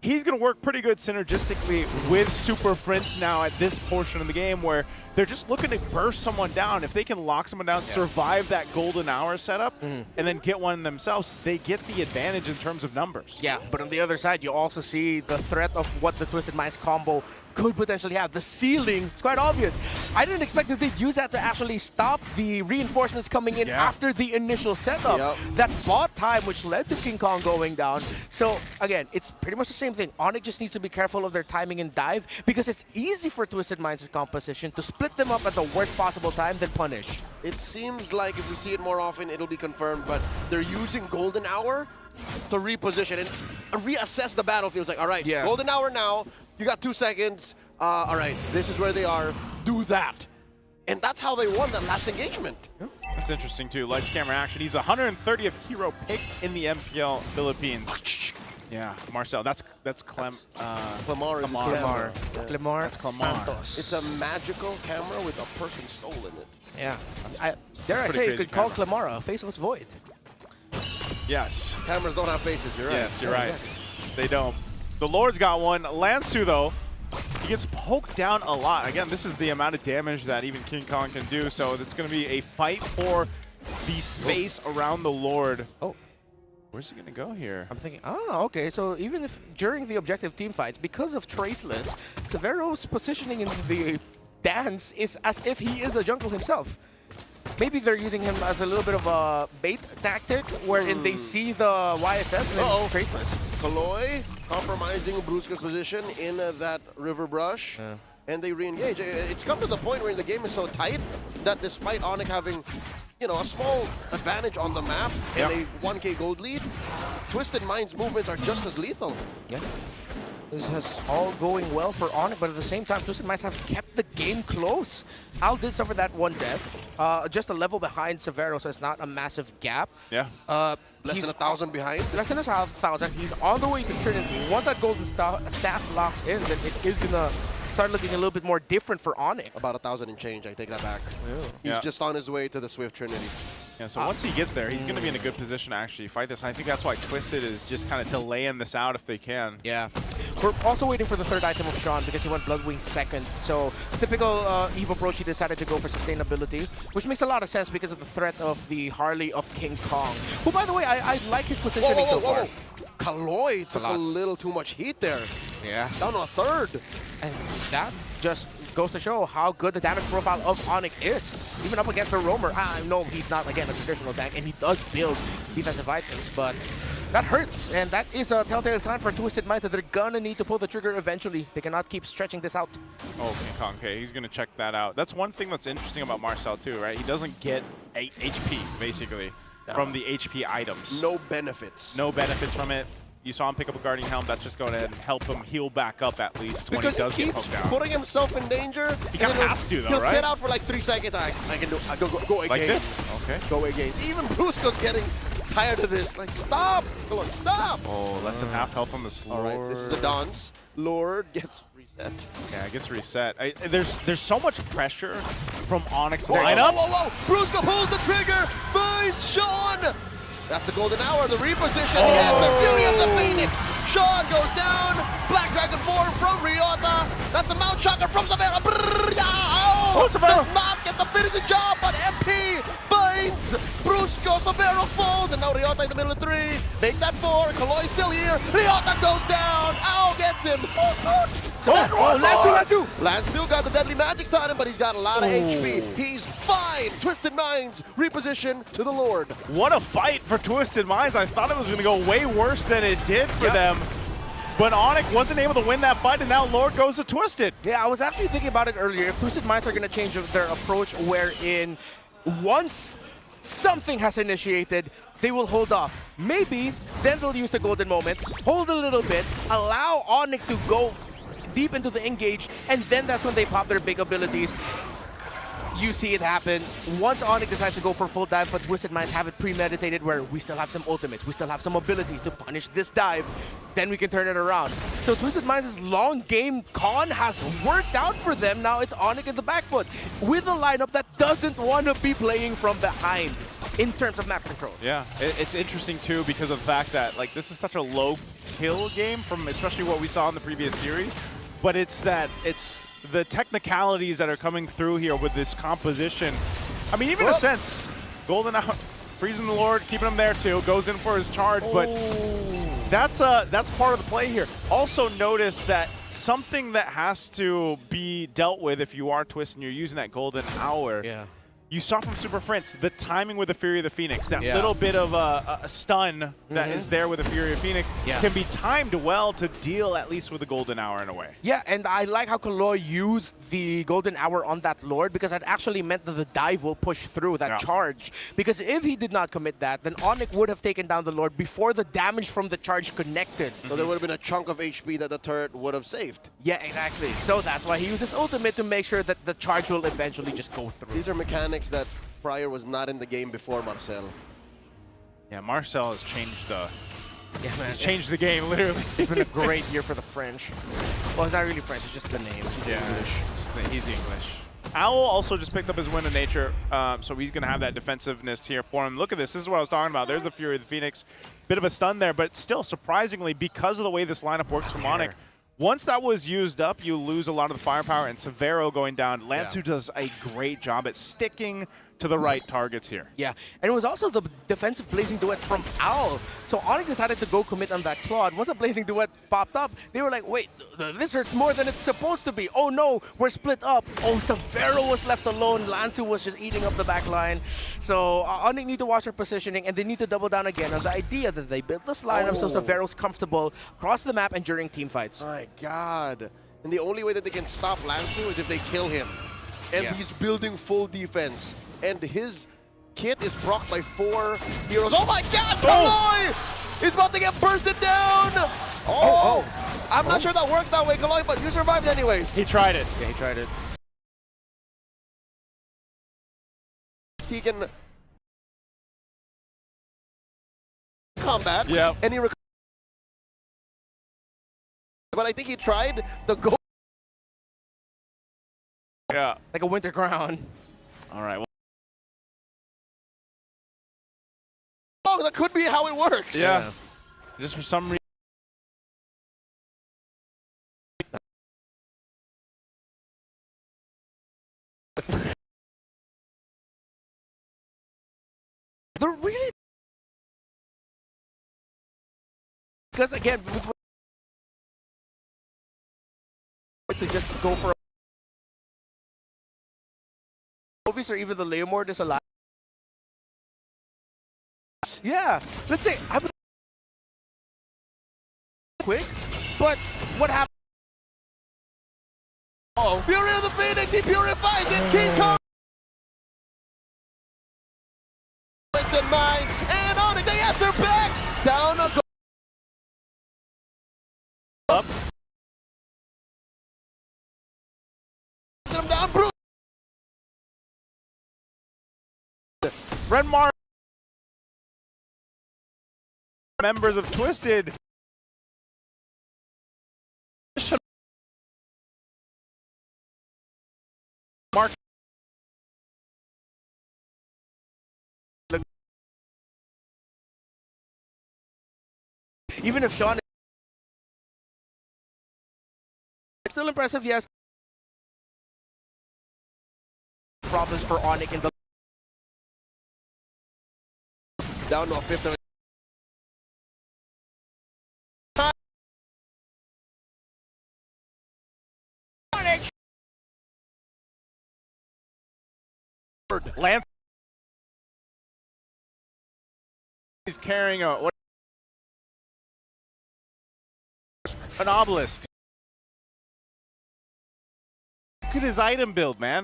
he's going to work pretty good synergistically with Super Prince now at this portion of the game where they're just looking to burst someone down. If they can lock someone down, survive that golden hour setup, and then get one themselves, they get the advantage in terms of numbers. Yeah, but on the other side, you also see the threat of what the Twisted Minds combo could potentially have. The ceiling is quite obvious. I didn't expect that they'd use that to actually stop the reinforcements coming in after the initial setup. That bought time, which led to King Kong going down. So again, it's pretty much the same thing. ONIC just needs to be careful of their timing and dive because it's easy for Twisted Minds' composition to split them up at the worst possible time, then punish. It seems like if we see it more often, it'll be confirmed, but they're using Golden Hour to reposition and reassess the battlefield. It's like, all right, Golden Hour now, you got 2 seconds. All right, this is where they are. Do that. And that's how they won that last engagement. That's interesting too. Lights, camera, action. He's 130th hero pick in the MPL Philippines. Yeah, Marcel. That's Clemar. Clemar Santos. It's a magical camera with a person's soul in it. Yeah. Dare I say, you could call Clemara a faceless void. Yes. Cameras don't have faces, you're right. Yes, you're right. They don't. The Lord's got one. Lansu, though, he gets poked down a lot. Again, this is the amount of damage that even King Kong can do, so it's going to be a fight for the space around the Lord. Oh. Where's he going to go here? I'm thinking, okay, so even if during the objective team fights, because of Traceless, Severo's positioning in the dance is as if he is a jungle himself. Maybe they're using him as a little bit of a bait tactic, wherein they see the YSS and then Traceless. Kaloy compromising Brusco's position in that river brush. And they re-engage. It's come to the point where the game is so tight that despite ONIC having, you know, a small advantage on the map and a 1K gold lead, Twisted Mind's movements are just as lethal. Yeah. This has all going well for ONIC, but at the same time, Twisted Minds have kept the game close. Al did suffer that one death, just a level behind Severo, so it's not a massive gap. Yeah. Less than 1,000 behind. Less than 1,000. He's on the way to Trinity. Once that golden staff locks in, then it is gonna start looking a little bit more different for ONIC. About 1,000 and change, I take that back. Yeah. He's just on his way to the Swift Trinity. Yeah, so once he gets there, he's going to be in a good position to actually fight this. I think that's why Twisted is just kind of delaying this out if they can. Yeah. We're also waiting for the third item of Sean because he went Bloodwing second. So typical Eve approach, he decided to go for sustainability, which makes a lot of sense because of the threat of the Harley of King Kong. Who, by the way, I like his positioning so far. Kaloy took a little too much heat there. Yeah. Down to a third. And that just goes to show how good the damage profile of ONIC is. Even up against the Roamer. I know he's not, again, a traditional tank, and he does build defensive items, but that hurts. And that is a telltale sign for Twisted Minds that they're gonna need to pull the trigger eventually. They cannot keep stretching this out. Oh, King Kong, okay, he's going to check that out. That's one thing that's interesting about Marcel, too, right? He doesn't get HP, basically, from the HP items. No benefits. No benefits from it. You saw him pick up a Guardian Helm. That's just going to help him heal back up at least when he does get poked down. Putting himself in danger. He kind of has to, though, he'll right? Sit out for like 3 seconds. I can do. Go again. Like this? Okay. Go again. Even Brusco's getting tired of this. Like, stop! Come on, stop! Oh, less than half health on this Lord. All right, this is the dance. Lord gets reset. Yeah, it gets reset. There's so much pressure from ONIC's whoa, lineup. Whoa, whoa, whoa! Brusco pulls the trigger. Finds Sean. That's the golden hour. The reposition. He has the Fury of the Phoenix. Sean goes down. Black Dragon form from Ryota. That's the Mount Shocker from Severo. Does not get the finishing job, but MP finds Brusco. Severo falls, and now Ryota in the middle of 3. Make that 4. Kaloy still here. Ryota goes down. Ow gets him. Lansu got the deadly magic on him, but he's got a lot of HP. He's fine. Twisted Minds reposition to the Lord. What a fight for Twisted Minds. I thought it was going to go way worse than it did for them. But ONIC wasn't able to win that fight, and now Lord goes to Twisted. Yeah, I was actually thinking about it earlier. If Twisted Minds are going to change their approach wherein once something has initiated, they will hold off. Maybe then they'll use the golden moment, hold a little bit, allow ONIC to go deep into the engage, and then that's when they pop their big abilities. You see it happen. Once ONIC decides to go for full dive, but Twisted Minds have it premeditated where we still have some ultimates, we still have some abilities to punish this dive, then we can turn it around. So Twisted Minds' long game con has worked out for them. Now it's ONIC in the back foot with a lineup that doesn't want to be playing from behind in terms of map control. Yeah, it's interesting too because of the fact that like this is such a low kill game from especially what we saw in the previous series, but it's the technicalities that are coming through here with this composition. I mean, even in a sense, Golden out, freezing the Lord, keeping him there too, goes in for his charge, but that's part of the play here. Also notice that something that has to be dealt with if you are Twist and you're using that Golden Hour. Yeah. You saw from Super Prince the timing with the Fury of the Phoenix, that little bit of a stun that is there with the Fury of Phoenix can be timed well to deal at least with the Golden Hour in a way. Yeah, and I like how Kaloy used the Golden Hour on that Lord because that actually meant that the dive will push through that charge. Because if he did not commit that, then ONIC would have taken down the Lord before the damage from the charge connected. So there would have been a chunk of HP that the turret would have saved. Yeah, exactly. So that's why he uses ultimate to make sure that the charge will eventually just go through. These are mechanics that prior was not in the game before Marcel. Yeah, Marcel has changed he's changed the game, literally. It's been a great year for the French. Well, it's not really French, it's just the name. Yeah, English. He's English. Owl also just picked up his Wind of Nature, so he's going to have that defensiveness here for him. Look at this. This is what I was talking about. There's the Fury of the Phoenix. Bit of a stun there, but still, surprisingly, because of the way this lineup works from ONIC, once that was used up, you lose a lot of the firepower, and Severo going down. Lansu does a great job at sticking to the right targets here. Yeah, and it was also the defensive Blazing Duet from Owl. So ONIC decided to go commit on that Claude. Once a Blazing Duet popped up, they were like, wait, this hurts more than it's supposed to be. Oh no, we're split up. Oh, Severo was left alone. Lansu was just eating up the back line. So ONIC need to watch their positioning, and they need to double down again on the idea that they built this lineup so Severo's comfortable across the map and during team fights. My God. And the only way that they can stop Lansu is if they kill him. And he's building full defense. And his kit is procced by 4 heroes. Oh my God, Kaloy is about to get bursted down! I'm not sure that worked that way, Kaloy, but you survived anyways. He tried it. Yeah, he tried it. He can combat, and he but I think he tried the go. Yeah. Like a winter crown. All right. Well, oh, that could be how it works. yeah. Just for some reason. They're really... Because again, to just go for or even the Leomord is alive. Yeah, let's say I'm quick, but what happened? Oh, Fury of the Phoenix, he purifies it. King Kong. Twisted Mind, and ONIC, the answer back down a goal. Up. Him down, Bruce. Renmar, members of Twisted. Mark. Even if Sean is still impressive, yes. Problems for ONIC in the down to a fifth of Lance is carrying a an obelisk. Look at his item build, man.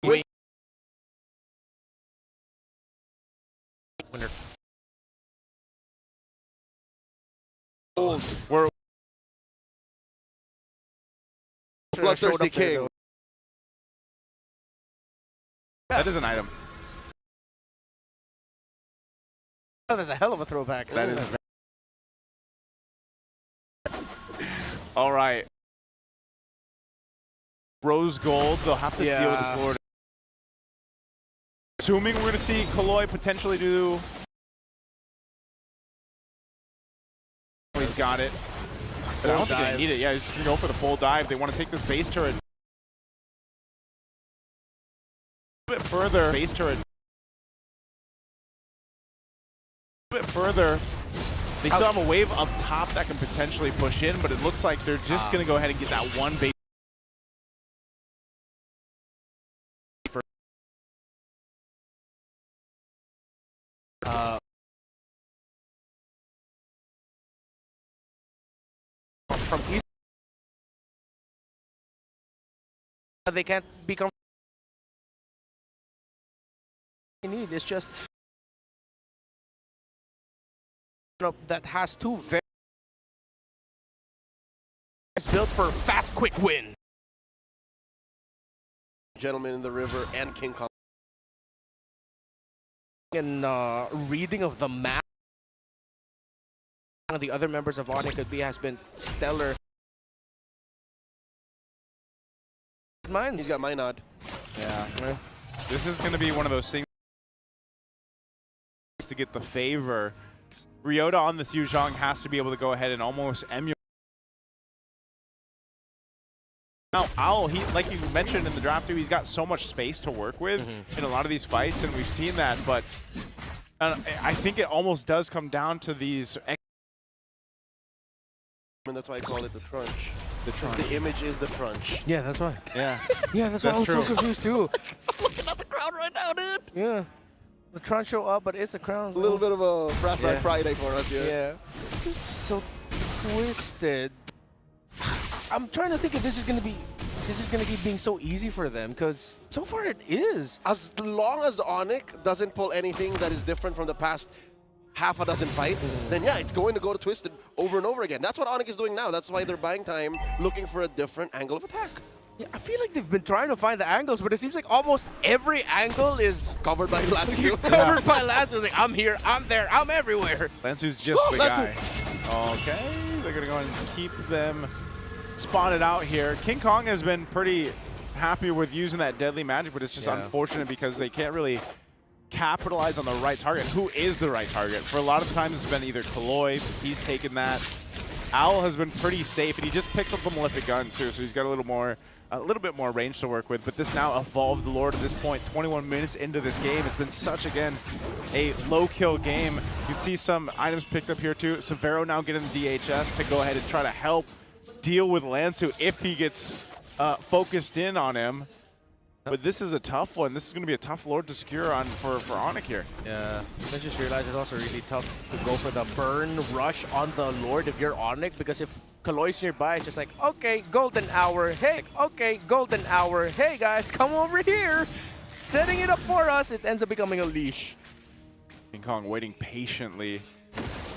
Wait. We're Bloodthirsty King. That is an item. Oh, that's a hell of a throwback. That is. All right. Rose gold. They'll have to deal with this Lord. Assuming we're going to see Kaloy potentially do. Oh, he's got it. But I don't think they need it. Yeah, he's just going to go for the full dive. They want to take this base turret. A bit further. Base turret. A bit further. They still have a wave up top that can potentially push in, but it looks like they're just going to go ahead and get that one base. From each, they can't become. Need is just that has two very built for fast, quick win. Gentleman in the River and King Kong. In reading of the map. The other members of ONIC has been stellar. He's got my nod. Yeah. This is going to be one of those things to get the favor. Ryota on the Xuzhong has to be able to go ahead and almost emulate. Now, Owl, like you mentioned in the draft too, he's got so much space to work with in a lot of these fights, and we've seen that, but I think it almost does come down to these. And that's why I call it the trunch. The image is the trunch. Yeah, that's why. Yeah. Yeah, that's why I was so confused too. Looking at the crowd right now, dude. Yeah. The trunk show up, but it's the crown. A little bit of a Frat Night Friday for us here. Yeah. So Twisted. I'm trying to think if this is gonna keep being so easy for them, because so far it is. As long as ONIC doesn't pull anything that is different from the past half a dozen fights, then yeah, it's going to go to Twisted over and over again. That's what ONIC is doing now. That's why they're buying time, looking for a different angle of attack. Yeah, I feel like they've been trying to find the angles, but it seems like almost every angle is covered by Lansu. Covered by Lansu. Like, I'm here, I'm there, I'm everywhere. Lansu's just the guy. Okay, they're going to go and keep them spotted out here. King Kong has been pretty happy with using that deadly magic, but it's just unfortunate because they can't really capitalize on the right target. Who is the right target? For a lot of times, it's been either Kaloy. He's taken that. Owl has been pretty safe, and he just picked up the Malefic Gun too, so he's got a little bit more range to work with. But this now evolved Lord at this point, 21 minutes into this game. It's been such, again, a low-kill game. You can see some items picked up here too. Severo now getting the DHS to go ahead and try to help deal with Lansu if he gets focused in on him. But this is a tough one. This is going to be a tough Lord to secure on for ONIC here. Yeah, I just realized it's also really tough to go for the burn rush on the Lord if you're ONIC, because if Kaloy's nearby, it's just like, okay, golden hour. Hey, okay, golden hour. Hey guys, come over here. Setting it up for us. It ends up becoming a leash. King Kong waiting patiently.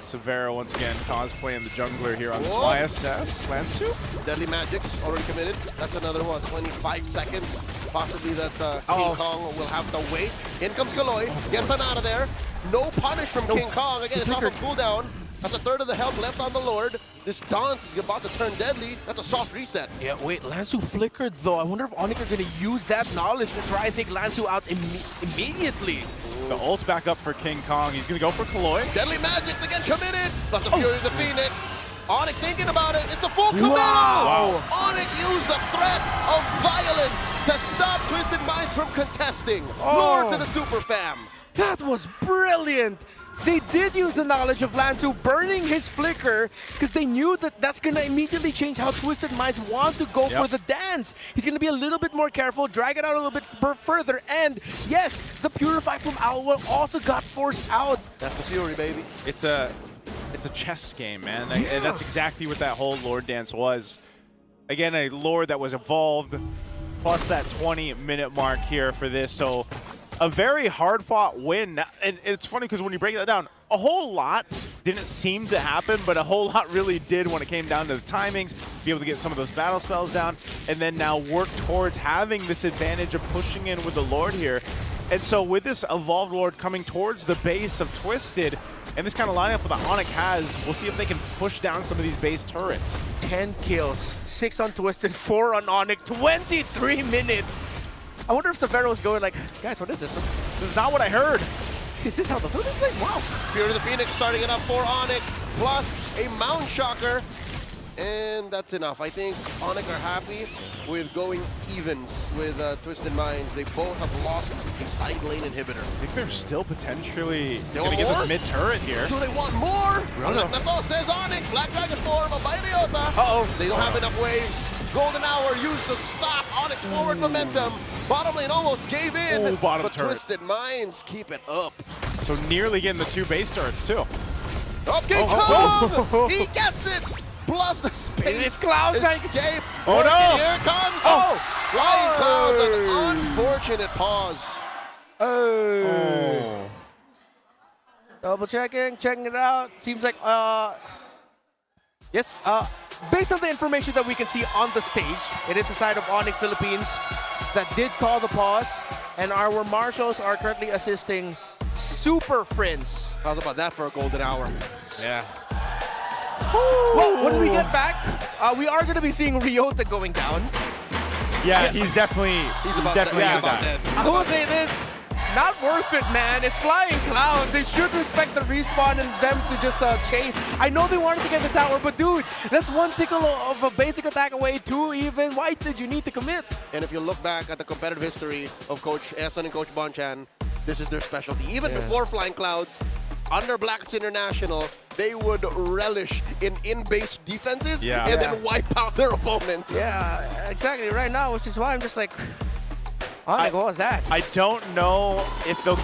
Severo once again cosplaying the jungler here on YSS. Lansu. Deadly Magic's already committed. That's another one, 25 seconds. Possibly that King Kong will have to wait. In comes Kaloy. Gets him out of there. No punish from King Kong. Again, it's off of cooldown. That's a third of the health left on the Lord. This dance is about to turn deadly. That's a soft reset. Yeah, wait, Lansu flickered though. I wonder if ONIC are going to use that knowledge to try and take Lansu out immediately. The ult's back up for King Kong. He's going to go for Kaloy. Deadly Magic's again committed. That's the Fury of the Phoenix. ONIC thinking about it. It's a full committal. Wow. ONIC used the threat of violence to stop Twisted Minds from contesting. Lord to the super fam. That was brilliant. They did use the knowledge of Lansu burning his flicker because they knew that that's going to immediately change how Twisted Minds want to go for the dance. He's going to be a little bit more careful, drag it out a little bit further, and yes, the Purify from Owl also got forced out. That's the Fury, baby. It's a chess game, man. And that's exactly what that whole Lord dance was. Again, a Lord that was evolved, plus that 20-minute mark here for this. So a very hard-fought win. And it's funny because when you break that down, a whole lot didn't seem to happen, but a whole lot really did when it came down to the timings, be able to get some of those battle spells down, and then now work towards having this advantage of pushing in with the Lord here. And so with this evolved Lord coming towards the base of Twisted, and this kind of lineup that ONIC has, we'll see if they can push down some of these base turrets. 10 kills, 6 on Twisted, 4 on ONIC, 23 minutes. I wonder if Severo is going like, guys, what is this? This is not what I heard. Is this how the Philippines plays? Wow. Fury of the Phoenix starting it up for ONIC, plus a Mount Shocker. And that's enough. I think ONIC are happy with going evens with Twisted Minds. They both have lost a side lane inhibitor. I think they're still potentially going to get this mid turret here. Do they want more? Nato says ONIC, Black Dragon form, by Ryota. They don't have enough waves. Golden Hour used to stop ONIC's forward momentum. Bottom lane almost gave in, but turret. Twisted Minds keep it up. So nearly getting the 2 base turrets too. Oh, King Kong! He gets it! Plus the space it's Cloud escape. Oh no! Here it comes! Flying Clouds, an unfortunate pause. Double checking it out. Seems like, yes, based on the information that we can see on the stage, it is the side of ONIC Philippines that did call the pause, and our marshals are currently assisting Super Friends. How's about that for a golden hour? Yeah. Well, when we get back, we are going to be seeing Ryota going down. Yeah, he's definitely definitely dead. I will say this. Not worth it, man. It's flying clouds. They should respect the respawn and them to just chase. I know they wanted to get the tower, but dude, that's one tickle of a basic attack away, 2 even. Why did you need to commit? And if you look back at the competitive history of Coach Eson and Coach Bonchan, this is their specialty. Even before Flying Clouds, under Blacks International, they would relish in base defenses and then wipe out their opponents. Yeah, exactly. Right now, which is why I'm just like, what was that? I don't know if they'll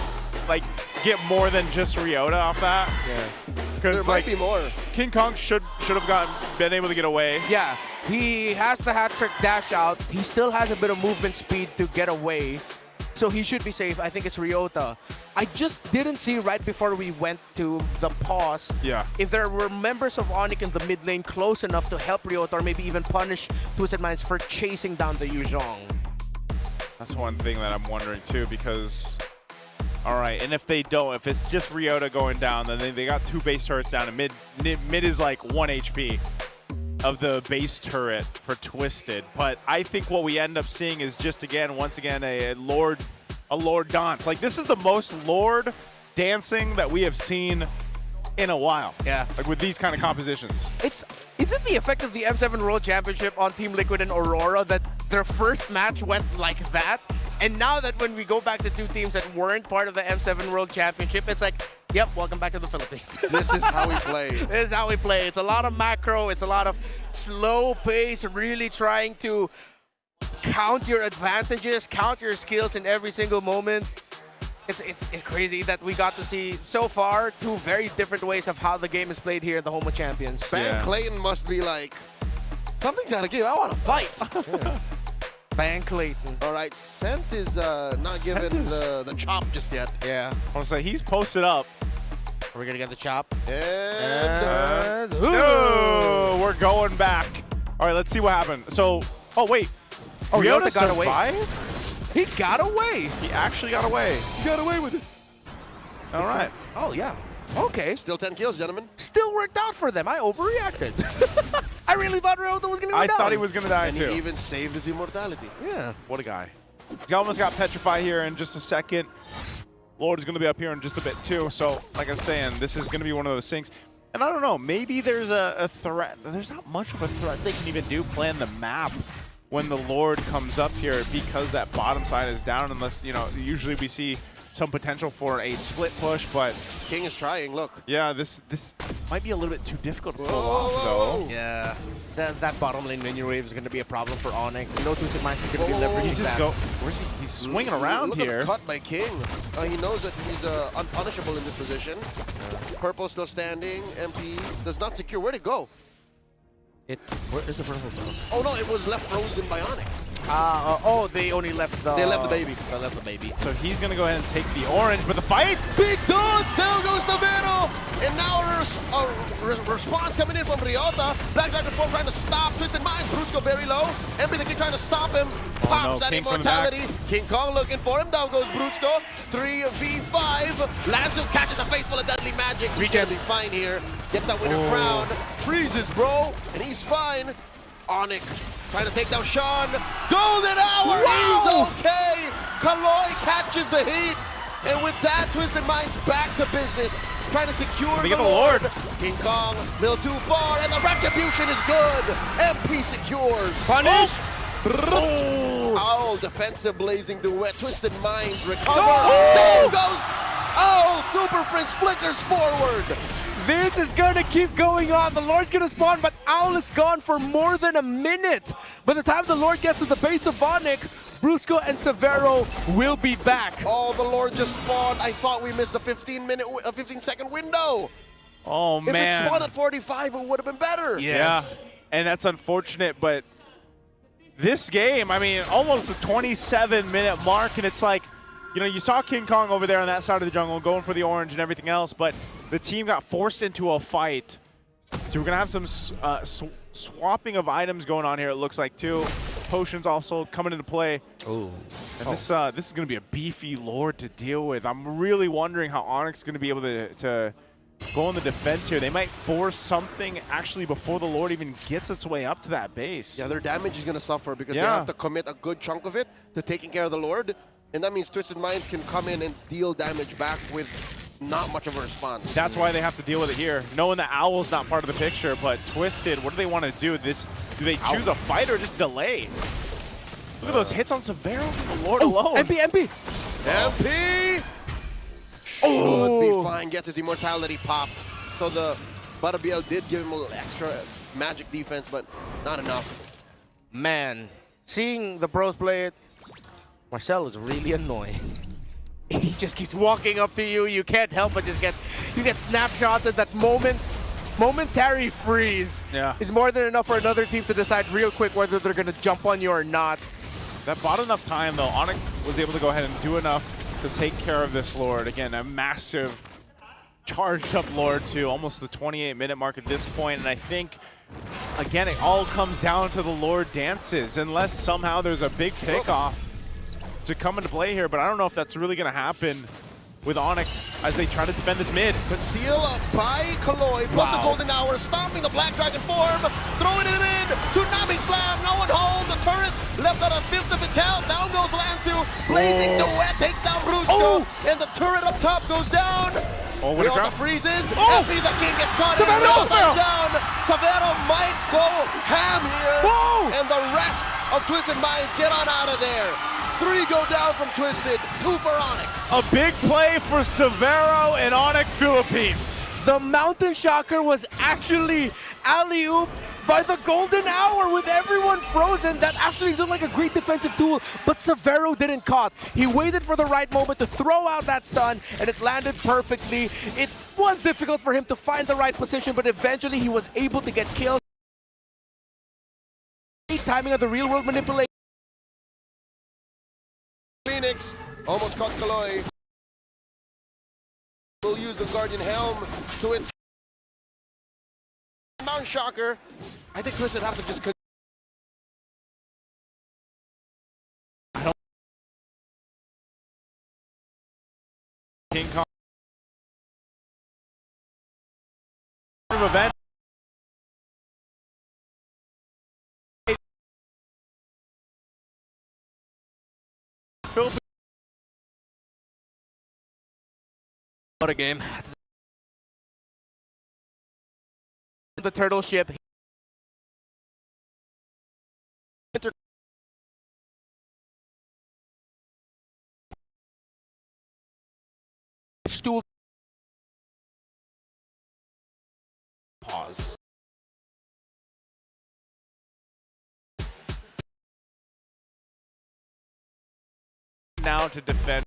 like get more than just Ryota off that. Yeah, because there might be more. King Kong should have been able to get away. Yeah, he has the hat trick dash out. He still has a bit of movement speed to get away, so he should be safe. I think it's Ryota. I just didn't see right before we went to the pause if there were members of ONIC in the mid lane close enough to help Ryota or maybe even punish Twisted Minds for chasing down the Yuzhong. That's one thing that I'm wondering too, because, all right, and if they don't, if it's just Ryota going down, then they got 2 base turrets down, and mid is like 1 HP of the base turret for Twisted. But I think what we end up seeing is just once again, a Lord dance. Like, this is the most Lord dancing that we have seen in a while. Yeah. Like with these kind of compositions. Is it the effect of the M7 World Championship on Team Liquid and Aurora that their first match went like that? And now that when we go back to 2 teams that weren't part of the M7 World Championship, it's like, yep, welcome back to the Philippines. This is how we play. This is how we play. It's a lot of macro. It's a lot of slow pace, really trying to count your advantages, count your skills in every single moment. It's crazy that we got to see, so far, 2 very different ways of how the game is played here in the Home of Champions. Van Clayton must be like, something's got to give. I want to fight. Van Clayton. All right, Scent is not giving the chop just yet. Yeah. I was like, he's posted up. Are we going to get the chop? And no, we're going back. All right, let's see what happened. So, oh, wait. Oh, Ryota got away. Survived? He got away. He actually got away. He got away with it. All right. Oh, yeah. Okay. Still 10 kills, gentlemen. Still worked out for them. I overreacted. I really thought Ryota was going to go down. I thought he was going to die, and too. he even saved his immortality. Yeah. What a guy. He almost got petrified here in just a second. Lord is going to be up here in just a bit, too. So, like I was saying, this is going to be one of those things. And I don't know, maybe there's a threat. There's not much of a threat they can even do playing the map when the Lord comes up here, because that bottom side is down, unless, you know, usually we see some potential for a split push, but King is trying, look. Yeah, this might be a little bit too difficult to pull off, though. Yeah. That bottom lane minion wave is going to be a problem for ONIC. No Twisted Minds is going to be leveraging He's just that. where's he? He's swinging around look here. At the cut by King. He knows that he's unpunishable in this position. Purple still standing. MP does not secure. Where'd it go? Where is the purple go? Oh no, it was left frozen by ONIC. Oh, they only left the... They left the baby. They left the baby. So he's going to go ahead and take the orange, but the fight! Big dodge! Down goes Savero! And now a response coming in from Ryota. Black Dragon 4 trying to stop Twisted Minds. Brusco very low. MP the King trying to stop him. Pops that immortality. King Kong looking for him. Down goes Brusco. 3v5. Lancer catches a face full of deadly magic. He's gonna be fine here. Gets that winner crown. Freezes, bro. And he's fine. ONIC trying to take down Sean. Golden hour! Wow. He's okay! Kaloy catches the heat. And with that, Twisted Minds back to business. Trying to secure the Lord. King Kong, a little too far, and the retribution is good. MP secures. Punish! Oh, defensive blazing duet. Twisted Minds recover. There goes. Oh, Super Prince flickers forward. This is going to keep going on. The Lord's going to spawn, but Owl is gone for more than a minute. By the time the Lord gets to the base of ONIC, Brusco and Severo will be back. Oh, the Lord just spawned. I thought we missed a 15-second window. Oh, man. If it spawned at 45, it would have been better. Yes. Yeah, and that's unfortunate, but this game, I mean, almost the 27-minute mark, and it's like, you know, you saw King Kong over there on that side of the jungle going for the orange and everything else, but the team got forced into a fight. So we're going to have some swapping of items going on here, it looks like, too. Potions also coming into play. Ooh. And this is going to be a beefy Lord to deal with. I'm really wondering how ONIC's going to be able to go on the defense here. They might force something actually before the Lord even gets its way up to that base. Yeah, their damage is going to suffer because they have to commit a good chunk of it to taking care of the Lord. And that means Twisted Minds can come in and deal damage back with not much of a response. That's why they have to deal with it here. Knowing that Owl's not part of the picture, but Twisted, what do they want to do? Do they choose a fight or just delay? Look at those hits on Severo from the Lord alone. MP! MP! Should be fine, gets his immortality pop. So the BL did give him a little extra magic defense, but not enough. Man, seeing the pros play it, Marcel is really annoying. He just keeps walking up to you. You can't help but just get snapshotted. That momentary freeze is more than enough for another team to decide real quick whether they're going to jump on you or not. That bought enough time, though. ONIC was able to go ahead and do enough to take care of this Lord. Again, a massive charged up Lord to almost the 28-minute mark at this point. And I think, again, it all comes down to the Lord dances, unless somehow there's a big pickoff to come into play here. But I don't know if that's really going to happen with ONIC as they try to defend this mid. Conceal by Kaloy, plus the Golden Hour, stomping the Black Dragon form, throwing it in, Tsunami Slam, no one home, the turret left at a fifth of its health, down goes Lansu, Blazing Duet takes down Brusco, and the turret up top goes down. What a grab. Freezes, FP the King gets caught, down, Severo might go ham here, and the rest of Twisted Minds get on out of there. 3 go down from Twisted, 2 for ONIC. A big play for Severo and ONIC Philippines. The Mountain Shocker was actually alley-ooped by the Golden Hour with everyone frozen. That actually looked like a great defensive tool, but Severo didn't caught. He waited for the right moment to throw out that stun, and it landed perfectly. It was difficult for him to find the right position, but eventually he was able to get killed. Great timing of the real-world manipulation. Phoenix almost caught Kaloy. Will use the Guardian Helm to it. Mount Shocker. I think Twisted have to just. King Kong event. What a game. The turtle ship. Stool. Pause. Now to defend.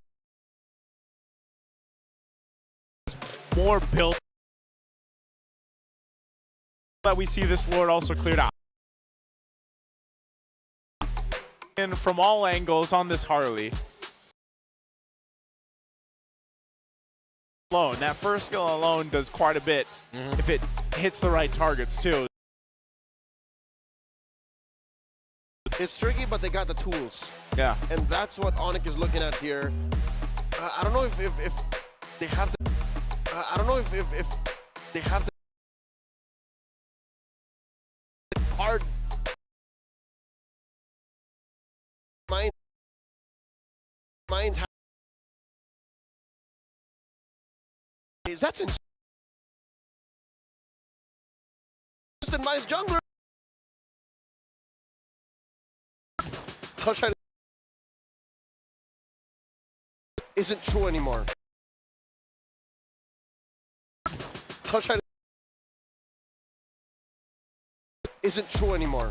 More built. That we see this Lord also cleared out. And from all angles on this Harley. Alone, that first skill alone does quite a bit if it hits the right targets too. It's tricky, but they got the tools. Yeah. And that's what ONIC is looking at here. I don't know if they have the... I don't know if they have the hard minds. That's in Twisted Minds jungler. I'll try to isn't true anymore. I'll try to isn't true anymore.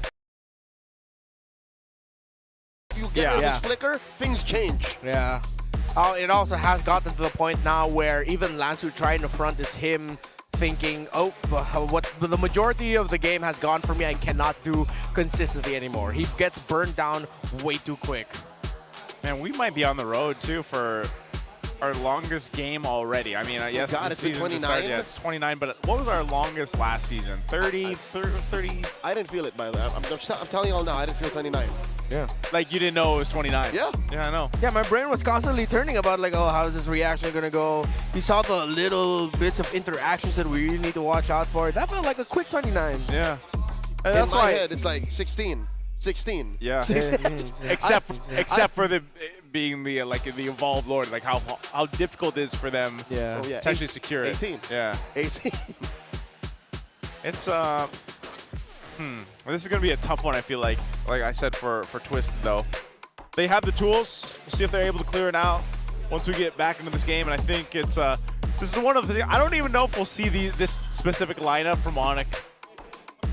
If you get rid of this flicker, things change. Yeah. It also has gotten to the point now where even Lansu trying to front is him thinking, oh, what the majority of the game has gone for me, I cannot do consistently anymore. He gets burned down way too quick. Man, we might be on the road too for our longest game already. I mean, yes, God, this it's season 29. Started, yeah, it's 29, but what was our longest last season? 30, 30? I didn't feel it, by the way. I'm telling you all now, I didn't feel 29. Yeah. Like you didn't know it was 29. Yeah. Yeah, I know. Yeah, my brain was constantly turning about like, oh, how's this reaction gonna go? You saw the little bits of interactions that we really need to watch out for. That felt like a quick 29. Yeah. In That's my why. head, it's like 16. 16. Yeah. except for the being the like the evolved lord, like how difficult it is for them Yeah. Oh, yeah. to actually secure it. 18. Yeah. 18. It's this is gonna be a tough one. I feel like I said for TWIS though, they have the tools. We'll see if they're able to clear it out once we get back into this game. And I think it's this is one of the things. I don't even know if we'll see this specific lineup from ONIC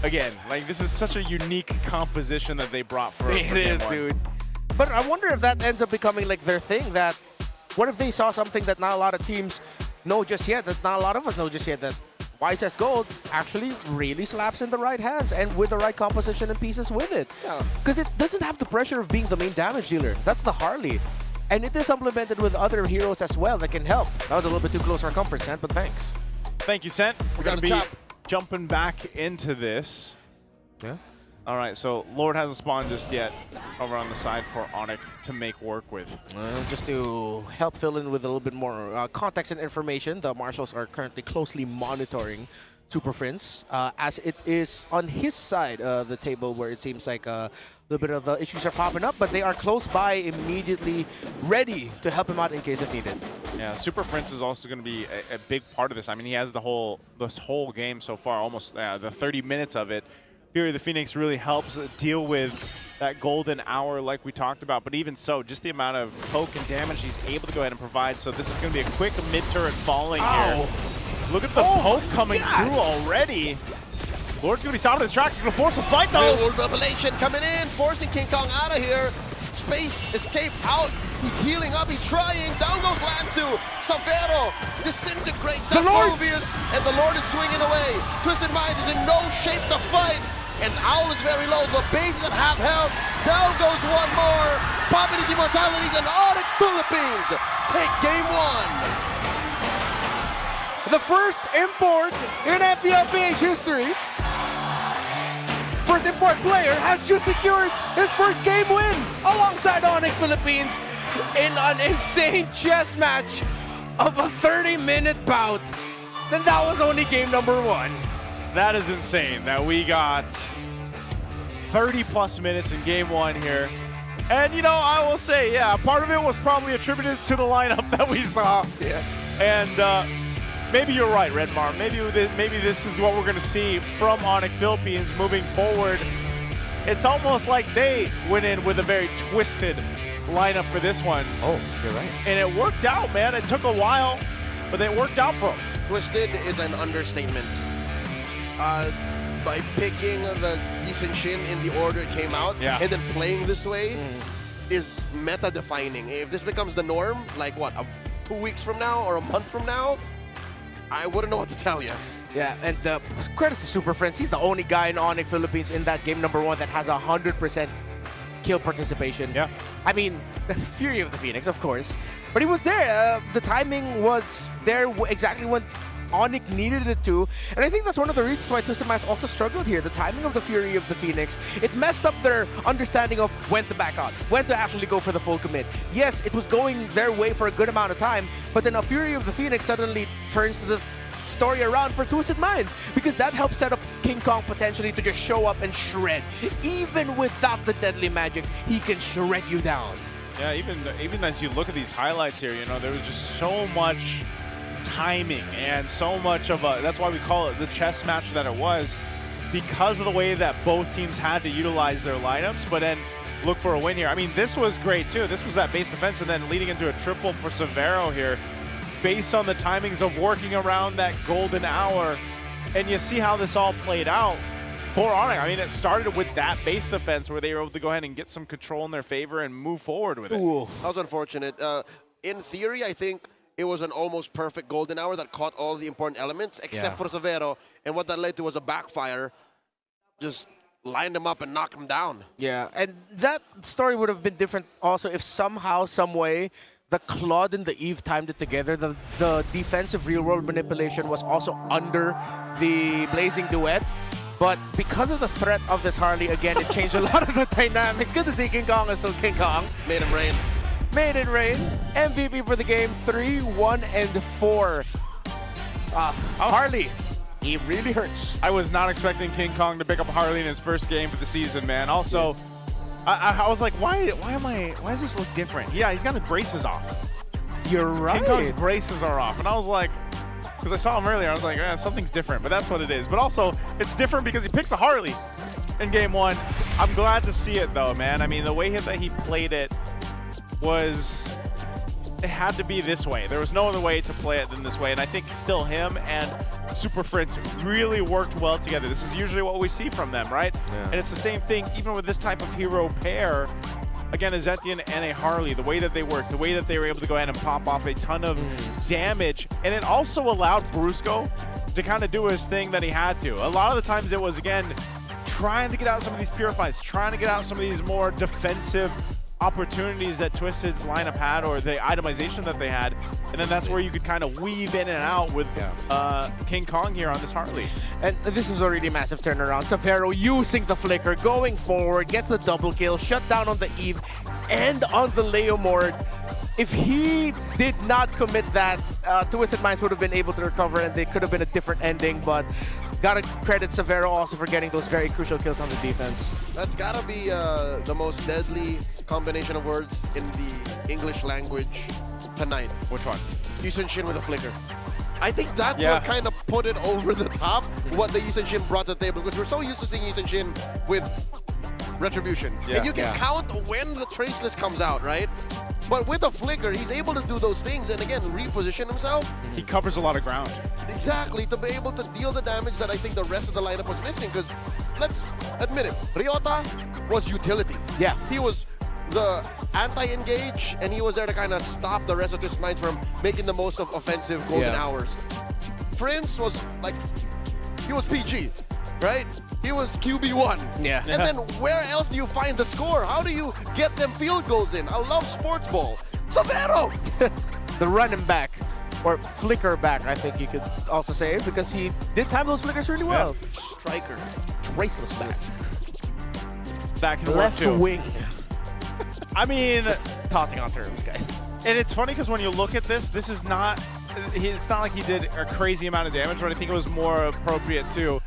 again. Like this is such a unique composition that they brought for. It is, dude. But I wonder if that ends up becoming like their thing. That what if they saw something that not a lot of teams know just yet, that not a lot of us know just yet, that YSS Gold actually really slaps in the right hands and with the right composition and pieces with it. Yeah. Because it doesn't have the pressure of being the main damage dealer. That's the Harley. And it is supplemented with other heroes as well that can help. That was a little bit too close for comfort, Sent, but thanks. Thank you, Sent. We're got gonna be a chop. jumping back into this. Yeah. All right, so Lord hasn't spawned just yet over on the side for ONIC to make work with. Just to help fill in with a little bit more context and information, the Marshals are currently closely monitoring Super Prince as it is on his side of the table where it seems like a little bit of the issues are popping up, but they are close by, immediately ready to help him out in case if needed. Yeah, Super Prince is also going to be a big part of this. I mean, he has this whole game so far, almost the 30 minutes of it. Fury of the Phoenix really helps deal with that golden hour like we talked about, but even so, just the amount of poke and damage he's able to go ahead and provide. So this is going to be a quick mid-turret falling here. Look at the poke coming through already. Lord's going to be stopped in his tracks. He's going to force a fight though. Real revelation coming in, forcing King Kong out of here. Space escape out. He's healing up. He's trying. Down goes Lanzu. Savero disintegrates that Mobius, and the Lord is swinging away. Twisted Mind is in no shape to fight. And Owl is very low. The base is at half health. Down goes one more. Popping his immortality, and ONIC Philippines take game one. The first import in MPL PH history. First import player has just secured his first game win alongside ONIC Philippines in an insane chess match of a 30-minute bout. And that was only game number one. That is insane that we got 30+ minutes in game one here. And, you know, I will say, yeah, part of it was probably attributed to the lineup that we saw. Yeah. And maybe you're right, Redmar. Maybe this is what we're going to see from ONIC Philippines moving forward. It's almost like they went in with a very twisted lineup for this one. Oh, you're right. And it worked out, man. It took a while, but it worked out for them. Twisted is an understatement. By picking the Yisen Shin in the order it came out, and then playing this way is meta-defining. If this becomes the norm, like what, 2 weeks from now or a month from now, I wouldn't know what to tell you. Yeah, and credits to Super Friends. He's the only guy in ONIC Philippines in that game number one that has 100% kill participation. Yeah. I mean, the Fury of the Phoenix, of course. But he was there. The timing was there exactly when ONIC needed it to. And I think that's one of the reasons why Twisted Minds also struggled here. The timing of the Fury of the Phoenix, it messed up their understanding of when to back out, when to actually go for the full commit. Yes, it was going their way for a good amount of time, but then a Fury of the Phoenix suddenly turns the story around for Twisted Minds, because that helps set up King Kong potentially to just show up and shred. Even without the deadly magics, he can shred you down. Yeah, even as you look at these highlights here, you know, there was just so much timing and so much of a, that's why we call it the chess match that it was, because of the way that both teams had to utilize their lineups, but then look for a win here. I mean, this was great too. This was that base defense and then leading into a triple for Severo here, based on the timings of working around that golden hour. And you see how this all played out for ONIC. I mean, it started with that base defense where they were able to go ahead and get some control in their favor and move forward with it. Ooh. That was unfortunate. In theory, I think it was an almost perfect golden hour that caught all the important elements, except for Severo. And what that led to was a backfire. Just lined him up and knocked him down. Yeah, and that story would have been different also if somehow, some way, the Claude and the Eve timed it together. The defensive real-world manipulation was also under the Blazing Duet. But because of the threat of this Harley, again, it changed a lot of the dynamics. Good to see King Kong is still King Kong. Made him rain. Made it rain. MVP for the game, 3, 1, and 4. Harley, he really hurts. I was not expecting King Kong to pick up Harley in his first game for the season, man. Also, I was like, why does this look different? Yeah, he's got his braces off. You're right. King Kong's braces are off. And I was like, because I saw him earlier, I was like, something's different, but that's what it is. But also, it's different because he picks a Harley in game 1. I'm glad to see it, though, man. I mean, the way that he played it was, it had to be this way. There was no other way to play it than this way, and I think still him and Super Fritz really worked well together. This is usually what we see from them, right? Yeah. And it's the same thing even with this type of hero pair. Again, a Zetian and a Harley, the way that they worked, the way that they were able to go ahead and pop off a ton of damage, and it also allowed Brusco to kind of do his thing that he had to. A lot of the times it was, again, trying to get out some of these purifies, trying to get out some of these more defensive opportunities that Twisted's lineup had, or the itemization that they had, and then that's where you could kind of weave in and out with King Kong here on this Harley. And this was a really massive turnaround. Severo using the flicker, going forward, gets the double kill, shut down on the Eve and on the Leomord. If he did not commit that, Twisted Minds would have been able to recover, and they could have been a different ending, but gotta credit Severo also for getting those very crucial kills on the defense. That's gotta be the most deadly combination of words in the English language tonight. Which one? Yusun Shin with a flicker. I think that's what kind of put it over the top, what the Yusun Shin brought to the table, because we're so used to seeing Yusun Shin with Retribution. Yeah. And you can count when the Traceless comes out, right? But with a flicker, he's able to do those things and again, reposition himself. He covers a lot of ground. Exactly, to be able to deal the damage that I think the rest of the lineup was missing, because let's admit it, Ryota was utility. Yeah. He was the anti-engage, and he was there to kind of stop the rest of his minds from making the most of offensive golden hours. Prince was like, he was PG, right? He was QB1. Yeah. And then where else do you find the score? How do you get them field goals in? I love sports ball. Severo! The running back, or flicker back, I think you could also say, because he did time those flickers really well. Striker. Traceless back. That can Left work too. wing. I mean, just tossing on terms, guys. And it's funny because when you look at this, this is not, it's not like he did a crazy amount of damage, but I think it was more appropriate to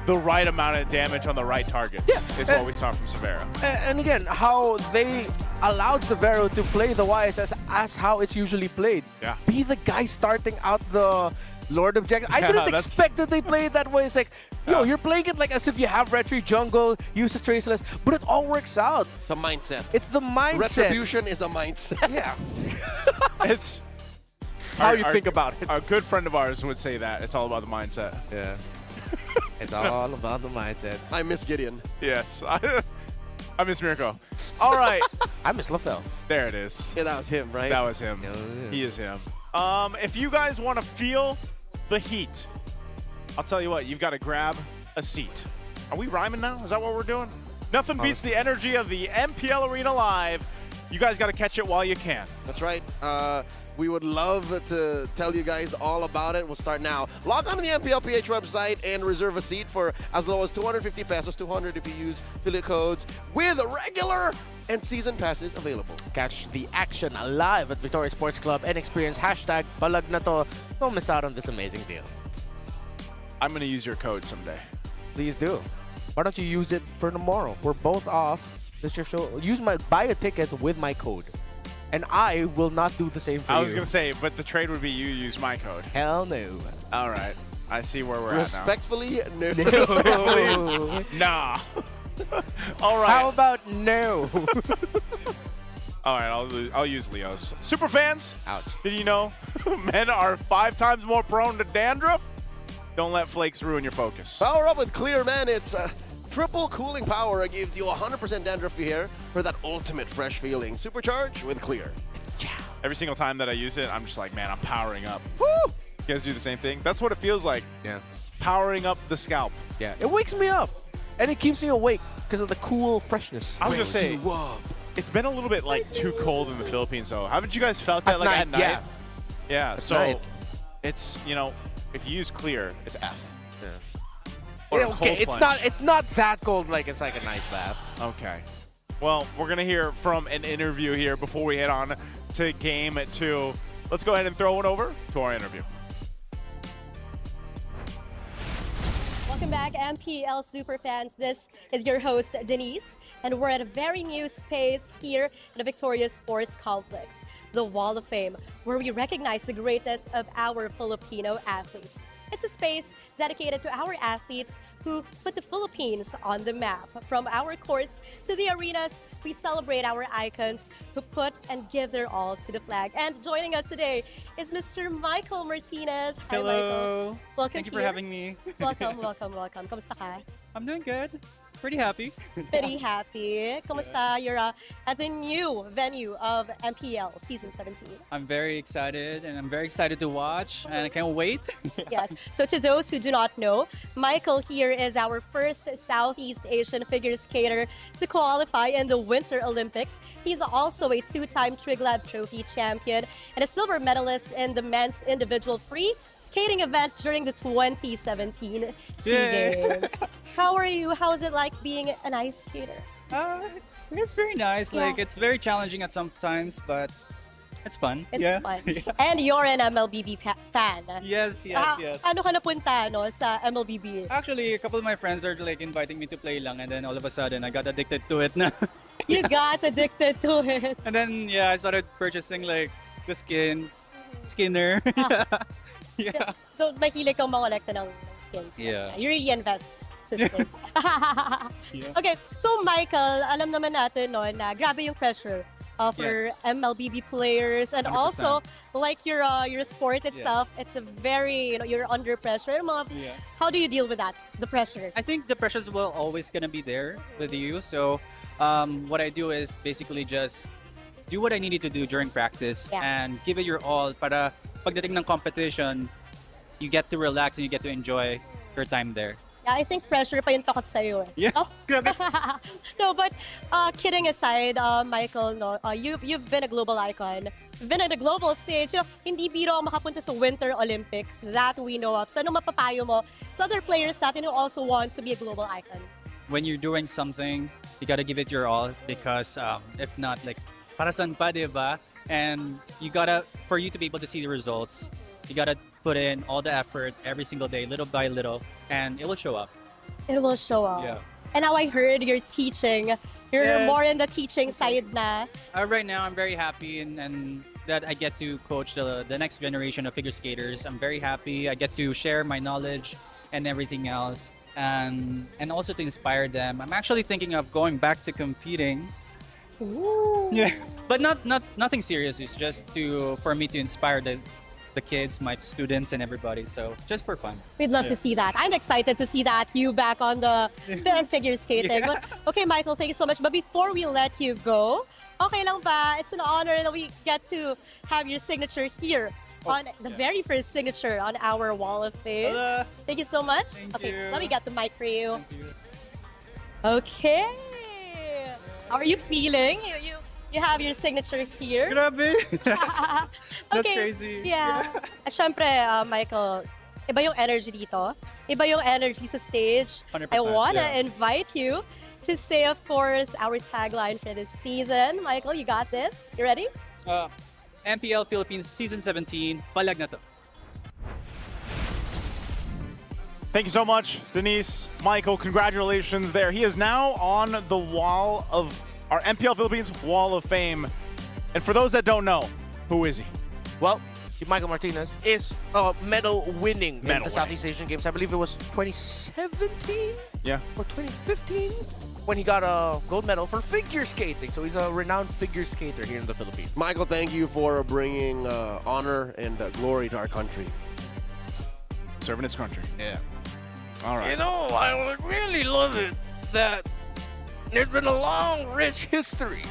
the right amount of damage on the right targets. Yeah. Is what we saw from Severo. And again, how they allowed Severo to play the YSS as how it's usually played. Yeah. Be the guy starting out the Lord Objective. I didn't expect that they played that way. It's like, yo, you're playing it like as if you have Retry jungle, use the Traceless, but it all works out. The mindset. It's the mindset. Retribution is a mindset. Yeah. It's how you think about it. A good friend of ours would say that. It's all about the mindset. Yeah. It's all about the mindset. I miss Gideon. Yes. I miss Mirko. All right. I miss LaFell. There it is. Yeah, that was him, right? That was him. He is him. If you guys want to feel the heat, I'll tell you what, you've got to grab a seat. Are we rhyming now? Is that what we're doing? Nothing beats the energy of the MPL Arena Live. You guys got to catch it while you can. That's right. We would love to tell you guys all about it. We'll start now. Log on to the MPLPH website and reserve a seat for as low as 250 pesos, 200 if you use affiliate codes, with regular and season passes available. Catch the action live at Victoria Sports Club and experience #Balag na to. Don't miss out on this amazing deal. I'm going to use your code someday. Please do. Why don't you use it for tomorrow? We're both off. Let's just show. Buy a ticket with my code. And I will not do the same for you. I was going to say, but the trade would be you use my code. Hell no. All right. I see where we're Respectfully, at now. no. Respectfully, nah. All right. How about no? All right, I'll use Leo's. Super fans, ouch. Did you know men are 5 times more prone to dandruff? Don't let flakes ruin your focus. Power up with Clear, man. It's triple cooling power. It gives you 100% dandruff-free hair for that ultimate fresh feeling. Supercharge with Clear. Every single time that I use it, I'm just like, man, I'm powering up. Woo! You guys do the same thing? That's what it feels like. Yeah. Powering up the scalp. Yeah. It wakes me up. And it keeps me awake because of the cool freshness. I was going to say, it's been a little bit like too cold in the Philippines, though. Haven't you guys felt that at night? Yeah. Yeah, at so night. it's, if you use Clear, it's F. Yeah. Or a okay, cold plunge? it's not that cold like it's like an ice bath. Okay. Well, we're going to hear from an interview here before we head on to game 2. Let's go ahead and throw it over to our interview. Welcome back, MPL Superfans. This is your host, Denise, and we're at a very new space here in the Victoria Sports Complex, the Wall of Fame, where we recognize the greatness of our Filipino athletes. It's a space dedicated to our athletes who put the Philippines on the map. From our courts to the arenas, we celebrate our icons who put and give their all to the flag. And joining us today is Mr. Michael Martinez. Hi, Hello. Michael. Welcome Thank you for here. having me. Welcome, welcome, welcome. Kamusta ka? I'm doing good. Pretty happy. Pretty happy. Kamusta? You're at the new venue of MPL Season 17. I'm very excited, and I'm very excited to watch, and I can't wait. Yes. So to those who do not know, Michael here is our first Southeast Asian figure skater to qualify in the Winter Olympics. He's also a 2-time Triglab Trophy champion and a silver medalist in the men's individual free skating event during the 2017 SEA Games. How are you? How is it like being an ice skater? It's very nice. Yeah. Like, it's very challenging at some times, but it's fun. It's yeah. fun. Yeah. And you're an MLBB fan. Yes. Ano ka napunta no, sa MLBB? Actually, a couple of my friends are like inviting me to play lang, and then all of a sudden, I got addicted to it na. You got addicted to it. And then, yeah, I started purchasing like the skinner. Yeah. So, mahilig kang mangolekta ng skins. Yeah. You really invest sa skins. Yeah. Okay, so Michael, alam naman natin no, na grabe yung pressure for MLBB players and 100%. also like your sport itself, it's a very, you're under pressure. How do you deal with that, the pressure? I think the pressures will always gonna be there with you. So what I do is basically just do what I needed to do during practice and give it your all para pagdating ng competition, you get to relax and you get to enjoy your time there. Yeah, I think pressure pa yung takot sa'yo eh. Yeah, grabe. No, but kidding aside, Michael, no, you've been a global icon. You've been on the global stage. You know, hindi biro ang makapunta sa Winter Olympics that we know of. So anong mapapayo mo sa other players natin who also want to be a global icon? When you're doing something, you gotta give it your all because if not, like, para saan pa, diba? And you gotta, for you to be able to see the results, you gotta put in all the effort every single day, little by little, and it will show up. It will show up. Yeah. And now I heard you're teaching. You're Yes. more in the teaching side na. Right now, I'm very happy and that I get to coach the next generation of figure skaters. I'm very happy. I get to share my knowledge and everything else, and also to inspire them. I'm actually thinking of going back to competing. Ooh. Yeah, but nothing serious. It's just for me to inspire the kids, my students, and everybody. So just for fun. We'd love to see that. I'm excited to see that, you back on the figure skating. Yeah. But, okay, Michael, thank you so much. But before we let you go, okay lang ba? It's an honor that we get to have your signature here on the very first signature on our Wall of Fame. Hello. Thank you so much. Thank you. Let me get the mic for you. Okay. How are you feeling? You have your signature here. Grabe. That's Okay, crazy. Yeah. At syempre, Michael, iba yung energy dito. Iba yung energy sa stage. 100%, I wanna yeah. invite you to say, of course, our tagline for this season. Michael, you got this? You ready? MPL Philippines Season 17, palag na to. Thank you so much, Denise. Michael, congratulations there. He is now on the wall of our MPL Philippines Wall of Fame. And for those that don't know, who is he? Well, Michael Martinez is medal winning in the Southeast Asian Games. I believe it was 2017 Yeah. or 2015 when he got a gold medal for figure skating. So he's a renowned figure skater here in the Philippines. Michael, thank you for bringing honor and glory to our country. Serving his country. Yeah. All right. You know, I would really love it that there's been a long, rich history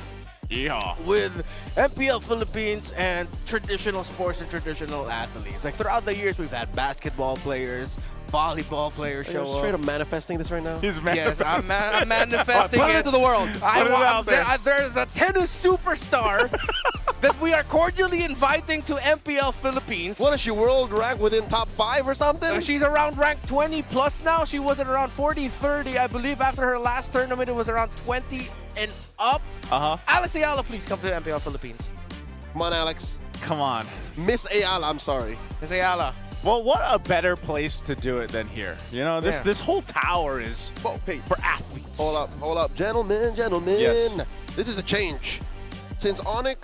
with MPL Philippines and traditional sports and traditional athletes. Like throughout the years, we've had basketball players, volleyball players show up. Straight up manifesting this right now? He's Yes, manifesting. I'm manifesting Put it into the world. Put it out there. There's a tennis superstar that we are cordially inviting to MPL Philippines. What is she, world rank within top 5 or something? She's around rank 20 plus now. She was at around 40, 30. I believe after her last tournament, it was around 20 and up. Alex Ayala, please come to MPL Philippines. Come on, Alex. Come on. Miss Ayala, I'm sorry. Miss Ayala. Well, what a better place to do it than here. You know, this whole tower is for athletes. Hold up. Gentlemen. Yes. This is a change. Since ONIC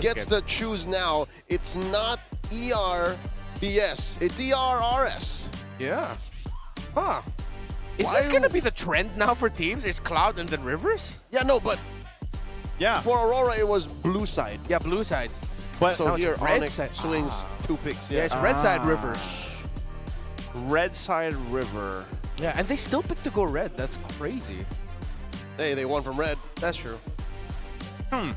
gets to choose now, it's not ERBS, it's ERRS. Yeah. Huh. Is this going to be the trend now for teams? It's Cloud and then Rivers? Yeah, no, but yeah, for Aurora, it was blue side. Yeah, blue side. But so here, red ONIC side. swings 2 picks. Yeah, it's red side Rivers. Red side River. Yeah, and they still pick to go red. That's crazy. Hey, they won from red. That's true. I'm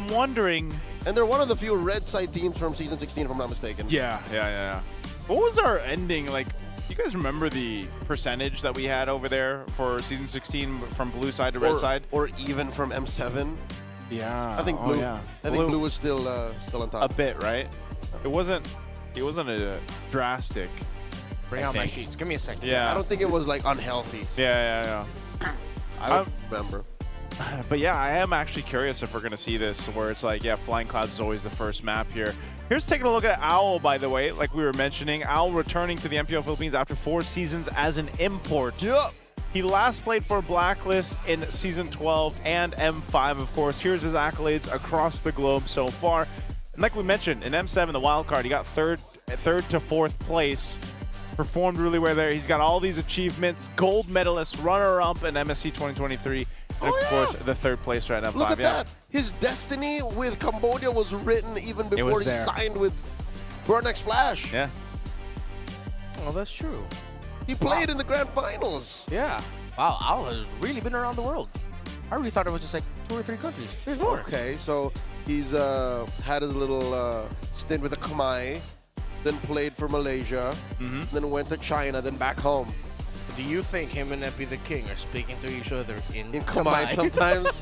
wondering. And they're one of the few red side teams from season 16, if I'm not mistaken. Yeah. What was our ending like? You guys remember the percentage that we had over there for season 16 from blue side to red side, or even from M7? Yeah, I think blue. I think blue was still on top. A bit, right? It wasn't a drastic. Bring out my sheets. Give me a second. Yeah, I don't think it was like unhealthy. Yeah. I don't remember. But yeah, I am actually curious if we're going to see this where it's like, yeah, Flying Clouds is always the first map here. Here's taking a look at Owl, by the way, like we were mentioning. Owl returning to the MPL Philippines after 4 seasons as an import. Yep. He last played for Blacklist in Season 12 and M5, of course. Here's his accolades across the globe so far. And like we mentioned, in M7, the wild card, he got third to fourth place. Performed really well there. He's got all these achievements. Gold medalist, runner-up in MSC 2023. And of course, the third place right now. Look at that. His destiny with Cambodia was written even before he signed with Burnex Flash. Yeah. Oh, that's true. He played in the grand finals. Yeah. Wow, Owl has really been around the world. I really thought it was just like 2 or 3 countries. There's more. Okay, so he's had his little stint with the Khmer, then played for Malaysia, then went to China, then back home. Do you think him and Epi the King are speaking to each other in Khmer sometimes?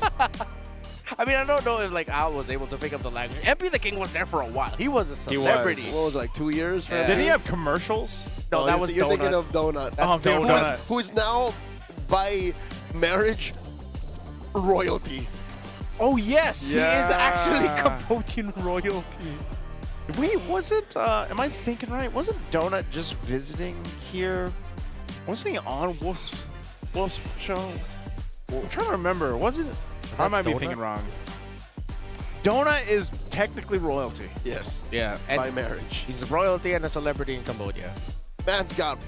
I mean, I don't know if like Al was able to pick up the language. Epi the King was there for a while. He was a celebrity. What was it, like 2 years? Yeah. Did he have commercials? No, that was You're Donut. thinking of Donut. That's Donut. Who is now, by marriage, royalty. Oh, yes. Yeah. He is actually Cambodian royalty. Wait, wasn't, am I thinking right? Wasn't Donut just visiting here? Wasn't he on Wolf's show? I'm trying to remember. Wasn't? I might be thinking wrong. Donut is technically royalty. Yes. Yeah. By marriage. He's a royalty and a celebrity in Cambodia. Man's got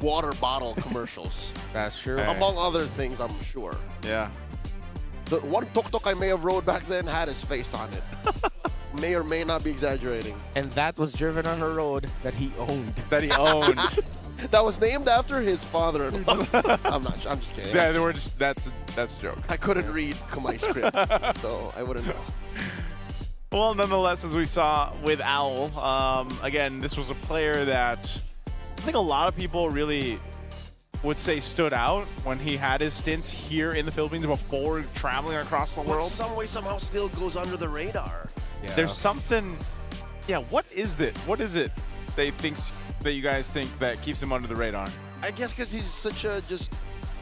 water bottle commercials. That's true. Among other things, I'm sure. Yeah. The one tuk-tuk I may have rode back then had his face on it. May or may not be exaggerating. And that was driven on a road that he owned. That was named after his father-in-law. I'm just kidding. Yeah, that's a joke. I couldn't read Khmer script, so I wouldn't know. Well, nonetheless, as we saw with Owl, again, this was a player that I think a lot of people really would say stood out when he had his stints here in the Philippines before traveling across the world. Some way, somehow still goes under the radar. Yeah. There's something, what is it? What is it that you guys think that keeps him under the radar? I guess because he's such a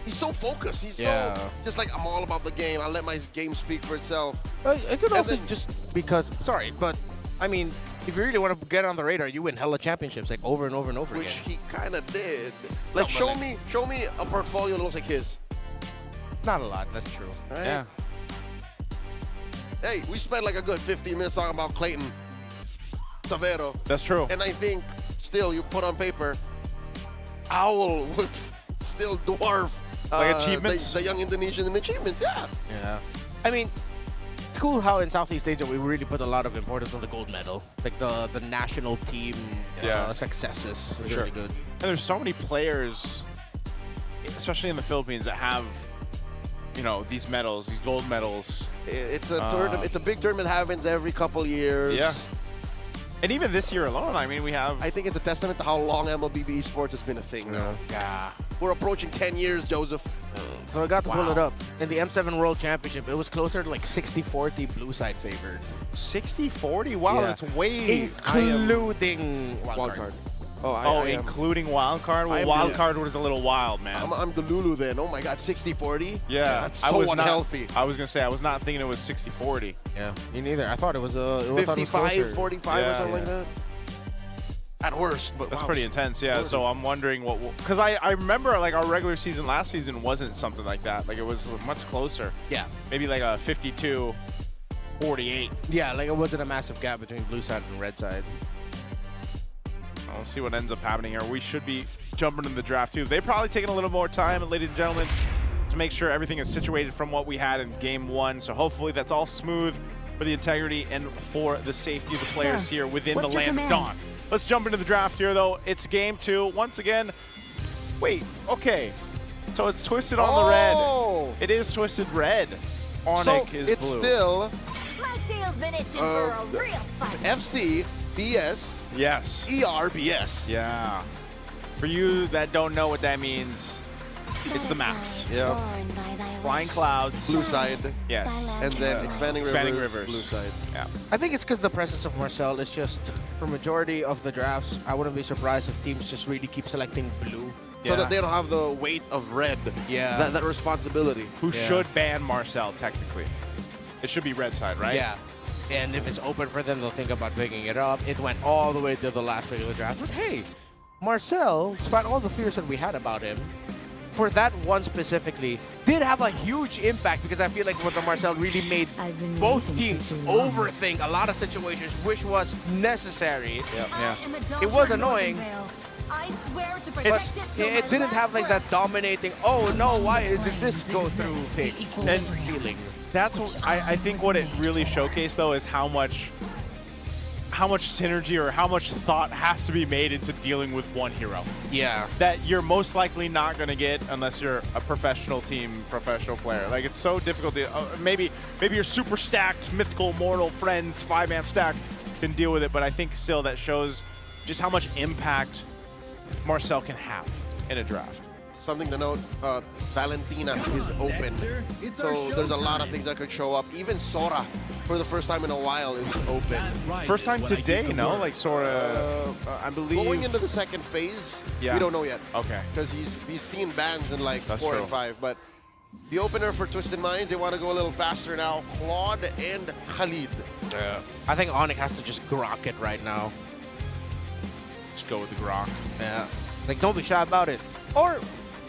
he's so focused. He's so just like, I'm all about the game. I'll let my game speak for itself. It could also just because, sorry, but I mean, if you really want to get on the radar, you win hella championships like over and over and over Which again. he kind of did. Like, show me a portfolio that looks like his. Not a lot, that's true. Right? Yeah. Hey, we spent like a good 15 minutes talking about Clayton Savero. That's true. And I think still you put on paper, Owl would still dwarf achievements? the young Indonesian in achievements. Yeah. I mean, it's cool how in Southeast Asia we really put a lot of importance on the gold medal. Like the national team successes. Is really good. And there's so many players, especially in the Philippines, that have, these medals, these gold medals. It's a tournament. It's a big tournament that happens every couple years. Yeah. And even this year alone, I mean, we have... I think it's a testament to how long MLBB esports has been a thing now. Yeah. We're approaching 10 years, Joseph. so I got to pull it up. In the M7 World Championship, it was closer to like 60-40 blue side favored. 60-40? Wow, Yeah. that's way... Including wildcard. Including wildcard? Well, wildcard was a little wild, man. I'm the Lulu then. Oh my God, 60-40? Yeah. That's so unhealthy. I was going to say, I was not thinking it was 60-40. Yeah, me neither. I thought it was 55, 45 or something like that. At worst, but that's wow. pretty intense, yeah. So I'm wondering what, because I remember like our regular season last season wasn't something like that. Like it was much closer. Yeah. Maybe like a 52-48. Yeah, like it wasn't a massive gap between blue side and red side. We'll see what ends up happening here. We should be jumping into the draft too. They've probably taken a little more time, ladies and gentlemen, to make sure everything is situated from what we had in game 1. So hopefully that's all smooth for the integrity and for the safety of the players here within the land of Dawn. Let's jump into the draft here, though. It's game 2. Once again, wait, okay. So it's twisted on the red. It is twisted red. ONIC is it's blue. Still My tail's been itching for a real fight. FC, BS, yes. ERBS. Yeah. For you that don't know what that means, it's the maps. Yeah. Flying clouds. Blue side. Yes. And then expanding rivers. Blue side. Yeah. I think it's because the presence of Marcel is just, for majority of the drafts, I wouldn't be surprised if teams just really keep selecting blue. So that they don't have the weight of red. Yeah. That responsibility. Who should ban Marcel, technically. It should be red side, right? Yeah. And if it's open for them, they'll think about picking it up. It went all the way to the last pick of the draft. But hey, Marcel, despite all the fears that we had about him, for that one specifically, did have a huge impact because I feel like what the Marcel really made both teams overthink a lot of situations, which was necessary. Yeah. It was annoying. I swear to But protect it till it my didn't last have like that dominating, oh no, why did this go through thing? And feeling. That's what I think what it really showcased, though, is how much synergy or how much thought has to be made into dealing with one hero. Yeah. That you're most likely not going to get unless you're a professional team, professional player. Like, it's so difficult to, maybe your super stacked, mythical, mortal friends, 5-man stack can deal with it, but I think still that shows just how much impact Marcel can have in a draft. Something to note, Valentina is open. So there's a lot of things that could show up. Even Sora, for the first time in a while, is open. First time today, no? Like Sora, I believe. Going into the second phase, we don't know yet. Okay. Because he's seen bans in like That's 4 true. and 5. But the opener for Twisted Minds, they want to go a little faster now. Claude and Khalid. Yeah. I think ONIC has to just grok it right now. Just go with the grok. Yeah. Like, don't be shy about it. Or,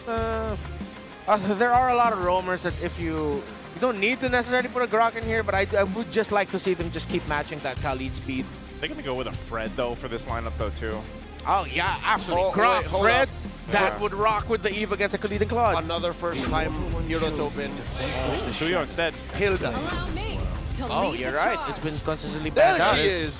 there are a lot of roamers that if you don't need to necessarily put a grok in here, but I would just like to see them just keep matching that Khalid speed. They're going to go with a Fred, though, for this lineup, though, too. Oh, yeah, absolutely. Oh, Grok, wait, hold Fred, up. that would rock with the Eve against a Khalid and Claude. Another first-time hero to open. Suyo instead. Hilda. Allow me to Oh, lead you're the right. charge. It's been consistently There banned out. she is.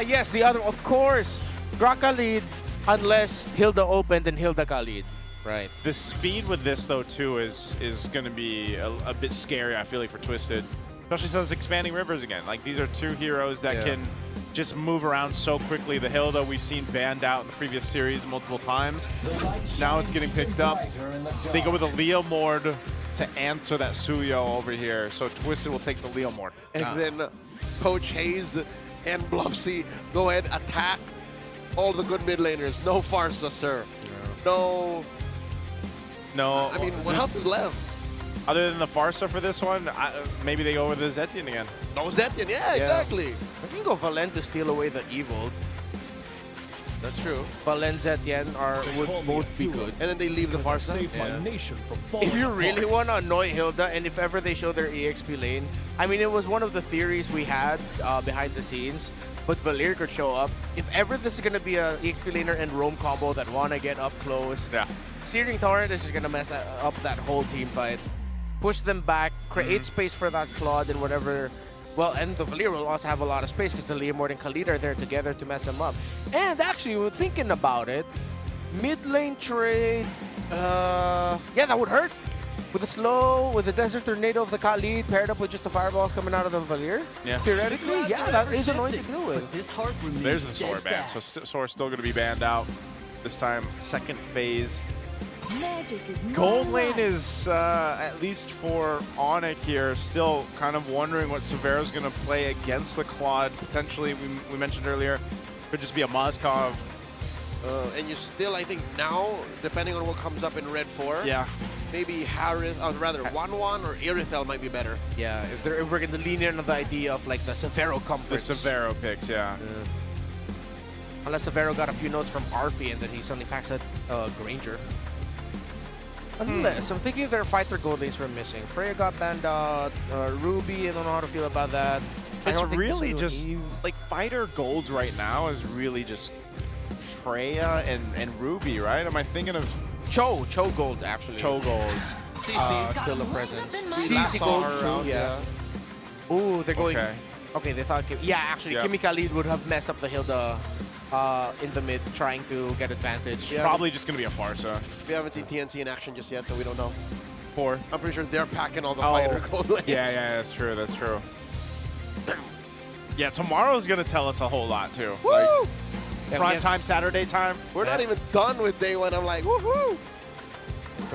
Yes, the other, of course. Grok Khalid, unless Hilda opened and Hilda Khalid. Right. The speed with this, though, too, is going to be a bit scary, I feel like, for Twisted. Especially since expanding rivers again. Like, these are two heroes that can just move around so quickly. The Hilda we've seen banned out in the previous series multiple times. Now it's getting picked up. They go with a Leo Mord to answer that Suyo over here. So Twisted will take the Leo Mord. And then Coach Hayes and Bluffsy go ahead, attack all the good mid laners. No Farsa, sir. No. I mean, what else is left? Other than the Farsa for this one, maybe they go with the Zetian again. No Zetian, yeah, exactly. We can go Valen to steal away the evil. That's true. Valen, Zetian would both be good. And then they leave the Farsa. If you really want to annoy Hilda, and if ever they show their EXP lane, I mean, it was one of the theories we had behind the scenes, but Valir could show up. If ever this is going to be a EXP laner and roam combo that want to get up close, Searing Torrent is just going to mess up that whole team fight. Push them back, create space for that Claude and whatever. Well, and the Valir will also have a lot of space because the Leomord and Khalid are there together to mess them up. And actually, we're thinking about it, mid lane trade, yeah, that would hurt. With the slow, with the Desert Tornado of the Khalid paired up with just the fireballs coming out of the Valir. Yeah. Theoretically, yeah, that is annoying to deal with. There's the Sora ban. So Sora's still going to be banned out. This time, second phase. Magic is Gold lane is, at least for ONIC here, still kind of wondering what Severo's going to play against the Claude. Potentially, we mentioned earlier, could just be a Moskov. And you still, I think now, depending on what comes up in Red 4, yeah, maybe Harris, rather 1-1 or Irithel might be better. Yeah, if we're going to lean in on the idea of like the Severo comforts. The Severo picks, yeah. Unless Severo got a few notes from Arfi and then he suddenly packs a Granger. Unless, I'm thinking their fighter gold lanes were missing. Freya got banned out, Ruby, I don't know how to feel about that. It's really just, like, fighter golds right now is really just Freya and Ruby, right? Am I thinking of... Cho gold, actually. Cho gold. Still a presence. CC gold, gold, too, yeah. Ooh, they're going... Okay. Okay, they thought... Yeah, actually, Yep. Kimi Khalid would have messed up the Hilda in the mid, trying to get advantage. Yeah, Probably just going to be a Farsa. We haven't seen TNC in action just yet, so we don't know. 4. I'm pretty sure they're packing all the fighter gold lanes. Yeah, that's true, that's true. Yeah, tomorrow's going to tell us a whole lot, too. Woo! Like, prime time, Saturday time. We're not even done with day 1. I'm like, woohoo!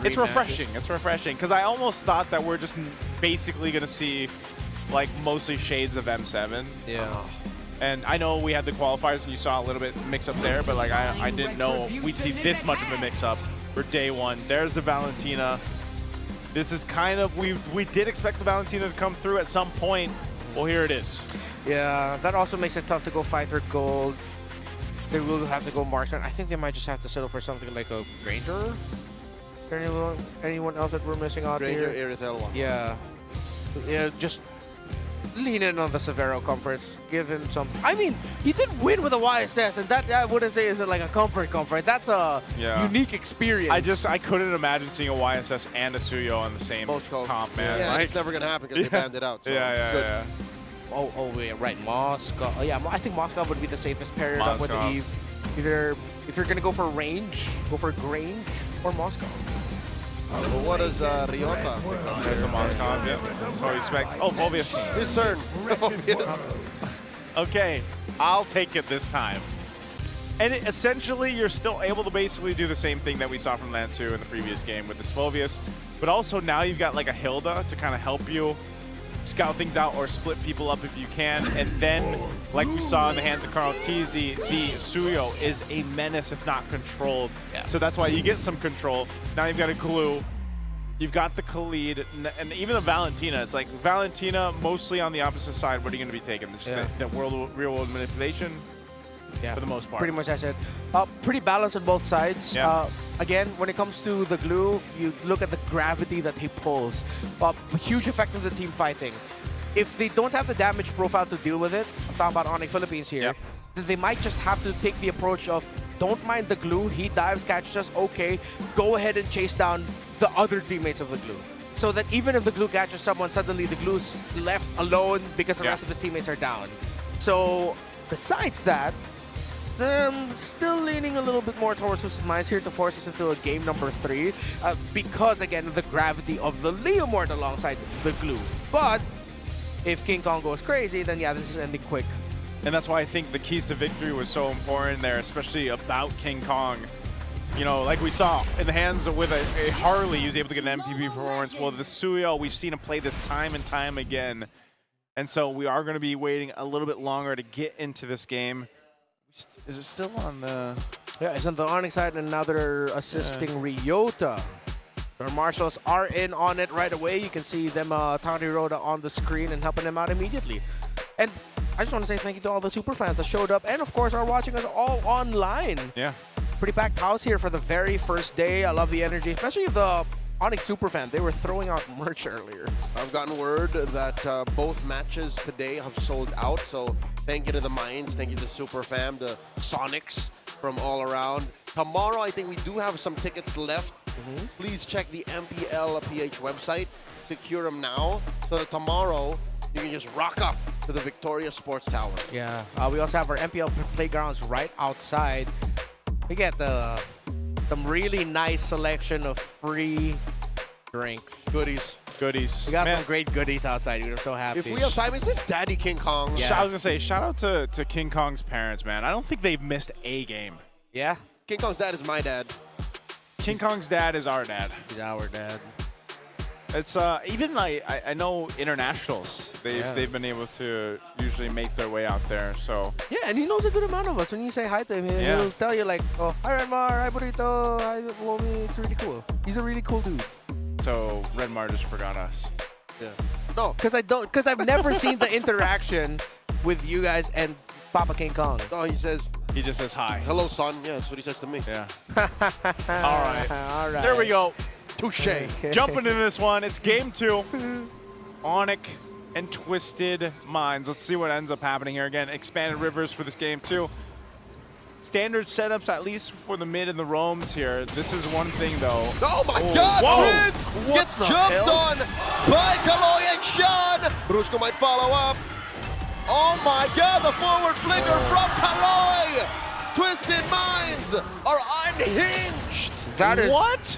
It's refreshing. It's refreshing because I almost thought that we're just basically going to see like mostly shades of M7. Yeah. And I know we had the qualifiers and you saw a little bit mix up there, but like I didn't know we'd see this much of a mix up for day 1. There's the Valentina. This is kind of, we did expect the Valentina to come through at some point. Well, here it is. Yeah, that also makes it tough to go fighter gold. They will have to go marksman. I think they might just have to settle for something like a Granger. Anyone else that we're missing out Granger, here? Irithel 1. Yeah. Yeah, just lean in on the Severo comforts. Give him some... I mean, he did win with a YSS, and that I wouldn't say is like a comfort. That's a unique experience. I couldn't imagine seeing a YSS and a Suyo on the same comp, man. Yeah, like, it's never going to happen because they banned it out. So yeah. Oh, wait, right. Moskov. Yeah, I think Moskov would be the safest paired up with Eve. Either, if you're going to go for range, go for Grange or Moskov. But what does Ryota? There's a Moskov, yeah. So expect. Oh, Phobius. His turn. Phobius. Okay, I'll take it this time. And essentially, you're still able to basically do the same thing that we saw from Lansu in the previous game with this Phobius. But also now you've got like a Hilda to kind of help you scout things out or split people up if you can. And then, like we saw in the hands of Carl Teasy, the Suyo is a menace if not controlled. Yeah. So that's why you get some control. Now you've got a Glue. You've got the Khalid, and even the Valentina. It's like Valentina mostly on the opposite side. What are you going to be taking? Just the real world manipulation? Yeah, for the most part. Pretty much, I said. Pretty balanced on both sides. Yeah. Again, when it comes to the Glue, you look at the gravity that he pulls. Huge effect of the team fighting. If they don't have the damage profile to deal with it, I'm talking about ONIC Philippines here, then they might just have to take the approach of, don't mind the Glue, he dives, catches us, okay, go ahead and chase down the other teammates of the Glue. So that even if the Glue catches someone, suddenly the Glue's left alone because the rest of his teammates are down. So, besides that, still leaning a little bit more towards Twisted Minds here to force us into a game number 3 because, again, of the gravity of the Leomord alongside the Glue. But if King Kong goes crazy, then yeah, this is ending quick. And that's why I think the keys to victory was so important there, especially about King Kong. You know, like we saw in the hands with a Harley, he was able to get an MVP performance. Well, the Suyo, we've seen him play this time and time again. And so we are going to be waiting a little bit longer to get into this game. Is it still on the... Yeah, it's on the ONIC side, and now they're assisting Ryota. Their marshals are in on it right away. You can see them taunting Ryota on the screen and helping them out immediately. And I just want to say thank you to all the super fans that showed up and, of course, are watching us all online. Yeah. Pretty packed house here for the very first day. I love the energy, especially the ONIC superfan. They were throwing out merch earlier. I've gotten word that both matches today have sold out, so thank you to the Minds, thank you to Superfam, the Sonics from all around. Tomorrow, I think we do have some tickets left. Please check the MPL PH website, secure them now, so that tomorrow you can just rock up to the Victoria Sports Tower. Yeah, we also have our MPL playgrounds right outside. We get some really nice selection of free drinks. Goodies. We got some great goodies outside. We're so happy. If we have time, is this Daddy King Kong? Yeah. I was going to say, shout out to King Kong's parents, man. I don't think they've missed a game. Yeah? King Kong's dad is my dad. King Kong's dad is our dad. He's our dad. It's even like I know internationals. They've been able to usually make their way out there. So yeah, and he knows a good amount of us. When you say hi to him, he'll tell you like, "Oh, hi Redmar, hi Burrito, hi Womi." It's really cool. He's a really cool dude. So Redmar just forgot us. Yeah. No, because I've never seen the interaction with you guys and Papa King Kong. No, he just says hi. Hello, son. Yeah, that's what he says to me. Yeah. All right. All right. There we go. Touche. Jumping into this one, it's game 2. ONIC and Twisted Minds. Let's see what ends up happening here. Again, expanded rivers for this game 2. Standard setups, at least for the mid and the roams here. This is one thing, though. Oh my God! Prince gets jumped on by Kaloy and Sean. Brusco might follow up. Oh my God! The forward flicker from Kaloy. Twisted Minds are unhinged. That is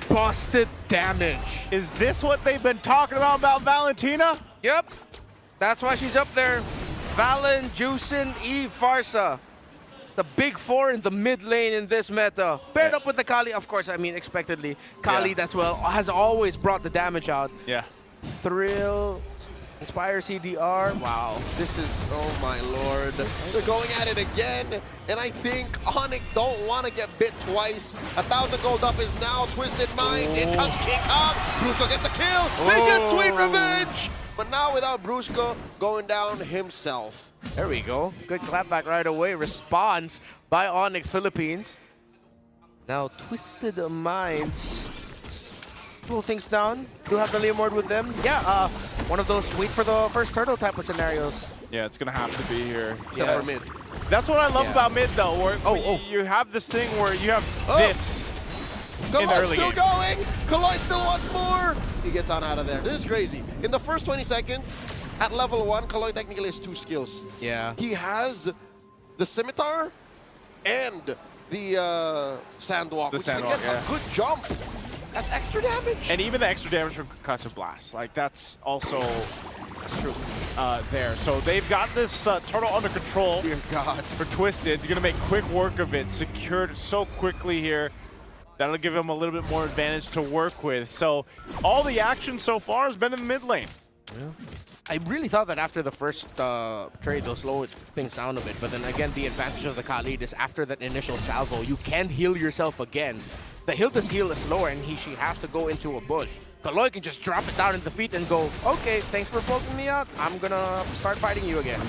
busted damage. Is this what they've been talking about Valentina? Yep. That's why she's up there. Valen, Juicin, Eve, Farsa. The big 4 in the mid lane in this meta. Paired up with the Kali, of course, I mean, expectedly. Kali as well has always brought the damage out. Yeah. Thrill, Inspire CDR. Wow. This is, oh my Lord. They're going at it again. And I think ONIC don't want to get bit twice. 1,000 gold up is now Twisted Mind. In comes King Kong. Brusco gets the kill. They get sweet revenge. But now without Brusco going down himself. There we go. Good clapback right away. Response by ONIC Philippines. Now Twisted Minds pull things down. Do have the Leomord with them. Yeah, one of those wait for the first turtle type of scenarios. Yeah, it's gonna have to be here. Except for mid. That's what I love about mid, though. Where you have this thing where you have this. Kaloy still going. Kaloy still wants more. He gets on out of there. This is crazy. In the first 20 seconds, at level 1, Kaloy technically has 2 skills. Yeah. He has the scimitar and the sandwalk. The which sandwalk, is, again, a good jump. That's extra damage. And even the extra damage from Concussive Blast. Like, that's also true there. So they've got this turtle under control. Dear God. For Twisted. They're going to make quick work of it. Secured so quickly here. That'll give him a little bit more advantage to work with. So all the action so far has been in the mid lane. Yeah. I really thought that after the first trade, they'll slow things down a bit. But then again, the advantage of the Khalid is after that initial salvo, you can heal yourself again. The Hilda's heal is slower, and she has to go into a bush. Kaloy can just drop it down in the feet and go, okay, thanks for poking me out. I'm going to start fighting you again.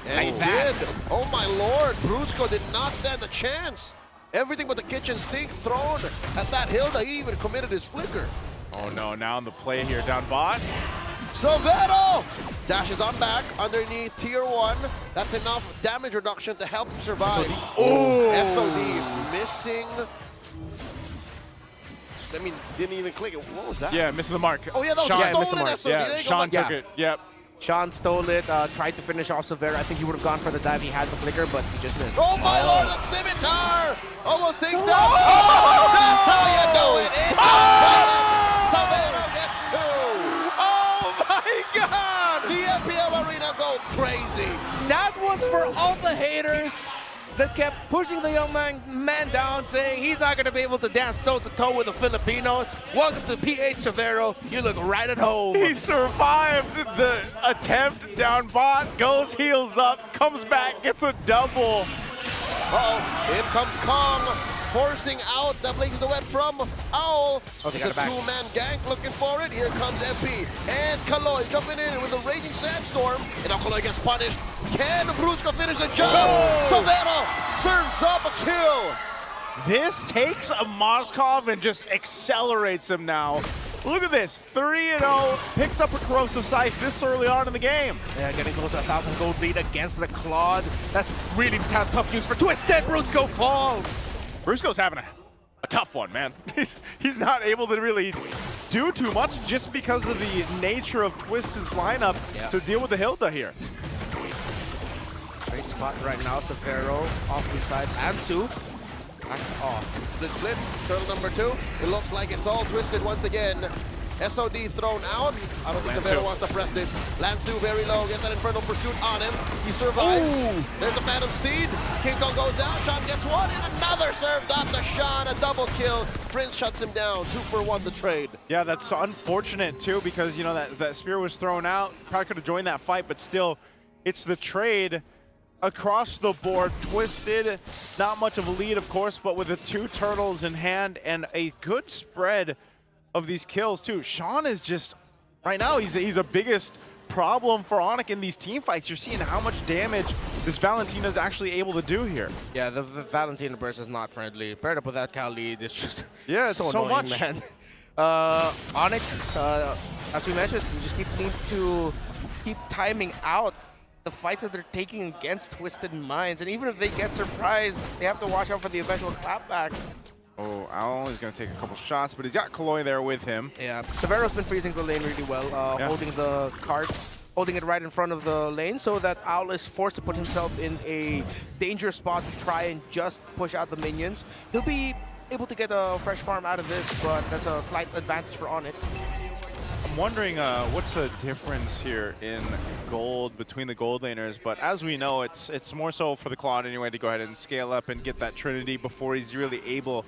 And he did. Oh my Lord. Brusco did not stand a chance. Everything but the kitchen sink thrown at that Hilda. He even committed his flicker. Oh no, now on the play here down bot. Silvero dashes on back underneath tier 1. That's enough damage reduction to help him survive. Oh! SOD missing. I mean, didn't even click it. What was that? Yeah, missing the mark. Oh yeah, that was stolen SOD. Yeah, Sean took it. Yep. Sean stole it, tried to finish off Silvera. I think he would have gone for the dive. He had the flicker, but he just missed. Oh my Lord, a scimitar! Almost takes down. Oh, that's how you do it. Silvera gets 2. Oh my God! The MPL arena go crazy. That was for all the haters that kept pushing the young man down, saying he's not going to be able to dance toe-to-toe with the Filipinos. Welcome to PH Severo. You look right at home. He survived the attempt down bot, goes heals up, comes back, gets a double. Uh-oh, in comes Kong, forcing out the Blades of the Wet from Owl. Oh, they got It's a it back. 2-man gank looking for it. Here comes MP and Kaloy jumping in with a raging sandstorm. And now Kaloy gets punished. Can Brusco finish the job? Silvero serves up a kill. This takes a Moskov and just accelerates him now. Look at this, 3-0, picks up a Corrosive Scythe this early on in the game. Yeah, getting close to 1,000 gold lead against the Claude. That's really tough news for Twisted. Brusco falls. Brusco's having a tough one, man. He's not able to really do too much just because of the nature of Twisted's lineup to deal with the Hilda here. Great spot right now, Severo off the side. Ansu, that's off. The split, turtle number 2. It looks like it's all Twisted once again. SOD thrown out. I don't think Severo wants to press this. Lansu very low, gets that Infernal Pursuit on him. He survives. There's the Phantom Steed. King Kong goes down. Sean gets one, and another served up to Sean, a double kill. Prince shuts him down, 2 for 1 the trade. Yeah, that's unfortunate too, because you know that spear was thrown out. Probably could have joined that fight, but still, it's the trade across the board. Twisted, not much of a lead, of course, but with the 2 turtles in hand and a good spread of these kills too. Sean is just right now he's a biggest problem for ONIC in these team fights. You're seeing how much damage this Valentina is actually able to do here. Yeah, the Valentina burst is not friendly. Paired up with that Khalid, it's just it's so annoying, much. man. ONIC, as we mentioned, we just need to keep timing out the fights that they're taking against Twisted Minds, and even if they get surprised, they have to watch out for the eventual clapback. Oh, Owl is going to take a couple shots, but he's got Kaloy there with him. Yeah, Severo's been freezing the lane really well, holding the cart, holding it right in front of the lane so that Owl is forced to put himself in a dangerous spot to try and just push out the minions. He'll be able to get a fresh farm out of this, but that's a slight advantage for ONIC. I'm wondering what's the difference here in gold between the gold laners, but as we know, it's more so for the Claude anyway to go ahead and scale up and get that Trinity before he's really able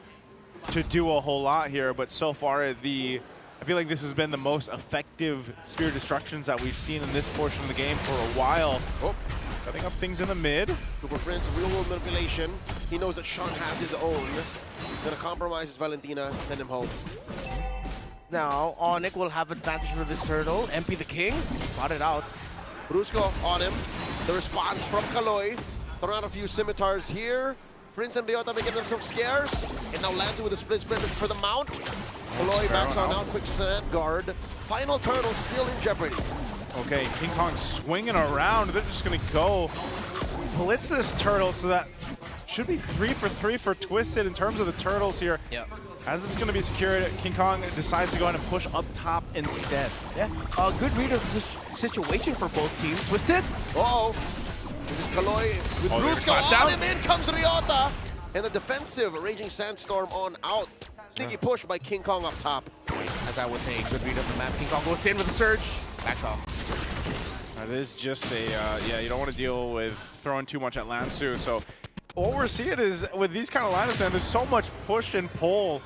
to do a whole lot here. But so far, I feel like this has been the most effective Spear Destructions that we've seen in this portion of the game for a while. Oh, setting up things in the mid. Super Prince, real world manipulation. He knows that Sean has his own. Gonna compromise his Valentina, send him home. Now, ONIC will have advantage with this turtle. MP the King, spotted out. Brusco on him. The response from Kaloy. Throw out a few scimitars here. Prince and Ryota making them some scares. And now Lancer with a split sprint for the mount. Kaloy backs on out, quick sand guard. Final turtle still in jeopardy. Okay, King Kong swinging around. They're just going to go blitz this turtle, so that should be 3 for 3 for Twisted in terms of the turtles here. Yep. As it's going to be secured, King Kong decides to go ahead and push up top instead. Yeah, a good read of the situation for both teams. Twisted. Uh-oh. This is Kaloy with Brusco on him. In comes Ryota. And the defensive Raging Sandstorm on out. Sneaky push by King Kong up top. As I was saying, good read of the map. King Kong goes in with a surge. Backs off. That is just a, yeah, you don't want to deal with throwing too much at Lansu. So what we're seeing is with these kind of lineups, man, there's so much push and pull.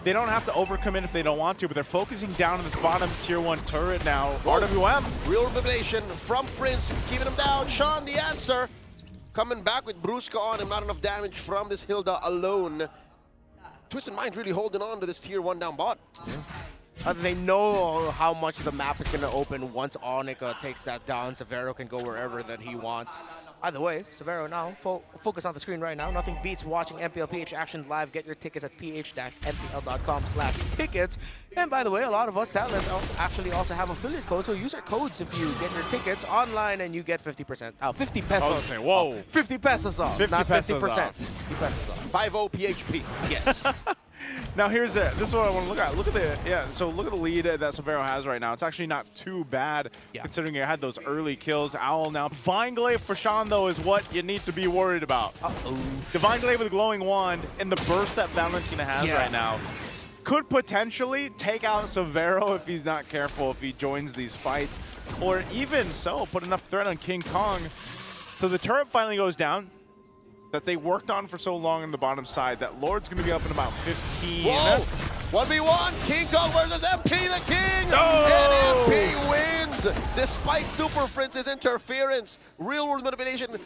They don't have to overcommit if they don't want to, but they're focusing down on this bottom tier 1 turret now. RWM. Real revelation from Prince, keeping him down. Sean, the answer. Coming back with Brusco on him, not enough damage from this Hilda alone. Twisted Minds really holding on to this tier 1 down bot. Yeah. They know how much the map is going to open once ONIC takes that down. Severo can go wherever that he wants. Either way, Severo now, focus on the screen right now. Nothing beats watching MPL PH action live. Get your tickets at ph-mpl.com/tickets. And by the way, a lot of us talents actually also have affiliate codes, so use our codes if you get your tickets online and you get 50%. 50 pesos. Whoa. 50 pesos off, 50 not pesos 50%. off. 50 pesos off. 5-0 PHP. Yes. Now here's it. This is what I want to look at. Look at the so look at the lead that Severo has right now. It's actually not too bad considering you had those early kills. Owl now. Divine Glaive for Sean though is what you need to be worried about. Divine Glaive with a glowing wand and the burst that Valentina has right now could potentially take out Severo if he's not careful, if he joins these fights, or even so put enough threat on King Kong. So the turret finally goes down that they worked on for so long on the bottom side. That Lord's going to be up in about 15. Whoa! 1v1, King Kong versus MP the King! No! And MP wins! Despite Super Prince's interference, real world manipulation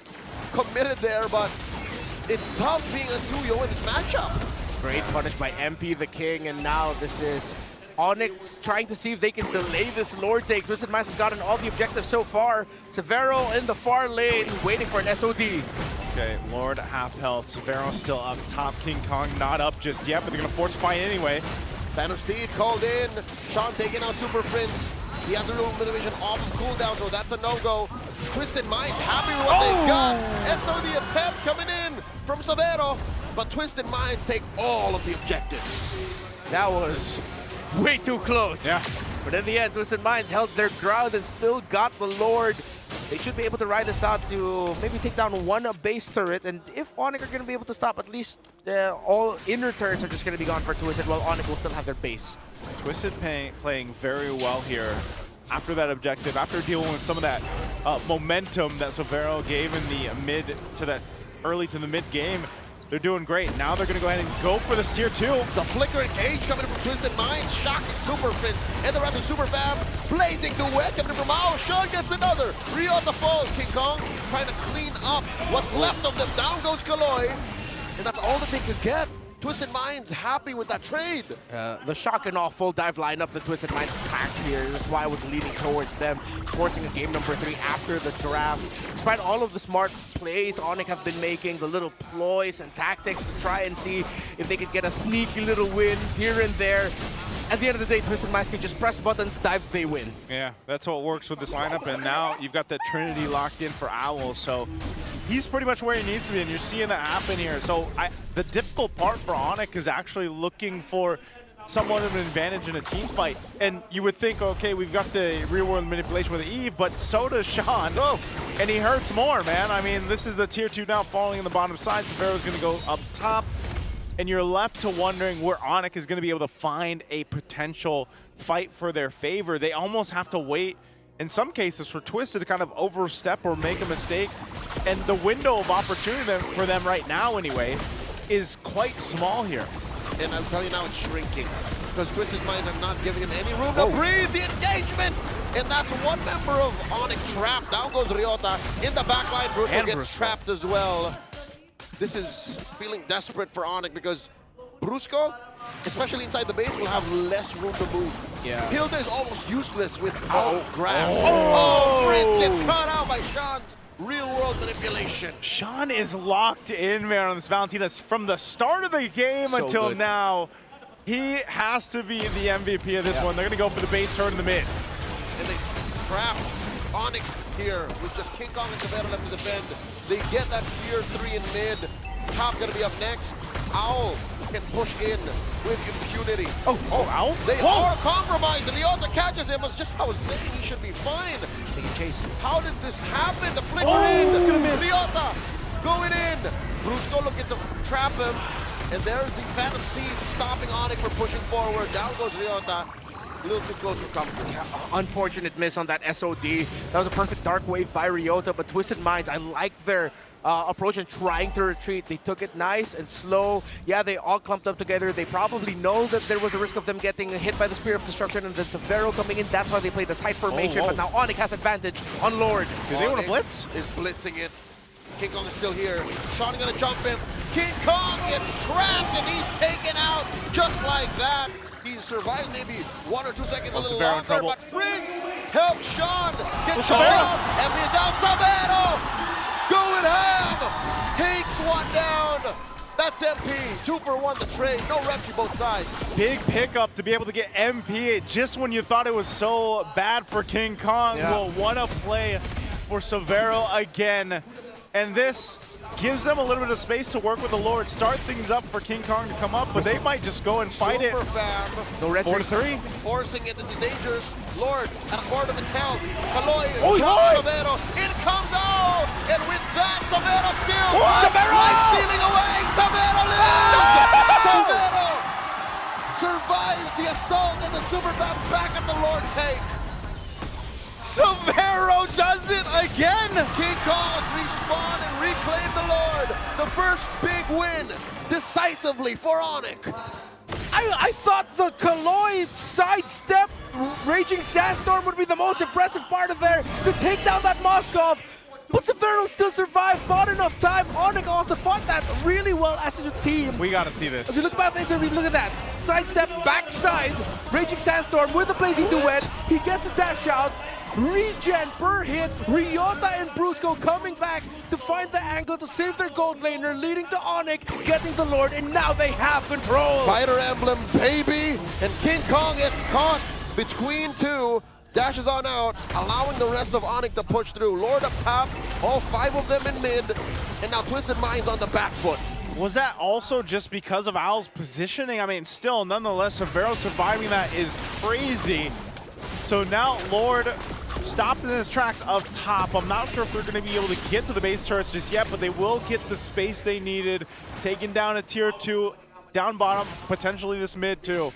committed there, but it's tough being a Suyo in this matchup. Great punish by MP the King, and now this is ONIC trying to see if they can delay this Lord take. Twisted Minds has gotten all the objectives so far. Severo in the far lane, waiting for an SOD. Okay, Lord half health. Severo still up top. King Kong not up just yet, but they're going to force a fight anyway. Phantom Steed called in. Sean taking out Super Prince. He has a little minimation off cooldown, so that's a no-go. Twisted Minds happy with what they got. SOD attempt coming in from Severo, but Twisted Minds take all of the objectives. That was way too close. Yeah. But in the end, Twisted Minds held their ground and still got the Lord. They should be able to ride this out to maybe take down one base turret, and if ONIC are going to be able to stop, at least all inner turrets are just going to be gone for Twisted, while ONIC will still have their base. Twisted playing very well here after that objective, after dealing with some of that momentum that Severo gave in the mid to that early to the mid game. they're doing great. Now they're going to go ahead and go for this tier 2. The flicker engage coming from Twisted Mind, shocking Super Prince, and the rest of Super Fam, blazing duet coming from Ao. Sean gets another. Ryota falls. King Kong trying to clean up what's left of them. Down goes Kaloy, and that's all that they could get. Twisted Mind's happy with that trade. The shock and all full dive lineup that Twisted Minds packed here. That's why I was leaning towards them, forcing a game number 3 after the draft. Despite all of the smart plays ONIC have been making, the little ploys and tactics to try and see if they could get a sneaky little win here and there. At the end of the day, Twisted Minds can just press buttons, dives, they win. Yeah, that's what works with this lineup, and now you've got the Trinity locked in for Owl, so he's pretty much where he needs to be, and you're seeing that happen here. So the difficult part for ONIC is actually looking for somewhat of an advantage in a team fight. And you would think, okay, we've got the real-world manipulation with Eve, but so does Sean. Oh, and he hurts more, man. I mean, this is the tier 2 now falling in the bottom side. Severo's going to go up top. And you're left to wondering where ONIC is going to be able to find a potential fight for their favor. They almost have to wait, in some cases, for Twisted to kind of overstep or make a mistake. And the window of opportunity for them right now, anyway, is quite small here. And I'll tell you now, it's shrinking. Because Twisted Minds are not giving him any room to breathe. The engagement! And that's one member of ONIC trapped. Down goes Ryota. In the backline, Brusco gets trapped as well. This is feeling desperate for ONIC because Brusco, especially inside the base, will have less room to move. Yeah. Hilda is almost useless with grabs. Oh, Prince gets caught out by Sean's real-world manipulation. Sean is locked in, man, on this Valentina from the start of the game until now. He has to be the MVP of this one. They're going to go for the base turn in the mid. And they trap ONIC here with just King Kong and Severo left to defend. They get that tier 3 in mid. Top going to be up next. Owl can push in with impunity. Owl? They are compromised, and Ryota catches him. As just I was saying, he should be fine. They can chase him. How did this happen? The flicker in. He's gonna miss. Ryota going in. Brusco looking to trap him. And there's the Phantom Steed stopping ONIC from pushing forward. Down goes Ryota. A little too close for comfort. Yeah, unfortunate miss on that SOD. That was a perfect dark wave by Ryota, but Twisted Minds, I like their approach and trying to retreat. They took it nice and slow. Yeah, they all clumped up together. They probably know that there was a risk of them getting hit by the Spear of Destruction and the Severo coming in. That's why they played the tight formation, but now ONIC has advantage on Lord. Do they want to blitz? Is blitzing it. King Kong is still here. Sean gonna jump him. King Kong gets trapped and he's taken out just like that. He survived maybe 1 or 2 seconds a little longer, but Prince helps Sean get down. MP down, Severo going ham, takes one down. That's MP, 2 for 1 the trade, no repchi both sides. Big pickup to be able to get MP just when you thought it was so bad for King Kong. Well, what a play for Severo again. And this gives them a little bit of space to work with the Lord, start things up for King Kong to come up, but they might just go and fight it. Fam. No red 4-3. Forcing it into dangers. Lord at a quarter of its health. Kaloy, Severo, it comes out! And with that, Severo still life stealing away! Severo lives! Severo survives the assault and the Super Fam back at the Lord take. Severo does it again! King Kong respawn and reclaim the Lord. The first big win decisively for ONIC. I thought the Kaloy sidestep Raging Sandstorm would be the most impressive part of there to take down that Moskov. But Severo still survived, bought enough time. ONIC also fought that really well as a team. We gotta see this. If you look back at the interview, look at that. Sidestep, backside, Raging Sandstorm with the Blazing Duet. He gets a dash out. Regen per hit. Ryota and Brusco coming back to find the angle to save their gold laner, leading to ONIC getting the Lord, and now they have control. Fighter Emblem, baby! And King Kong gets caught between two. Dashes on out, allowing the rest of ONIC to push through. Lord up top, all 5 of them in mid, and now Twisted Minds on the back foot. Was that also just because of Owl's positioning? I mean, still, nonetheless, Severo surviving that is crazy. So now Lord stopped in his tracks up top. I'm not sure if they're going to be able to get to the base turrets just yet, but they will get the space they needed, taking down a tier 2, down bottom, potentially this mid too.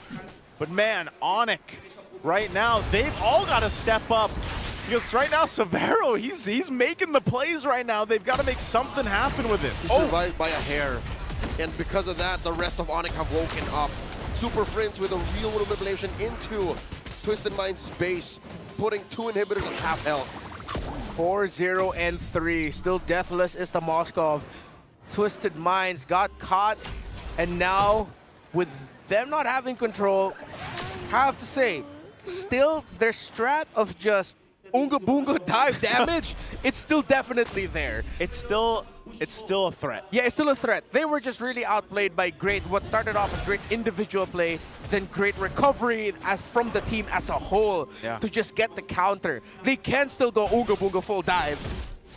But man, ONIC, right now, they've all got to step up. Because right now, Severo, he's making the plays right now. They've got to make something happen with this. Survived by a hair. And because of that, the rest of ONIC have woken up. Super Friends with a real world manipulation into Twisted Mind's base, putting 2 inhibitors at half health. 4-0 and 3. Still deathless is the Moskov. Twisted Minds got caught, and now with them not having control, have to say, still their strat of just Unga Boonga dive damage, it's still definitely there. It's still a threat. Yeah, it's still a threat. They were just really outplayed by what started off as great individual play, then great recovery as from the team as a whole to just get the counter. They can still go Unga Boonga full dive,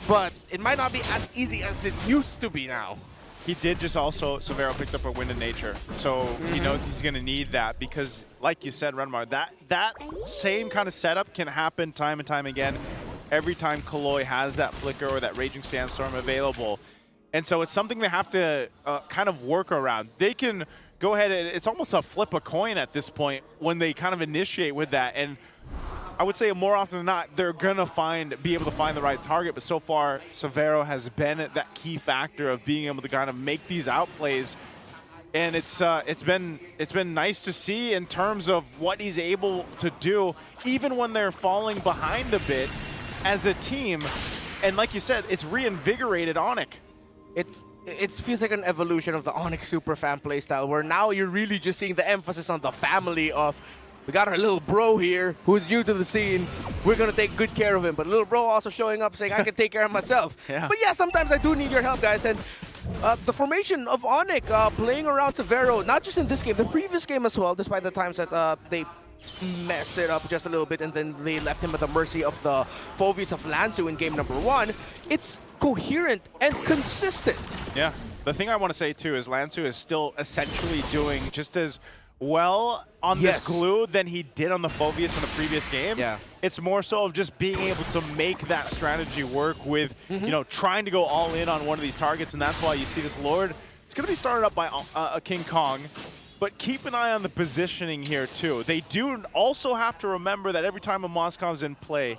but it might not be as easy as it used to be now. He did just also, Severo picked up a Wind of Nature, so he knows he's going to need that because, like you said, Renmar, that same kind of setup can happen time and time again every time Kaloi has that Flicker or that Raging Sandstorm available. And so it's something they have to kind of work around. They can go ahead and it's almost a flip a coin at this point when they kind of initiate with that. And I would say more often than not, they're gonna be able to find the right target. But so far, Severo has been that key factor of being able to kind of make these outplays. And it's been nice to see in terms of what he's able to do, even when they're falling behind a bit as a team. And like you said, it's reinvigorated ONIC. It feels like an evolution of the ONIC Superfan playstyle, where now you're really just seeing the emphasis on the family of, we got our little bro here who's new to the scene. We're going to take good care of him. But little bro also showing up saying, I can take care of myself. But yeah, sometimes I do need your help, guys. And the formation of ONIC playing around Severo, not just in this game, the previous game as well, despite the times that they messed it up just a little bit and then they left him at the mercy of the Phoveus of Lansu in game number 1. It's coherent and consistent. Yeah. The thing I want to say, too, is Lansu is still essentially doing just as well on this glue than he did on the Phoveus in the previous game. Yeah. It's more so of just being able to make that strategy work with, you know, trying to go all in on one of these targets, and that's why you see this Lord. It's going to be started up by King Kong, but keep an eye on the positioning here, too. They do also have to remember that every time a Moscov's in play,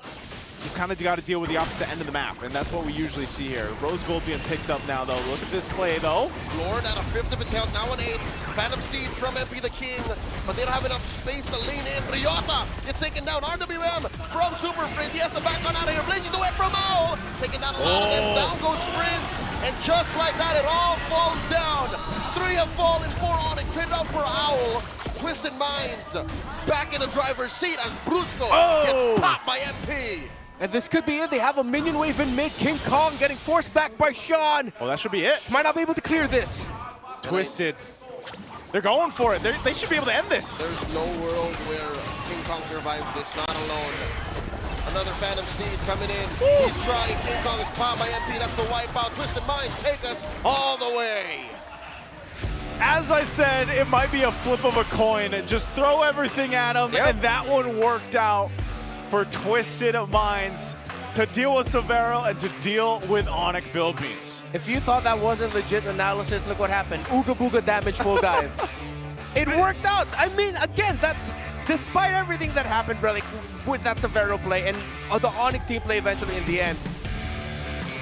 you kind of got to deal with the opposite end of the map, and that's what we usually see here. Rose Gold being picked up now, though. Look at this play, though. Lord at a 5th of its health, now an 8. Phantom Steed from MP the King, but they don't have enough space to lean in. Ryota gets taken down. RWM from Super Friends. He has to back on out of here. Blazing the way from Owl. Taking down a lot of them. Down goes Sprints. And just like that, it all falls down. 3 have fallen, 4 ONIC. Traded out for Owl. Twisted Minds back in the driver's seat as Brusco gets popped by MP. And this could be it. They have a minion wave in mid. King Kong getting forced back by Sean. Well, that should be it. Might not be able to clear this. Twisted. They're going for it. They should be able to end this. There's no world where King Kong survives this, not alone. Another Phantom Steed coming in. He's trying. King Kong is popped by MP. That's the wipeout. Twisted Minds take us all the way. As I said, it might be a flip of a coin. Just throw everything at him, and that one worked out for Twisted Minds to deal with Severo and to deal with ONIC Philippines. If you thought that wasn't legit analysis, look what happened. Ooga Booga damage full dive. It worked out. I mean, again, that despite everything that happened, bro, like, with that Severo play and the ONIC team play eventually in the end,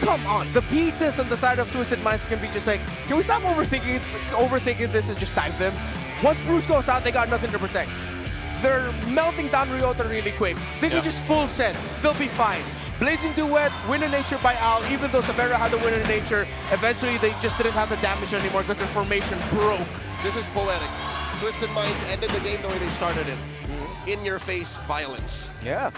come on, the pieces on the side of Twisted Minds can be just like, can we stop overthinking this and just dive them? Once Bruce goes out, they got nothing to protect. They're melting down Ryota really quick. They can just full send. They'll be fine. Blazing Duet, Wind of Nature by Owl. Even though Severo had the Wind of Nature, eventually they just didn't have the damage anymore because their formation broke. This is poetic. Twisted Minds ended the game the way they started it. In-your-face violence. Yeah.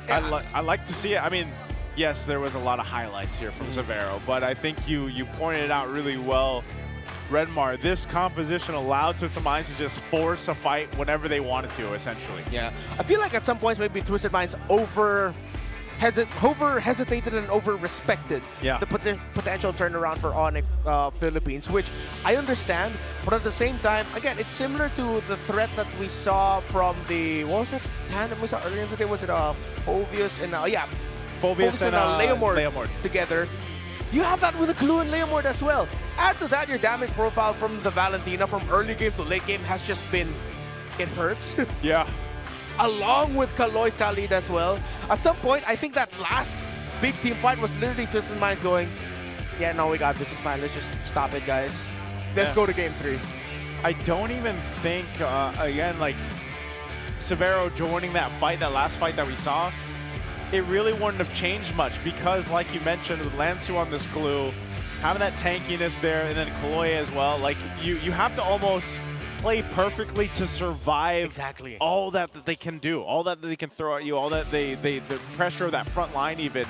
I like to see it. I mean, yes, there was a lot of highlights here from Severo, but I think you pointed it out really well, Redmar. This composition allowed Twisted Minds to just force a fight whenever they wanted to, essentially. Yeah. I feel like at some points maybe Twisted Minds over-hesitated and over-respected the potential turnaround for ONIC Philippines, which I understand, but at the same time, again, it's similar to the threat that we saw from the, what was that tandem we saw earlier in the day? Was it Phoveus and, Phoveus and Leomord together. You have that with the Glue and Leomord as well. Add to that your damage profile from the Valentina from early game to late game has just been, it hurts. Yeah. Along with Kaloy's Khalid as well. At some point, I think that last big team fight was literally Twisted Minds going, yeah, no, we got this, it's fine, let's just stop it, guys. Let's go to game 3. I don't even think, again, like, Severo joining that fight, that last fight that we saw, it really wouldn't have changed much because, like you mentioned, with Lansu on this glue, having that tankiness there, and then Kaloy as well, like, you have to almost play perfectly to survive all that they can do, all that they can throw at you, all that the pressure of that front line even.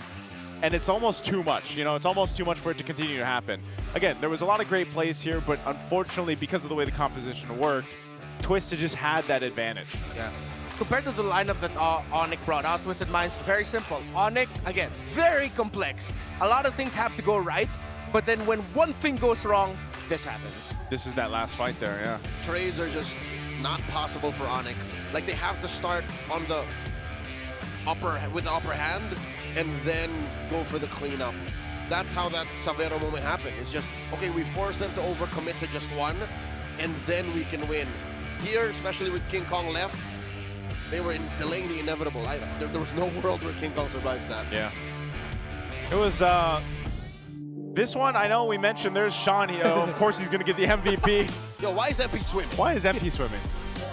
And it's almost too much, you know, it's almost too much for it to continue to happen. Again, there was a lot of great plays here, but unfortunately, because of the way the composition worked, TWIS just had that advantage. Yeah. Compared to the lineup that ONIC brought out, Twisted Minds, very simple. ONIC, again, very complex. A lot of things have to go right, but then when one thing goes wrong, this happens. This is that last fight there, yeah. Trades are just not possible for ONIC. Like, they have to start on the upper hand and then go for the cleanup. That's how that Severo moment happened. It's just, okay, we forced them to overcommit to just one, and then we can win. Here, especially with King Kong left, they were delaying the inevitable. There was no world where King Kong survived that. Yeah. It was, this one, I know we mentioned there's Sean here. Of course he's going to get the MVP. Yo, why is MP swimming? Why is MP swimming?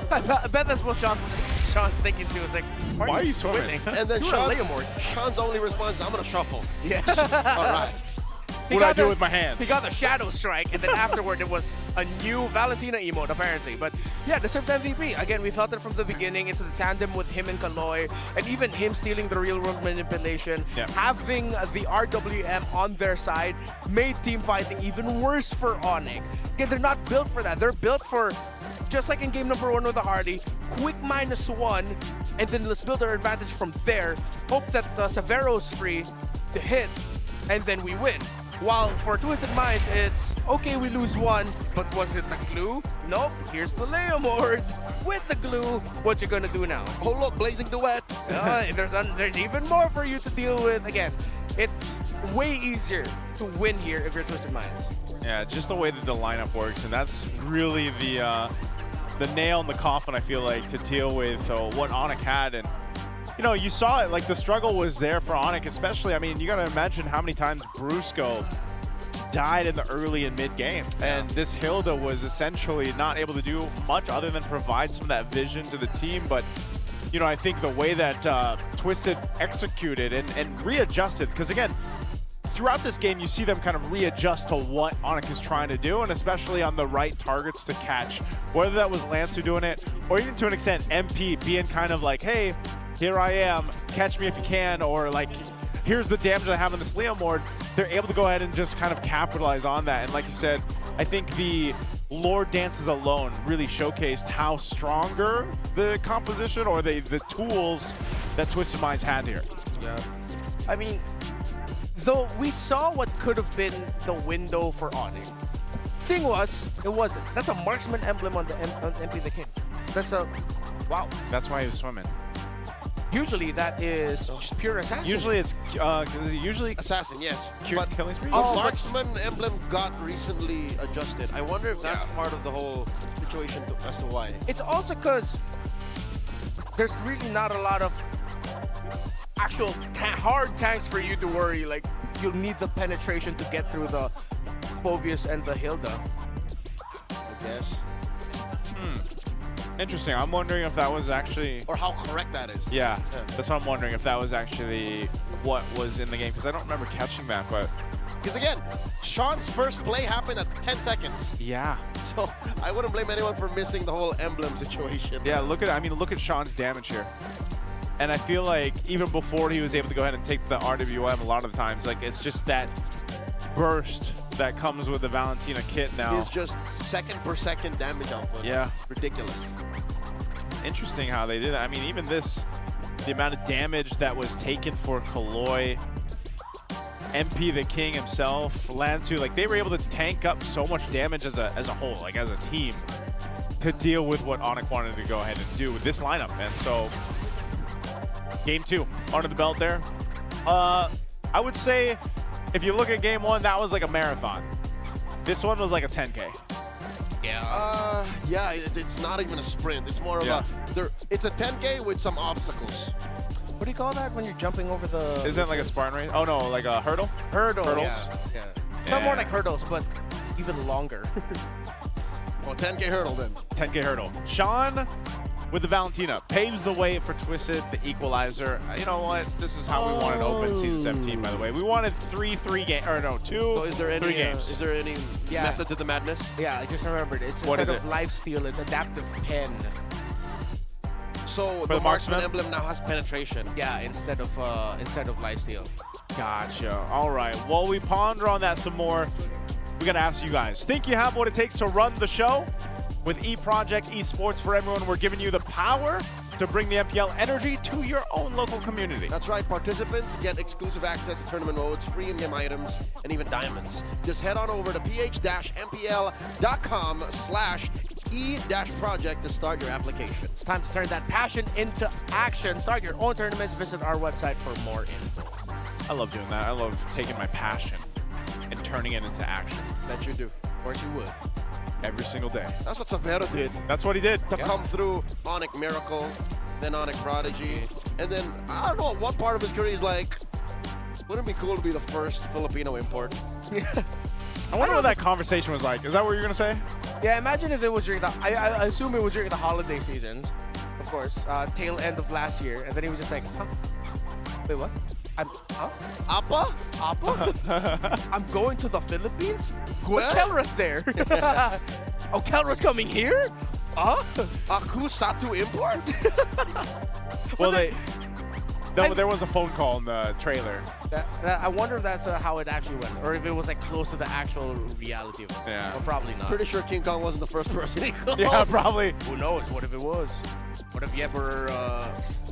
I bet that's what Sean's thinking too. It's like, why are you swimming? And then Sean's only response is, I'm going to shuffle. Yeah. All right. What do I do with my hands? He got the Shadow Strike, and then afterward it was a new Valentina emote, apparently. But yeah, deserved MVP. Again, we felt it from the beginning. It's the tandem with him and Kaloy, and even him stealing the real-world manipulation. Yeah. Having the RWM on their side made team fighting even worse for ONIC. Again, they're not built for that. They're built for, just like in game number 1 with the Hardy, quick -1, and then let's build our advantage from there. Hope that Severo's free to hit, and then we win. While for Twisted Minds, it's, okay, we lose 1, but was it the glue? Nope, here's the Leomord with the glue. What you gonna do now? Oh look, Blazing Duet. There's even more for you to deal with. Again, it's way easier to win here if you're Twisted Minds. Yeah, just the way that the lineup works, and that's really the nail in the coffin, I feel like, to deal with what ONIC had. And you know, you saw it, like the struggle was there for ONIC, especially, I mean, you gotta imagine how many times Brusco died in the early and mid game. And this Hilda was essentially not able to do much other than provide some of that vision to the team. But, you know, I think the way that Twisted executed and readjusted, because again, throughout this game, you see them kind of readjust to what ONIC is trying to do, and especially on the right targets to catch. Whether that was Lancer doing it, or even to an extent, MP being kind of like, hey, here I am, catch me if you can, or like, here's the damage I have on this Leomord. They're able to go ahead and just kind of capitalize on that. And like you said, I think the Lord dances alone really showcased how stronger the composition or the tools that Twisted Minds had here. Yeah. I mean, though we saw what could have been the window for ONIC, thing was, it wasn't. That's a marksman emblem on the MP the King. That's a, wow. That's why he was swimming. Usually that is just pure assassin. Usually it's usually assassin, yes. But killing spree. The marksman emblem got recently adjusted. I wonder if that's part of the whole situation as to why. It's also because there's really not a lot of actual hard tanks for you to worry. Like, you'll need the penetration to get through the Phoveus and the Hilda. I guess. Interesting. I'm wondering if that was actually... Or how correct that is. Yeah, that's what I'm wondering, if that was actually what was in the game, because I don't remember catching that, but... Because again, Sean's first play happened at 10 seconds. Yeah. So I wouldn't blame anyone for missing the whole emblem situation. Yeah, look at Sean's damage here. And I feel like even before he was able to go ahead and take the RWM a lot of the times, like, it's just that burst that comes with the Valentina kit now. It's just second per second damage output. Yeah. Ridiculous. Interesting how they did that. I mean, even this, the amount of damage that was taken for Kaloy, MP the King himself, Lansu, like, they were able to tank up so much damage as a whole, like as a team, to deal with what ONIC wanted to go ahead and do with this lineup. And so, game 2, under the belt there. I would say, if you look at game 1, that was like a marathon. This one was like a 10K. Yeah. Yeah, it's not even a sprint. It's more of it's a 10K with some obstacles. What do you call that when you're jumping over the... Isn't that like a Spartan race? Oh no, like a hurdle? Hurdles. Hurdles. Yeah. Not more like hurdles, but even longer. Oh, 10K hurdle then. 10K hurdle. Sean with the Valentina paves the way for Twisted, the equalizer. You know what? This is how we wanted to open season 17, by the way. We wanted 2 So is there any, 3 games. Is there any method to the madness? Yeah, I just remembered. It's What instead is of it? lifesteal, it's adaptive pen. So For the the marksman marksman? emblem now has penetration. Yeah, instead of lifesteal. Gotcha. All right. While we ponder on that some more, we got to ask you guys, think you have what it takes to run the show? With E-Project Esports for Everyone, we're giving you the power to bring the MPL energy to your own local community. That's right. Participants get exclusive access to tournament modes, free in-game items, and even diamonds. Just head on over to ph-mpl.com/e-project to start your application. It's time to turn that passion into action. Start your own tournaments. Visit our website for more info. I love doing that. I love taking my passion and turning it into action. That you do. Of course you would. Every single day. That's what Savero did. That's what he did. To come through ONIC Miracle, then ONIC Prodigy, and then, I don't know, what part of his career he's like, wouldn't it be cool to be the first Filipino import? I wonder what that conversation was like. Is that what you're going to say? Yeah, imagine if it was during the, I assume it was during the holiday seasons, of course, tail end of last year, and then he was just like, huh? Wait, what? Apa? I'm going to the Philippines? Well? Kelra's there. Oh, Kelra's coming here? Aku Satu import? Well, there was a phone call in the trailer. I wonder if that's how it actually went, or if it was like close to the actual reality of it. Yeah. Or probably not. Pretty sure King Kong wasn't the first person he called. Yeah, probably. Who knows? What if it was? What if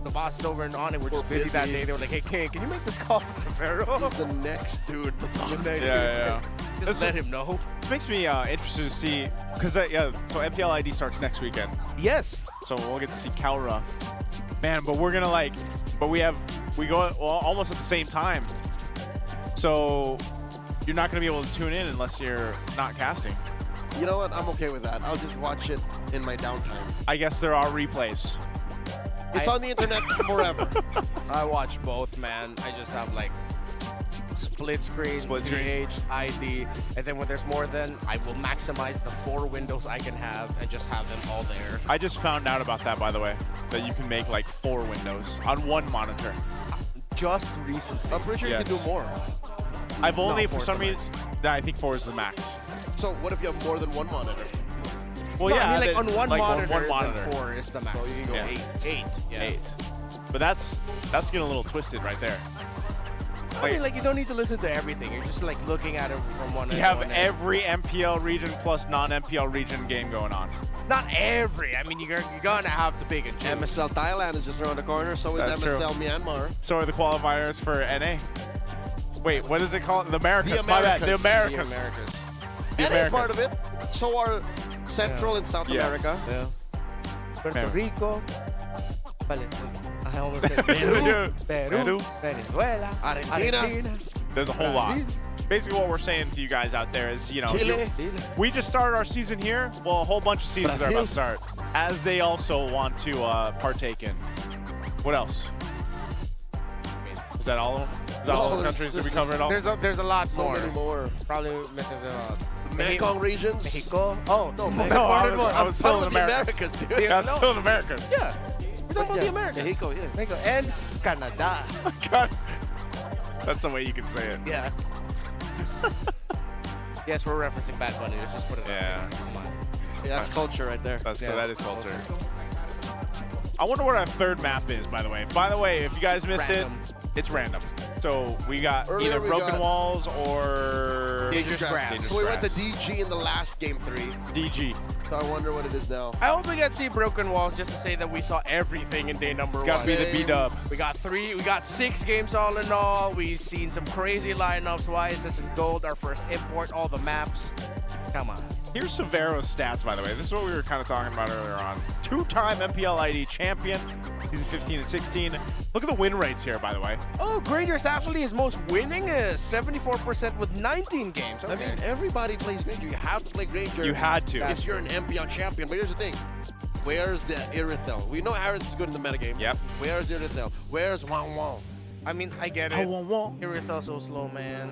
the bosses over and on it were just busy that day? They were like, hey, King, can you make this call for Savero? He's the next dude to talk to. Yeah. Just let him know. This makes me interested to see, because so MPL ID starts next weekend. Yes. So we'll get to see Kelra. Man, but we're gonna we go almost at the same time. So you're not gonna be able to tune in unless you're not casting. You know what? I'm okay with that. I'll just watch it in my downtime. I guess there are replays. It's on the internet forever. I watch both, man. I just have like split screen, PH, ID, and then when there's more than, I will maximize the 4 windows I can have and just have them all there. I just found out about that, by the way, that you can make like 4 windows on one monitor. Just recently. I'm pretty sure you can do more. I've only, No, for some reason, I think 4 is the max. So what if you have more than one monitor? Well, No, yeah, I mean, like then- on one like monitor, on one monitor. then 4 is the max. So you can go Yeah. 8. 8. But that's getting a little twisted right there. I mean, like, you don't need to listen to everything. You're just like looking at it from one end You to have one end. every MPL region plus non-MPL region game going on. Not every. I mean, you're gonna have to pick and choose. MSL Thailand is just around the corner, so is That's true. MSL Myanmar. So are the qualifiers for NA. Wait, what is it called? The Americas. The My bad. The Americas. Americas. The The NA is part Americas. of it. So are Central and South Yes. America. Yeah. Puerto America. Rico. I almost said Peru. Peru. Venezuela. Argentina. There's a whole lot. Brazil. Basically, what we're saying to you guys out there is, Chile. we just started our season here. Well, a whole bunch of seasons are about to start, as they also want to partake in. What else? Is that all of them? Is that all the countries? Did we cover it all? There's a lot So more. many more. Probably missing the Mekong regions. Mexico. Oh, No, No, I was still in the Americas. Americas, dude. Yeah, I was still in Americas. Yeah. We're talking about the Yeah, Americas. Mexico, yeah. Mexico and Canada. God. That's the way you can say it. Yeah. Yes, we're referencing Bad Bunny. Let's just put it Yeah. out there. Come on. Yeah, that's culture right there. That is culture. I wonder what our third map is, by the way. By the way, if you guys missed Random. it's random. So we got Earlier either we Broken got Walls or Dangerous Grass. Dangerous So we went to Grass. DG in the last game 3. DG. So I wonder what it is now. I hope we get to see Broken Walls just to say that we saw everything in day number It's one. got to be the B-dub. We got 6 games all in all. We've seen some crazy lineups. YSS and Gold, our first import, all the maps. Come on. Here's Savero's stats, by the way. This is what we were kind of talking about earlier on. 2-time MPL ID champion, season 15 and 16. Look at the win rates here, by the way. Oh, Granger's actually his most winning is 74% with 19 games. Okay. I mean, everybody plays Granger. You have to play Granger. You had to. If you're an MPL champion. But here's the thing. Where's the Irithel? We know Harris is good in the metagame. Yep. Where's Irithel? Where's Wang Wang? I mean, I get it. Irithel so slow, man.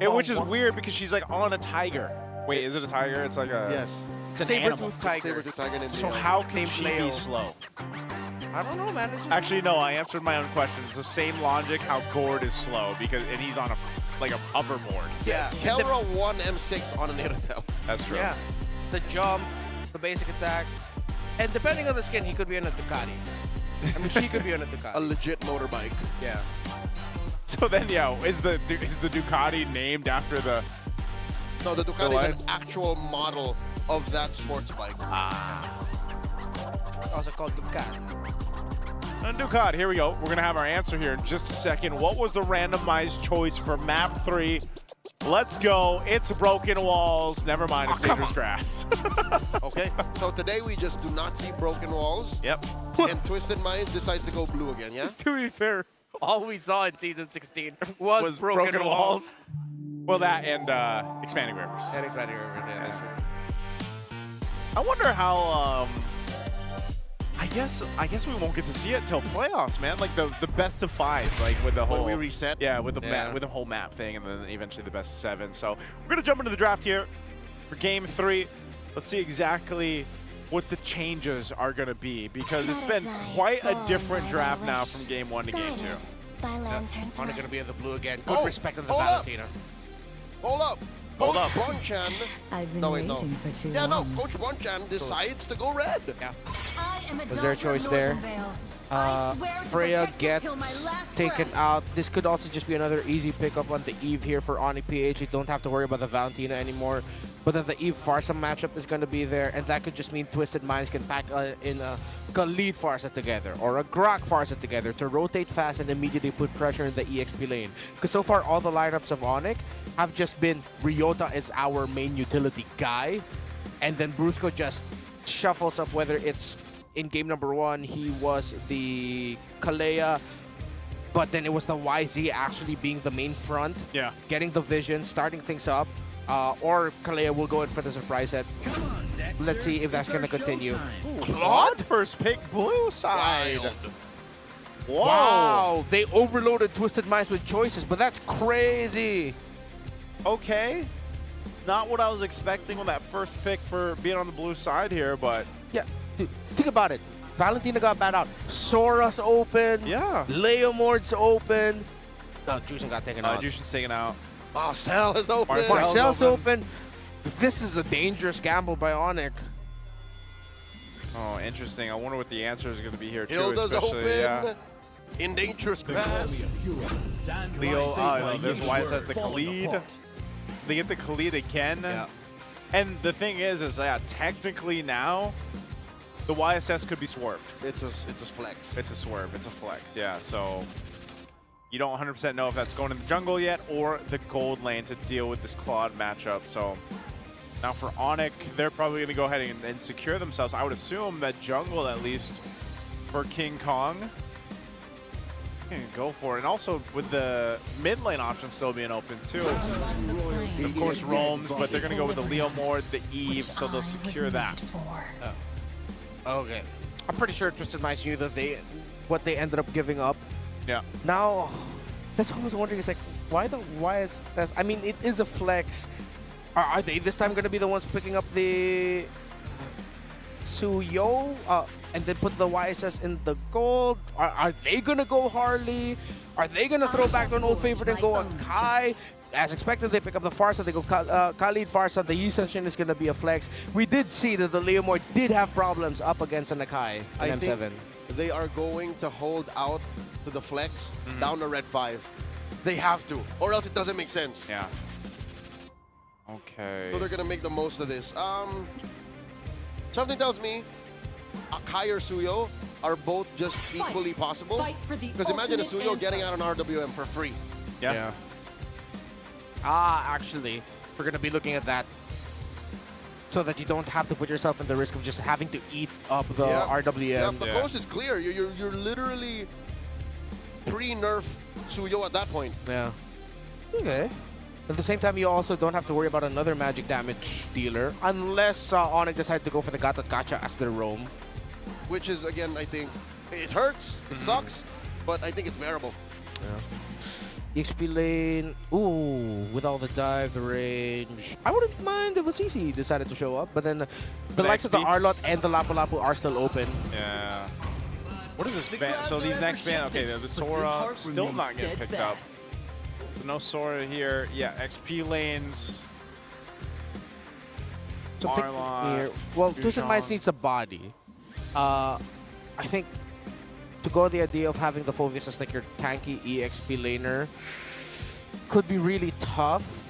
Which is weird because she's like on a tiger. Wait, is it a tiger? It's like a... Yes. Saber-tooth tiger. Saber-tooth tiger named So Leo. how can Named she Leo. be slow? I don't know, man. It's just Actually, no. I answered my own question. It's the same logic how Gord is slow and he's on a hoverboard. yeah. Kelra won M6 on an Irritel. That's true. Yeah. The jump, the basic attack. And depending on the skin, he could be on a Ducati. I mean, she could be on a Ducati. A legit motorbike. Yeah. So then, is the Ducati named after the? No, the Ducati is an actual model of that sports bike. Also called Ducati. And Ducati, here we go. We're gonna have our answer here in just a second. What was the randomized choice for map 3? Let's go. It's broken walls. Never mind, it's dangerous grass. Okay, so today we just do not see broken walls. Yep. And Twisted Minds decides to go blue again, yeah? To be fair, all we saw in Season 16 was broken walls. Well, that and expanding rivers. And expanding rivers, yeah, that's true. I wonder how. I guess we won't get to see it till playoffs, man. Like the best of 5, like with the whole When we reset. Yeah, with the whole map thing, and then eventually the best of 7. So we're gonna jump into the draft here for Game 3. Let's see exactly what the changes are gonna be, because it's been quite a different draft now from Game 1 to Game 2. By lanterns. Only gonna be in the blue again. Good Oh, respect on the hold up. Valentina. Hold up. Hold Coach up. Bonchan. I've been No, wait, waiting no. for too Yeah, no. long. Coach Bonchan decides to go red. Yeah. I am a Was there a daughter of choice there? Northernvale. I swear to Freya protect you gets till my last taken breath. out. This could also just be another easy pickup on the Eve here for ONIC PH. You don't have to worry about the Valentina anymore. But then the Eve Farsa matchup is going to be there, and that could just mean Twisted Minds can pack in a Khalid Farsa together or a Grok Farsa together to rotate fast and immediately put pressure in the EXP lane. Because so far, all the lineups of ONIC have just been Ryota is our main utility guy, and then Brusco just shuffles up, whether it's in game number 1, he was the Kalea, but then it was the YZ actually being the main front, getting the vision, starting things up, or Kalea will go in for the surprise hit. Let's see if that's going to continue. Claude first pick blue side. Wild. Whoa. Wow, they overloaded Twisted Minds with choices, but that's crazy. Okay. Not what I was expecting with that first pick for being on the blue side here, but Yeah, dude, think about it. Valentina got bad out. Sora's open. Yeah. Leomord's open. No, Jushin got taken out. Jushin's taken out. Marcel is open. Marcel's open. This is a dangerous gamble by ONIC. Oh, interesting. I wonder what the answer is going to be here, too. Hilda's especially, open. yeah. In dangerous grass. Leo, there's YSS the Khalid. They get the Khalid again. Yeah. And the thing is technically now, the YSS could be swerved. It's a flex. It's a swerve. It's a flex, yeah. So you don't 100% know if that's going in the jungle yet or the gold lane to deal with this Claude matchup. So now for ONIC, they're probably going to go ahead and secure themselves. I would assume that jungle, at least for King Kong, can go for it. And also with the mid lane option still being open too. Of course, roams, but they're going to go with the Leomord, the Eve, so they'll secure that. Okay. I'm pretty sure Twisted Minds knew that what they ended up giving up. Yeah. Now, that's what I was wondering. Is like, why the YSS? I mean, it is a flex. Are they this time going to be the ones picking up the Suyo and then put the YSS in the gold? Are they going to go Harley? Are they going to throw back to an old favorite and go Akai? As expected, they pick up the Farsa. They go Khalid Farsa. The Yisenshin is going to be a flex. We did see that the Leomord did have problems up against an Akai in I M7. think they are going to hold out to the flex down to red 5. They have to, or else it doesn't make sense. Yeah. Okay. So they're going to make the most of this. Something tells me Akai or Suyo are both just equally possible. Because imagine a Suyo getting out an RWM for free. Yeah. Actually, we're going to be looking at that so that you don't have to put yourself in the risk of just having to eat up the RWM. Yeah, the coast is clear. You're literally pre-nerf Suyo at that point. Yeah. Okay. At the same time, you also don't have to worry about another magic damage dealer unless ONIC decide to go for the Gatot Kacha as their roam. Which is, again, I think, it hurts, it sucks, but I think it's bearable. Yeah. EXP lane, ooh, with all the dive, the range. I wouldn't mind if a CC decided to show up, but then the likes of the Arlot and the Lapu-Lapu are still open. Yeah. What is this ban? So these next ban, okay, the Sora still not getting picked up. So no Sora here. Yeah, XP lanes. So pick here. Well, Twisted Minds needs a body. I think to go the idea of having the Phobius as like your tanky EXP laner could be really tough.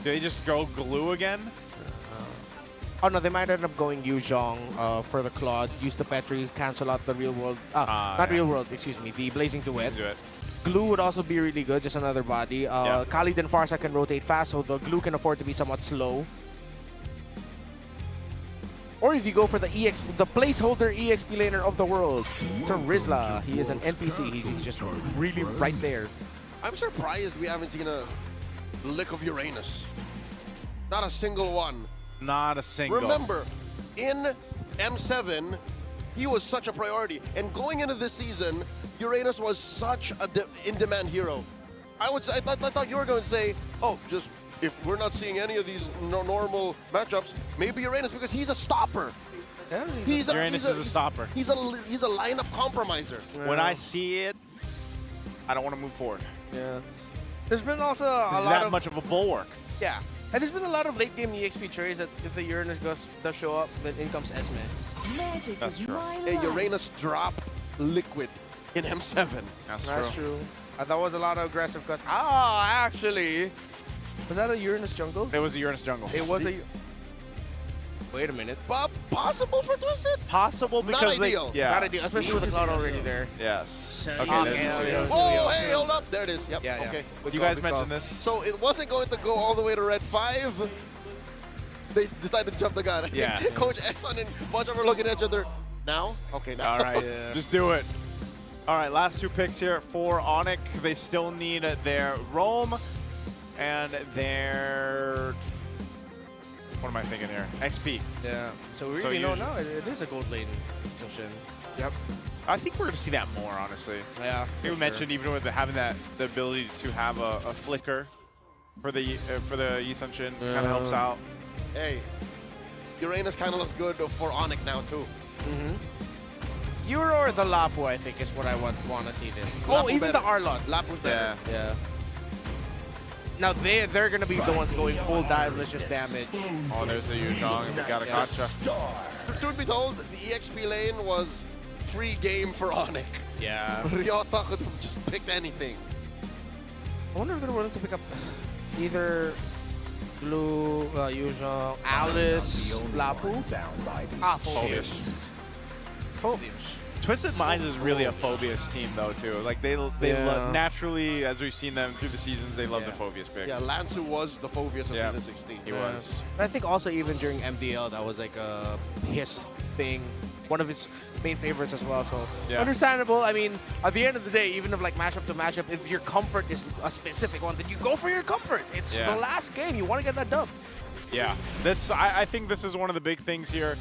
Do they just go glue again? Oh no, they might end up going Yuzhong for the Claude, use the Petri, cancel out the real world. Not real world, excuse me, the Blazing Duet. Glue would also be really good, just another body. Khalid and Farsa can rotate fast, so the Glue can afford to be somewhat slow. Or if you go for the placeholder EXP laner of the world, to Rizla. He is an NPC. He's just really right there. I'm surprised we haven't seen a lick of Uranus. Not a single one. Not a single. Remember, in M7, he was such a priority. And going into this season, Uranus was such a in-demand hero. I thought you were going to say, oh, just if we're not seeing any of these normal matchups, maybe Uranus, because he's a stopper. Yeah, Uranus is a stopper. He's a lineup compromiser. Yeah. When I see it, I don't want to move forward. Yeah. There's been also a lot of much of a bulwark. Yeah. And there's been a lot of late game EXP trades that if the Uranus does show up, then in comes Esme. Magic That's is true. my Hey, life. Uranus dropped Liquid in M7. That's true. That was a lot of aggressive cuts. Actually, was that a Uranus jungle? It was a Uranus jungle. It was a... Wait a minute. Possible for Twisted? Possible because not ideal. Yeah. Not ideal, especially with the Cloud already there. Yes. Okay. Oh, hey, hold up. There it is. Yep. Yeah. Okay. You guys mentioned this. So it wasn't going to go all the way to Red 5. They decided to jump the gun. Yeah. Coach Exxon and Bunch are looking at each other. Now? Okay, now. All right. Just do it. All right, last two picks here for ONIC. They still need their Roam and their... What am I thinking here? XP. Yeah. So we really know now it is a gold lane position. Yep. I think we're going to see that more, honestly. Yeah. You mentioned even with having the ability to have a flicker for the Yi Sun-Shin kind of helps out. Hey, Uranus kind of looks good for ONIC now too. Euro or the Lapu, I think, is what I want to see this. Oh, even the Arlot. Lapu's better. Yeah. Now they're gonna be the ones going full dive, malicious damage. Oh, there's the Yuzhong, and we got a gotcha. Truth be told, the EXP lane was free game for ONIC. Yeah. Ryota could have just picked anything. I wonder if they're willing to pick up either Blue, Yuzhong, Alice, Lapu. Phobius. Phobius. Twisted Minds is really a Phobius team, though, too. Like, they naturally, as we've seen them through the seasons, they love the Phobius pick. Yeah, Lansu was the Phobius of season 16. He was. But I think also even during MDL, that was like his thing. One of his main favorites as well, so understandable. I mean, at the end of the day, even if like matchup to matchup, if your comfort is a specific one, then you go for your comfort. It's the last game. You want to get that dub. Yeah, I think this is one of the big things here.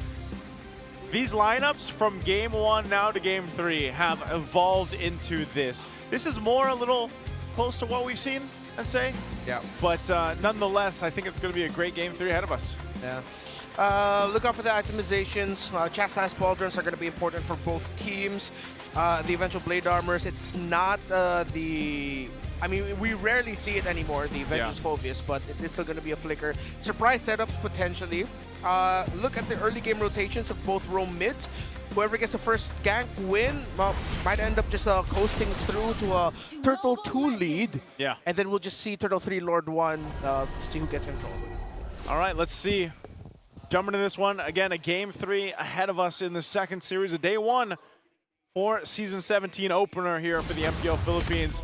These lineups from game 1 now to game 3 have evolved into this. This is more a little close to what we've seen, I'd say. Yeah. But nonetheless, I think it's going to be a great game 3 ahead of us. Yeah. Look out for the itemizations. Chastise Pauldrons are going to be important for both teams. The eventual Blade Armors, it's not I mean, we rarely see it anymore, the Avengers Phobius, but it is still going to be a flicker. Surprise setups, potentially. Look at the early game rotations of both Rome mids. Whoever gets the first gank win might end up just coasting through to a Turtle 2 lead. Yeah. And then we'll just see Turtle 3, Lord 1 to see who gets control. All right, let's see. Jumping into this one, again, a game 3 ahead of us in the second series of day 1 for Season 17 opener here for the MPL Philippines.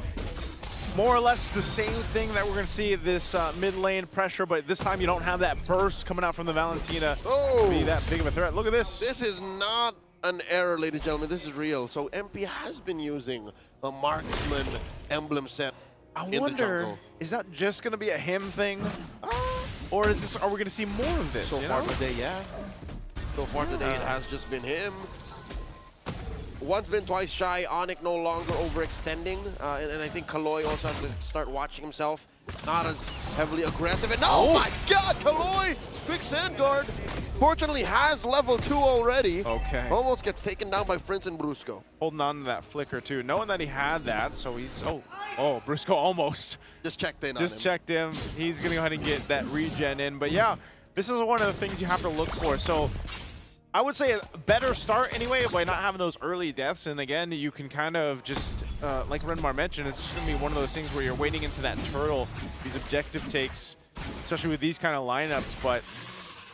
More or less the same thing that we're going to see this mid lane pressure, but this time you don't have that burst coming out from the Valentina to be that big of a threat. Look at this. This is not an error, ladies and gentlemen. This is real. So MP has been using a marksman emblem set. I wonder, is that just going to be a him thing? Or is this? Are we going to see more of this? So far today, yeah. So far today, it has just been him. once been, twice shy. ONIC no longer overextending. And I think Kaloy also has to start watching himself. Not as heavily aggressive. And oh my God, Kaloy! Quick sand guard. Fortunately has level 2 already. Okay. Almost gets taken down by Prince and Brusco. Holding on to that flicker too. Knowing that he had that, so he's, oh, Brusco almost. Just checked in on Just him. checked him. He's going to go ahead and get that regen in. But yeah, this is one of the things you have to look for. So I would say a better start anyway by not having those early deaths. And again, you can kind of just, like Renmar mentioned, it's just going to be one of those things where you're waiting into that turtle, these objective takes, especially with these kind of lineups. But,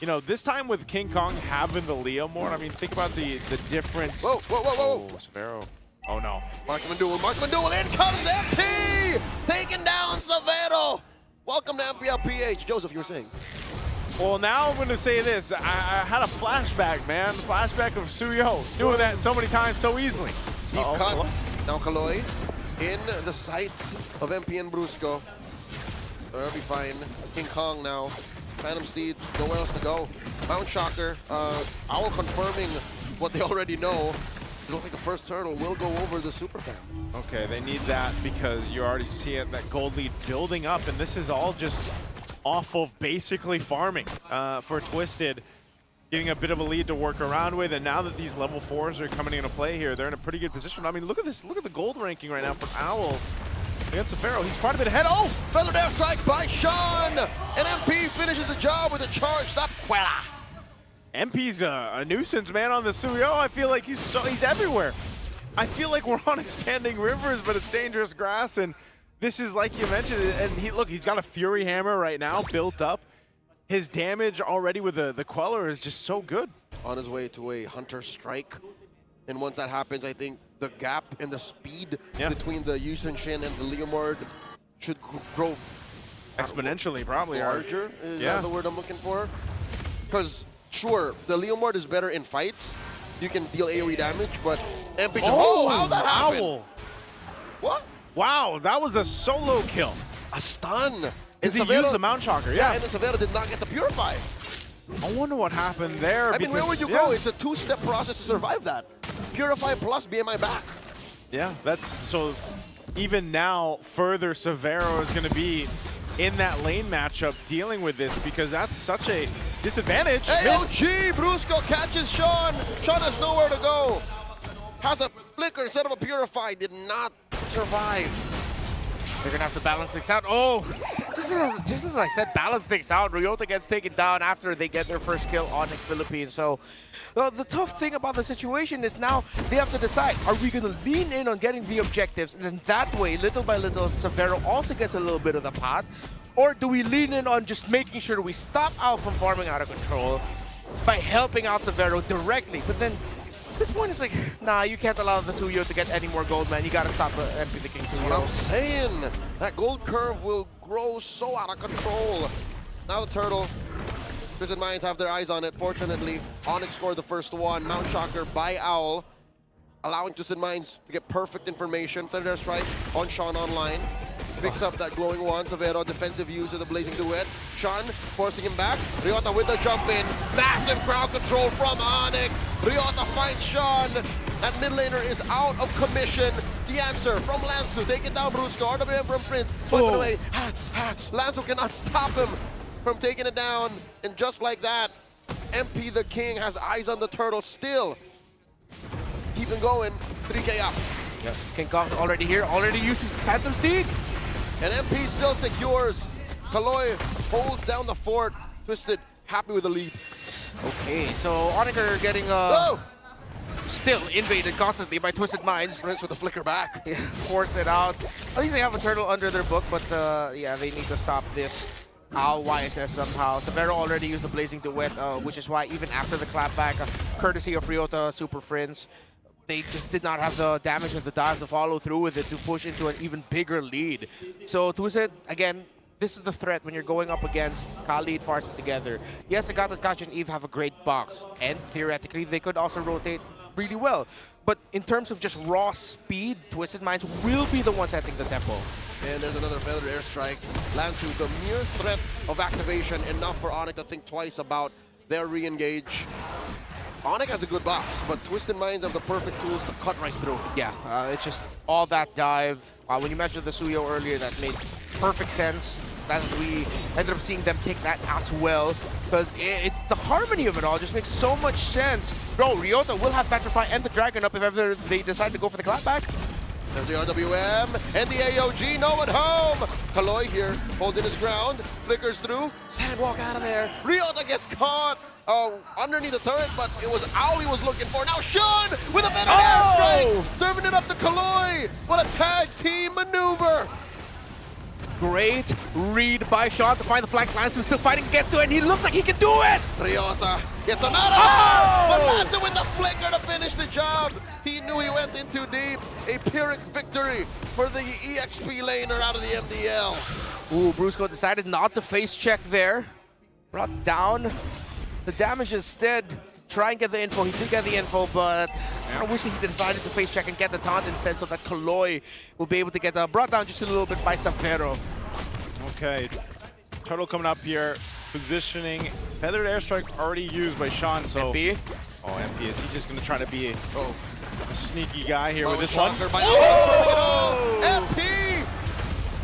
you know, this time with King Kong having the Leo more, I mean, think about the difference. Whoa. Oh, Severo. Oh, no. Marksman duel, in comes MP! Taking down Severo! Welcome to MPL PH. Joseph, you were saying? Well, now I'm going to say this. I had a flashback, man. Flashback of Suyo doing that so many times so easily. Deep cut. Now Kaloy in the sights of MP and Brusco. That'll be fine. King Kong now. Phantom Steed, nowhere else to go. Mount Shocker, Owl confirming what they already know. I don't think the first turtle will go over the super fan. Okay, they need that because you already see it, that gold lead building up, and this is all just off of basically farming for Twisted, getting a bit of a lead to work around with, and now that these level 4s are coming into play here, they're in a pretty good position. I mean, look at this, look at the gold ranking right now for Owl against Severo. He's quite a bit ahead. Oh! Feathered airstrike by Sean! And MP finishes the job with a charged up Quella. MP's a nuisance, man, on the Suyo. I feel like he's everywhere. I feel like we're on expanding rivers, but it's dangerous grass, and this is like you mentioned, and he's got a Fury Hammer right now built up. His damage already with the Queller is just so good. On his way to a Hunter Strike. And once that happens, I think the gap in the speed between the Yusun Shin and the Leomord should grow exponentially, probably. Larger is that the word I'm looking for? Because sure, the Leomord is better in fights. You can deal AoE damage, but MP. Oh, how'd that happen? Owl. What? Wow, that was a solo kill. A stun. Because he used the Mount Shocker, Yeah, and then Severo did not get the Purify. I wonder what happened there. I mean, where would you go? It's a 2-step process to survive that. Purify plus BMI back. Yeah, that's so. Even now, further Severo is going to be in that lane matchup dealing with this because that's such a disadvantage. AOG, Brusco catches Sean. Sean has nowhere to go. Has a flicker instead of a Purify. Did not survive. They're gonna have to balance things out. Oh, just as I said, balance things out. Ryota gets taken down after they get their first kill on the Philippines. So the tough thing about the situation is now they have to decide, are we gonna lean in on getting the objectives, and then that way, little by little, Severo also gets a little bit of the pot? Or do we lean in on just making sure we stop Al from farming out of control by helping out Severo directly? But then at this point, it's like, nah, you can't allow the Suyo to get any more gold, man. You gotta stop the MP the King Suyo. What I'm saying, that gold curve will grow so out of control. Now the turtle, Twisted Minds have their eyes on it. Fortunately, ONIC scored the first one. Mount Shocker by Owl, allowing Twisted Minds to get perfect information. Thunder Strike on Sean online. Picks up that glowing one. Severo, defensive use of the Blazing Duet. Sean forcing him back. Ryota with the jump in. Massive crowd control from ONIC. Ryota finds Sean. That mid laner is out of commission. The answer from Lansu. Taking down Brusco. RWM from Prince. Sweeping away. Lansu cannot stop him from taking it down. And just like that, MP the King has eyes on the turtle still. Keeping going. 3K up. Yep. King Kong already here. Already uses Phantom Steed. And MP still secures. Kaloy holds down the fort. Twisted, happy with the lead. Okay, so ONIC are getting still invaded constantly by Twisted Minds. Prince with the flicker back. Yeah, forced it out. At least they have a turtle under their book, but yeah, they need to stop this. Owl YSS somehow. Severo already used the Blazing Duet, which is why even after the clapback, courtesy of Ryota Super Friends, they just did not have the damage and the dive to follow through with it to push into an even bigger lead. So Twisted, again, this is the threat when you're going up against Khalid, Farsa together. Yes, Agatha, Kachi, and Eve have a great box, and theoretically they could also rotate really well. But in terms of just raw speed, Twisted Minds will be the ones setting the tempo. And there's another feathered airstrike. Lansu, the mere threat of activation, enough for ONIC to think twice about their re-engage. ONIC has a good box, but Twisted Minds have the perfect tools to cut right through. Yeah, it's just all that dive. When you mentioned the Suyo earlier, that made perfect sense. That we ended up seeing them pick that as well, because the harmony of it all just makes so much sense. Bro, Ryota will have Petrify and the Dragon up if ever they decide to go for the clapback. There's the RWM and the AOG, no one home. Kaloy here, holding his ground, flickers through, Sandwalk out of there. Ryota gets caught underneath the turret, but it was all he was looking for. Now Sean with a better airstrike, serving it up to Kaloy. What a tag team maneuver. Great read by Sean to find the flank. Lance was still fighting, gets to it, and he looks like he can do it! Ryota gets another but Lance with the flicker to finish the job. He knew he went in too deep. A Pyrrhic victory for the EXP laner out of the MDL. Ooh, Brusco decided not to face check there. Brought down the damage instead. Try and get the info. He did get the info, but I wish he decided to face check and get the taunt instead so that Kaloy will be able to get brought down just a little bit by Savero. Okay, Turtle coming up here, positioning. Feathered airstrike already used by Sean, so... MP? Oh, MP, is he just going to try to be a sneaky guy here with this one? MP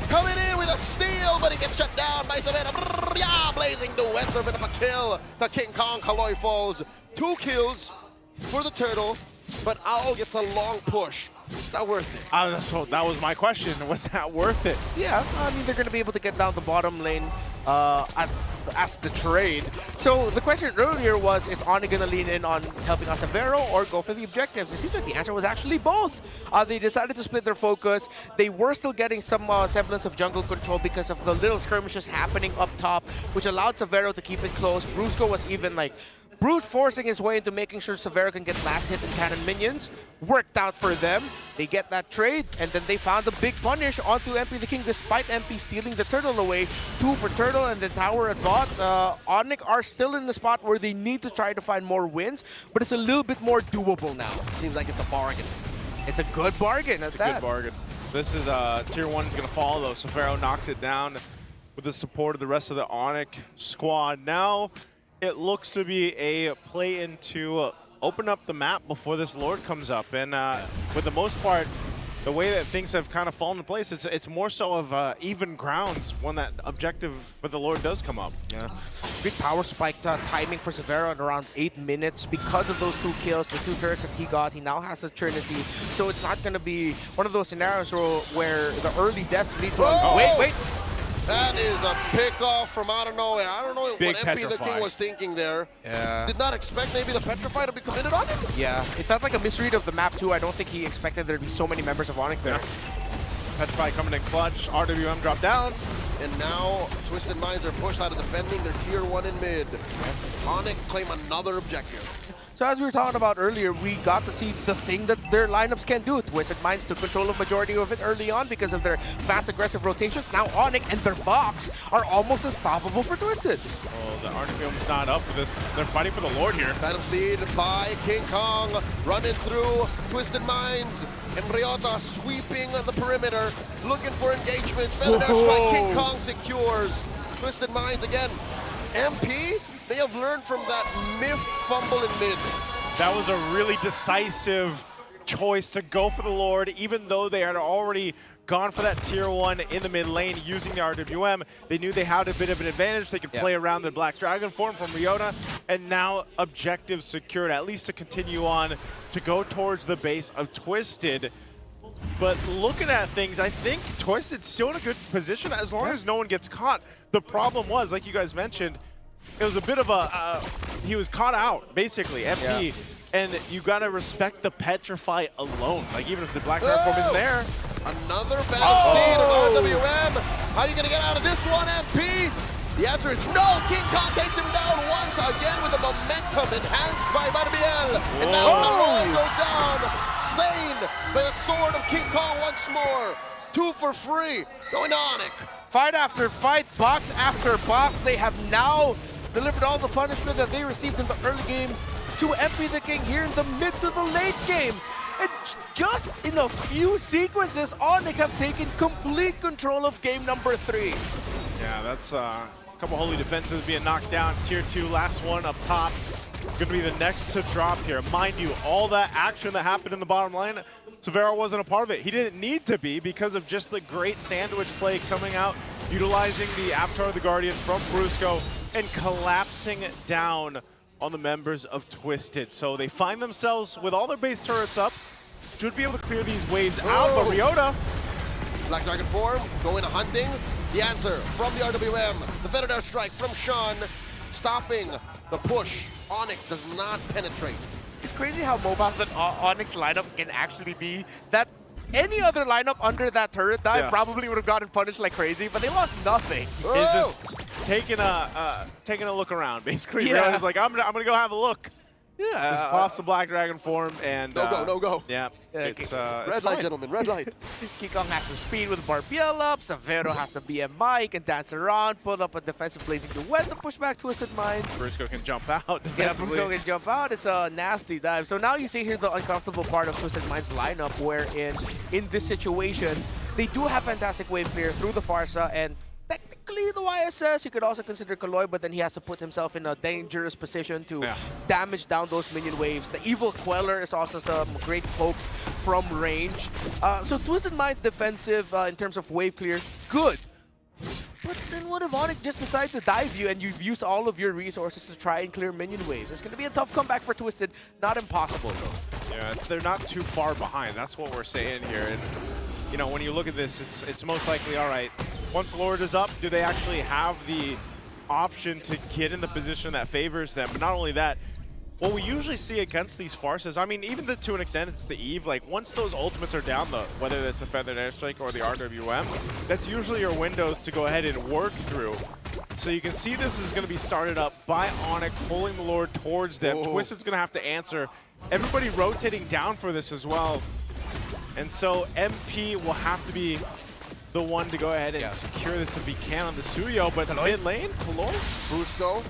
coming in with a steal, but he gets shut down by Savannah. Yeah, blazing the west of it of a kill. The King Kong Kaloy falls. 2 kills for the Turtle, but Owl gets a long push. Is that worth it? So that was my question. Was that worth it? Yeah, I mean, they're going to be able to get down the bottom lane as the trade. So the question earlier was, is ONIC going to lean in on helping out Savero or go for the objectives? It seems like the answer was actually both. They decided to split their focus. They were still getting some semblance of jungle control because of the little skirmishes happening up top, which allowed Savero to keep it close. Brusco was even like brute forcing his way into making sure Savero can get last hit and cannon minions. Worked out for them. They get that trade, and then they found a big punish onto MP the King, despite MP stealing the Turtle away. 2 for Turtle and the tower at bot. ONIC are still in the spot where they need to try to find more wins, but it's a little bit more doable now. Seems like it's a bargain. It's a good bargain. It's a good bargain. This is Tier 1 is going to fall, though. Savero knocks it down with the support of the rest of the ONIC squad. Now it looks to be a play into open up the map before this Lord comes up. And for the most part, the way that things have kind of fallen into place, it's more so of even grounds when that objective for the Lord does come up. Yeah. Big power spike timing for Savero at around 8 minutes. Because of those 2 kills, the 2 turrets that he got, he now has a Trinity. So it's not going to be one of those scenarios where the early deaths lead to a... Wait! That is a pickoff from out of nowhere. I don't know Big what MP the King was thinking there. Yeah. Did not expect maybe the Petrify to be committed on it. Yeah, it felt like a misread of the map too. I don't think he expected there to be so many members of ONIC there. Petrify coming in clutch, RWM drop down. And now Twisted Minds are pushed out of defending their Tier 1 in mid. ONIC claim another objective. So as we were talking about earlier, we got to see the thing that their lineups can do. Twisted Minds took control of majority of it early on because of their fast, aggressive rotations. Now ONIC and their box are almost unstoppable for Twisted. Oh, the RWM's not up for this. They're fighting for the Lord here. Battle speed by King Kong, running through Twisted Minds. And Ryota sweeping the perimeter, looking for engagement. Feather Airstrike, King Kong secures. Twisted Minds again. MP, they have learned from that miffed fumble in mid. That was a really decisive choice to go for the Lord, even though they had already gone for that Tier 1 in the mid lane using the RWM. They knew they had a bit of an advantage. They could play around the Black Dragon form from Ryota, and now objective secured, at least to continue on to go towards the base of Twisted. But looking at things, I think Twisted's still in a good position as long as no one gets caught. The problem was, like you guys mentioned, it was a bit of a, he was caught out, basically, MP. And you gotta respect the Petrify alone. Like, even if the Black Dragon form isn't there. Another battle speed of RWM. How are you gonna get out of this one, MP? The answer is no. King Kong takes him down once again with the momentum enhanced by MPL. And now Kaloy goes down, slain by the sword of King Kong once more. 2 for free, going ONIC. Fight after fight, box after box, they have now delivered all the punishment that they received in the early game to MP the King here in the mid to the late game. And just in a few sequences, ONIC have taken complete control of game number 3. Yeah, that's a couple holy defenses being knocked down. Tier 2, last one up top. going to be the next to drop here. Mind you, all that action that happened in the bottom lane, Severo wasn't a part of it. He didn't need to be because of just the great sandwich play coming out, utilizing the Avatar of the Guardian from Brusco and collapsing it down on the members of Twisted. So they find themselves with all their base turrets up, should be able to clear these waves out, but Ryota. Black Dragon form, going hunting. The answer from the RWM. The Feathered Airstrike from Sean, stopping the push. ONIC does not penetrate. It's crazy how mobile the ONIC lineup can actually be. That any other lineup under that turret dive probably would have gotten punished like crazy, but they lost nothing. It's just taking a look around, basically. Yeah. He's like, I'm gonna go have a look. Yeah. Just pops the Black Dragon form and No go. Yeah, it's Red light, gentlemen, red light. Kikong has the speed with Barbiel up. Severo has the BMI, can dance around, put up a defensive blazing duet to push back Twisted Minds. Brusco can jump out. Yeah, Brusco can jump out. It's a nasty dive. So now you see here the uncomfortable part of Twisted Minds lineup, wherein in this situation, they do have fantastic wave clear through the Farsa, and technically the YSS, you could also consider Kaloy, but then he has to put himself in a dangerous position to damage down those minion waves. The Evil Queller is also some great pokes from range. So Twisted Minds defensive in terms of wave clear, good. But then what if ONIC just decides to dive you and you've used all of your resources to try and clear minion waves? It's going to be a tough comeback for Twisted. Not impossible, though. Yeah, they're not too far behind. That's what we're saying here. And you know, when you look at this, it's most likely, all right, once Lord is up, do they actually have the option to get in the position that favors them? But not only that, what we usually see against these farces, I mean, even to an extent, it's the Eve, like once those ultimates are down, whether it's the Feathered Airstrike or the RWM, that's usually your windows to go ahead and work through. So you can see this is going to be started up by ONIC, pulling the Lord towards them. Twisted's going to have to answer. Everybody rotating down for this as well. And so MP will have to be the one to go ahead and secure this if he can on the Suyo, but the mid lane, Kaloy? Brusco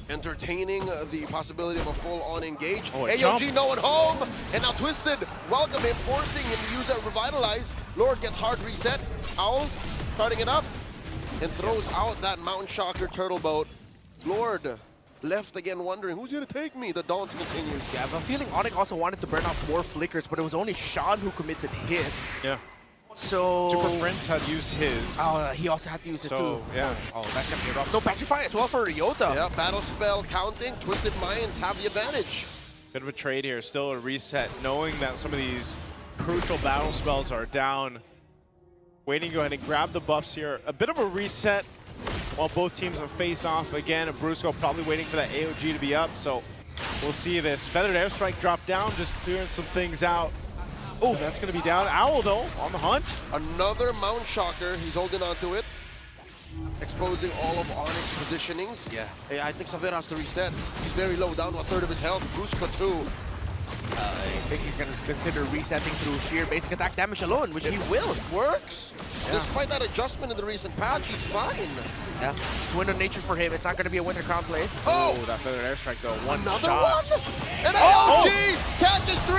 entertaining the possibility of a full-on engage. AOG jump. no one home, and now Twisted welcome him, forcing him to use that Revitalize. Lord gets hard reset. Owl starting it up and throws out that Mountain Shocker Turtle Boat. Lord left again wondering, who's going to take me? The dance continues. Yeah, I have a feeling ONIC also wanted to burn out more flickers, but it was only Sean who committed his. Yeah. So Super Prince had used his. Oh, he also had to use his too. Yeah. Oh, that's gonna be rough. No, Petrify as well for Ryota. Yeah, battle spell counting. Twisted Minds have the advantage. Bit of a trade here, still a reset, knowing that some of these crucial battle spells are down. Waiting to go ahead and grab the buffs here. A bit of a reset while both teams are face off again, and Brusco probably waiting for that AOG to be up, so we'll see this. Feathered Airstrike drop down, just clearing some things out. Oh, that's going to be down. Owl, though, on the hunt. Another Mount Shocker. He's holding on to it. Exposing all of ONIC's positionings. Yeah. Hey, I think Severo has to reset. He's very low, down to a third of his health. Brusco, too. I think he's going to consider resetting through sheer basic attack damage alone, which he will. Works. Yeah. Despite that adjustment in the recent patch, he's fine. Yeah. It's Winter Nature for him. It's not going to be a Winter Crown play. Oh! That Feathered Airstrike, though. Another shot. one! And AOG catches 3!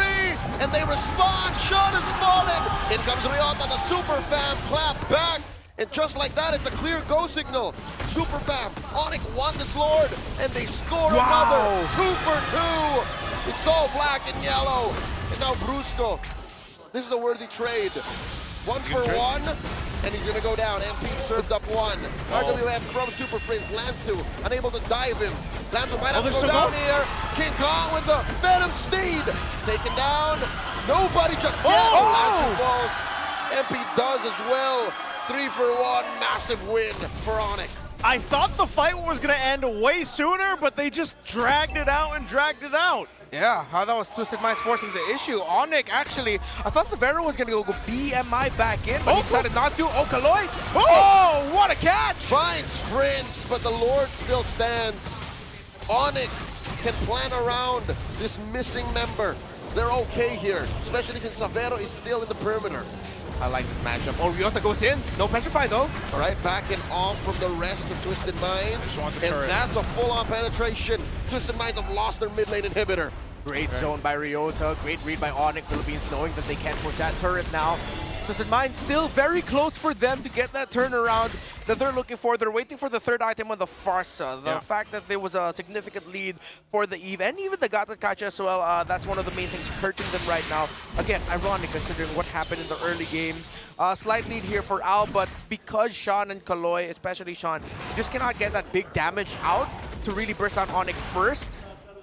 And they respond. Sean is fallen. In comes Ryota, the Super Fam clap back. And just like that, it's a clear go signal. Super Fam, ONIC won this Lord, and they score another. 2 for 2. It's all black and yellow. And now Brusco. This is a worthy trade. 1 for 1, and he's gonna go down. MP served up 1. RWM from Super Prince. Lanzu unable to dive him. Lanzu might have to go down here. King Kong with the Venom Steed. Taken down. Nobody just yet. Lanzu falls. MP does as well. 3 for 1. Massive win for ONIC. I thought the fight was going to end way sooner, but they just dragged it out and dragged it out. Yeah, that was Twisted Minds forcing the issue. ONIC, actually, I thought Severo was going to go BMI back in, but he decided not to. Oh, Kaloy! Oh, what a catch! Finds Prince, but the Lord still stands. ONIC can plan around this missing member. They're okay here, especially since Severo is still in the perimeter. I like this matchup. Oh, Ryota goes in. No Petrify, though. All right, backing off from the rest of Twisted Minds. And that's a full-on penetration. Twisted Minds have lost their mid lane inhibitor. Great zone by Ryota. Great read by ONIC Philippines, knowing that they can't push that turret now. Twisted Mind still very close for them to get that turnaround that they're looking for. They're waiting for the third item on the Farsa. The fact that there was a significant lead for the Eve and even the Gata Catch as well, that's one of the main things hurting them right now. Again, ironic considering what happened in the early game. Slight lead here for Al, but because Sean and Kaloy, especially Sean, just cannot get that big damage out to really burst out ONIC first,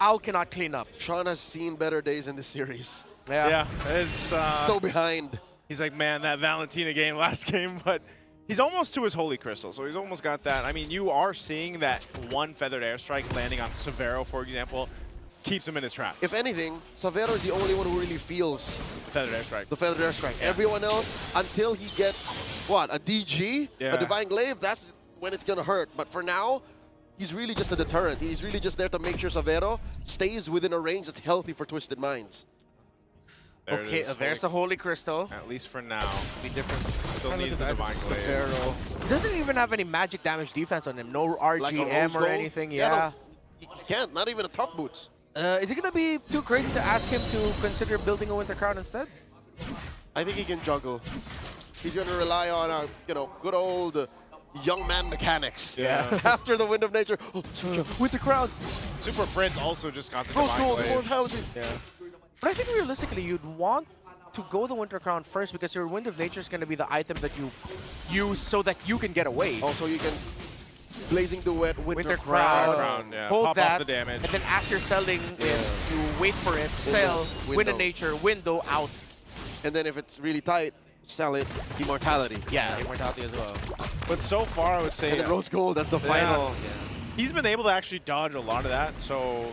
Al cannot clean up. Sean has seen better days in this series. Yeah, it's so behind. He's like, man, that Valentina game last game, but he's almost to his Holy Crystal, so he's almost got that. I mean, you are seeing that one feathered airstrike landing on Severo, for example, keeps him in his tracks. If anything, Severo is the only one who really feels The feathered airstrike. the feathered airstrike. Everyone else, until he gets, what, a DG, a Divine Glaive, that's when it's going to hurt. But for now, he's really just a deterrent. He's really just there to make sure Severo stays within a range that's healthy for Twisted Minds. There Okay, there's the Holy Crystal. At least for now. Be different. Still Kinda needs the look Divine at Glaive. Pharaoh. Doesn't even have any magic damage defense on him. No Like a RGM rose or gold? anything. No, Yeah. you can't, not even a tough boots. Is it going to be too crazy to ask him to consider building a Winter Crown instead? I think he can juggle. He's going to rely on, good old young man mechanics. Yeah. After the Wind of Nature. Winter Crown. Super Prince also just got the Rose Divine gold, Glaive. gold housing. Yeah. But I think realistically, you'd want to go the Winter Crown first because your Wind of Nature is going to be the item that you use so that you can get away. Also, you can Blazing Duet, Winter Crown. Crown. Hold Pop that, off the damage. and then as you're selling, you wait for it, sell, Win a Window. Nature, window, out. And then if it's really tight, sell it, Immortality. Yeah, Immortality as well. But so far, I would say... And then Rose Gold, that's the final. He's been able to actually dodge a lot of that, so...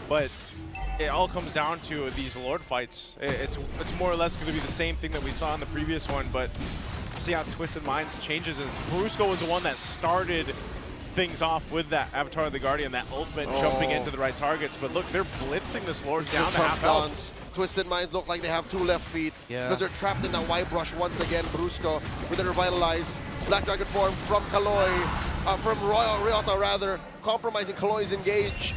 But it all comes down to these Lord fights. It's more or less going to be the same thing that we saw in the previous one, but see how Twisted Minds changes. Is Brusco was the one that started things off with that Avatar of the Guardian, that ultimate jumping into the right targets. But look, they're blitzing this Lord down to half health. Twisted Minds look like they have two left feet because they're trapped in that white brush once again. Brusco with a revitalized Black Dragon form from Kaloy, from Ryota rather, compromising Kaloy's engage.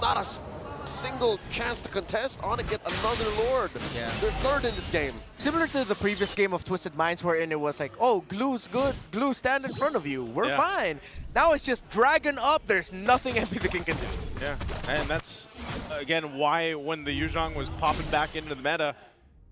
Not a single chance to contest. On to get another Lord. Yeah. They're third in this game. Similar to the previous game of Twisted Minds wherein it was like, oh, Glue's good. Glue, stand in front of you. We're fine. Now it's just Dragon up. There's nothing MP the King can do. Yeah, and that's, again, why when the Yuzhong was popping back into the meta,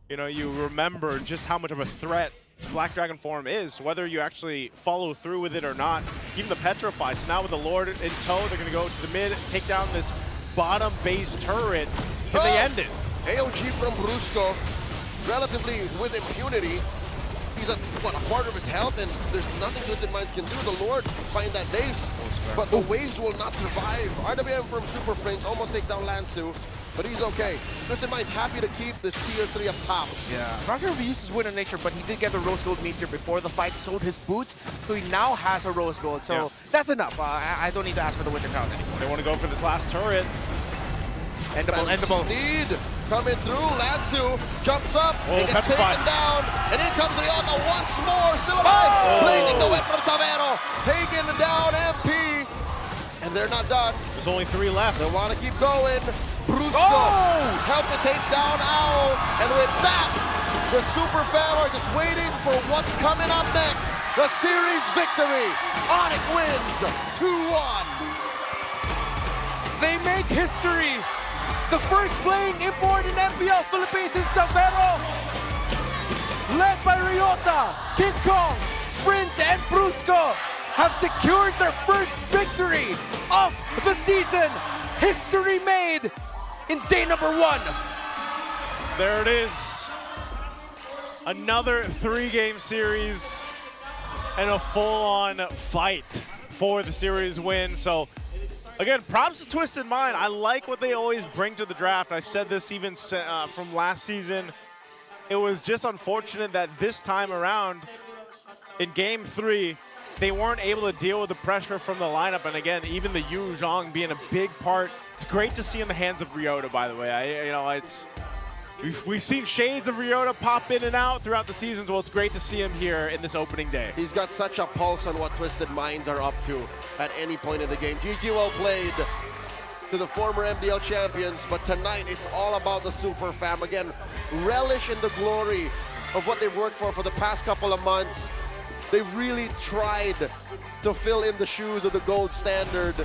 you remember just how much of a threat Black Dragon form is, whether you actually follow through with it or not. Even the Petrify. So now with the Lord in tow, they're going to go to the mid, take down this bottom base turret. Can they end it? AOG from Brusco, relatively with impunity. He's at, a quarter of his health, and there's nothing Twisted Minds can do. The Lord find that base, but the waves will not survive. RWM from Super Prince almost takes down Lansu, but he's okay. Twisted Minds happy to keep this tier 3 up top. Yeah. Not sure if he used his Win of Nature, but he did get the Rose Gold meteor before the fight, sold his boots, so he now has a Rose Gold. So that's enough. I don't need to ask for the Winter Crown anymore. They want to go for this last turret. Endable. Need coming through. Lansu jumps up. He gets Petrified. taken down. And in comes Ryota once more. Still alive. Blazing the whip from Savero. Taking down MP. And they're not done. There's only 3 left. They want to keep going. Brusco helping take down Owl. And with that, the Super Fam are just waiting for what's coming up next. The series victory. ONIC wins 2-1. They make history. The first playing import in MPL Philippines in Savero. Led by Ryota, King Kong, Prince, and Brusco have secured their first victory of the season. History made in day number 1. There it is. Another 3-game series and a full-on fight for the series win. So again, props to Twisted Mind. I like what they always bring to the draft. I've said this even from last season. It was just unfortunate that this time around, in Game 3, they weren't able to deal with the pressure from the lineup. And again, even the Yu Zhang being a big part. It's great to see in the hands of Ryota, by the way. We've seen shades of Ryota pop in and out throughout the seasons. Well, it's great to see him here in this opening day. He's got such a pulse on what Twisted Minds are up to at any point in the game. GG well played to the former MDL champions, but tonight it's all about the Super Fam. Again, relish in the glory of what they've worked for the past couple of months. They've really tried to fill in the shoes of the gold standard.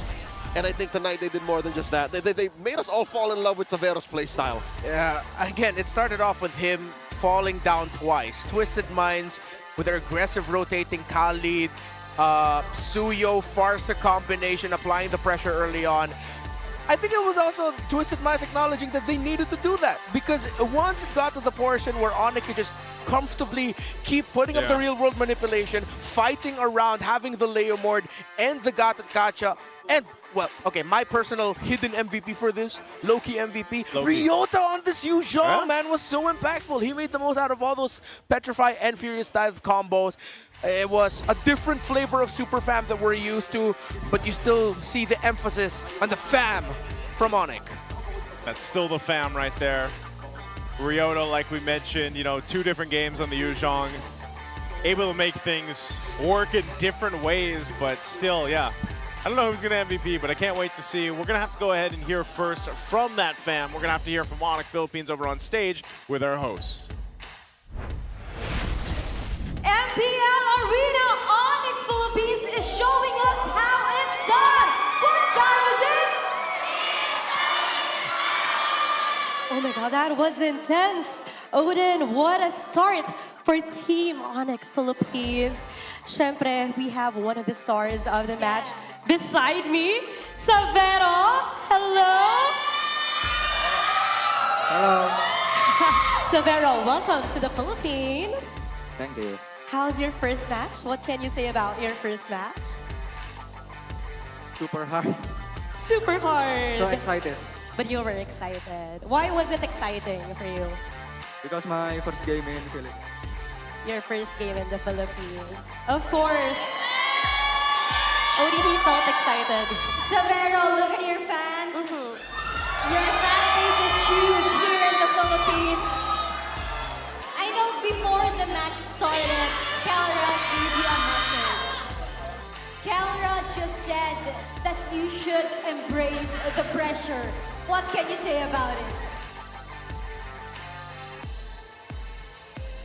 And I think tonight they did more than just that. They made us all fall in love with Savero's play style. Yeah, again, it started off with him falling down twice. Twisted Minds with their aggressive rotating Khalid, Suyo, Farsa combination, applying the pressure early on. I think it was also Twisted Minds acknowledging that they needed to do that, because once it got to the portion where ONIC could just comfortably keep putting up the real-world manipulation, fighting around, having the Leomord and the Gacha, and, well, okay, my personal hidden MVP for this, low-key MVP, Ryota on this Yu Zhong, man, was so impactful. He made the most out of all those Petrify and Furious Dive combos. It was a different flavor of Super Fam that we're used to, but you still see the emphasis on the fam from ONIC. That's still the fam right there. Ryota, like we mentioned, you know, 2 different games on the Yu Zhong. Able to make things work in different ways, but still, yeah. I don't know who's going to MVP, but I can't wait to see. We're going to have to go ahead and hear first from that fam. We're going to have to hear from ONIC Philippines over on stage with our hosts. MPL Arena, ONIC Philippines is showing us how it's done. What time is it? Oh my God, that was intense. Odin, what a start for Team ONIC Philippines. Syempre, we have one of the stars of the match beside me, Savero. Hello. Hello. Savero, welcome to the Philippines. Thank you. How's your first match? What can you say about your first match? Super hard. Super hard. So excited. But you were excited. Why was it exciting for you? Because my first game in Philippines. Your first game in the Philippines. Of course. Odin, he felt excited. Savero, look at your fans. Your fan base is huge here in the Philippines. I know before the match started, Calra gave you a message. Calra just said that you should embrace the pressure. What can you say about it?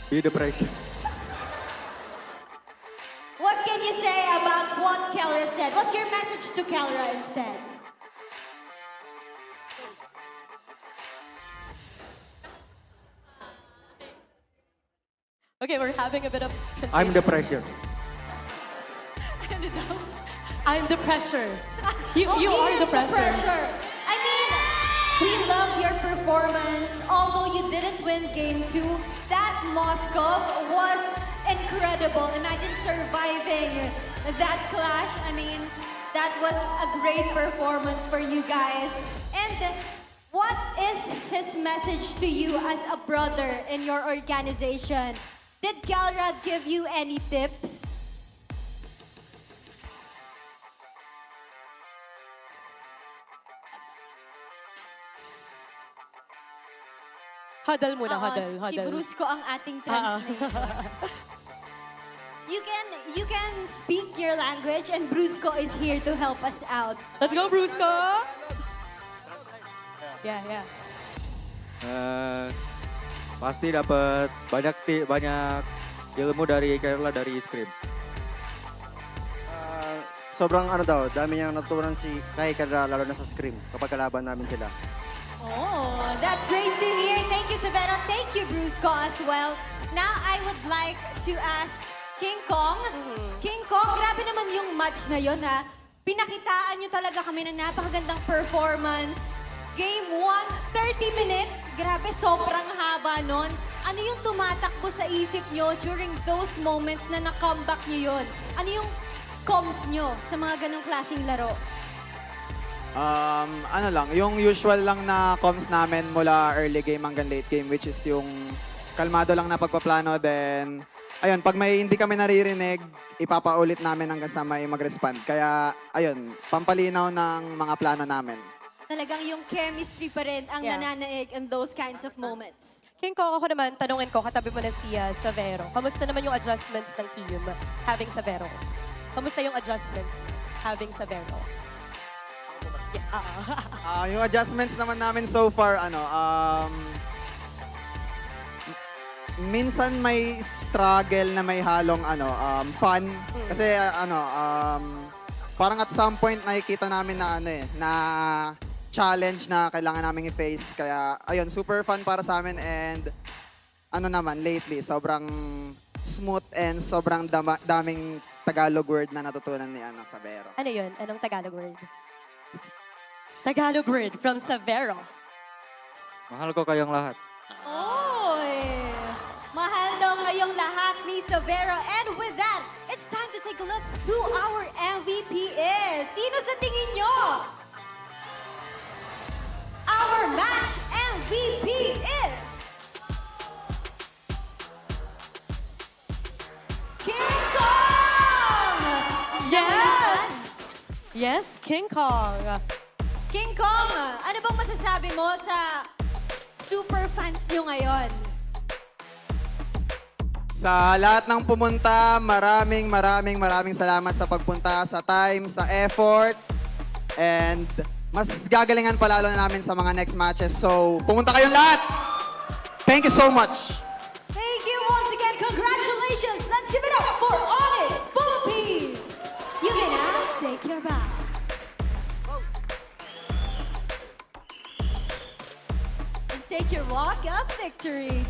Be the pressure. What can you say about what Calra said? What's your message to Calra instead? Okay, we're having a bit of transition. I'm the pressure. I'm the pressure. You He are is the pressure. I mean, we loved your performance. Although you didn't win game 2, that Moscow was incredible. Imagine surviving that clash. I mean, that was a great performance for you guys. And what is his message to you as a brother in your organization? Did Calra give you any tips? Huddle muna, Oo, huddle, si huddle. Brusco ang ating translator. You can speak your language and Brusco is here to help us out. Let's go, Brusco! Yeah, yeah. Pasti dapat banyak ilmu dari Kerala dari Scream. Sobrang dami niyang natutunan si Kai Kerala lalo na sa Scream kapag kalaban namin sila. Oh, that's great to hear. Thank you, Severo. Thank you, Brusco, as well. Now, I would like to ask King Kong. King Kong, grabe naman yung match na yun, ha? Pinakitaan nyo talaga kami ng napakagandang performance. Game 1, 30 minutes. Grabe, sobrang haba nun. Ano yung tumatakbo sa isip nyo during those moments na na-comeback nyo yun? Ano yung comms nyo sa mga ganong klaseng laro? Ano lang, yung usual lang na comms namin mula early game hanggang late game, which is yung kalmado lang na pagpaplano. Then, ayun, pag may hindi kami naririnig, ipapaulit namin hanggang sa may mag-respond. Kaya, ayun, pampalinaw ng mga plano namin. Talagang yung chemistry pa rin ang nananaig in those kinds of moments. King Kong, ako naman, tanungin ko, katabi mo na si Savero. Kamusta naman yung adjustments ng team having Savero? Kamusta yung adjustments having Savero? Yung adjustments naman namin so far, minsan may struggle na may halong fun. Kasi parang at some point nakikita namin na na challenge na kailangan namin i-face. Kaya ayun, super fun para sa amin and lately sobrang smooth and sobrang daming Tagalog word na natutunan ni Savero. Ano yun? Anong Tagalog word? Tagalog word from Savero. Mahal ko kayong lahat. Oy! Mahal daw kayong lahat ni Savero. And with that, it's time to take a look who our MVP is. Sino sa tingin nyo? Our match MVP is... King Kong! Yes! Yes, King Kong. King Kong, ano bang masasabi mo sa super fans nyo ngayon? Sa lahat ng pumunta, maraming salamat sa pagpunta, sa time, sa effort. And mas gagalingan pa lalo na namin sa mga next matches. So, pumunta kayong lahat! Thank you so much! Thank you once again. Congratulations. Let's give it up for ONIC Philippines. You may now take your bow. And take your walk of victory.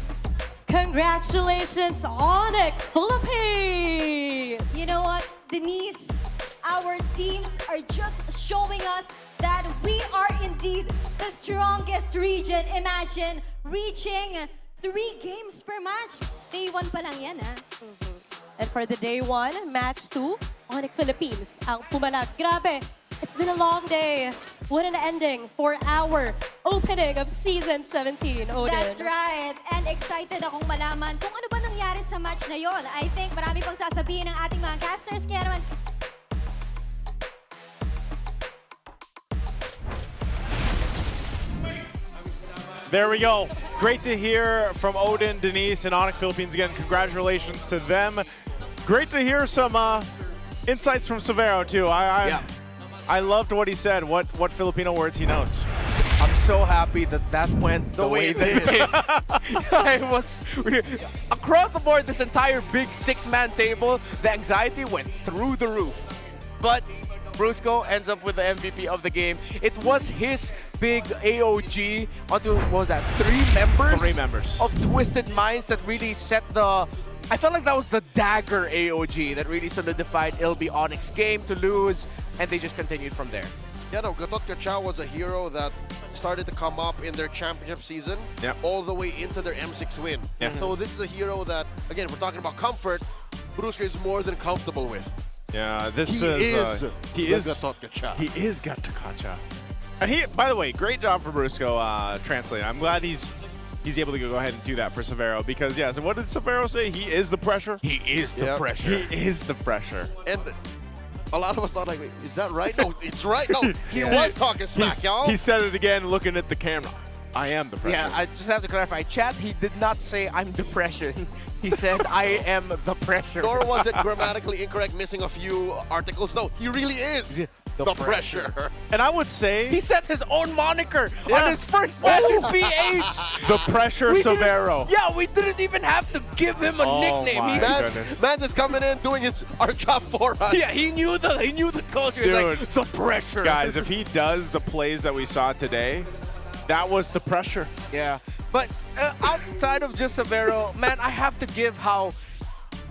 Congratulations, ONIC Philippines! You know what, Denise? Our teams are just showing us that we are indeed the strongest region. Imagine reaching 3 games per match. Day 1 pa lang yan, ha? And for the day 1, match 2, ONIC Philippines ang pumalag. Grabe, it's been a long day. What an ending for our opening of Season 17, Odin. That's right. And excited akong malaman kung ano ba nangyari sa match na yon. I think marami pang sasabihin ng ating mga casters. Kaya naman, There we go. Great to hear from Odin, Denise, and ONIC Philippines again. Congratulations to them. Great to hear some insights from Savero too. I loved what he said. What Filipino words he knows. I'm so happy that went the way that it did. I was across the board. This entire big 6-man table, the anxiety went through the roof. But Brusco ends up with the MVP of the game. It was his big AOG onto, what was that, 3 members? 3 members. Of Twisted Minds that really set the... I felt like that was the dagger AOG that really solidified LB Onyx game to lose, and they just continued from there. Yeah, no, Gatot Kacha was a hero that started to come up in their championship season all the way into their M6 win. So this is a hero that, again, if we're talking about comfort, Brusco is more than comfortable with. Yeah, this he is Gatot Kacha. He is Gatot Kacha. And he, by the way, great job for Brusco translating. I'm glad he's able to go ahead and do that for Savero because, yeah, so what did Savero say? He is the pressure? He is the pressure. He is the pressure. And a lot of us thought, like, is that right? No, it's right. No, he was talking smack, y'all. He said it again looking at the camera. I am the pressure. Yeah, I just have to clarify. Chat, he did not say I'm depression. He said I am the pressure. Nor was it grammatically incorrect, missing a few articles. No, he really is the pressure. And I would say... He set his own moniker on his first match in PH. The pressure Savero. Yeah, we didn't even have to give him a nickname. Man's just coming in doing our job for us. Yeah, he knew the culture. Dude, like, the pressure. Guys, if he does the plays that we saw today, that was the pressure. Yeah, but outside of just Savero, man, I have to give how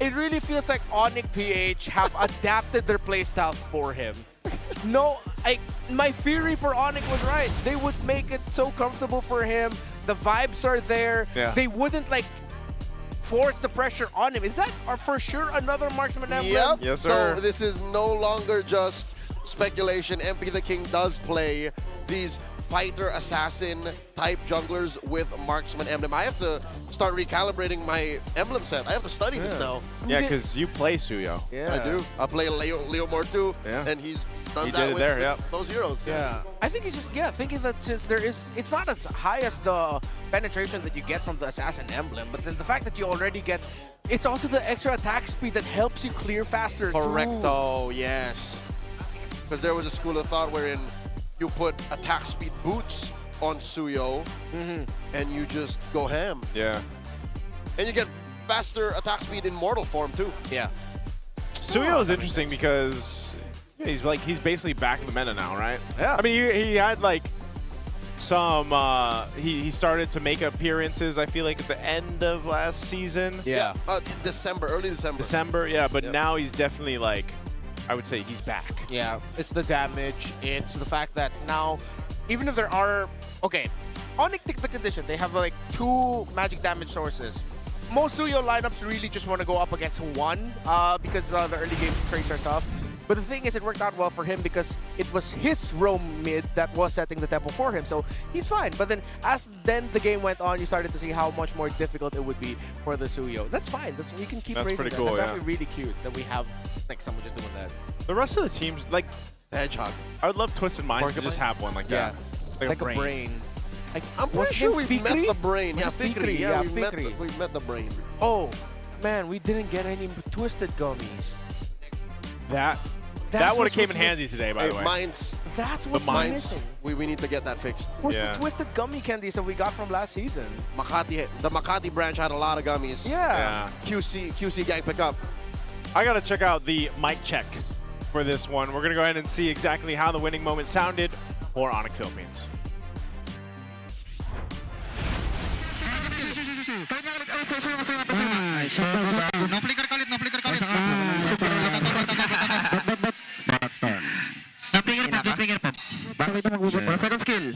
it really feels like ONIC PH have adapted their playstyle for him. No, my theory for ONIC was right. They would make it so comfortable for him. The vibes are there. Yeah. They wouldn't like force the pressure on him. Is that for sure another marksman emblem? Yep. Yes, sir. So this is no longer just speculation. MP the King does play these fighter assassin type junglers with marksman emblem. I have to start recalibrating my emblem set. I have to study this now. Yeah, because you play Suyo. Yeah, I do. I play Leo more too, and he's done that with those heroes. Yeah. I think he's just thinking that since it's not as high as the penetration that you get from the assassin emblem, but then the fact that you already get, it's also the extra attack speed that helps you clear faster. Correcto, yes. Because there was a school of thought wherein you put attack speed boots on Suyo, and you just go ham. Yeah. And you get faster attack speed in mortal form too. Yeah. Suyo is interesting because he's basically back in the meta now, right? Yeah. I mean, he had like some he started to make appearances, I feel like, at the end of last season. Yeah. December, early December. December, yeah, but now he's definitely like, I would say he's back. Yeah, it's the damage. It's the fact that now, even if there are, okay, ONIC takes the condition. They have like 2 magic damage sources. Most Suyo lineups really just want to go up against one because the early game traits are tough. But the thing is, it worked out well for him because it was his roam mid that was setting the tempo for him. So he's fine. But then as the game went on, you started to see how much more difficult it would be for the Suyo. That's fine. We can keep raising that. Cool, That's yeah. actually really cute that we have like someone just doing that. The rest of the teams, like Hedgehog. I would love Twisted Minds to just have one like that. Like a brain. Like, I'm pretty sure we've met the brain. Yeah, Fikri. Yeah, we've met the brain. Oh, man, we didn't get any twisted gummies. That would have came in handy today, by the way. Mines. That's what's missing. We need to get that fixed. What's the twisted gummy candies that we got from last season? The Makati branch had a lot of gummies. Yeah. QC gang pick up. I gotta check out the mic check for this one. We're gonna go ahead and see exactly how the winning moment sounded for ONIC Philippines. No flicker ka ulit. No flicker. Basta ito mag-ubot. Second skill.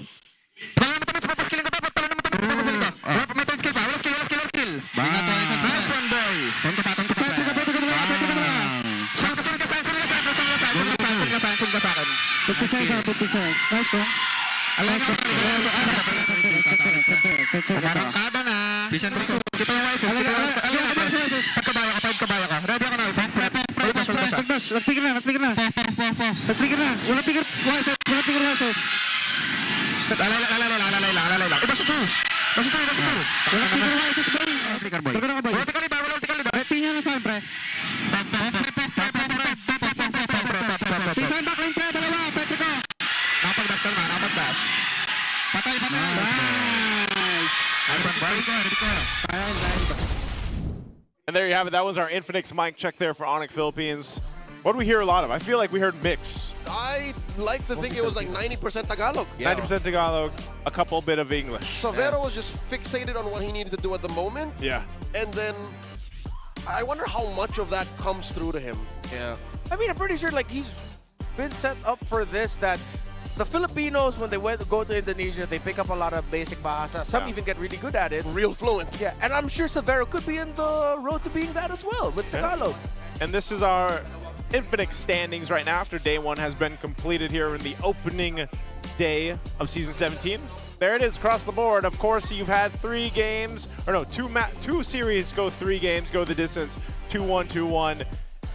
Pala naman tamis, papaskilling ka dapat. Pala naman tamis, papaskilling ka. May third skill pa. Wala skill. Nice one, boy. Tonto pa. Sunod ka sa akin. Nice one. Marangkada na. Vision resource. Kita yung Wises. Pagkabaya ka. Ready ako na. Nag-trigger na. Wala trigger Wises. Alalay lang. Ito, shoot. Wala trigger boy. Wala trigger ba? Pinya na saan, pre. Pisan backline, pre. Dalawa. Petrico. Napag-dash. Patay. And there you have it. That was our Infinix mic check there for ONIC Philippines. What do we hear a lot of? I feel like we heard mix. I like to think it was like 90% Tagalog. 90% Tagalog, a couple bit of English. Savero was just fixated on what he needed to do at the moment. Yeah. And then I wonder how much of that comes through to him. Yeah. I mean, I'm pretty sure like he's been set up for this, that the Filipinos, when they go to Indonesia, they pick up a lot of basic bahasa. Some even get really good at it. Real fluent. Yeah, and I'm sure Savero could be in the road to being that as well with Tagalog. And this is our Infinix standings right now after day 1 has been completed here in the opening day of Season 17. There it is across the board. Of course, you've had 3 games, or no, 2 series go 3 games, go the distance, 2-1, 2-1.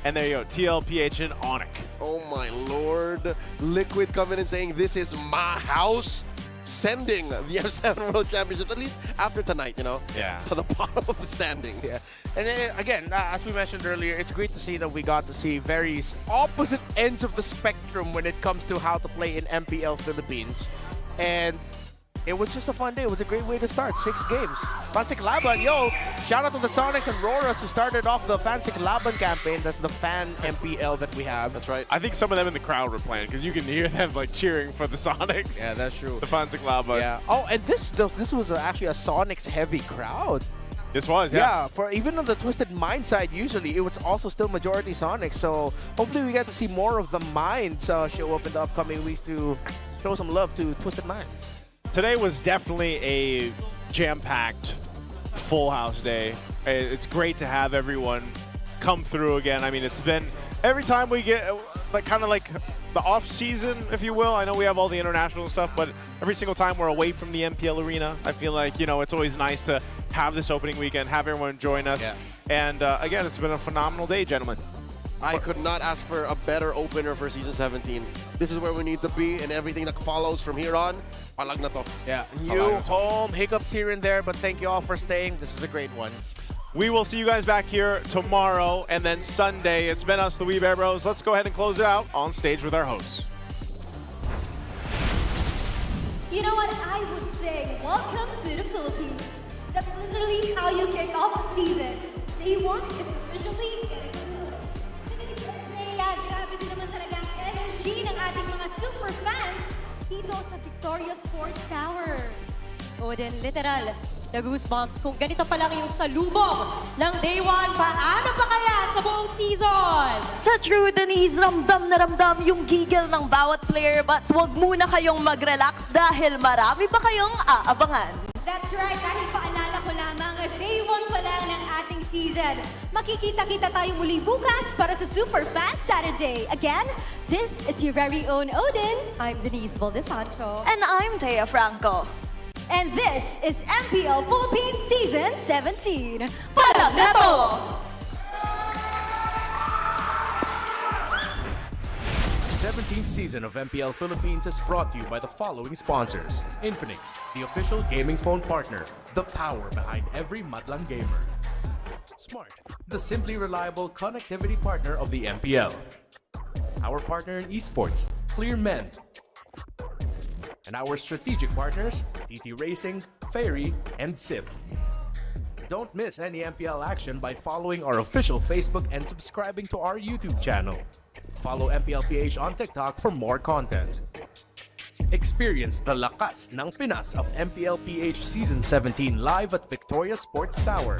And there you go, TLPH and ONIC. Oh my lord. Liquid coming and saying, this is my house. Sending the S17 World Championship, at least after tonight, you know, to the bottom of the standing. Yeah. And again, as we mentioned earlier, it's great to see that we got to see very opposite ends of the spectrum when it comes to how to play in MPL Philippines. And it was just a fun day. It was a great way to start. 6 games. Fansik Laban, yo! Shout out to the Sonics and RORAs who started off the Fansik Laban campaign. That's the fan MPL that we have. That's right. I think some of them in the crowd were playing because you can hear them like cheering for the Sonics. Yeah, that's true. The Fansik Laban. Yeah. Oh, and this was actually a Sonics heavy crowd. This was, yeah. For even on the Twisted Mind side, usually it was also still majority Sonics. So hopefully we get to see more of the Minds show up in the upcoming weeks to show some love to Twisted Minds. Today was definitely a jam-packed, full house day. It's great to have everyone come through again. I mean, it's been every time we get like kind of like the off season, if you will. I know we have all the international stuff, but every single time we're away from the MPL arena, I feel like, you know, it's always nice to have this opening weekend, have everyone join us. Yeah. And again, it's been a phenomenal day, gentlemen. I could not ask for a better opener for Season 17. This is where we need to be, and everything that follows from here on, palag na to. Yeah, new home, hiccups here and there, but thank you all for staying. This is a great one. We will see you guys back here tomorrow and then Sunday. It's been us, the Wee Bear Bros. Let's go ahead and close it out on stage with our hosts. You know what? I would say welcome to the Philippines. That's literally how you kick off a season. Day 1 is officially grabe din naman talaga ang energy ng ating mga super fans dito sa Victoria Sports Tower. Odin, literal, nag-goosebumps kung ganito pa lang yung salubong ng Day 1, paano pa kaya sa buong season? Sa True Denise, ramdam na ramdam yung gigil ng bawat player, but huwag muna kayong mag-relax dahil marami pa kayong aabangan. That's right, dahil paalala ko lamang, Day 1 pa lang ng ating season. Makikita-kita tayo muli bukas para sa Super Fast Saturday. Again, this is your very own Odin. I'm Denise Valdesancho. And I'm Thea Franco. And this is MPL Philippines Season 17. Panag na to! 17th season of MPL Philippines is brought to you by the following sponsors. Infinix, the official gaming phone partner, the power behind every Madlang gamer. Smart, the simply reliable connectivity partner of the MPL. Our partner in esports, Clear Men. And our strategic partners, TT Racing, Ferry, and SIP. Don't miss any MPL action by following our official Facebook and subscribing to our YouTube channel. Follow MPLPH on TikTok for more content. Experience the lakas ng Pinas of MPLPH Season 17 live at Victoria Sports Tower.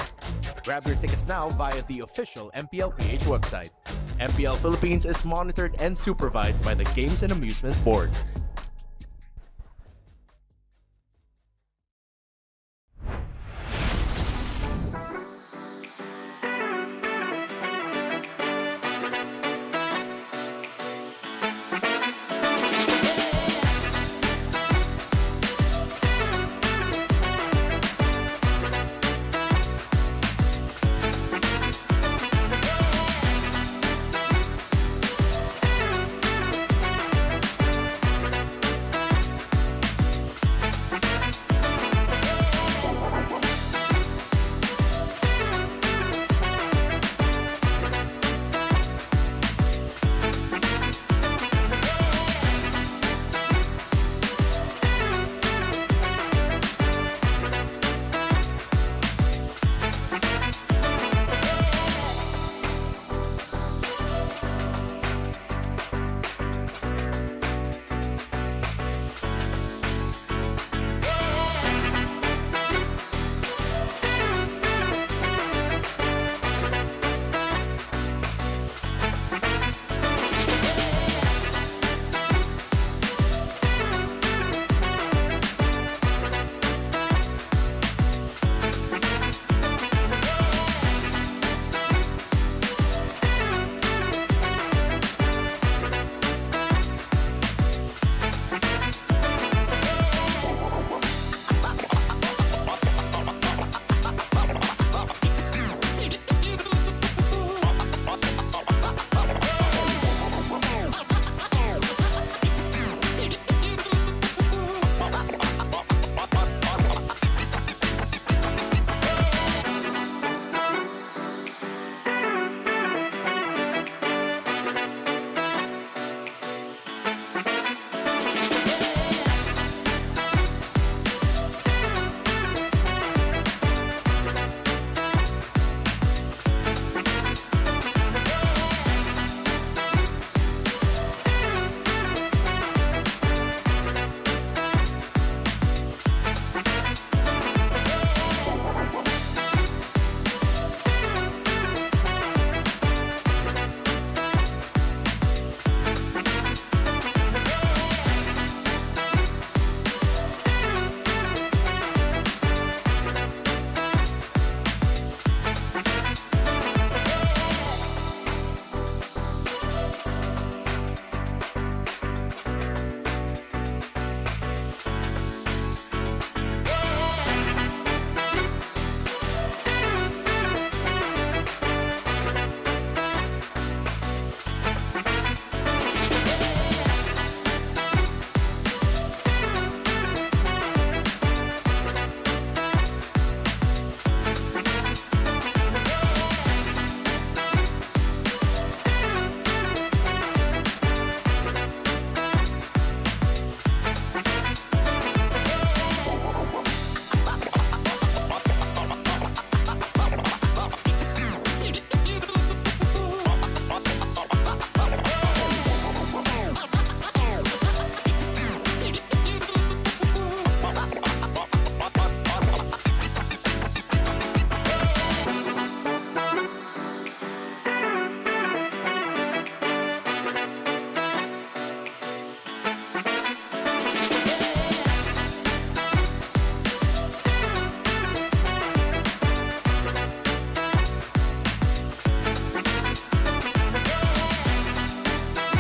Grab your tickets now via the official MPLPH website. MPL Philippines is monitored and supervised by the Games and Amusement Board.